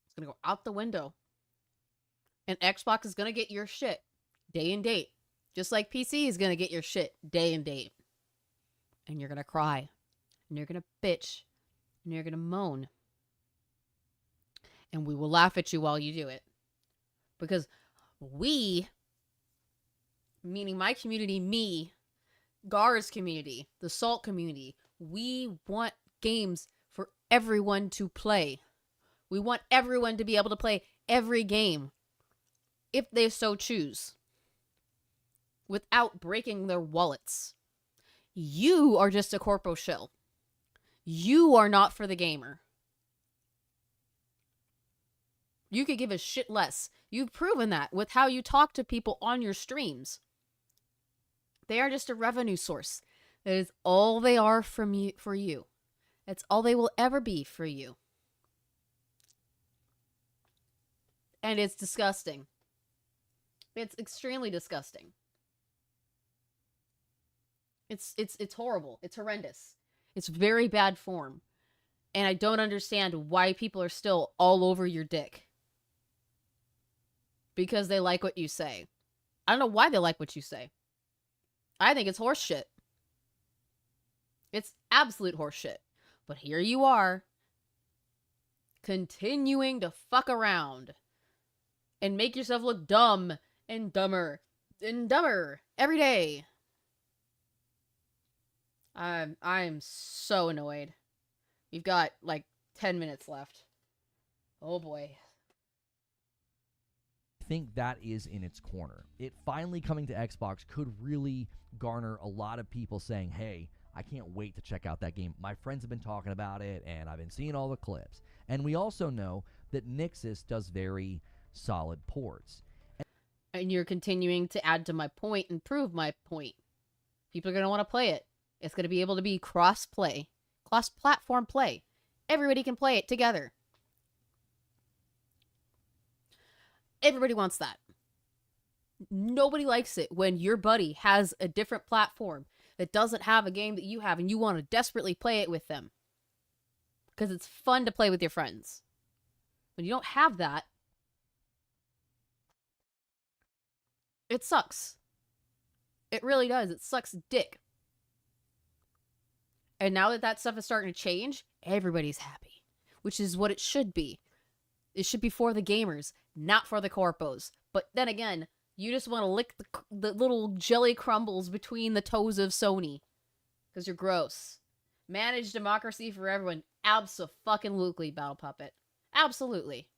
is going to go out the window. And Xbox is going to get your shit day and date. Just like PC is going to get your shit day and date. And you're going to cry. And you're going to bitch. And you're going to moan. And we will laugh at you while you do it. Because we, meaning my community, me, Gar's community, the Salt community, we want games for everyone to play. We want everyone to be able to play every game, if they so choose, without breaking their wallets. You are just a corpo shill. You are not for the gamer. You could give a shit less. You've proven that with how you talk to people on your streams. They are just a revenue source. That is all they are for you. That's all they will ever be for you. And it's disgusting. It's extremely disgusting. It's horrible. It's horrendous. It's very bad form. And I don't understand why people are still all over your dick. Because they like what you say. I don't know why they like what you say. I think it's horse shit. It's absolute horse shit. But here you are, continuing to fuck around and make yourself look dumb and dumber every day. I'm so annoyed. We've got like 10 minutes left. Oh boy. I think that is in its corner. It finally coming to Xbox could really garner a lot of people saying, hey, I can't wait to check out that game. My friends have been talking about it, and I've been seeing all the clips. And we also know that Nixxes does very solid ports. And you're continuing to add to my point and prove my point. People are going to want to play it. It's going to be able to be cross-play, cross-platform play. Everybody can play it together. Everybody wants that. Nobody likes it when your buddy has a different platform that doesn't have a game that you have and you want to desperately play it with them. Because it's fun to play with your friends. When you don't have that, it sucks. It really does. It sucks dick. And now that stuff is starting to change, everybody's happy. Which is what it should be. It should be for the gamers, not for the corpos. But then again, you just want to lick the little jelly crumbles between the toes of Sony. Because you're gross. Manage democracy for everyone. Abso-fucking-lutely, Battle Puppet. Absolutely.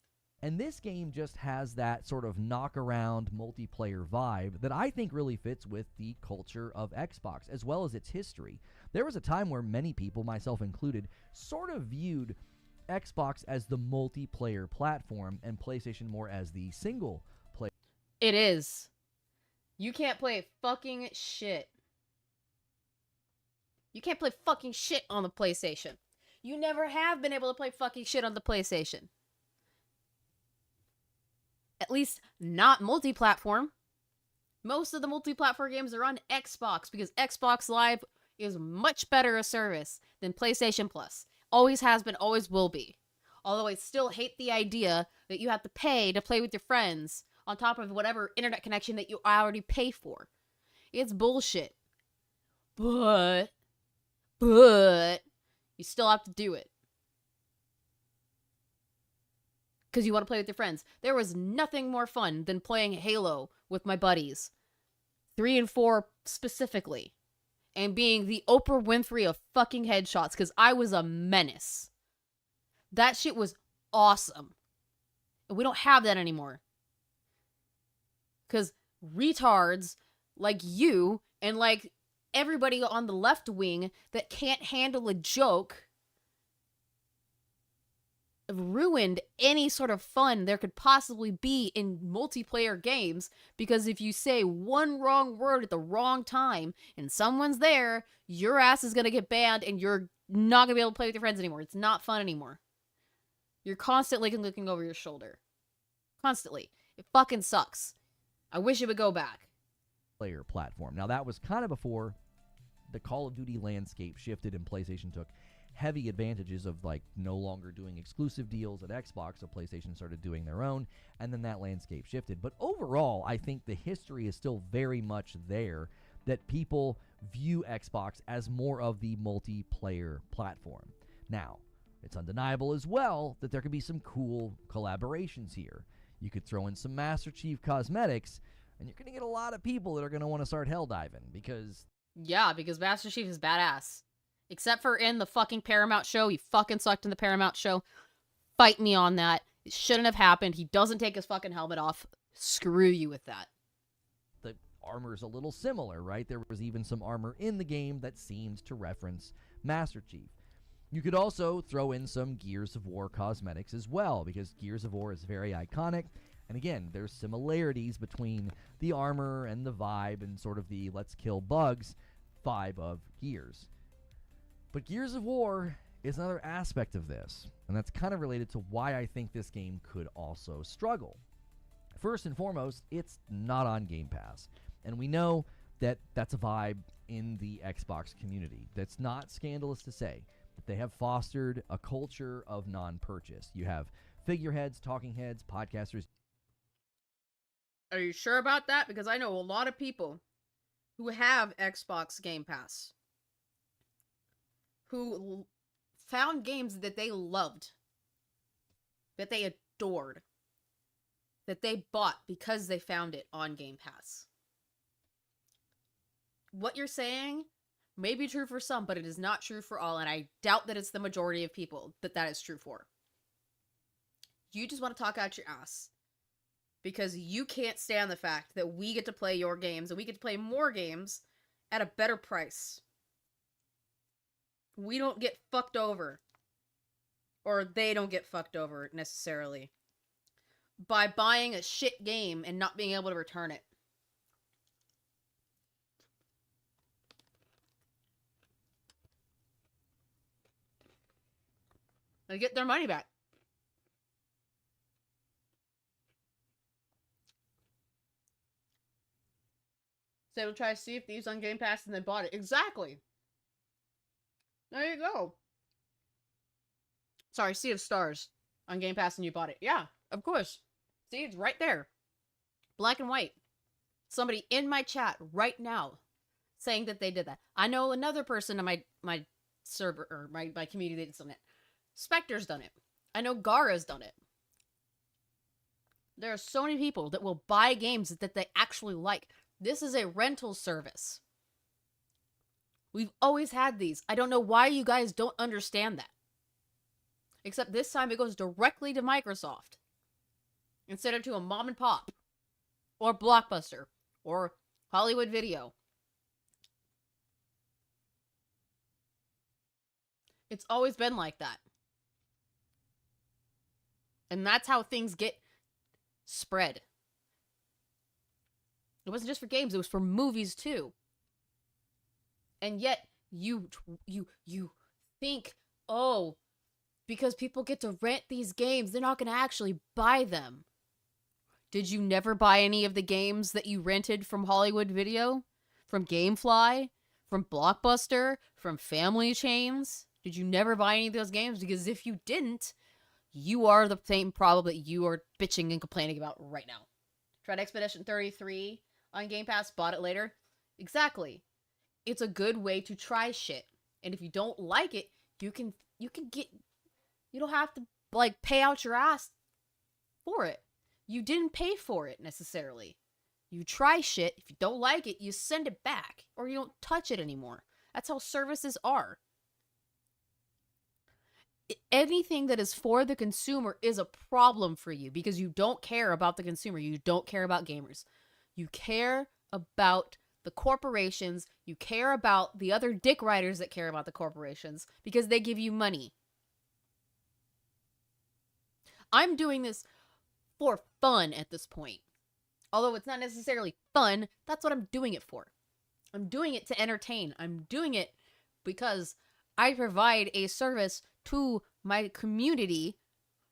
And this game just has that sort of knock-around multiplayer vibe that I think really fits with the culture of Xbox, as well as its history. There was a time where many people, myself included, sort of viewed Xbox as the multiplayer platform and PlayStation more as the single player. It is. You can't play fucking shit. You can't play fucking shit on the PlayStation. You never have been able to play fucking shit on the PlayStation. At least not multi-platform. Most of the multi-platform games are on Xbox because Xbox Live is much better a service than PlayStation Plus. Always has been, always will be. Although I still hate the idea that you have to pay to play with your friends on top of whatever internet connection that you already pay for. It's bullshit. But you still have to do it. because you want to play with your friends. There was nothing more fun than playing Halo with my buddies. 3 and 4 specifically. And being the Oprah Winfrey of fucking headshots, because I was a menace. That shit was awesome. And we don't have that anymore. Because retards like you and like everybody on the left wing that can't handle a joke ruined any sort of fun there could possibly be in multiplayer games, because if you say one wrong word at the wrong time and someone's there, your ass is going to get banned and you're not going to be able to play with your friends anymore. It's not fun anymore. You're constantly looking over your shoulder. Constantly. It fucking sucks. I wish it would go back. Player platform. Now, that was kind of before the Call of Duty landscape shifted and PlayStation took heavy advantages of like no longer doing exclusive deals at Xbox, so PlayStation started doing their own, and then that landscape shifted. But overall, I think the history is still very much there that people view Xbox as more of the multiplayer platform. Now, it's undeniable as well that there could be some cool collaborations here. You could throw in some Master Chief cosmetics, and you're going to get a lot of people that are going to want to start helldiving, because... Yeah, because Master Chief is badass. Except for in the fucking Paramount show. He fucking sucked in the Paramount show. Fight me on that. It shouldn't have happened. He doesn't take his fucking helmet off. Screw you with that. The armor's a little similar, right? There was even some armor in the game that seemed to reference Master Chief. You could also throw in some Gears of War cosmetics as well, because Gears of War is very iconic. And again, there's similarities between the armor and the vibe and sort of the let's kill bugs vibe of Gears. But Gears of War is another aspect of this, and that's kind of related to why I think this game could also struggle. First and foremost, it's not on Game Pass, and we know that that's a vibe in the Xbox community. That's not scandalous to say, that they have fostered a culture of non-purchase. You have figureheads, talking heads, podcasters. Are you sure about that? Because I know a lot of people who have Xbox Game Pass who found games that they loved, that they adored, that they bought because they found it on Game Pass. What you're saying may be true for some, but it is not true for all, and I doubt that it's the majority of people that is true for. You just want to talk out your ass because you can't stand the fact that we get to play your games and we get to play more games at a better price. We don't get fucked over. Or they don't get fucked over, necessarily. By buying a shit game and not being able to return it. They get their money back. So they will try to see if these on Game Pass and they bought it. Exactly. There you go. Sorry, Sea of Stars on Game Pass and you bought it. Yeah, of course. See, it's right there. Black and white. Somebody in my chat right now saying that they did that. I know another person in my server, or my community that's done it. Spectre's done it. I know Gara's done it. There are so many people that will buy games that they actually like. This is a rental service. We've always had these. I don't know why you guys don't understand that. Except this time it goes directly to Microsoft. Instead of to a mom and pop. Or Blockbuster. Or Hollywood Video. It's always been like that. And that's how things get spread. It wasn't just for games, it was for movies too. And yet, you think, oh, because people get to rent these games, they're not going to actually buy them. Did you never buy any of the games that you rented from Hollywood Video? From Gamefly? From Blockbuster? From Family Chains? Did you never buy any of those games? Because if you didn't, you are the same problem that you are bitching and complaining about right now. Tried Expedition 33 on Game Pass, bought it later. Exactly. It's a good way to try shit. And if you don't like it, you can get, you don't have to, like, pay out your ass for it. You didn't pay for it necessarily. You try shit. If you don't like it, you send it back or you don't touch it anymore. That's how services are. Anything that is for the consumer is a problem for you because you don't care about the consumer. You don't care about gamers. You care about the corporations. You care about the other dick riders that care about the corporations because they give you money. I'm doing this for fun at this point. Although it's not necessarily fun, that's what I'm doing it for. I'm doing it to entertain. I'm doing it because I provide a service to my community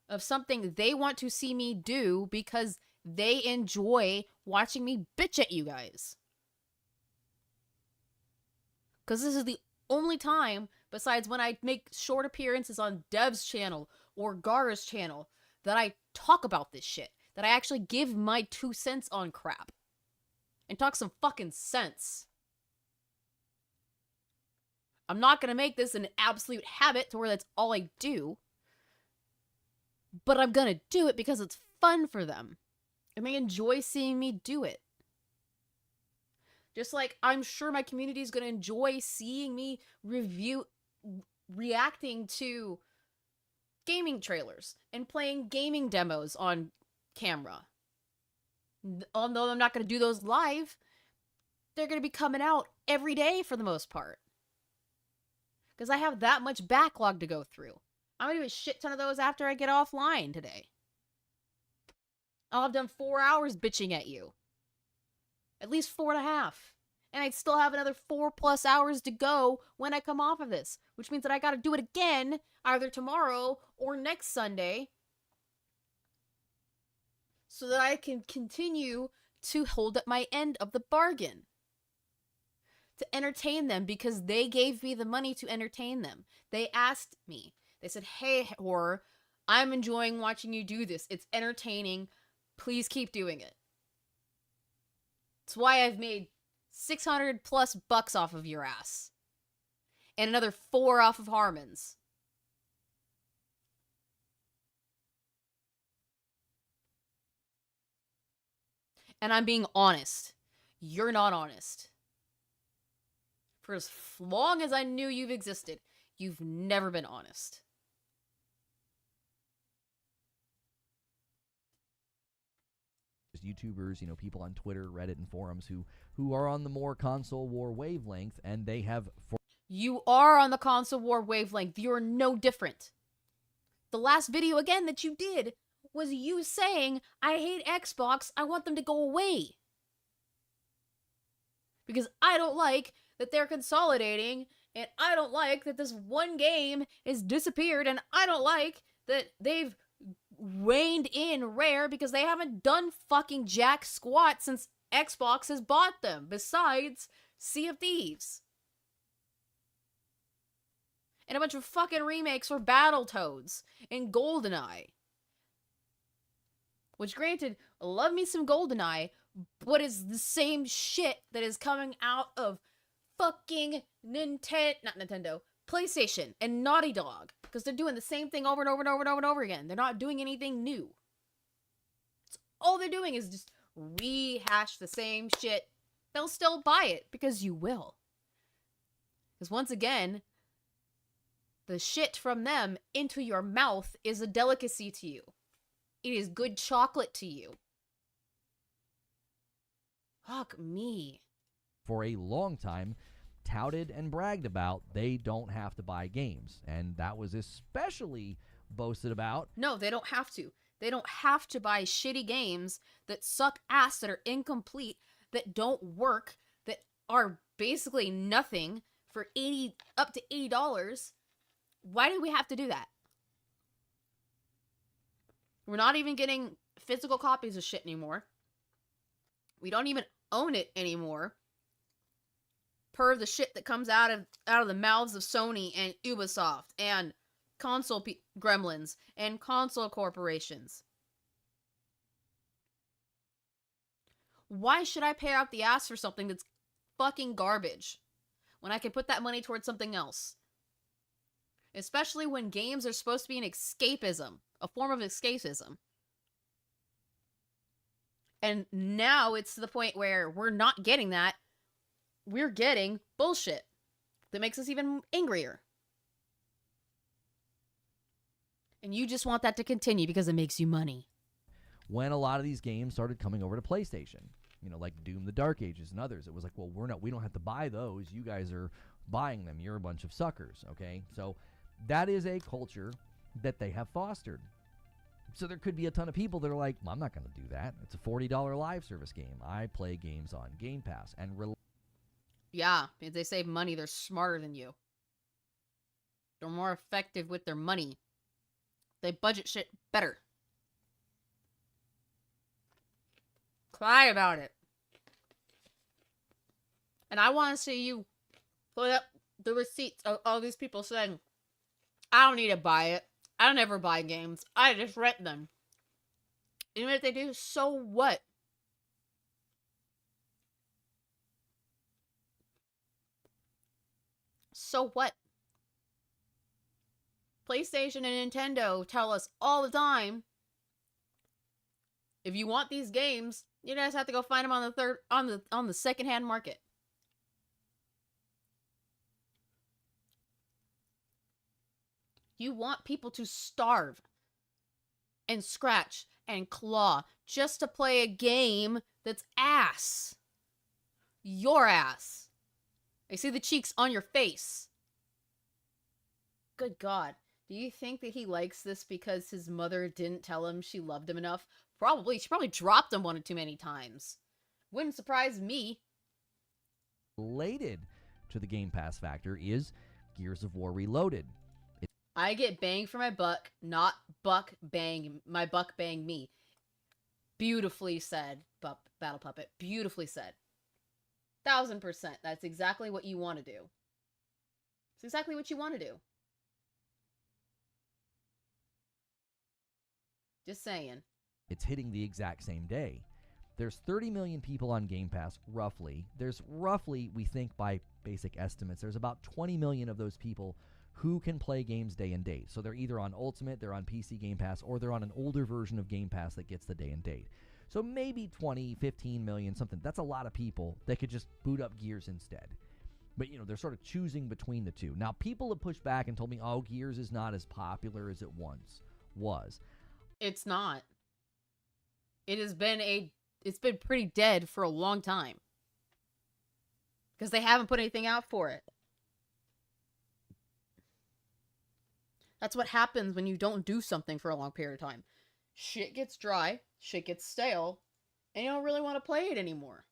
of something they want to see me do because they enjoy watching me bitch at you guys. Because this is the only time, besides when I make short appearances on Dev's channel or Gara's channel, that I talk about this shit. That I actually give my 2 cents on crap. And talk some fucking sense. I'm not gonna make this an absolute habit to where that's all I do. But I'm gonna do it because it's fun for them. And they enjoy seeing me do it. Just like I'm sure my community is gonna enjoy seeing me reacting to gaming trailers and playing gaming demos on camera. Although I'm not gonna do those live, they're gonna be coming out every day for the most part. Because I have that much backlog to go through. I'm gonna do a shit ton of those after I get offline today. I'll have done 4 hours bitching at you. At least 4.5. And I'd still have another 4+ hours to go when I come off of this. Which means that I gotta do it again, either tomorrow or next Sunday. So that I can continue to hold up my end of the bargain. To entertain them because they gave me the money to entertain them. They asked me. They said, hey, Horror, I'm enjoying watching you do this. It's entertaining. Please keep doing it. It's why I've made $600+ off of your ass. And another 4 off of Harmon's. And I'm being honest. You're not honest. For as long as I knew you've existed, you've never been honest. YouTubers, you know, people on Twitter, Reddit, and forums who are on the more console war wavelength, and they have... You are on the console war wavelength. You're no different. The last video, again, that you did was you saying, I hate Xbox, I want them to go away. Because I don't like that they're consolidating, and I don't like that this one game has disappeared, and I don't like that they've reined in Rare because they haven't done fucking jack squat since Xbox has bought them, besides Sea of Thieves. And a bunch of fucking remakes for Battletoads and GoldenEye. Which, granted, love me some GoldenEye, but is the same shit that is coming out of fucking PlayStation and Naughty Dog. Because they're doing the same thing over and over and over and over and over again. They're not doing anything new. So all they're doing is just rehash the same shit. They'll still buy it, because you will. Because once again, the shit from them into your mouth is a delicacy to you. It is good chocolate to you. Fuck me. For a long time, touted and bragged about they don't have to buy games. And that was especially boasted about. No, they don't have to. They don't have to buy shitty games that suck ass, that are incomplete, that don't work, that are basically nothing for up to $80. Why do we have to do that? We're not even getting physical copies of shit anymore. We don't even own it anymore. Per the shit that comes out of the mouths of Sony and Ubisoft and console gremlins and console corporations. Why should I pay out the ass for something that's fucking garbage when I can put that money towards something else? Especially when games are supposed to be an escapism, a form of escapism. And now it's to the point where we're not getting that. We're getting bullshit that makes us even angrier. And you just want that to continue because it makes you money. When a lot of these games started coming over to PlayStation, you know, like Doom the Dark Ages and others, it was like, well, we don't have to buy those. You guys are buying them. You're a bunch of suckers, okay? So that is a culture that they have fostered. So there could be a ton of people that are like, well, I'm not going to do that. It's a $40 live service game. I play games on Game Pass. And yeah, if they save money, they're smarter than you. They're more effective with their money. They budget shit better. Cry about it. And I want to see you put up the receipts of all these people saying, I don't need to buy it. I don't ever buy games. I just rent them. Even if they do, so what? So what? PlayStation and Nintendo tell us all the time, if you want these games, you guys have to go find them on the secondhand market. You want people to starve and scratch and claw just to play a game that's ass. Your ass. I see the cheeks on your face. Good God. Do you think that he likes this because his mother didn't tell him she loved him enough? Probably. She probably dropped him one too many times. Wouldn't surprise me. Related to the Game Pass factor is Gears of War Reloaded. I get bang for my buck, not my buck bang me. Beautifully said, Battle Puppet. Beautifully said. 1000%. That's exactly what you want to do. It's exactly what you want to do. Just saying. It's hitting the exact same day. There's 30 million people on Game Pass, roughly. There's roughly, we think by basic estimates, there's about 20 million of those people who can play games day and date. So they're either on Ultimate, they're on PC Game Pass, or they're on an older version of Game Pass that gets the day and date. So maybe 20, 15 million, something. That's a lot of people that could just boot up Gears instead. But, you know, they're sort of choosing between the two. Now, people have pushed back and told me, oh, Gears is not as popular as it once was. It's not. It's been pretty dead for a long time. Because they haven't put anything out for it. That's what happens when you don't do something for a long period of time. Shit gets dry, shit gets stale, and you don't really want to play it anymore.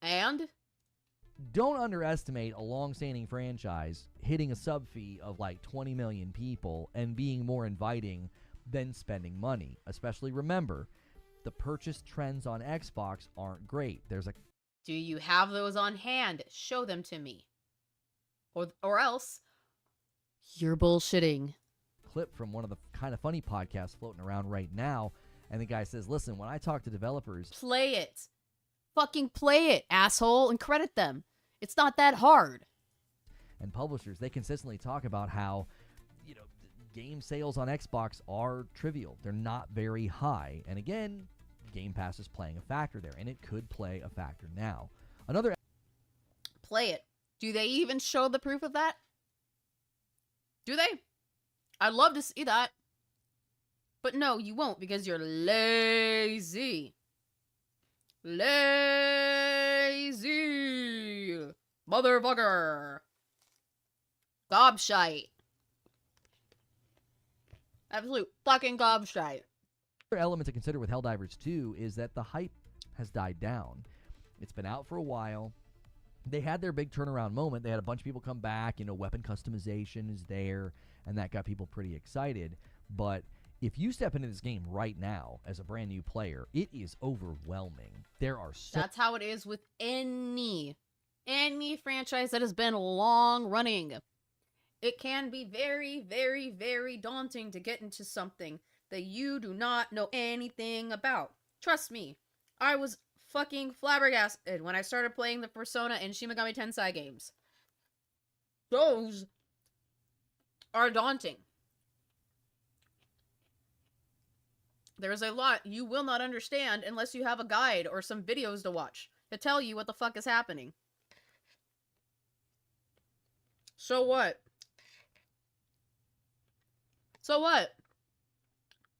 And? Don't underestimate a long-standing franchise hitting a sub fee of like 20 million people and being more inviting than spending money. Especially remember, the purchase trends on Xbox aren't great. Do you have those on hand? Show them to me. Or else, you're bullshitting. Clip from one of the Kind of Funny podcasts floating around right now, and the guy says, listen, when I talk to developers... Play it. Fucking play it, asshole, and credit them. It's not that hard. And publishers, they consistently talk about how, you know, game sales on Xbox are trivial. They're not very high. And again, Game Pass is playing a factor there, and it could play a factor now. Play it. Do they even show the proof of that? Do they? I'd love to see that. But no, you won't because you're lazy. Lazy. Motherfucker. Gobshite. Absolute fucking gobshite. Another element to consider with Helldivers 2 is that the hype has died down. It's been out for a while. They had their big turnaround moment. They had a bunch of people come back. You know, weapon customization is there, and that got people pretty excited. But if you step into this game right now as a brand new player, it is overwhelming. That's how it is with any franchise that has been long running. It can be very, very, very daunting to get into something that you do not know anything about. Trust me, I was fucking flabbergasted when I started playing the Persona and Shin Megami Tensei games. Those are daunting. There's a lot you will not understand unless you have a guide or some videos to watch to tell you what the fuck is happening. So what? So what?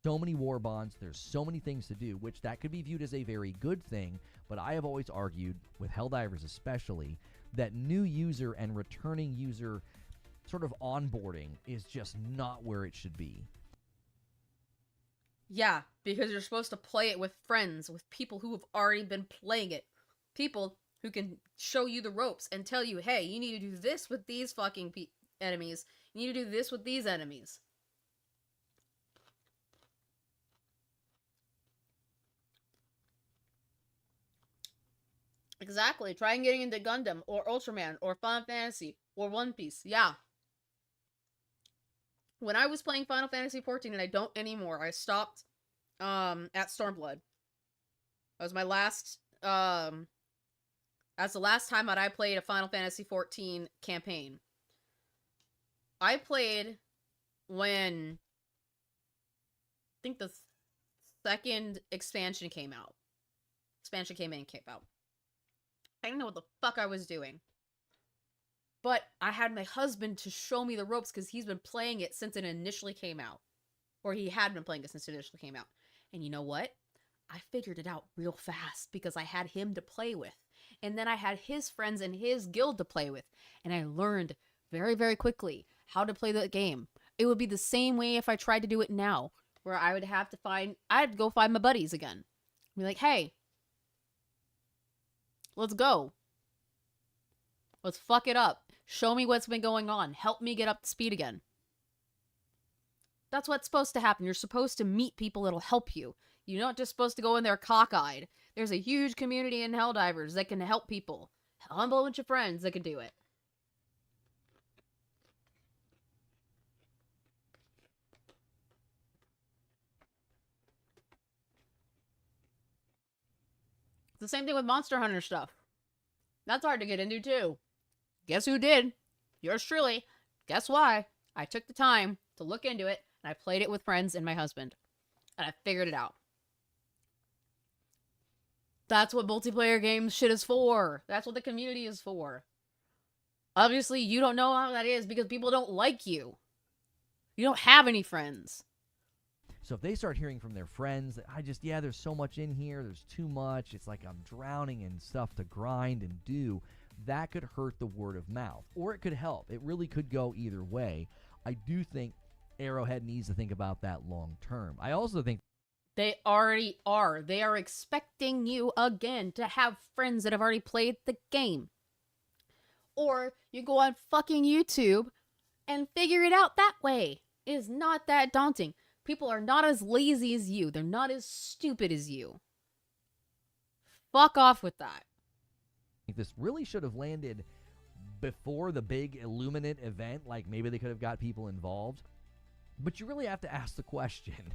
So many war bonds, there's so many things to do, which that could be viewed as a very good thing, but I have always argued, with Helldivers especially, that new user and returning user sort of onboarding is just not where it should be. Yeah, because you're supposed to play it with friends, with people who have already been playing it. People who can show you the ropes and tell you, hey, you need to do this with these fucking enemies. You need to do this with these enemies. Exactly. Try getting into Gundam, or Ultraman, or Final Fantasy, or One Piece. Yeah. When I was playing Final Fantasy XIV, and I don't anymore, I stopped at Stormblood. That was my last, that's the last time that I played a Final Fantasy XIV campaign. I played when, I think the second expansion came out. Expansion came out. I didn't know what the fuck I was doing. But I had my husband to show me the ropes because he's been playing it since it initially came out. Or he had been playing it since it initially came out. And you know what? I figured it out real fast because I had him to play with. And then I had his friends and his guild to play with. And I learned very, very quickly how to play the game. It would be the same way if I tried to do it now. Where I would have to I'd go find my buddies again. Be like, hey, let's go. Let's fuck it up. Show me what's been going on. Help me get up to speed again. That's what's supposed to happen. You're supposed to meet people that'll help you. You're not just supposed to go in there cockeyed. There's a huge community in Helldivers that can help people. A whole bunch of friends that can do it. It's the same thing with Monster Hunter stuff. That's hard to get into too. Guess who did? Yours truly. Guess why? I took the time to look into it, and I played it with friends and my husband. And I figured it out. That's what multiplayer games shit is for. That's what the community is for. Obviously, you don't know how that is because people don't like you. You don't have any friends. So if they start hearing from their friends that there's so much in here, there's too much, it's like I'm drowning in stuff to grind and do, that could hurt the word of mouth. Or it could help. It really could go either way. I do think Arrowhead needs to think about that long term. I also think they already are. They are expecting you again to have friends that have already played the game. Or you go on fucking YouTube and figure it out that way. It is not that daunting. People are not as lazy as you. They're not as stupid as you. Fuck off with that. This really should have landed before the big Illuminate event. Like, maybe they could have got people involved. But you really have to ask the question.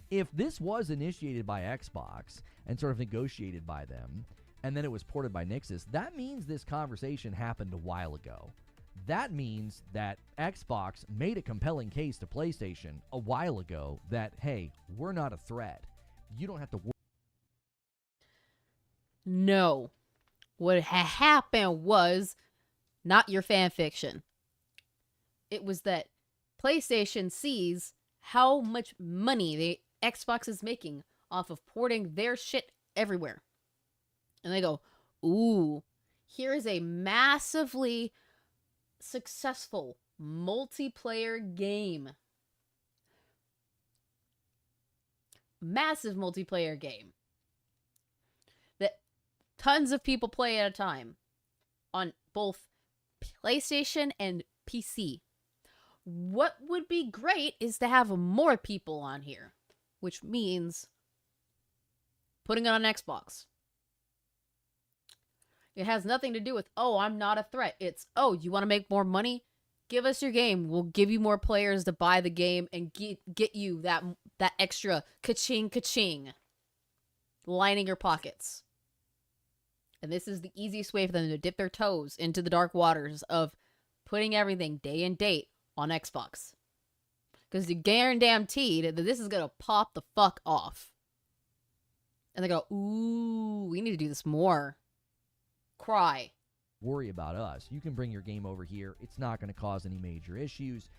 If this was initiated by Xbox and sort of negotiated by them, and then it was ported by Nixxes, that means this conversation happened a while ago. That means that Xbox made a compelling case to PlayStation a while ago that, hey, we're not a threat. You don't have to worry. No. What happened was not your fan fiction. It was that PlayStation sees how much money the Xbox is making off of porting their shit everywhere. And they go, ooh, here is a massively successful multiplayer game. Massive multiplayer game. That tons of people play at a time. On both PlayStation and PC. What would be great is to have more people on here. Which means putting it on Xbox. It has nothing to do with, oh, I'm not a threat. It's, oh, you want to make more money? Give us your game. We'll give you more players to buy the game and get you that extra ka-ching, ka-ching lining your pockets. And this is the easiest way for them to dip their toes into the dark waters of putting everything day and date on Xbox. Because you guaranteed that this is going to pop the fuck off. And they go, ooh, we need to do this more. Cry. Worry about us. You can bring your game over here. It's not going to cause any major issues.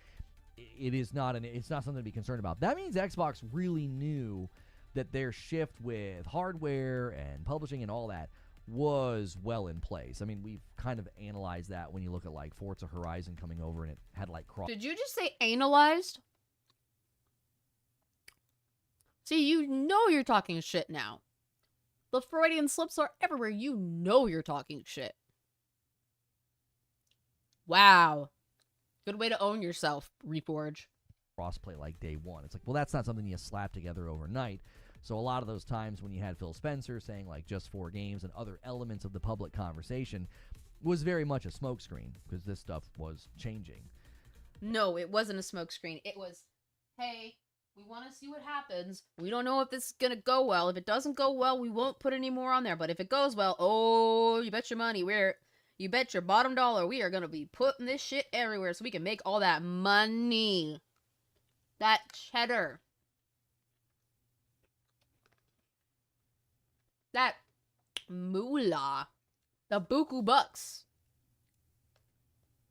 It's not something to be concerned about. That means Xbox really knew that their shift with hardware and publishing and all that was well in place. I mean, we've kind of analyzed that when you look at like Forza Horizon coming over and it had like cross. Did you just say analyzed? See, you know you're talking shit now. The Freudian slips are everywhere. You know you're talking shit. Wow. Good way to own yourself, Reforge. Crossplay like day one. It's like, well, that's not something you slap together overnight. So a lot of those times when you had Phil Spencer saying like just 4 games and other elements of the public conversation was very much a smokescreen because this stuff was changing. No, it wasn't a smokescreen. It was, hey, we want to see what happens. We don't know if this is going to go well. If it doesn't go well, we won't put any more on there. But if it goes well, oh, you bet your money. You bet your bottom dollar we are going to be putting this shit everywhere so we can make all that money. That cheddar. That moolah. The buku bucks.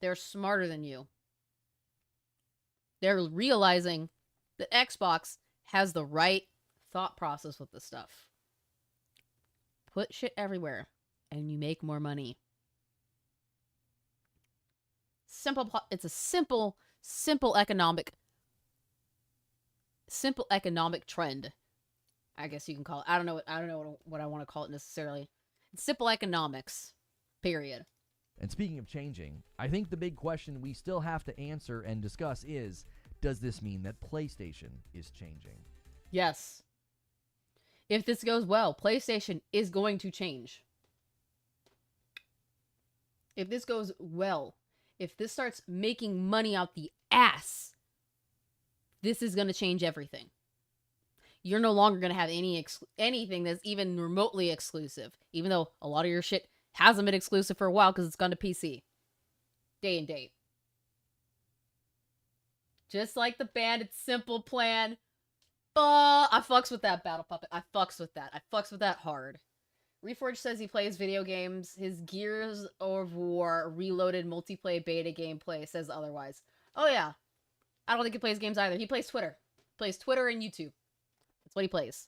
They're smarter than you. They're realizing that Xbox has the right thought process with this stuff. Put shit everywhere, and you make more money. It's a simple economic trend. I guess you can call it. I don't know what I want to call it necessarily. It's simple economics. Period. And speaking of changing, I think the big question we still have to answer and discuss is, does this mean that PlayStation is changing? Yes. If this goes well, PlayStation is going to change. If this goes well, if this starts making money out the ass, this is going to change everything. You're no longer going to have anything that's even remotely exclusive, even though a lot of your shit hasn't been exclusive for a while because it's gone to PC. Day and date. Just like the Bandit Simple Plan. I fucks with that, Battle Puppet. I fucks with that. I fucks with that hard. Reforge says he plays video games. His Gears of War Reloaded multiplayer beta gameplay says otherwise. Oh yeah. I don't think he plays games either. He plays Twitter. Plays Twitter and YouTube. That's what he plays.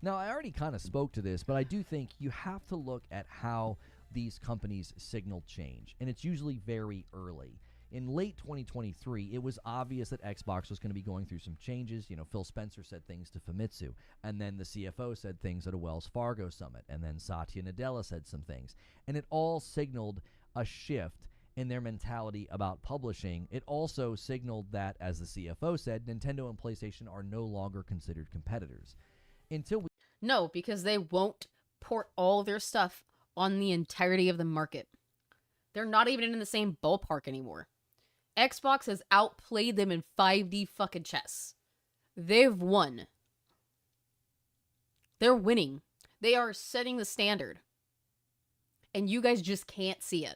Now, I already kind of spoke to this, but I do think you have to look at how these companies signal change, and it's usually very early. In late 2023, it was obvious that Xbox was going to be going through some changes. You know, Phil Spencer said things to Famitsu, and then the CFO said things at a Wells Fargo summit, and then Satya Nadella said some things. And it all signaled a shift in their mentality about publishing. It also signaled that, as the CFO said, Nintendo and PlayStation are no longer considered competitors. No, because they won't port all of their stuff on the entirety of the market. They're not even in the same ballpark anymore. Xbox has outplayed them in 5D fucking chess. They've won. They're winning. They are setting the standard. And you guys just can't see it.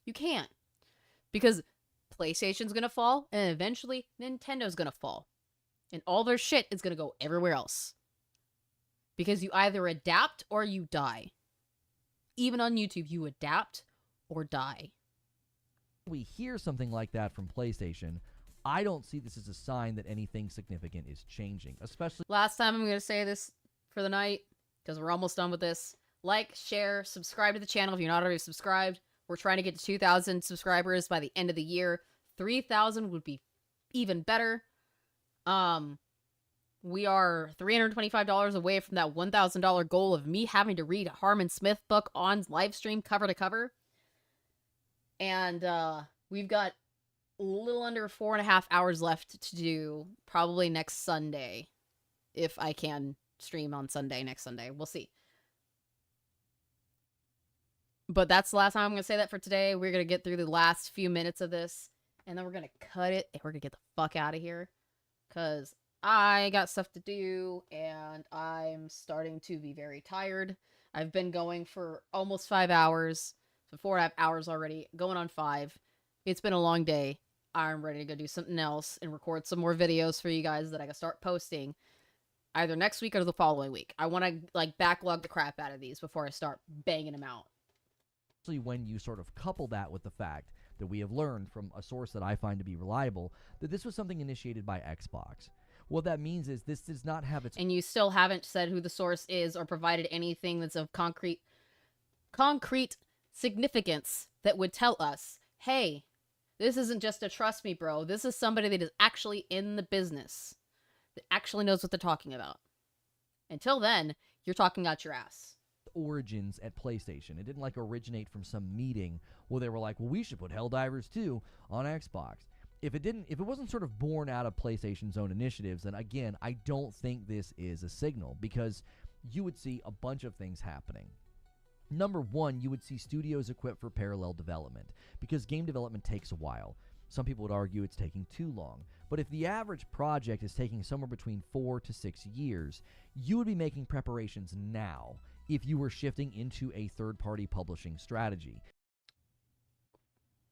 You can't. Because PlayStation's gonna fall, and eventually Nintendo's gonna fall. And all their shit is gonna go everywhere else. Because you either adapt or you die. Even on YouTube, you adapt or die. We hear something like that from PlayStation, I don't see this as a sign that anything significant is changing, especially... Last time I'm going to say this for the night, because we're almost done with this. Like, share, subscribe to the channel if you're not already subscribed. We're trying to get to 2,000 subscribers by the end of the year. 3,000 would be even better. We are $325 away from that $1,000 goal of me having to read a Harmon Smith book on live stream cover to cover. And we've got a little under 4.5 hours left to do, probably next Sunday. If I can stream on Sunday, next Sunday. We'll see. But that's the last time I'm going to say that for today. We're going to get through the last few minutes of this. And then we're going to cut it. And we're going to get the fuck out of here. Because I got stuff to do. And I'm starting to be very tired. I've been going for almost 5 hours. So 4.5 hours already. Going on 5. It's been a long day. I'm ready to go do something else and record some more videos for you guys that I can start posting either next week or the following week. I want to like backlog the crap out of these before I start banging them out. When you sort of couple that with the fact that we have learned from a source that I find to be reliable that this was something initiated by Xbox. What that means is this does not have its... And you still haven't said who the source is or provided anything that's of concrete significance that would tell us, hey, this isn't just a trust me, bro. This is somebody that is actually in the business, that actually knows what they're talking about. Until then, you're talking out your ass. Origins at PlayStation. It didn't like originate from some meeting where they were like, well, we should put Helldivers 2 on Xbox. If it wasn't sort of born out of PlayStation's own initiatives, then again, I don't think this is a signal, because you would see a bunch of things happening. Number one, you would see studios equipped for parallel development, because game development takes a while. Some people would argue it's taking too long. But if the average project is taking somewhere between 4 to 6 years, you would be making preparations now if you were shifting into a third-party publishing strategy.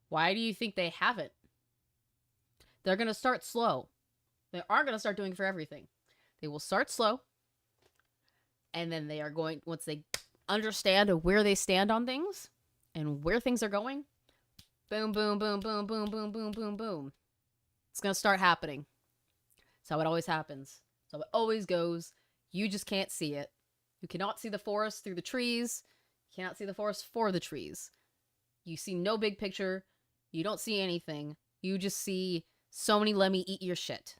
Why do you think they haven't? They're going to start slow. They aren't going to start doing for everything. They will start slow, and then they are going, once they understand where they stand on things and where things are going, boom, boom, boom, boom, boom, boom, boom, boom, boom. It's going to start happening. That's how it always happens. That's how it always goes. You just can't see it. You cannot see the forest through the trees. You cannot see the forest for the trees. You see no big picture. You don't see anything. You just see so many let me eat your shit.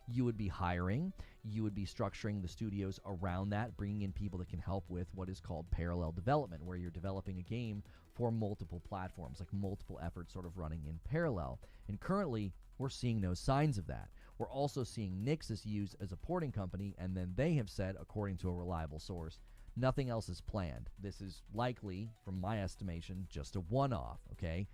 You would be hiring, you would be structuring the studios around that, bringing in people that can help with what is called parallel development, where you're developing a game for multiple platforms, like multiple efforts sort of running in parallel. And currently, we're seeing no signs of that. We're also seeing Nixxes used as a porting company, and then they have said, according to a reliable source, nothing else is planned. This is likely, from my estimation, just a one-off, okay?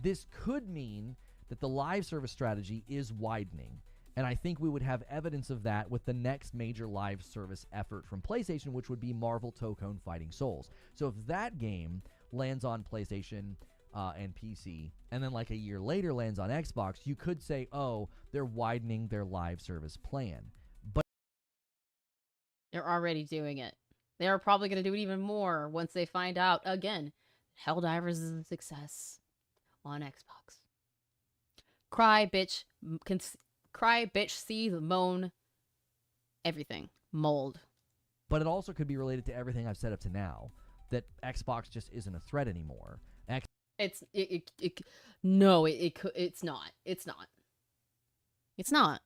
This could mean that the live service strategy is widening. And I think we would have evidence of that with the next major live service effort from PlayStation, which would be Marvel Tokone Fighting Souls. So if that game lands on PlayStation and PC, and then like a year later lands on Xbox, you could say, oh, they're widening their live service plan. But they're already doing it. They are probably going to do it even more once they find out, again, Helldivers is a success on Xbox. Cry, bitch, seethe, moan, everything. Mold. But it also could be related to everything I've said up to now, that Xbox just isn't a threat anymore. It's not. It's not.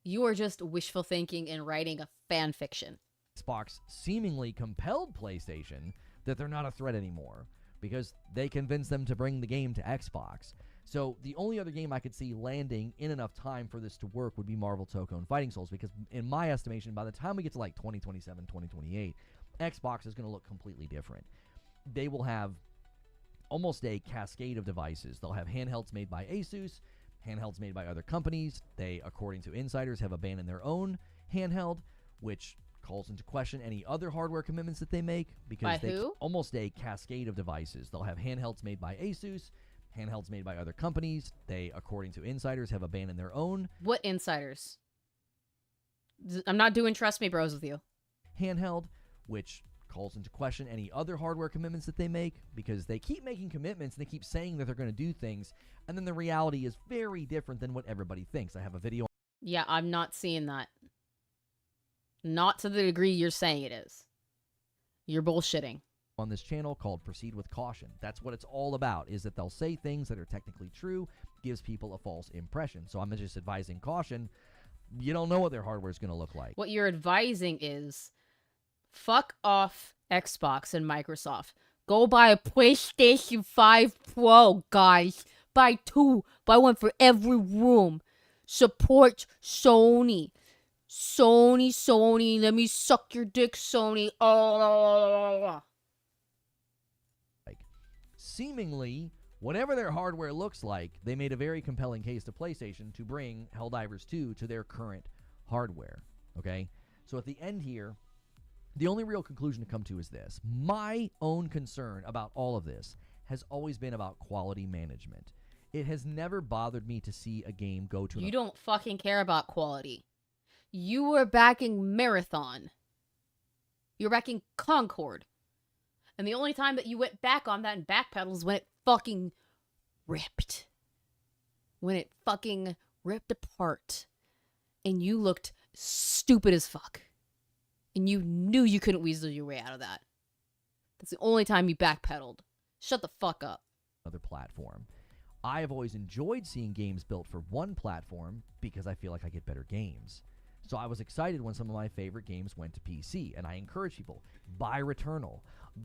You are just wishful thinking and writing a fan fiction. Xbox seemingly compelled PlayStation that they're not a threat anymore, because they convinced them to bring the game to Xbox. So the only other game I could see landing in enough time for this to work would be Marvel Tokone Fighting Souls, because in my estimation, by the time we get to like 2027, 2028, Xbox is going to look completely different. They will have almost a cascade of devices. They'll have handhelds made by Asus, handhelds made by other companies. They, according to insiders, have abandoned their own handheld, which calls into question any other hardware commitments that they make, because almost a cascade of devices. They'll have handhelds made by Asus, handhelds made by other companies. They, according to insiders, have abandoned their own. What insiders? I'm not doing trust me bros with you. Handheld, which calls into question any other hardware commitments that they make, because they keep making commitments and they keep saying that they're going to do things, and then the reality is very different than what everybody thinks. I have a video. Yeah, I'm not seeing that. Not to the degree you're saying it is. You're bullshitting. On this channel called Proceed with Caution. That's what it's all about, is that they'll say things that are technically true, gives people a false impression. So I'm just advising caution. You don't know what their hardware is going to look like. What you're advising is fuck off Xbox and Microsoft. Go buy a PlayStation 5 Pro, guys. Buy two. Buy one for every room. Support Sony. Sony. Let me suck your dick, Sony. Oh. Seemingly, whatever their hardware looks like, they made a very compelling case to PlayStation to bring Helldivers 2 to their current hardware. Okay? So at the end here, the only real conclusion to come to is this. My own concern about all of this has always been about quality management. It has never bothered me to see a game go to. You don't fucking care about quality. You were backing Marathon. You were backing Concord. And the only time that you went back on that and backpedaled is when it fucking ripped. When it fucking ripped apart. And you looked stupid as fuck. And you knew you couldn't weasel your way out of that. That's the only time you backpedaled. Shut the fuck up. Other platform. I have always enjoyed seeing games built for one platform because I feel like I get better games. So I was excited when some of my favorite games went to PC, and I encourage people, buy Returnal,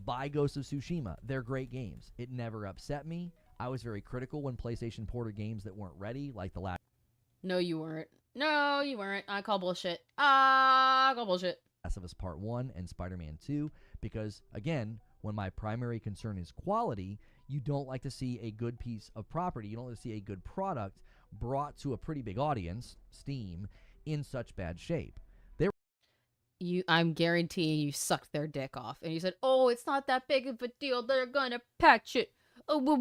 buy Ghost of Tsushima. They're great games. It never upset me. I was very critical when PlayStation ported games that weren't ready, like the last. No, you weren't. No, you weren't. I call bullshit. I call bullshit. Last of Us Part 1 and Spider-Man 2, because, again, when my primary concern is quality, you don't like to see a good piece of property, you don't like to see a good product brought to a pretty big audience, Steam, in such bad shape. I'm guaranteeing you sucked their dick off. And you said, oh, it's not that big of a deal. They're gonna patch it. Oh, There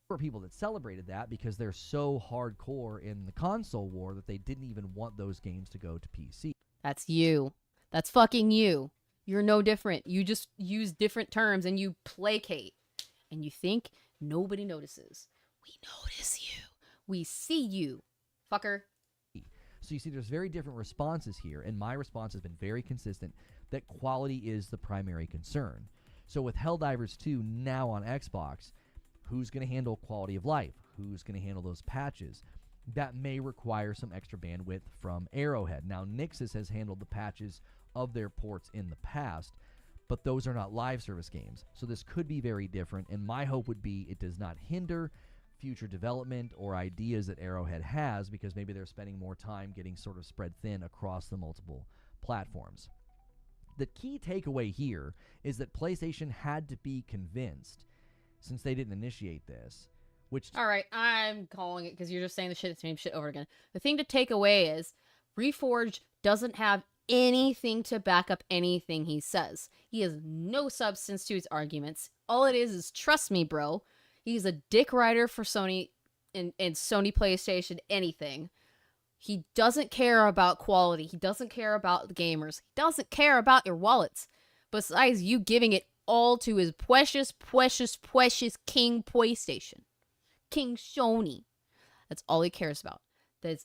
were people that celebrated that because they're so hardcore in the console war that they didn't even want those games to go to PC. That's you. That's fucking you. You're no different. You just use different terms and you placate. And you think nobody notices. We notice you. We see you. Fucker. So you see there's very different responses here, and my response has been very consistent that quality is the primary concern. So with Helldivers 2 now on Xbox, who's going to handle quality of life? Who's going to handle those patches? That may require some extra bandwidth from Arrowhead. Now, Nixxes has handled the patches of their ports in the past, but those are not live service games. So this could be very different, and my hope would be it does not hinder future development or ideas that Arrowhead has, because maybe they're spending more time getting sort of spread thin across the multiple platforms. The key takeaway here is that PlayStation had to be convinced, since they didn't initiate this, which... All right, I'm calling it because you're just saying the same shit over again. The thing to take away is Reforge doesn't have anything to back up anything he says. He has no substance to his arguments. All it is trust me, bro. He's a dick rider for Sony and Sony PlayStation anything. He doesn't care about quality. He doesn't care about the gamers. He doesn't care about your wallets. Besides you giving it all to his precious, precious, precious King PlayStation. King Sony. That's all he cares about. That's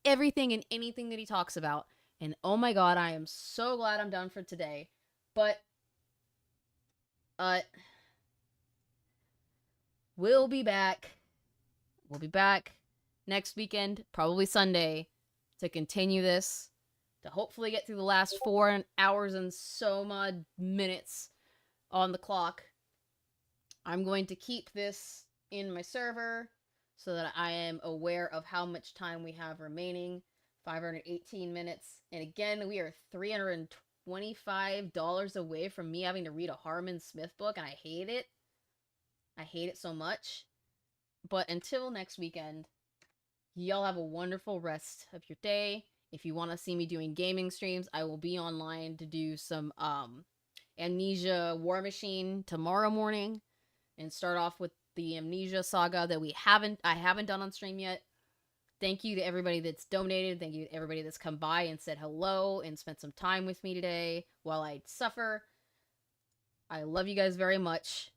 everything and anything that he talks about. And oh my god, I am so glad I'm done for today. But, we'll be back. We'll be back next weekend, probably Sunday, to continue this. To hopefully get through the last 4 hours and so odd minutes on the clock. I'm going to keep this in my server so that I am aware of how much time we have remaining. 518 minutes. And again, we are $325 away from me having to read a Harmon Smith book, and I hate it. I hate it so much. But until next weekend, y'all have a wonderful rest of your day. If you want to see me doing gaming streams, I will be online to do some Amnesia War Machine tomorrow morning and start off with the Amnesia saga that I haven't done on stream yet. Thank you to everybody that's donated. Thank you to everybody that's come by and said hello and spent some time with me today while I suffer. I love you guys very much.